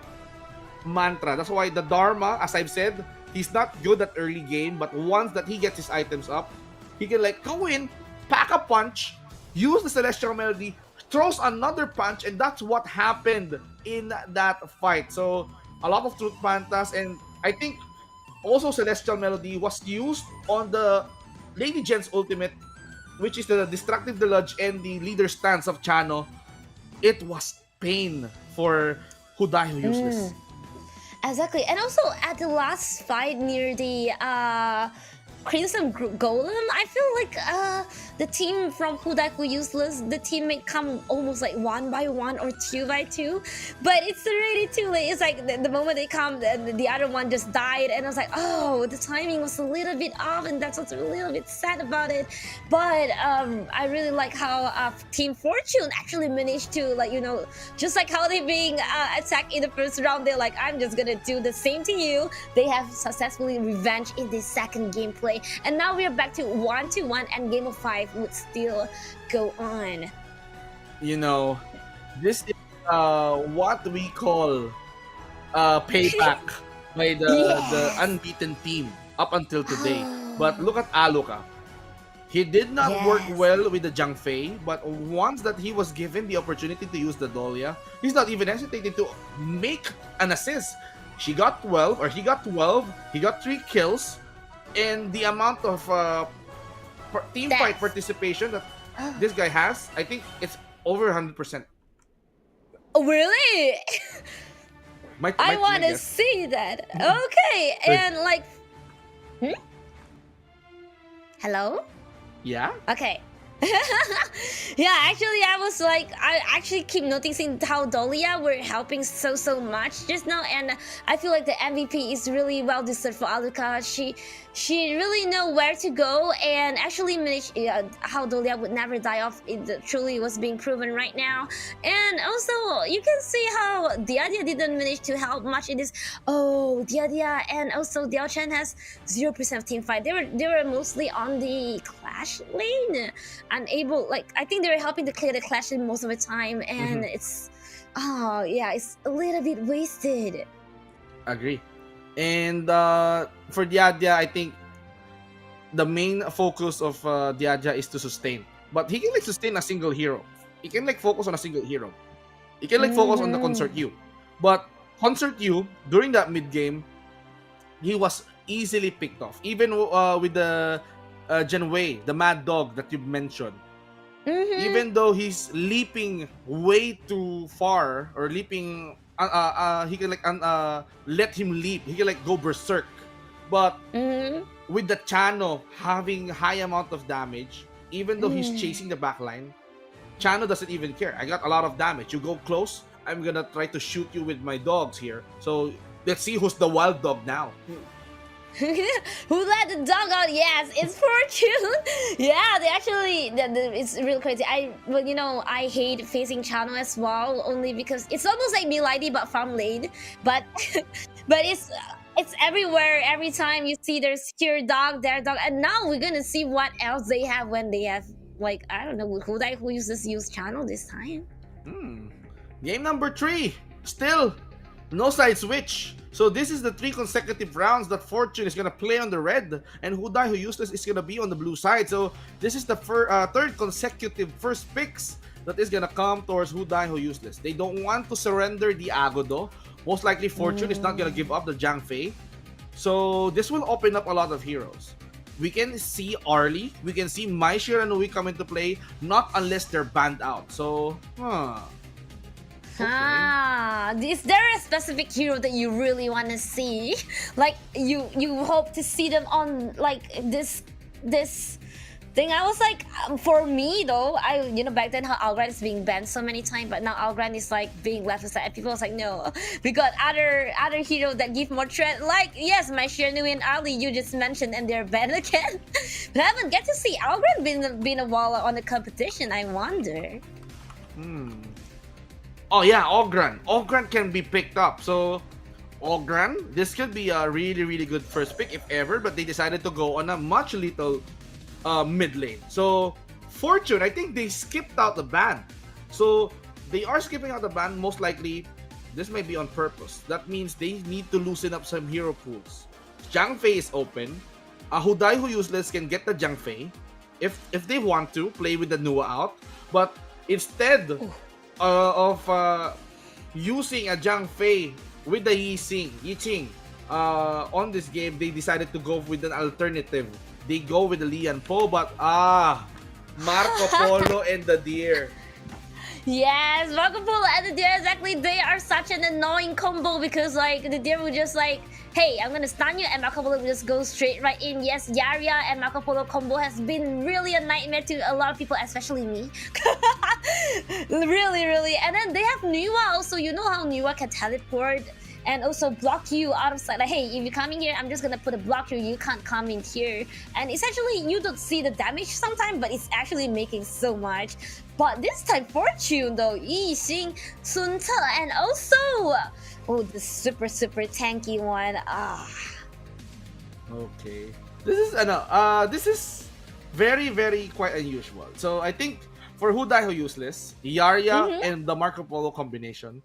mantra. That's why the Dharma, as I've said, he's not good at early game, but once that he gets his items up, he can like go in, pack a punch, use the Celestial Melody, throws another punch, and that's what happened in that fight. So a lot of truth mantas, and I think also Celestial Melody was used on the Lady Gen's ultimate, which is the Destructive Deluge and the Leader Stance of Chano. It was pain for Who Die Who Useless. Exactly, and also at the last fight near the Crimson Golem, I feel like the team from Who Die Who Useless, the teammate come almost like 1 by 1 or 2 by 2, but it's already too late. It's like the moment they come, the other one just died, and I was like, oh, the timing was a little bit off, and that's what's a little bit sad about it. But I really like how Team Fortune actually managed to, like, you know, just like how they being attacked in the first round, they're like, I'm just gonna do the same to you. They have successfully revenge in the second gameplay. And now we are back to 1-1, and game of 5 would still go on. You know, this is what we call payback by the unbeaten team up until today. But look at Aluka. He did not work well with the Zhang Fei, but once that he was given the opportunity to use the Dahlia, he's not even hesitating to make an assist. He got 12, he got 3 kills, and the amount of team fight participation that this guy has, I think it's over 100%. Oh, really? I want to see that. Okay, and like... Hello? Yeah? Okay. Yeah, actually, I actually keep noticing how Dahlia were helping so much just now, and I feel like the MVP is really well deserved for Aluka. She really know where to go, and actually managed how Dahlia would never die off. It truly was being proven right now. And also, you can see how Diadia didn't manage to help much in this. Oh, Diadia and also Diao Chen has 0% of team fight. They were mostly on the Clash lane, unable, like, I think they were helping to clear the Clash lane most of the time, and it's a little bit wasted. Agree. And for Diadia, I think the main focus of Diadia is to sustain. But he can like sustain a single hero. He can like focus on a single hero. He can like focus on the Concert U. But Concert U, during that mid game, he was easily picked off. Even with the Gen Wei, the Mad Dog that you mentioned. Even though he's leaping way too far, or leaping, he can like let him leap. He can like go berserk. But with the Chano having high amount of damage, even though he's chasing the backline, Chano doesn't even care. I got a lot of damage. You go close, I'm gonna try to shoot you with my dogs here. So let's see who's the wild dog now. Who let the dog out? Yes, it's Fortune. Yeah, they actually, it's real crazy. I hate facing Chano as well, only because it's almost like Milady but farm lane. But it's everywhere. Every time you see there's here dog, their dog, and now we're gonna see what else they have when they have, like, I don't know who uses Chano this time. Game number 3, still no side switch. So this is the 3 consecutive rounds that Fortune is gonna play on the red, and Who Die Who Useless is gonna be on the blue side. So this is the third consecutive first picks that is gonna come towards Who Die Who Useless. They don't want to surrender the Agodo. Most likely Fortune is not gonna give up the Zhang Fei. So this will open up a lot of heroes. We can see Arlie, we can see Mai Shiranui come into play, not unless they're banned out. So, Okay. Is there a specific hero that you really want to see? Like, you hope to see them on, like, this thing? I was like, for me though, back then how Algran is being banned so many times, but now Algran is like being left aside, and people was like, no, we got other heroes that give more threat, like, yes, my Shiranui and Ali you just mentioned, and they're banned again. But I haven't get to see Algran being a wall on the competition. I wonder. Oh yeah, Ogran. Ogran can be picked up. So Ogran, this could be a really good first pick if ever, but they decided to go on a much little mid lane. So Fortune, I think they skipped out the ban. So they are skipping out the ban. Most likely this may be on purpose. That means they need to loosen up some hero pools. Zhang Fei is open. Who Die Who Useless can get the Zhang Fei if they want to play with the Nua out, but instead of using a Zhang Fei with the Yi Ching, on this game, they decided to go with an alternative. They go with the Lian Po, but Marco Polo and the deer. Yes, Marco Polo and the deer, exactly. They are such an annoying combo because like the deer would just like, hey, I'm gonna stun you, and Marco Polo will just go straight right in. Yes, Yaria and Marco Polo combo has been really a nightmare to a lot of people, especially me. Really, really. And then they have Niwa also. You know how Niwa can teleport and also block you out of sight. Like, hey, if you come in here, I'm just gonna put a block here. You can't come in here. And essentially, you don't see the damage sometimes, but it's actually making so much. But this time, Fortune though, Yi Xing, Sun Ce, and also, oh, the super tanky one. Okay, this is very quite unusual. So I think for Who Die Who Useless, Yaria and the Marco Polo combination,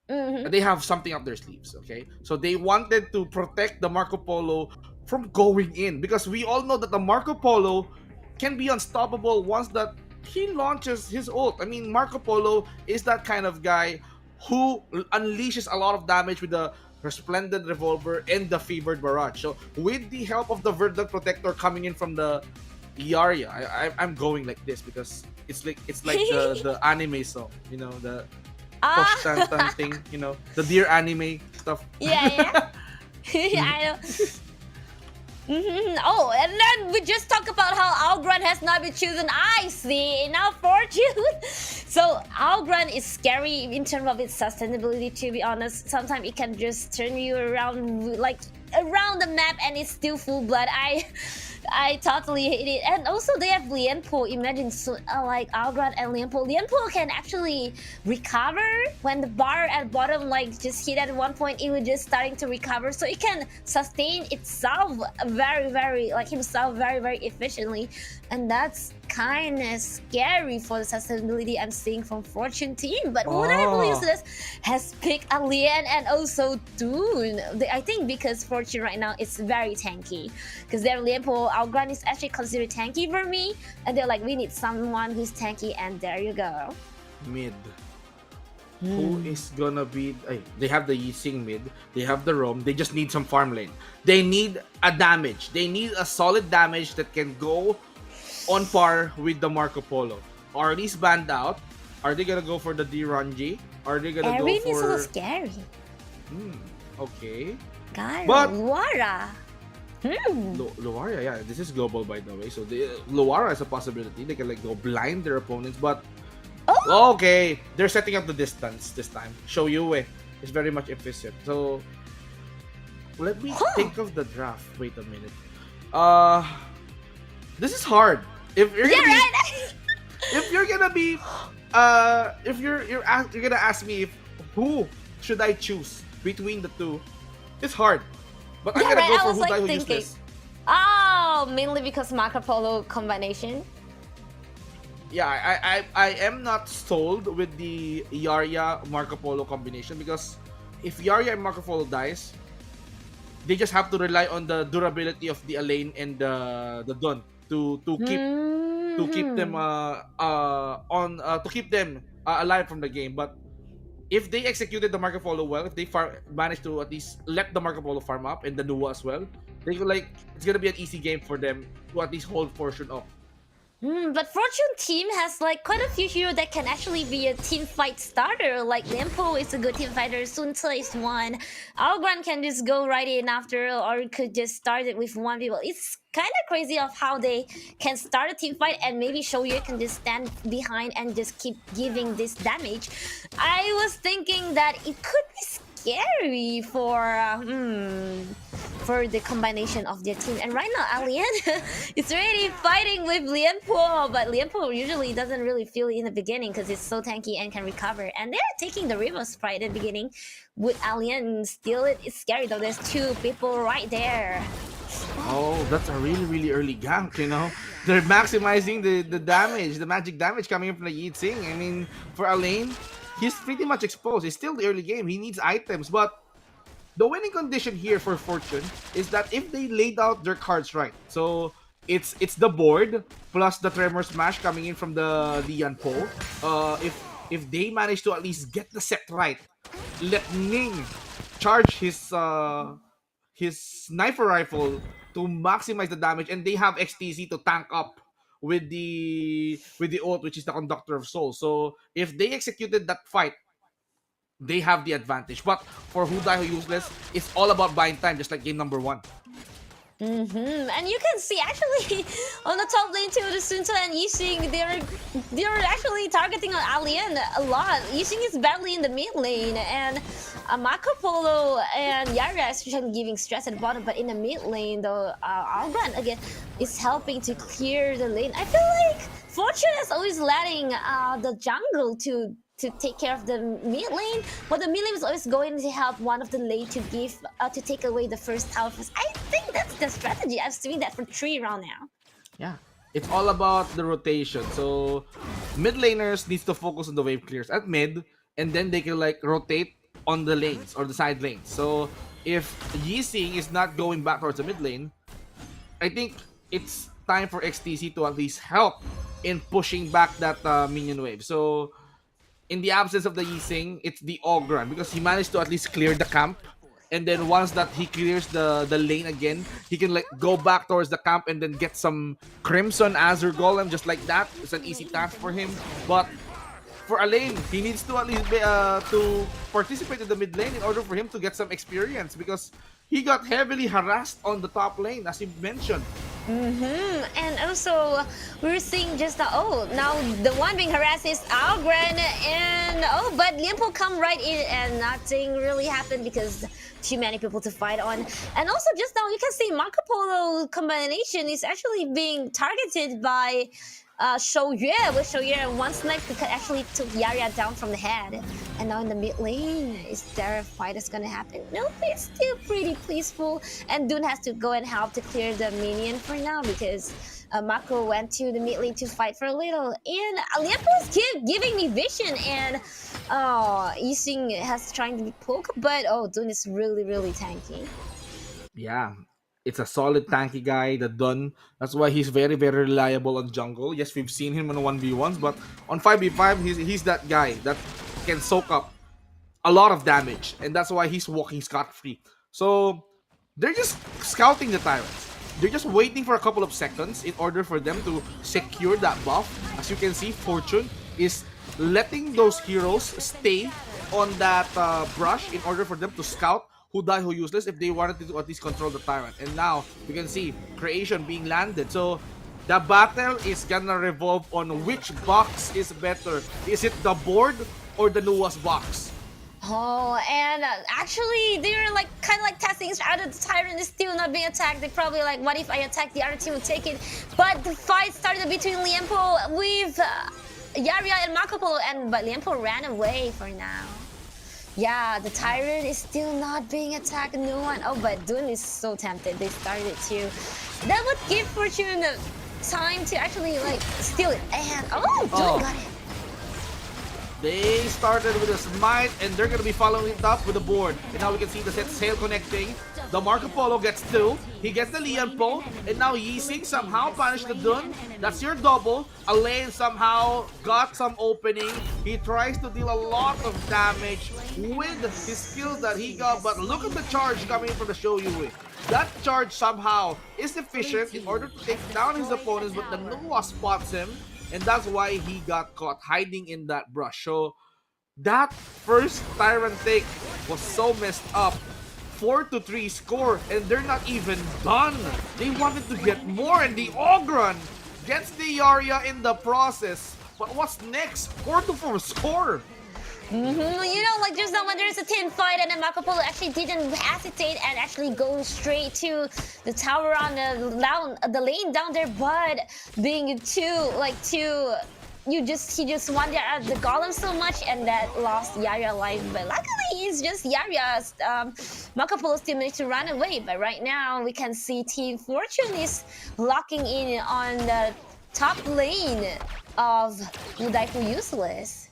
they have something up their sleeves. Okay, so they wanted to protect the Marco Polo from going in, because we all know that the Marco Polo can be unstoppable once that he launches his ult. I mean, Marco Polo is that kind of guy who unleashes a lot of damage with the Resplendent Revolver and the Fevered Barrage. So with the help of the Verdant Protector coming in from the Yaria, I'm going like this because it's like the anime song, you know, the Tan thing, you know, the deer anime stuff. Yeah. I know. Oh, and then we just talk about how Algran has not been chosen. I see, now Fortune. So Algran is scary in terms of its sustainability, to be honest. Sometimes it can just turn you around, like around the map, and it's still full blood. I totally hate it. And also they have Lianpo. Imagine like Algran and Lianpo. Lianpo can actually recover when the bar at bottom like just hit at one point. It was just starting to recover, so it can sustain itself very like himself very efficiently, and that's kind of scary for the sustainability I'm seeing from Fortune team. But Whatever Useless has picked Alien and also Dune. I think because Fortune right now is very tanky, because their Lianpo Algran is actually considered tanky for me, and they're like, we need someone who's tanky, and there you go. Mid. Who is gonna be... they have the Yi Xing mid, they have the Roam, they just need some farm lane. They need a damage. They need a solid damage that can go on par with the Marco Polo. Are these banned out? Are they gonna go for the Diranji? Are they gonna Erin go for... is so scary. Okay. God, But- Luara. Luara, yeah, this is global by the way. So Luara is a possibility. They can like go blind their opponents, but okay, they're setting up the distance this time. Shoyue is very much efficient. So let me think of the draft. Wait a minute. This is hard. If you're gonna if you're gonna be if you're gonna ask me if who should I choose between the two, it's hard. But I'm gonna go for Who Die Who Useless. Oh, mainly because Marco Polo combination. Yeah, I am not sold with the Yaria Marco Polo combination, because if Yaria and Marco Polo dies, they just have to rely on the durability of the Elaine and the Dun to keep them alive from the game. But if they executed the Marco Polo well, if they managed to at least let the Marco Polo farm up and the Nuwa as well, they could it's gonna be an easy game for them to at least hold Fortune up. But Fortune team has like quite a few heroes that can actually be a team fight starter. Like Lempo is a good team fighter, Sun Ce is one. Algran can just go right in after, or could just start it with one people. It's kind of crazy of how they can start a team fight, and maybe Shoyu can just stand behind and just keep giving this damage. I was thinking that it could be scary for the combination of their team. And right now, Alien is really fighting with Lianpo, but Lianpo usually doesn't really feel it in the beginning because it's so tanky and can recover. And they're taking the River Sprite at the beginning. Would Alien steal it? It's scary though. There's two people right there. Oh, that's a really early gank, you know? They're maximizing the damage, the magic damage coming in from the Yi Xing. I mean, for Alain, he's pretty much exposed. It's still the early game. He needs items, but the winning condition here for Fortune is that if they laid out their cards right, so it's the board plus the Tremor Smash coming in from the Lian Po. If they manage to at least get the set right, let Ning charge his his sniper rifle to maximize the damage, and they have XTC to tank up with the ult, which is the Conductor of Souls. So if they executed that fight, they have the advantage. But for Who Die Who Useless, it's all about buying time, just like game number 1. And you can see actually on the top lane too, the Sunta and Yixing, they're actually targeting on Alien a lot. Yixing is badly in the mid lane, and Marco Polo and Yara is actually giving stress at the bottom, but in the mid lane though, Alban again is helping to clear the lane. I feel like Fortune is always letting the jungle to take care of the mid lane, but the mid lane is always going to help one of the lane to give to take away the first tower. I think that's the strategy. I've seen that for 3 rounds now. Yeah, it's all about the rotation. So mid laners needs to focus on the wave clears at mid, and then they can like rotate on the lanes or the side lanes. So if Yixing is not going back towards the mid lane, I think it's time for XTC to at least help in pushing back that minion wave. So in the absence of the Yixing, it's the Ogran, because he managed to at least clear the camp. And then once that he clears the lane again, he can like go back towards the camp and then get some Crimson Azure Golem just like that. It's an easy task for him. But for a lane, he needs to at least be, to participate in the mid lane in order for him to get some experience, because he got heavily harassed on the top lane, as you mentioned. And also we're seeing just now the one being harassed is Algren, and but Liempo come right in and nothing really happened because too many people to fight on. And also just now you can see Marco Polo combination is actually being targeted by Shouyue, with Shouyue and one snipe actually took Yarya down from the head. And now in the mid lane, is there a fight that's gonna happen? No, it's still pretty peaceful. And Dune has to go and help to clear the minion for now, because Mako went to the mid lane to fight for a little. And Liempo's giving me vision, and Yixing has trying to poke, but Dune is really, really tanky. Yeah, it's a solid tanky guy, the Dun. That's why he's very, very reliable on jungle. Yes, we've seen him on 1v1s, but on 5v5, he's that guy that can soak up a lot of damage. And that's why he's walking scot-free. So, they're just scouting the Tyrants. They're just waiting for a couple of seconds in order for them to secure that buff. As you can see, Fortune is letting those heroes stay on that brush in order for them to scout Who Die Who Useless if they wanted to at least control the Tyrant. And now you can see creation being landed. So the battle is gonna revolve on which box is better. Is it the board or the newest box? And actually they're like kind of like testing out of the Tyrant is still not being attacked. They're probably like, what if I attack, the other team will take it. But the fight started between Liempo with Yarya and Marco Polo, but Liempo ran away for now. Yeah, the Tyrant is still not being attacked. No one. But Dune is so tempted. They started to. That would give Fortune time to actually like steal it. And Dune got it. They started with a smite, and they're gonna be following it up with the board. And now we can see the set sail connecting. The Marco Polo gets 2. He gets the Liempo, and now Yixing somehow punished the Dun. That's your double. Alain somehow got some opening. He tries to deal a lot of damage with his skills that he got, but look at the charge coming from the Shouyue. That charge somehow is efficient in order to take down his opponents, but the Noah spots him. And that's why he got caught hiding in that brush. So that first Tyrant take was so messed up. 4-3 score, and they're not even done. They wanted to get more, and the Ogron gets the Yarya in the process. But what's next? 4-4 score. You know, like just now when there's a team fight and then Marco Polo actually didn't hesitate and actually go straight to the tower on the lane down there, but being he just wanted at the golem so much, and that lost Yarya life. But luckily it's just Yarya's Marco Polo still managed to run away. But right now we can see Team Fortune is locking in on the top lane of Who Die Who Useless.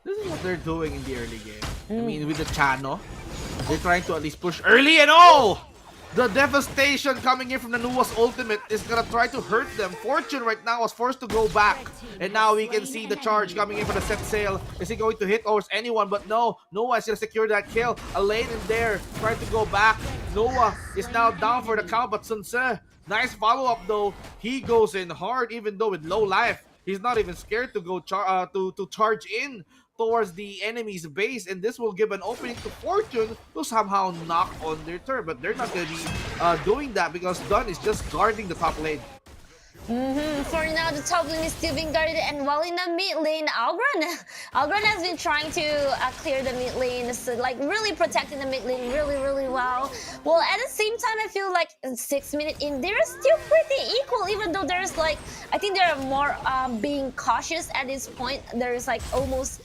This is what they're doing in the early game. I mean, with the Chano, they're trying to at least push early, and The devastation coming in from the Nuwa's ultimate is gonna try to hurt them. Fortune right now was forced to go back. And now we can see the charge coming in for the set sail. Is he going to hit or is anyone? But no, Noah is gonna secure that kill. A lane in there, trying to go back. Noah is now down for the count, but Sun Tse, nice follow-up though. He goes in hard even though with low life. He's not even scared to go to charge in towards the enemy's base, and this will give an opening to Fortune to somehow knock on their turn. But they're not going to be doing that because Dunn is just guarding the top lane. For now, the top lane is still being guarded, and while in the mid lane, Algren has been trying to clear the mid lane, so like really protecting the mid lane really well. Well, at the same time, I feel like 6 minutes in, they're still pretty equal, even though there's like, I think they're more being cautious at this point. There's like almost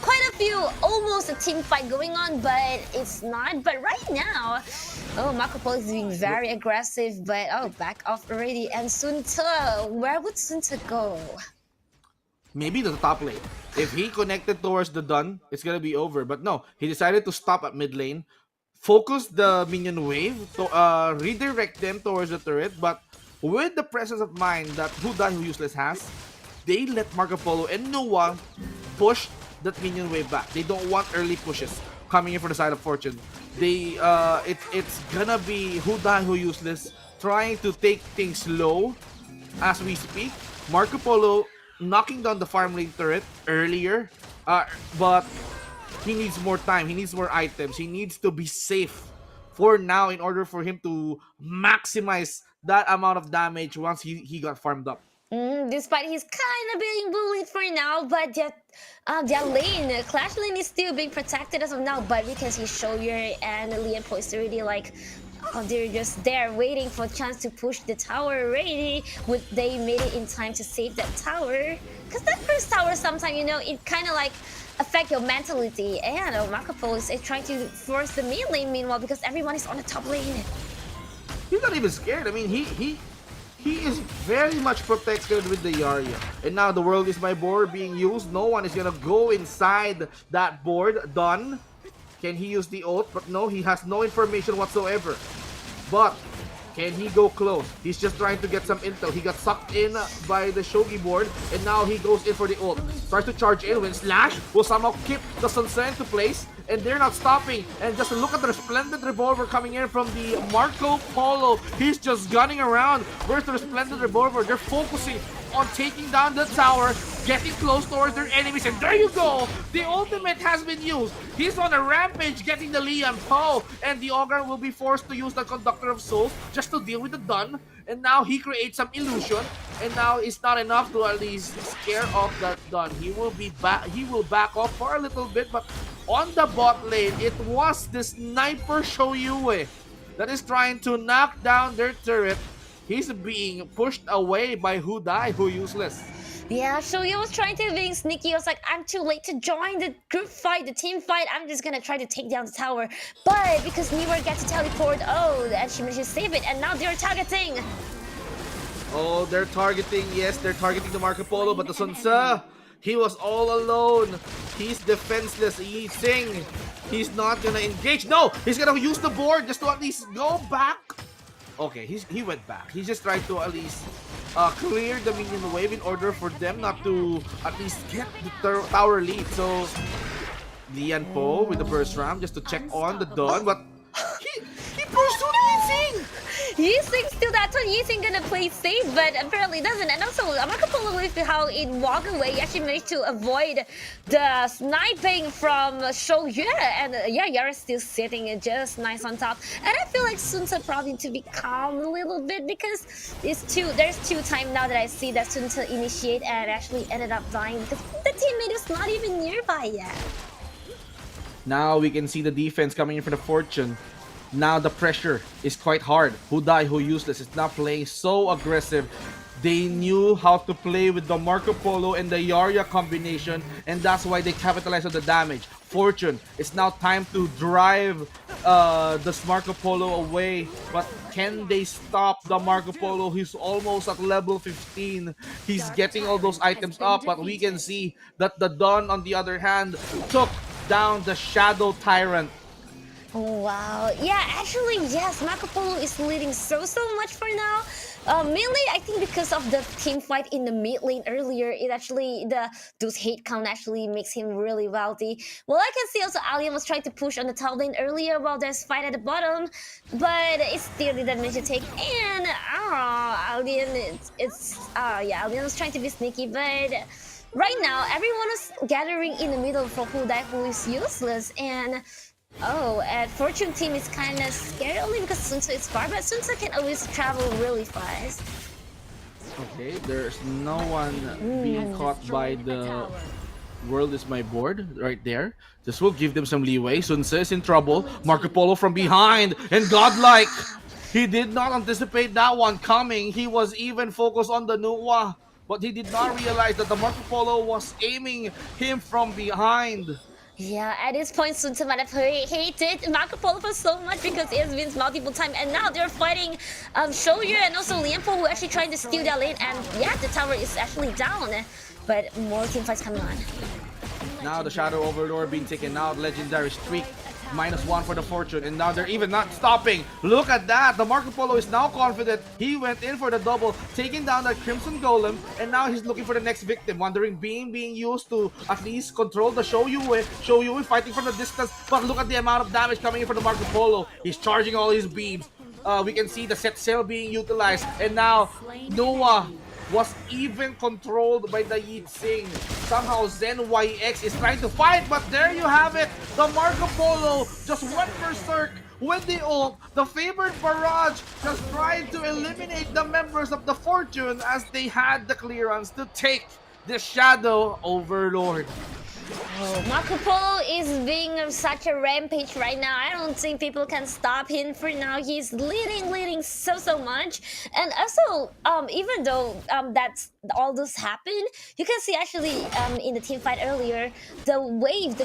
quite a few, almost a team fight going on, but it's not. But right now, oh, Marco Polo is being very aggressive, but oh, back off already. And Sun Tse, where would Sun Tse go? Maybe to the top lane. If he connected towards the Dun, it's gonna be over. But no, he decided to stop at mid lane, focus the minion wave, to redirect them towards the turret. But with the presence of mind that Who Die Who Useless has, they let Marco Polo and Noah push that minion wave back. They don't want early pushes coming in from the side of Fortune. They it's gonna be Who Die Who Useless trying to take things slow as we speak. Marco Polo knocking down the farm lane turret earlier, but he needs more time. He needs more items. He needs to be safe for now in order for him to maximize that amount of damage once he got farmed up. Despite he's kind of being bullied for now, but their lane, Clash lane is still being protected as of now. But we can see Shoyer and Lian Po is already like, oh, they're just there waiting for a chance to push the tower already. Would they made it in time to save that tower? Because that first tower sometimes, you know, it kind of like affect your mentality. And Marco Polo is trying to force the mid lane meanwhile because everyone is on the top lane. He's not even scared. I mean, he is very much protected with the Yarya. And now the world is my board being used. No one is gonna go inside that board. Done. Can he use the ult? But no, he has no information whatsoever. But can he go close? He's just trying to get some intel. He got sucked in by the Shogi board, and now he goes in for the ult. Tries to charge in when Slash will somehow keep the Sun Tse into place, and they're not stopping. And just look at the Resplendent Revolver coming in from the Marco Polo. He's just gunning around. Where's the Resplendent Revolver? They're focusing on taking down the tower, getting close towards their enemies, and there you go! The ultimate has been used. He's on a rampage getting the Lian Po, and the Ogre will be forced to use the Conductor of Souls just to deal with the Dun. And now he creates some illusion, and now it's not enough to at least scare off that Dun. He will back off for a little bit, but on the bot lane, it was the sniper Shoyue that is trying to knock down their turret. He's being pushed away by Who Die Who Useless. Yeah, Shoya was trying to be sneaky. I was like, I'm too late to join the group fight, the team fight. I'm just gonna try to take down the tower. But because Newer gets to teleport, oh, and she managed to save it, and now they're targeting. Oh, they're targeting, yes, they're targeting the Marco Polo, but the Sun Tse, he was all alone. He's defenseless. Yi Sing, he's not gonna engage. No, he's gonna use the board just to at least go back. Okay, he went back. He just tried to at least clear the minion wave in order for them not to at least get the tower lead. So, Lian Po with the burst ram just to check on the Dawn, but he pursued Yi Sing! Yi Sing still that turn. Yi Sing gonna play safe, but apparently doesn't. And also, Marco Polo with how it walked away, he actually managed to avoid the sniping from Shoyu. And yeah, Yara's still sitting just nice on top. And I feel like Sun Tse probably to be calm a little bit because there's two times now that I see that Sun Tse initiate and actually ended up dying because the teammate is not even nearby yet. Now we can see the defense coming in for the Fortune. Now the pressure is quite hard. Who Die Who Useless is now playing so aggressive. They knew how to play with the Marco Polo and the Yarya combination, and that's why they capitalized on the damage. Fortune, it's now time to drive the Marco Polo away, but can they stop the Marco Polo? He's almost at level 15. He's getting all those items up, but we can see that the Dawn, on the other hand, took down the Shadow Tyrant. Oh, wow. Yeah, actually, yes, Marco Polo is leading so much for now. Mainly, I think because of the team fight in the mid lane earlier, it actually those hate count actually makes him really wealthy. Well, I can see also Alien was trying to push on the top lane earlier while there's fight at the bottom, but it still didn't manage to take. And Alien, yeah, Alien was trying to be sneaky, but right now everyone is gathering in the middle for who is useless. And oh, and Fortune team is kind of scared only because Sunso is far, but Sunso can always travel really fast. Okay, there's no one being caught by the world is my board right there. This will give them some leeway. Sunse is in trouble. Marco Polo from behind and godlike. He did not anticipate that one coming. He was even focused on the Nuwa, but he did not realize that the Marco Polo was aiming him from behind. Yeah, at this point, Sunse might have hated Marco Polo for so much because he has wins multiple times, and now they're fighting Shoyu and also Lianpo, who are actually trying to steal their lane, and yeah, the tower is actually down, but more team fights coming on. Now the Shadow Overlord being taken out, legendary streak. -1 for the Fortune, and now they're even not stopping. Look at that, the Marco Polo is now confident. He went in for the double, taking down that Crimson Golem, and now he's looking for the next victim. Wondering being used to at least control the Shoyu fighting from the distance, but look at the amount of damage coming in for the Marco Polo. He's charging all his beams. We can see the set sail being utilized, and now Noah was even controlled by the Yeet Sing. Somehow Zen YX is trying to fight, but there you have it. The Marco Polo just went berserk with the ult. The favored barrage just tried to eliminate the members of the Fortune as they had the clearance to take the Shadow Overlord. Oh, Marco Polo is being such a rampage right now. I don't think people can stop him for now. He's leading so much. And also, even though that's all this happened, you can see actually in the team fight earlier, the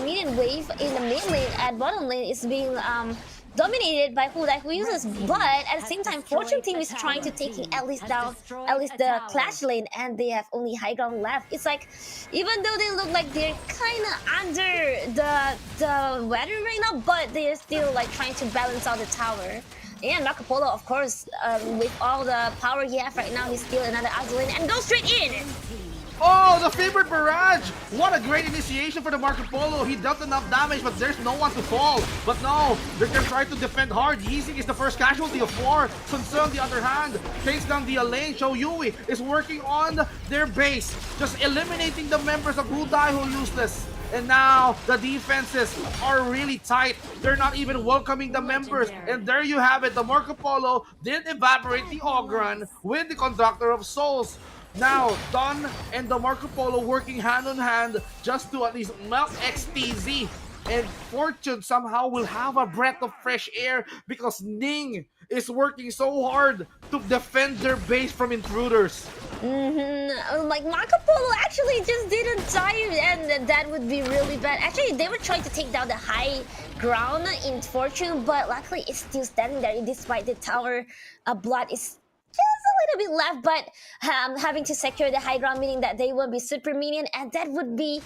minion wave in the mid lane and bottom lane is being dominated by who uses, but at the same time Fortune team is trying to taking at least the Clash lane, and they have only high ground left. It's like, even though they look like they're kind of under the weather right now, but they're still like trying to balance out the tower. And Marco Polo, of course, with all the power he has right now, he's still another Azul lane and goes straight in. Oh, the favorite barrage! What a great initiation for the Marco Polo. He dealt enough damage, but there's no one to fall. But no, they're gonna try to defend hard. Yeezing is the first casualty of 4. Sunse, on the other hand, takes down the lane. Shoyui is working on their base, just eliminating the members of Who Die Who Useless. And now the defenses are really tight. They're not even welcoming the members. And there you have it. The Marco Polo did evaporate the Ogran with the Conductor of Souls. Now, Don and the Marco Polo working hand on hand just to at least melt XTZ. And Fortune somehow will have a breath of fresh air because Ning is working so hard to defend their base from intruders. Like Marco Polo actually just didn't die, and that would be really bad. Actually, they were trying to take down the high ground in Fortune, but luckily it's still standing there despite the tower. Blood is just a little bit left, but having to secure the high ground, meaning that they will be super minion, and that would be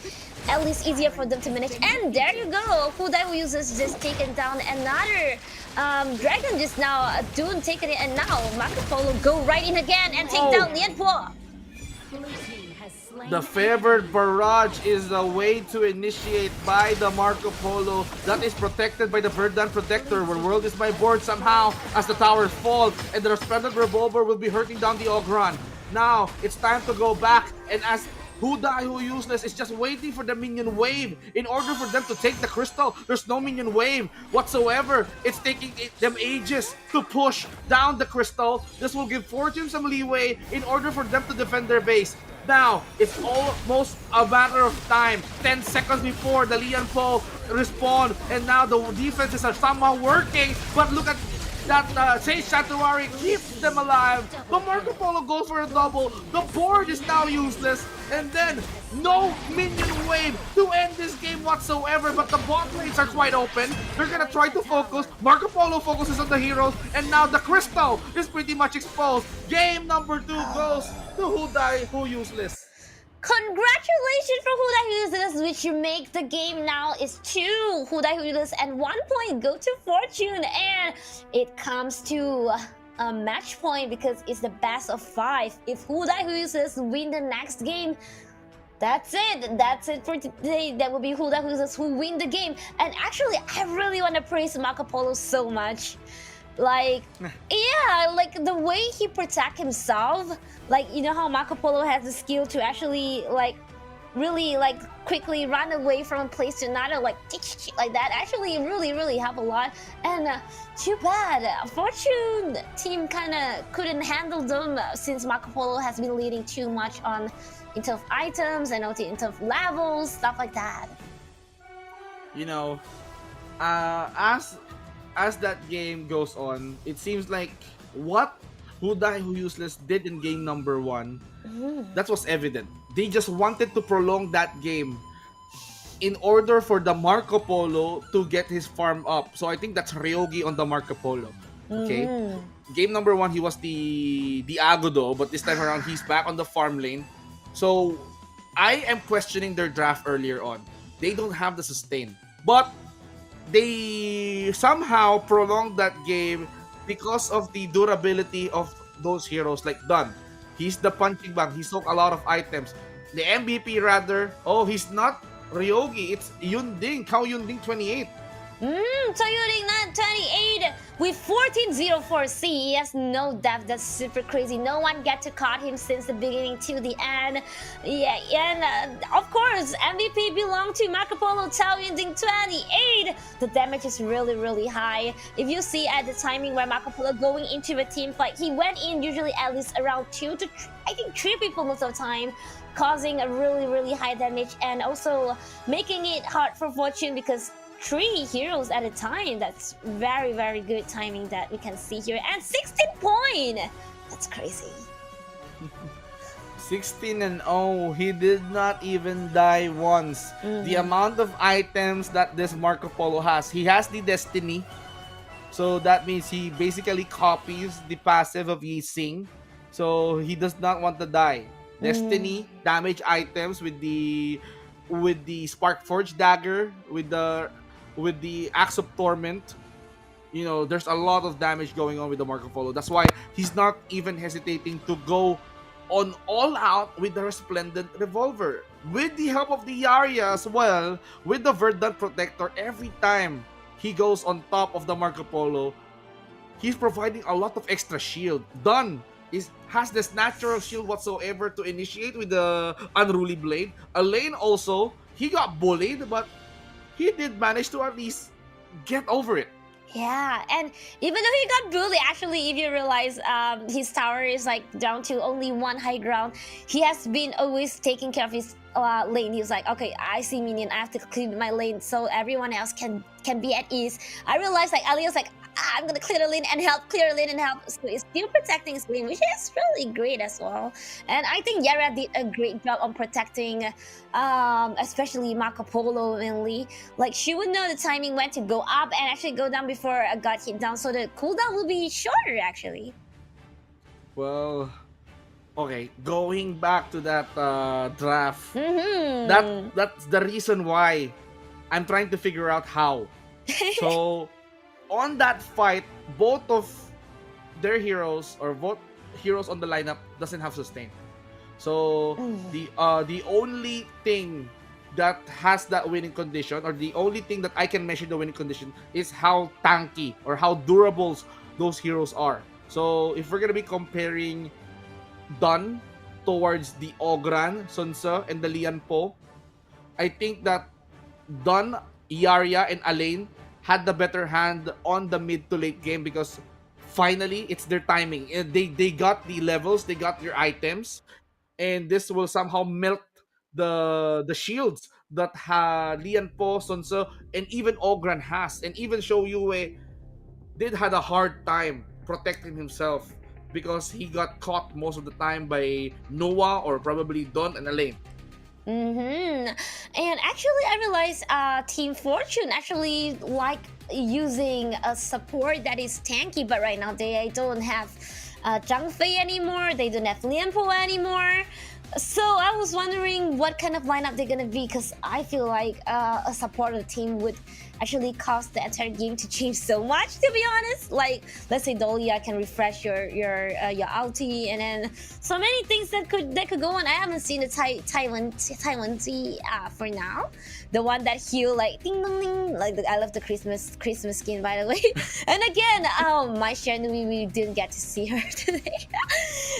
at least easier for them to manage. And there you go, Who Die Who Uses just taken down another dragon just now. Dune taken it, and now Marco Polo go right in again and take down Lianpo. The favored barrage is a way to initiate by the Marco Polo that is protected by the Birdland Protector, where World is my board somehow as the towers fall, and the Resplendent Revolver will be hurting down the Ogran. Now, it's time to go back, and as Who Die Who Useless is just waiting for the minion wave in order for them to take the crystal. There's no minion wave whatsoever. It's taking them ages to push down the crystal. This will give Fortune some leeway in order for them to defend their base. Now, it's almost a matter of time. 10 seconds before the Lianpo respawn, and now the defenses are somehow working. But look at that Sage Sanctuary keeps them alive. The Marco Polo goes for a double. The board is now useless. And then, no minion wave to end this game whatsoever. But the bot lanes are quite open. They're gonna try to focus. Marco Polo focuses on the heroes. And now the crystal is pretty much exposed. Game number 2 goes to Who Die Who Useless. Congratulations for Huda, which you make the game now is 2 Huda and 1 point go to Fortune, and it comes to a match point because it's the best of 5. If Huda win the next game, that's it. That's it for today. That will be Huda who win the game. And actually, I really want to praise Marco Polo so much. Like, yeah, like the way he protect himself. Like, you know how Marco Polo has the skill to actually, like, really, like, quickly run away from a place to another, like that. Actually, really help a lot. And too bad, Fortune team kind of couldn't handle them since Marco Polo has been leading too much on in terms of items and also in terms of levels, stuff like that. You know, as that game goes on, it seems like what Who Die Who Useless did in game number 1, that was evident. They just wanted to prolong that game in order for the Marco Polo to get his farm up. So I think that's Ryogi on the Marco Polo. Okay? Game number 1, he was the Agodo, but this time around, he's back on the farm lane. So I am questioning their draft earlier on. They don't have the sustain. But they somehow prolonged that game because of the durability of those heroes like Dun. He's the punching bag. He soak a lot of items. The MVP rather, he's not Ryogi. It's Yunding. Kao Yunding 28. Toyuring not 28 with 1404C. He has no depth. That's super crazy. No one get to caught him since the beginning to the end. Yeah, and of course, MVP belonged to Marco Polo Toyuring 28. The damage is really high. If you see at the timing where Marco Polo going into a team fight, he went in usually at least around 2 to I think 3 people most of the time, causing a really high damage and also making it hard for Fortune because 3 heroes at a time. That's very good timing that we can see here. And 16 point! That's crazy. 16-0. He did not even die once. The amount of items that this Marco Polo has. He has the Destiny. So that means he basically copies the passive of Yi Xing. So he does not want to die. Destiny, damage items with the Spark Forge dagger, with the Axe of Torment. You know, there's a lot of damage going on with the Marco Polo. That's why he's not even hesitating to go on all out with the Resplendent Revolver. With the help of the Yarya as well, with the Verdant Protector, every time he goes on top of the Marco Polo, he's providing a lot of extra shield. Done has this natural shield whatsoever to initiate with the Unruly Blade. Elaine also, he got bullied, but he did manage to at least get over it. Yeah, and even though he got bullied, actually, if you realize his tower is like down to only 1 high ground, he has been always taking care of his lane. He's like, okay, I see minion, I have to clean my lane so everyone else can be at ease. I realized like Alia's like, I'm gonna clear the lane and help, clear the lane and help. So he's still protecting his lane, which is really great as well. And I think Yara did a great job on protecting, especially Marco Polo mainly. Like she would know the timing when to go up and actually go down before I got hit down. So the cooldown will be shorter actually. Well, okay, going back to that draft, that's the reason why I'm trying to figure out how. So on that fight, both of their heroes or both heroes on the lineup doesn't have sustain. So the only thing that has that winning condition, or the only thing that I can measure the winning condition, is how tanky or how durable those heroes are. So if we're gonna be comparing Dun towards the Ogran, Sunse, and the Lian Po, I think that Dun, Yarya, and Elaine had the better hand on the mid to late game because finally it's their timing. They got the levels, they got their items, and this will somehow melt the shields that Lian Po, Sunse, and even Ogran has, and even Shoyue did had a hard time protecting himself because he got caught most of the time by Noah or probably Don and Elaine. And actually I realized Team Fortune actually like using a support that is tanky, but right now they don't have Zhang Fei anymore, they don't have Lian Po anymore. So I was wondering what kind of lineup they're gonna be, because I feel like a supporter team would actually cause the entire game to change so much. To be honest, like let's say Dolia can refresh your ulti, and then so many things that could go on. I haven't seen the Taiwan for now, the one that heal like ding ding ding. Like I love the Christmas skin, by the way. And again, my Shenui, we didn't get to see her today.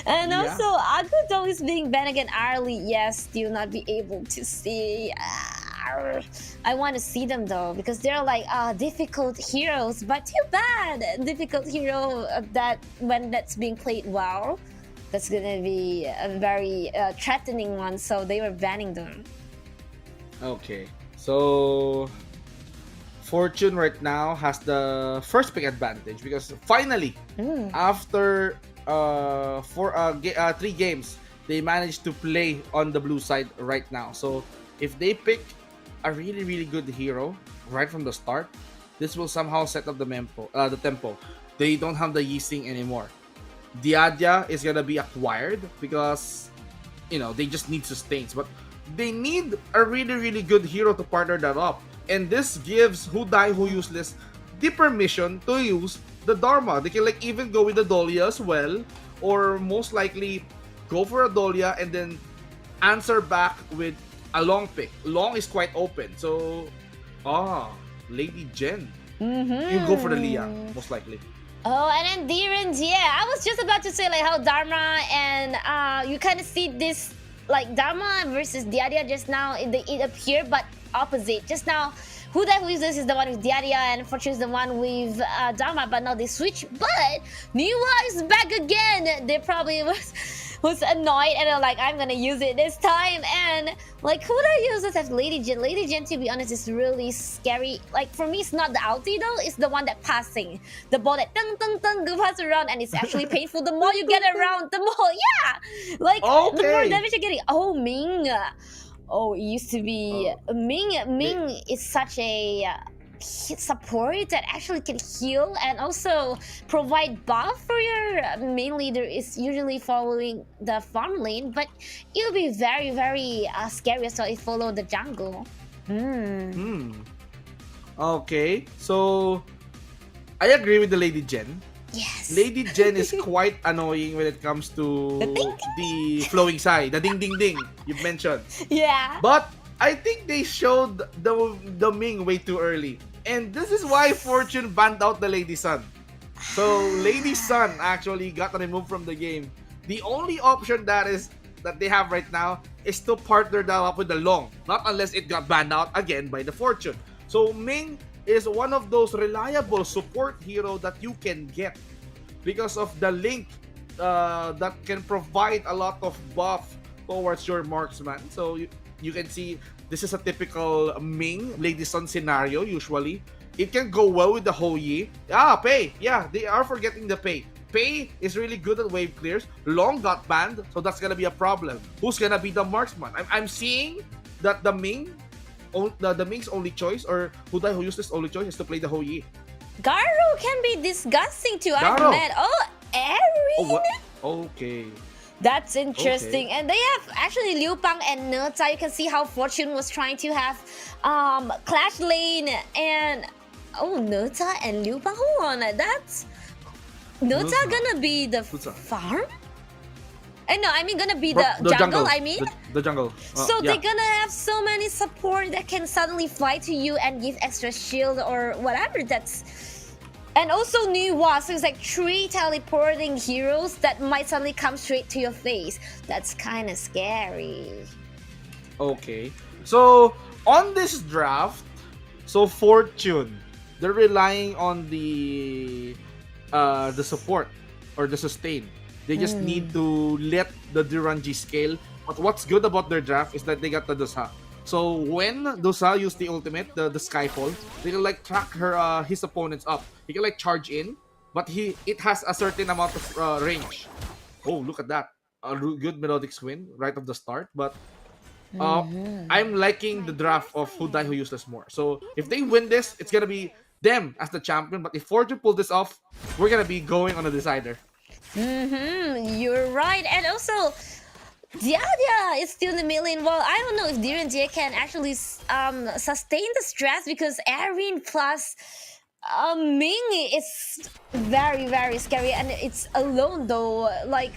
And Yeah. also, Agudo is being banned again early. Yes, still not be able to see. I want to see them though, because they're like difficult heroes, but too bad. Difficult hero that when that's being played well, that's gonna be a very threatening one. So they were banning them. Okay. So Fortune right now has the first pick advantage because finally, after 3 games, they managed to play on the blue side right now. So if they pick a really, really good hero right from the start, this will somehow set up the tempo. They don't have the Yixing anymore. Diadia is gonna be acquired because they just need sustains, but they need a really, really good hero to partner that up. And this gives Who Die Who Useless the permission to use the Dharma. They can like even go with the Dolia as well, or most likely go for a Dolia and then answer back with a long pick. Long is quite open, so Lady Jen. You go for the Leah, most likely. Oh, and then Direns, yeah. I was just about to say like how Dharma and you kind of see this like Dharma versus Diadia just now. It appear, but opposite. Just now, Who That Who Uses is the one with Diadia, and Fortune is the one with Dharma. But now they switch. But Niwa is back again. They probably was annoyed and they're like, I'm gonna use it this time. And like, who that uses as Lady Jen? Lady Jen, to be honest, is really scary. Like for me, it's not the ulti though, it's the one that passing. The ball that tung tung tung go pass around, and it's actually painful. The more you get around, the more, yeah! Like, the more damage you're getting. Oh, Ming. Oh, it used to be... Ming is such a... support that actually can heal and also provide buff for your main leader is usually following the farm lane, but it'll be very, very scary as well if follow the jungle. Okay, so I agree with the Lady Jen. Yes. Lady Jen is quite annoying when it comes to the flowing side, the ding ding ding you mentioned. Yeah. But I think they showed the Ming way too early. And this is why Fortune banned out the Lady Sun. So Lady Sun actually got removed from the game. The only option that they have right now is to partner that up with the Long. Not unless it got banned out again by the Fortune. So Ming is one of those reliable support hero that you can get because of the link that can provide a lot of buff towards your marksman. So you can see this is a typical Ming Lady Sun scenario usually. It can go well with the Hou-Yi. Pei. Yeah, they are forgetting the Pei. Pei is really good at wave clears. Long got banned, so that's gonna be a problem. Who's gonna be the marksman? I'm seeing that the Ming's only choice, or Who Die Who Useless only choice, is to play the Hou-Yi. Garo can be disgusting too. I've Garo. met. Oh, Erin. Oh, what? Okay. That's interesting. Okay. And they have actually Liu Bang and Neta. You can see how Fortune was trying to have Clash Lane and Neta and Liu Bang. Hold on, that's Neta gonna be the farm? No, I mean gonna be the jungle. I mean the jungle. so they're gonna have so many support that can suddenly fly to you and give extra shield or whatever. And also Niwa, so it's like 3 teleporting heroes that might suddenly come straight to your face. That's kind of scary. Okay. So, on this draft, Fortune, they're relying on the support or the sustain. They just need to let the Duranji scale. But what's good about their draft is that they got the Dosa. So when Dosa used the ultimate, the Skyfall, they can like track his opponents up. He can like charge in, but it has a certain amount of range. Oh, look at that. A good melodic win right off the start. But I'm liking the draft of Who Die Who Useless more. So if they win this, it's gonna be them as the champion. But if Fortune pull this off, we're gonna be going on a decider. You're right. And also, Diadia is still in the mid lane. Well, I don't know if Direnjie can actually sustain the stress because Erin plus Ming is very, very scary, and it's alone though. Like,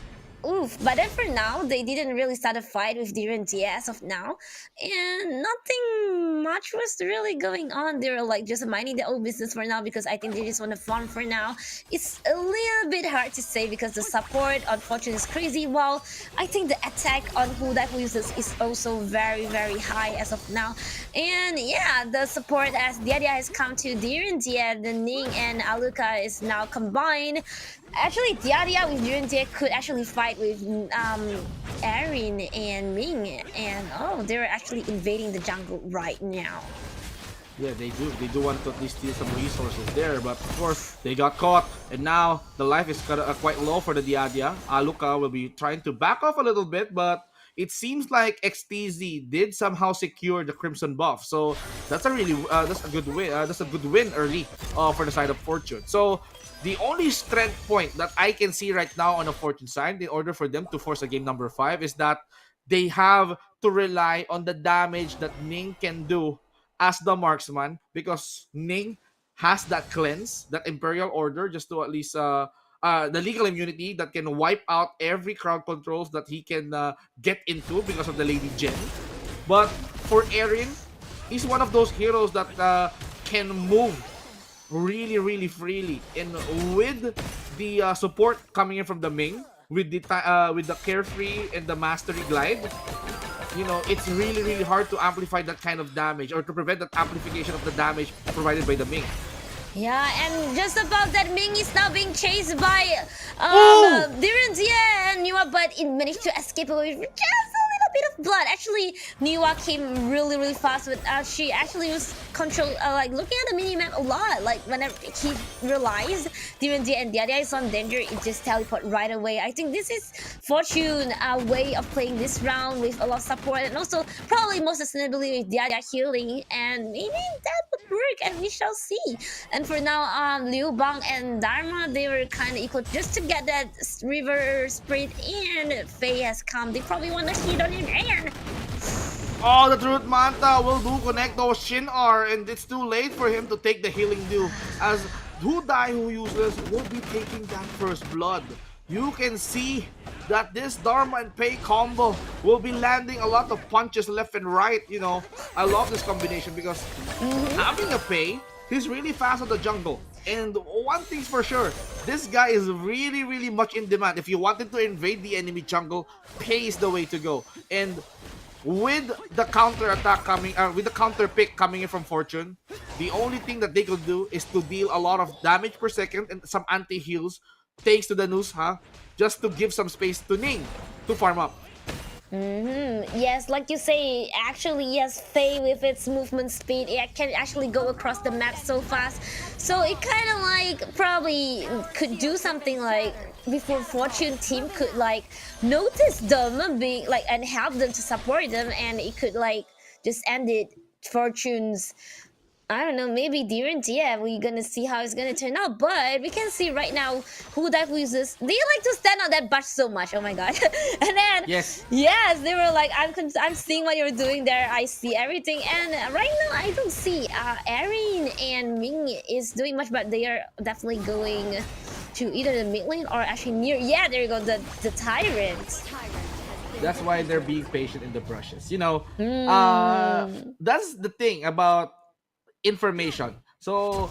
oof. But then for now, they didn't really start a fight with Direnjie as of now, and nothing much was really going on. They were like just minding their own business for now because I think they just want to farm for now. It's a little bit hard to say because the support on Fortune is crazy. While I think the attack on who uses is also very, very high as of now. And yeah, the support as Diadia has come to Direnjie, the Ning and Aluka is now combined. Actually, Diadia with Direnjie could actually fight with Erin and Ming, and oh, they're actually invading the jungle right now. Yeah, they do. They do want to at least steal some resources there, but of course they got caught, and now the life is quite low for the Diadia. Aluka will be trying to back off a little bit, but it seems like XTZ did somehow secure the Crimson buff, so that's a really that's a good win. That's a good win early for the side of Fortune. So the only strength point that I can see right now on the Fortune side, in order for them to force a game number 5, is that they have to rely on the damage that Ning can do as the marksman, because Ning has that cleanse, that Imperial Order, just to at least the legal immunity that can wipe out every crowd controls that he can get into because of the Lady Jen. But for Erin, he's one of those heroes that can move really, really freely, and with the support coming in from the Ming, with the carefree and the mastery glide, you know, it's really, really hard to amplify that kind of damage, or to prevent that amplification of the damage provided by the Ming. Yeah, and just about that, Ming is now being chased by Direnjie and Niwa, but it managed to escape away with just a little bit of blood. Actually, Niwa came really, really fast, but she actually was like looking at the minimap a lot. Like whenever he realized Direnjie and Diadia is on danger, it just teleport right away. I think this is Fortune way of playing this round with a lot of support, and also probably most sustainably with Diadia healing, and maybe that would work, and we shall see. And for now, Liu Bang and Dharma, they were kind of equal just to get that river spirit in. Faye has come. They probably want to hit on him, and oh, the Truth Manta will do connect those Shin R, and it's too late for him to take the healing due, as Who Useless will be taking that first blood. You can see that this Dharma and Pei combo will be landing a lot of punches left and right. You know, I love this combination because having a Pei, he's really fast on the jungle. And one thing's for sure, this guy is really, really much in demand. If you wanted to invade the enemy jungle, Pei is the way to go. And with the counter attack coming, with the counter pick coming in from Fortune, the only thing that they could do is to deal a lot of damage per second and some anti-heals thanks to the Nuzha, just to give some space to Ning to farm up. Yes, like you say, actually, yes, Faye with its movement speed, it can actually go across the map so fast. So it kind of like probably could do something like before Fortune team could like notice them being like and help them to support them, and it could like just end it. Fortune's, I don't know, maybe Direnjie, we're gonna see how it's gonna turn out, but we can see right now who uses. They like to stand on that bush so much, oh my god. And then yes, they were like, I'm seeing what you're doing there, I see everything, and right now I don't see Erin and Ming is doing much, but they are definitely going to either the mid lane or actually near, yeah, there you go, the Tyrant. That's why they're being patient in the brushes, you know. That's the thing about information. So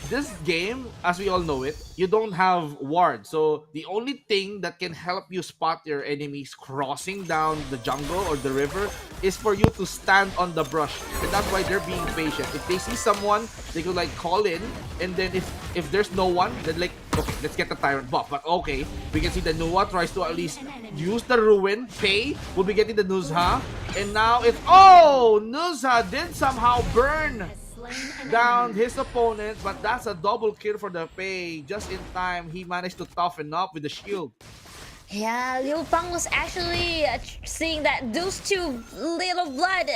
this game, as we all know it, you don't have ward. So the only thing that can help you spot your enemies crossing down the jungle or the river is for you to stand on the brush. And that's why they're being patient. If they see someone, they could like call in, and then if there's no one, then like, okay, let's get the Tyrant buff. But okay, we can see the Nuwa tries to at least use the Ruin. Pei will be getting the Nuzha. And now it's, oh, Nuzha did somehow burn down his opponent, but that's a double kill for the Pei. Just in time, he managed to toughen up with the shield. Yeah, Liu Bang was actually seeing that those two little blood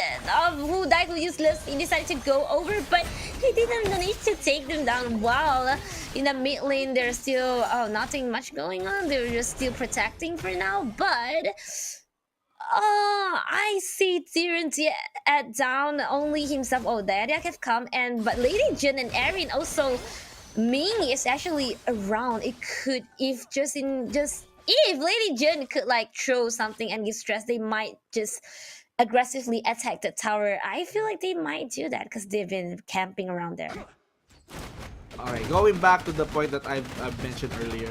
of who useless, he decided to go over, but he didn't manage to take them down. While in the mid lane, there's still nothing much going on. They're just still protecting for now, but I see Tyranty at down. Only himself. Oh, Dadiak have come, and but Lady Jun and Erin also. Ming is actually around. It could if if Lady Jun could like throw something and get stressed, they might just aggressively attack the tower. I feel like they might do that because they've been camping around there. Alright, going back to the point that I've mentioned earlier,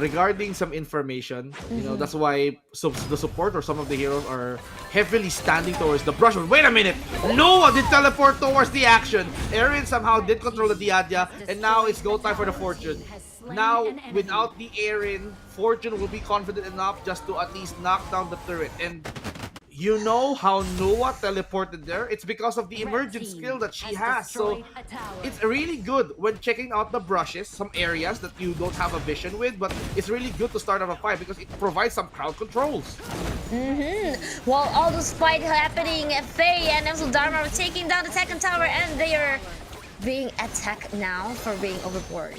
regarding some information, you know, that's why the support or some of the heroes are heavily standing towards the brush. Wait a minute! Noah did teleport towards the action. Erin somehow did control the Diadya, and now it's go time for the Fortune. Now, without the Erin, Fortune will be confident enough just to at least knock down the turret. And you know how Noah teleported there? It's because of the emergent skill that she has. So it's really good when checking out the brushes, some areas that you don't have a vision with, but it's really good to start off a fight because it provides some crowd controls. While all this fight happening, Faye and also Dharma are taking down the second tower, and they are being attacked now for being overboard.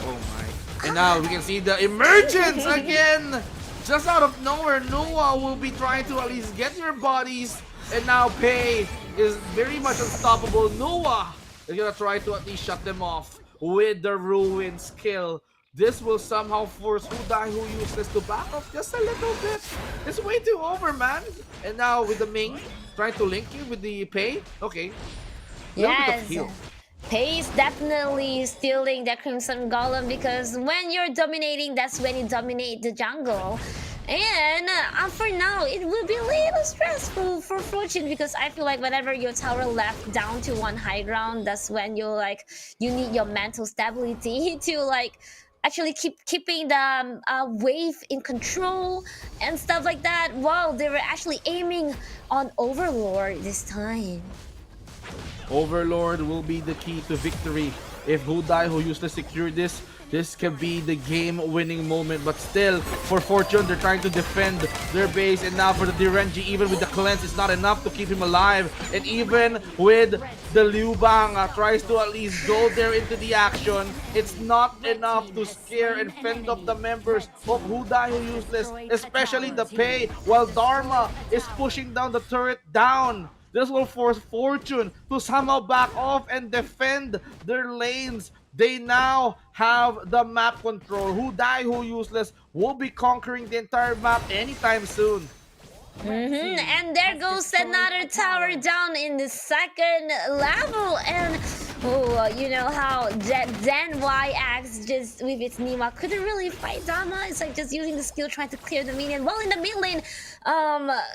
Oh my. And now we can see the emergence again! Just out of nowhere, Noah will be trying to at least get your bodies, and now Pei is very much unstoppable. Noah is gonna try to at least shut them off with the Ruin skill. This will somehow force Who Die Who Useless to back off just a little bit. It's way too over, man. And now with the Ming trying to link you with the Pei. Okay. Yes. Pei is definitely stealing the Crimson Golem because when you're dominating, that's when you dominate the jungle. And for now, it will be a little stressful for Fortune because I feel like whenever your tower left down to one high ground, that's when you need your mental stability to actually keeping the wave in control and stuff like that. Wow, they were actually aiming on Overlord this time. Overlord will be the key to victory. If Who Die Who Useless secure this, this can be the game-winning moment. But still, for Fortune, they're trying to defend their base. And now for the Direnji, even with the cleanse, it's not enough to keep him alive. And even with the Liu Bang tries to at least go there into the action, it's not enough to scare and fend off the members of Who Die Who Useless, especially the Pei, while Dharma is pushing down the turret down. This will force Fortune to somehow back off and defend their lanes. They now have the map control. Who Die Who Useless will be conquering the entire map anytime soon. And there goes another tower down in the second level. And you know how Zen YX just with its Nima couldn't really fight Dama. It's like just using the skill trying to clear the minion. While in the mid lane,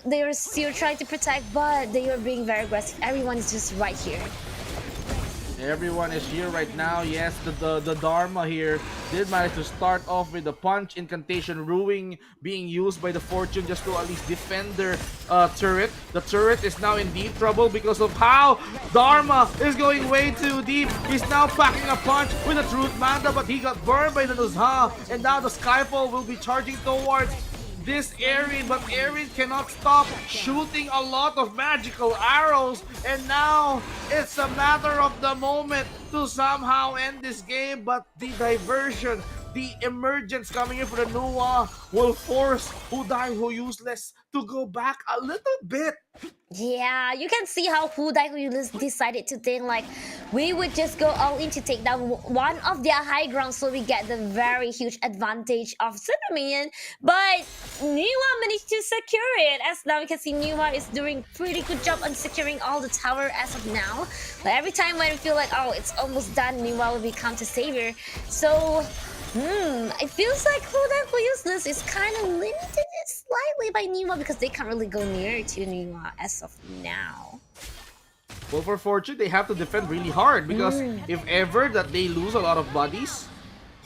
they were still trying to protect, but they were being very aggressive. Everyone is just right here. Everyone is here right now. Yes, the Dharma here did manage to start off with the punch incantation ruin being used by the Fortune just to at least defend their turret. The turret is now in deep trouble because of how Dharma is going way too deep. He's now packing a punch with a Truth Manta, but he got burned by the Nuzha. And now the Skyfall will be charging towards this Erin, but Erin cannot stop shooting a lot of magical arrows, and now it's a matter of the moment to somehow end this game. But the diversion, the emergence coming in for the Noah will force Who Die Who Useless to go back a little bit. Yeah, you can see how Who Die Who Useless decided to think like we would just go all in to take down one of their high grounds so we get the very huge advantage of Super Minion. But Niwa managed to secure it. As now we can see Niwa is doing pretty good job on securing all the tower as of now. But every time when we feel like, oh, it's almost done, Niwa will become the savior. So it feels like Who Die Who Useless is kind of limited slightly by Niwa because they can't really go near to Niwa as of now. Well, for Fortune, they have to defend really hard because if ever that they lose a lot of bodies,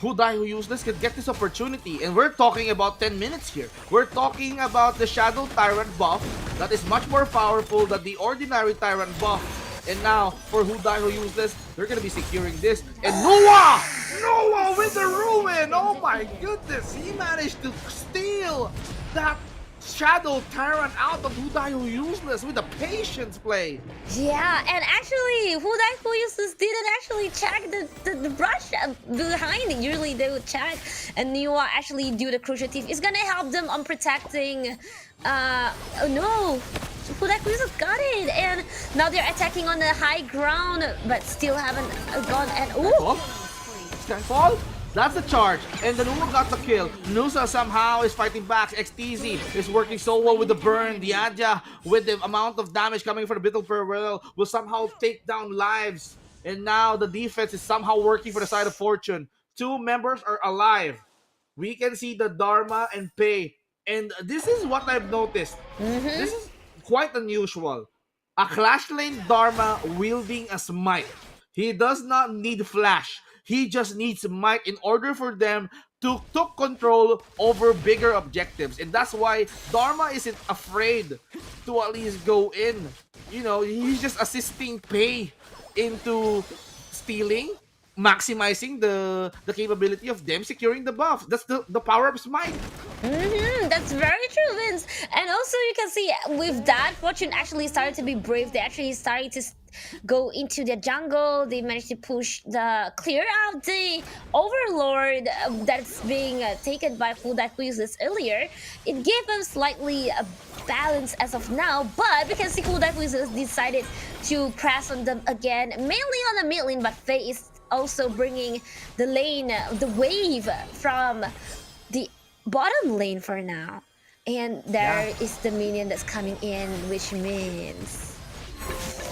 Who Die Who Useless can get this opportunity. And we're talking about 10 minutes here. We're talking about the Shadow Tyrant buff that is much more powerful than the Ordinary Tyrant buff. And now, for Who Die Who Useless, they're gonna be securing this. And Noah! Noah with the Ruin! Oh my goodness! He managed to steal that Shadow Tyrant out of Who Useless with a patience play. Yeah, and actually, Who Useless didn't actually check the brush behind it. Usually they would check, and Niwa actually do the crucial thief. It's gonna help them on protecting. Oh no! Who Useless got it, and now they're attacking on the high ground, but still haven't gone. And ooh! Skyfall? That's the charge, and the Nuwa got the kill. Nusa somehow is fighting back. XTZ is working so well with the burn. The Adja, with the amount of damage coming from the Battle Farewell, will somehow take down lives. And now the defense is somehow working for the side of Fortune. 2 members are alive. We can see the Dharma and Pei. And this is what I've noticed. This is quite unusual. A Clash Lane Dharma wielding a smite. He does not need flash. He just needs might in order for them to take control over bigger objectives. And that's why Dharma isn't afraid to at least go in. You know, he's just assisting Pei into stealing, maximizing the capability of them securing the buff. That's the power of smite. That's very true, Vince. And also you can see with that, Fortune actually started to be brave. They actually started to go into the jungle. They managed to push clear out the overlord that's being taken by Who Useless earlier. It gave them slightly a balance as of now, but we can see Who Useless decided to press on them again, mainly on the mid lane, but Faye is also bringing the lane, the wave from the bottom lane for now. And there is the minion that's coming in, which means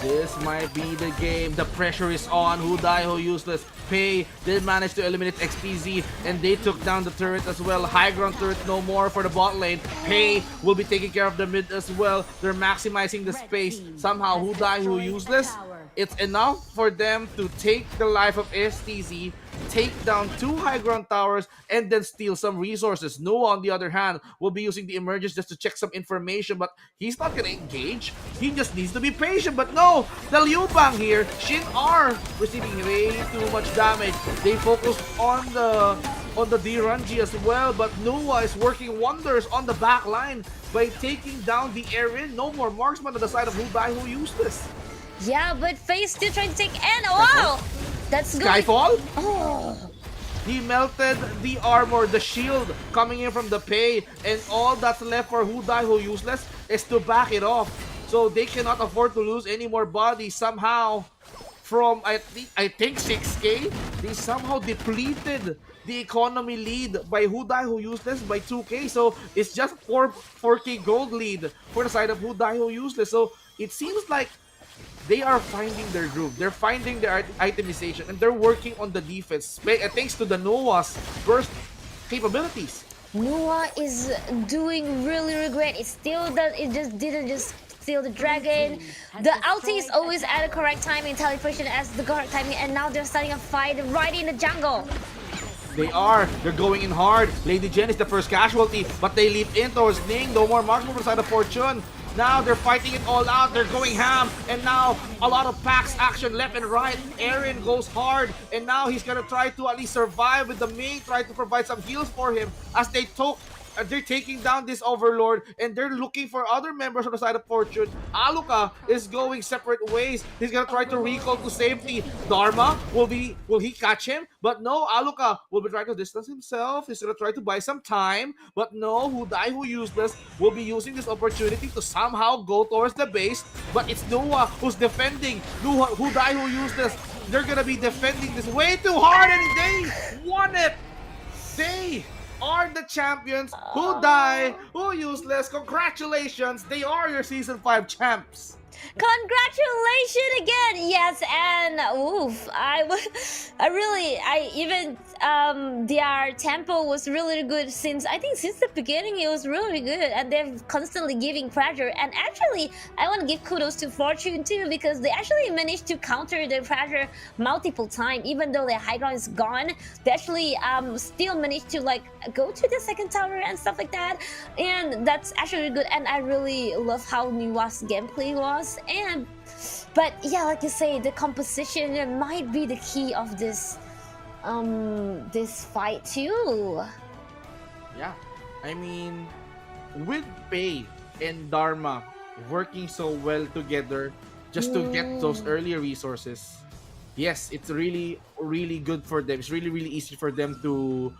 this might be the game. The pressure is on. Who Useless. Pei did manage to eliminate XTZ, and they took down the turret as well. High ground turret no more for the bot lane. Pei will be taking care of the mid as well. They're maximizing the space. Somehow Who Useless, it's enough for them to take the life of STZ, take down 2 high ground towers, and then steal some resources. Noah, on the other hand, will be using the emergence just to check some information, but he's not gonna engage. He just needs to be patient. But no, the Liu Bang here, Shin are receiving way too much damage. They focused on the D-Runji as well, but Noah is working wonders on the back line by taking down the Erin. No more marksman on the side of Who Useless. yeah, but Faye's still trying to take N. Wow, that's good. Skyfall? Oh. He melted the armor, the shield coming in from the Pei, and all that's left for Who Useless is to back it off. So they cannot afford to lose any more bodies. Somehow, from I think 6k, they somehow depleted the economy lead by Who Useless by 2k. So it's just 4k gold lead for the side of Who Useless. So it seems like they are finding their groove. They're finding their itemization, and they're working on the defense thanks to the Noah's burst capabilities. Noah is doing really great. It's still that it just didn't just steal the dragon. The ulti is always at the correct timing, teleportation as the correct timing, and now they're starting a fight right in the jungle. They're going in hard. Lady Jen is the first casualty, but they leap in towards Ning. No more marksman for the side of Fortune. Now they're fighting it all out. They're going ham. And now a lot of packs action left and right. Erin goes hard. And now he's going to try to at least survive with the Ming. Try to provide some heals for him as they're taking down this overlord, and they're looking for other members on the side of Fortune. Aluka is going separate ways. He's gonna try to recall to safety. Dharma will he catch him? But no, Aluka will be trying to distance himself. He's gonna try to buy some time. But no, Who Useless will be using this opportunity to somehow go towards the base. But it's Noah who's defending. Who Useless. They're gonna be defending this way too hard, and they won it. They are the champions. Who Useless. Congratulations, they are your season 5 champs. Congratulations again! Yes, and oof, their tempo was really good since the beginning. It was really good, and they're constantly giving pressure. And actually, I want to give kudos to Fortune too, because they actually managed to counter the pressure multiple times. Even though their high ground is gone, they actually still managed to like go to the second tower and stuff like that. And that's actually good. And I really love how Niwa's gameplay was. But yeah, like you say, the composition might be the key of this this fight too. Yeah, I mean, with Pei and Dharma working so well together just to get those early resources, yes, it's really, really good for them. It's really, really easy for them to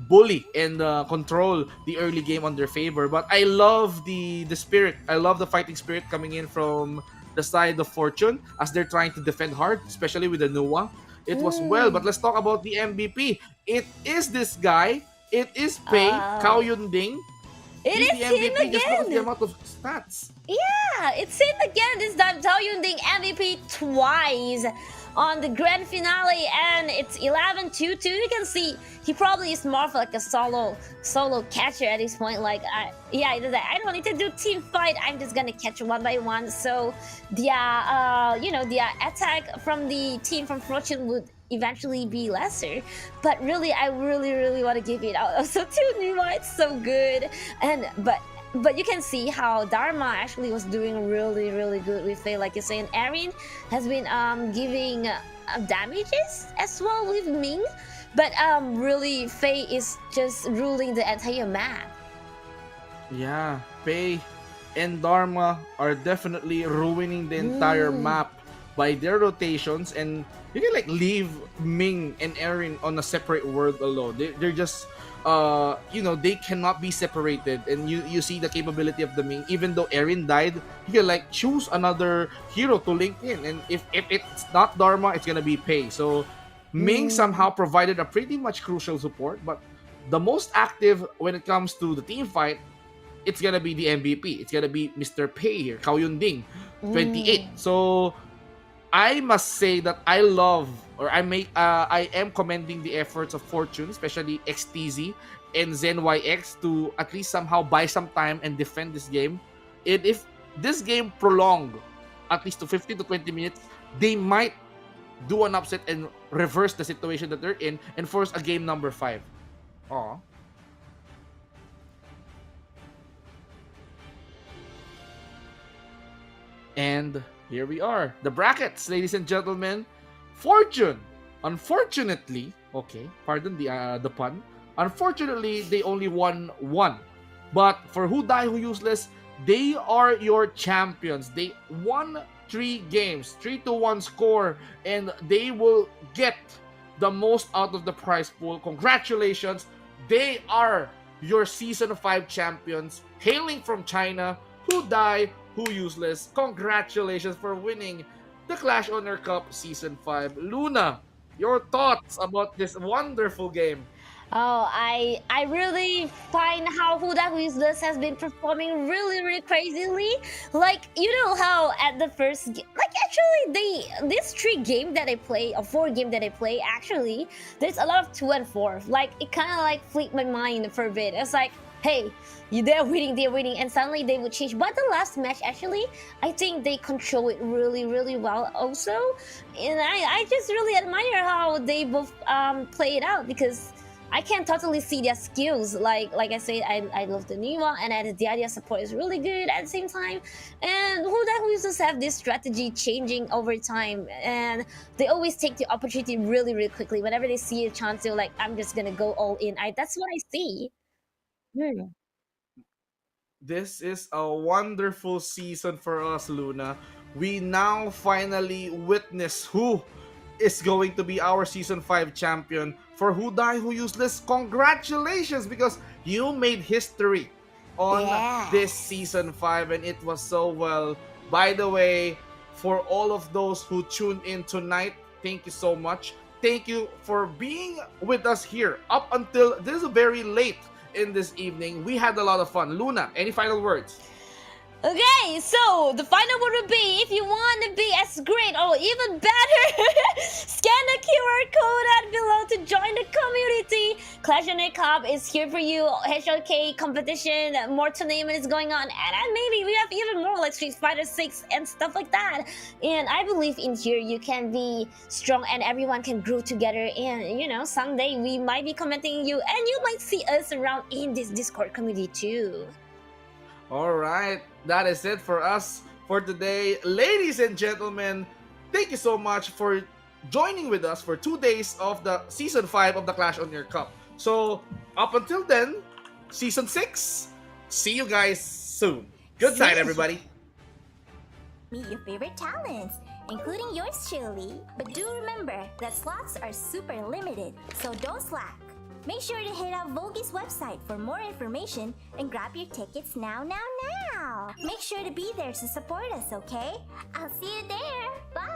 bully and control the early game on their favor. But I love the spirit. I love the fighting spirit coming in from the side of Fortune as they're trying to defend hard, especially with the Nuwa. It was well, but let's talk about the MVP. It is this guy. It is Pei Cao Yun Ding. It He's is the him MVP just because of the again. amount of stats. Yeah, it's him again. This time, Tao Yunding MVP twice on the grand finale, and it's 11-2-2. You can see he probably is more of like a solo catcher at this point. Like, I don't need to do team fight. I'm just gonna catch one by one. So the the attack from the team from Fortune would eventually be lesser. But really, I really want to give it out. So to Nima, it's so good, and but you can see how Dharma actually was doing really good with Faye. Like you're saying, Erin has been giving damages as well with Ming, but really Faye is just ruling the entire map. Yeah, Pei and Dharma are definitely ruining the entire map by their rotations, and you can like leave Ming and Erin on a separate world alone. They're just they cannot be separated, and you see the capability of the Ming. Even though Erin died, you can like choose another hero to link in, and if it's not Dharma, it's gonna be Pei. So Ming somehow provided a pretty much crucial support, but the most active when it comes to the team fight, it's gonna be the MVP. It's gonna be Mr. Pei here, Cao Yun Ding, 28. So I must say that I am commending the efforts of Fortune, especially XTZ and ZenYX, to at least somehow buy some time and defend this game. And if this game prolonged at least to 15 to 20 minutes, they might do an upset and reverse the situation that they're in and force a game number 5. Aw. And here we are. The brackets, ladies and gentlemen. Fortune, unfortunately, okay, pardon the pun. Unfortunately, they only won 1. But for Who Die Who Useless, they are your champions. They won 3 games, 3-1 score, and they will get the most out of the prize pool. Congratulations. They are your Season 5 champions, hailing from China. Who Die Who Useless. Congratulations for winning the Clash OnAir Cup Season 5. Luna, your thoughts about this wonderful game? Oh, I really find how Who That Useless has been performing really crazily. Like, you know how at the first like actually this 3 game that I play, or 4 game that I play, actually there's a lot of 2 and 4. Like, it kind of like flipped my mind for a bit. It's like, hey, they're winning, and suddenly they would change. But the last match, actually, I think they control it really well also, and I just really admire how they both play it out, because I can totally see their skills. Like I said, I love the Niwa, and the idea support is really good at the same time. And Who used to have this strategy changing over time, and they always take the opportunity really quickly. Whenever they see a chance, they're like, I'm just gonna go all in. That's what I see. This is a wonderful season for us, Luna. We now finally witness who is going to be our Season 5 champion. For Who Die Who Useless, congratulations, because you made history on this Season 5, and it was so well. By the way, for all of those who tuned in tonight, thank you so much. Thank you for being with us here up until this is very late in this evening. We had a lot of fun. Luna, any final words? Okay, so the final word would be, if you want to be as great or even better, scan the QR code out below to join the community. Clash OnAir Cup is here for you. HLK competition, more tournament is going on, and maybe we have even more like Street Fighter 6 and stuff like that. And I believe in here you can be strong and everyone can grow together, and you know, someday we might be commenting you, and you might see us around in this Discord community too. All right, that is it for us for today. Ladies and gentlemen, thank you so much for joining with us for 2 days of the Season 5 of the Clash OnAir Cup. So, up until then, Season 6, See you guys soon. Good night, everybody. Meet your favorite talents, including yours truly. But do remember that slots are super limited, so don't slack. Make sure to hit up Vogi's website for more information and grab your tickets now. Make sure to be there to support us, okay? I'll see you there. Bye!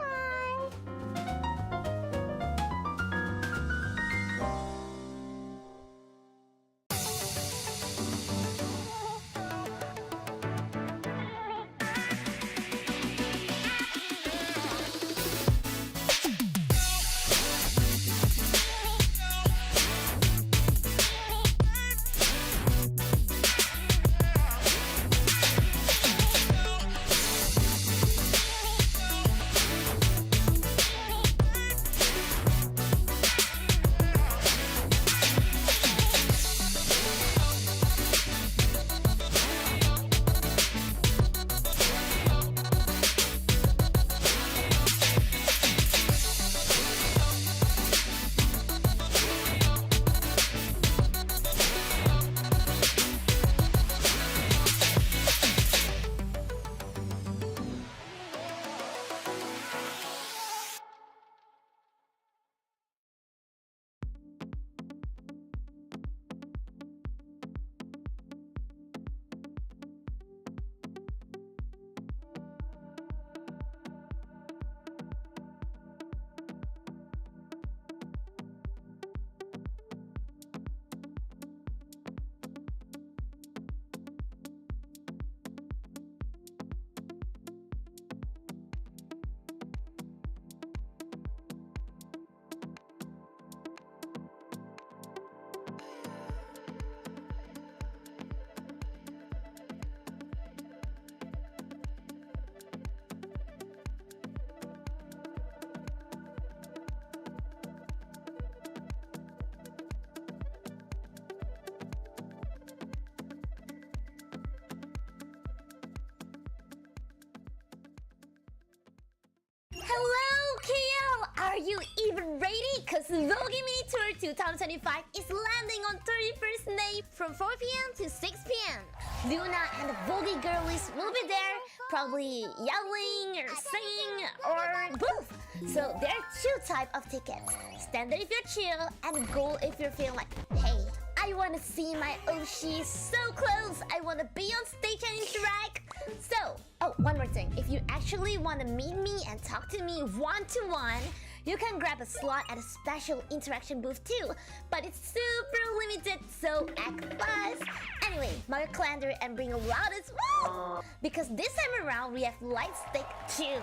Hello, KL! Are you even ready? Cause Vogi Mini Tour 2025 is landing on 31st May from 4 p.m. to 6 p.m. Luna and the Vogi girlies will be there, probably yelling or singing or both. So there are two types of tickets. Standard if you're chill, and gold if you're feeling like, hey, I wanna see my Oshi so close. I wanna be on stage and interact. So, oh, one more thing. If you actually wanna meet me and talk to me one-to-one, you can grab a slot at a special interaction booth too. But it's super limited, so act fast. Anyway, mark your calendar and bring a loud as well. Because this time around, we have light stick too.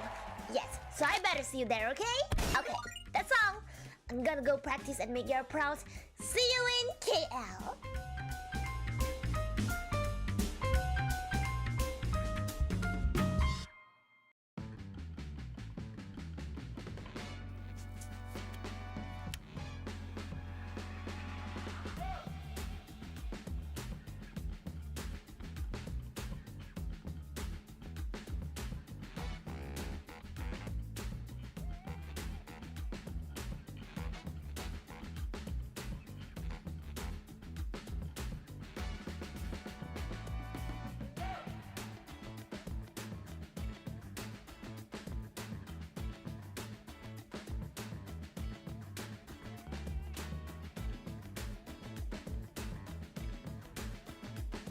Yes, so I better see you there, okay? Okay, that's all. I'm gonna go practice and make you proud. See you in KL.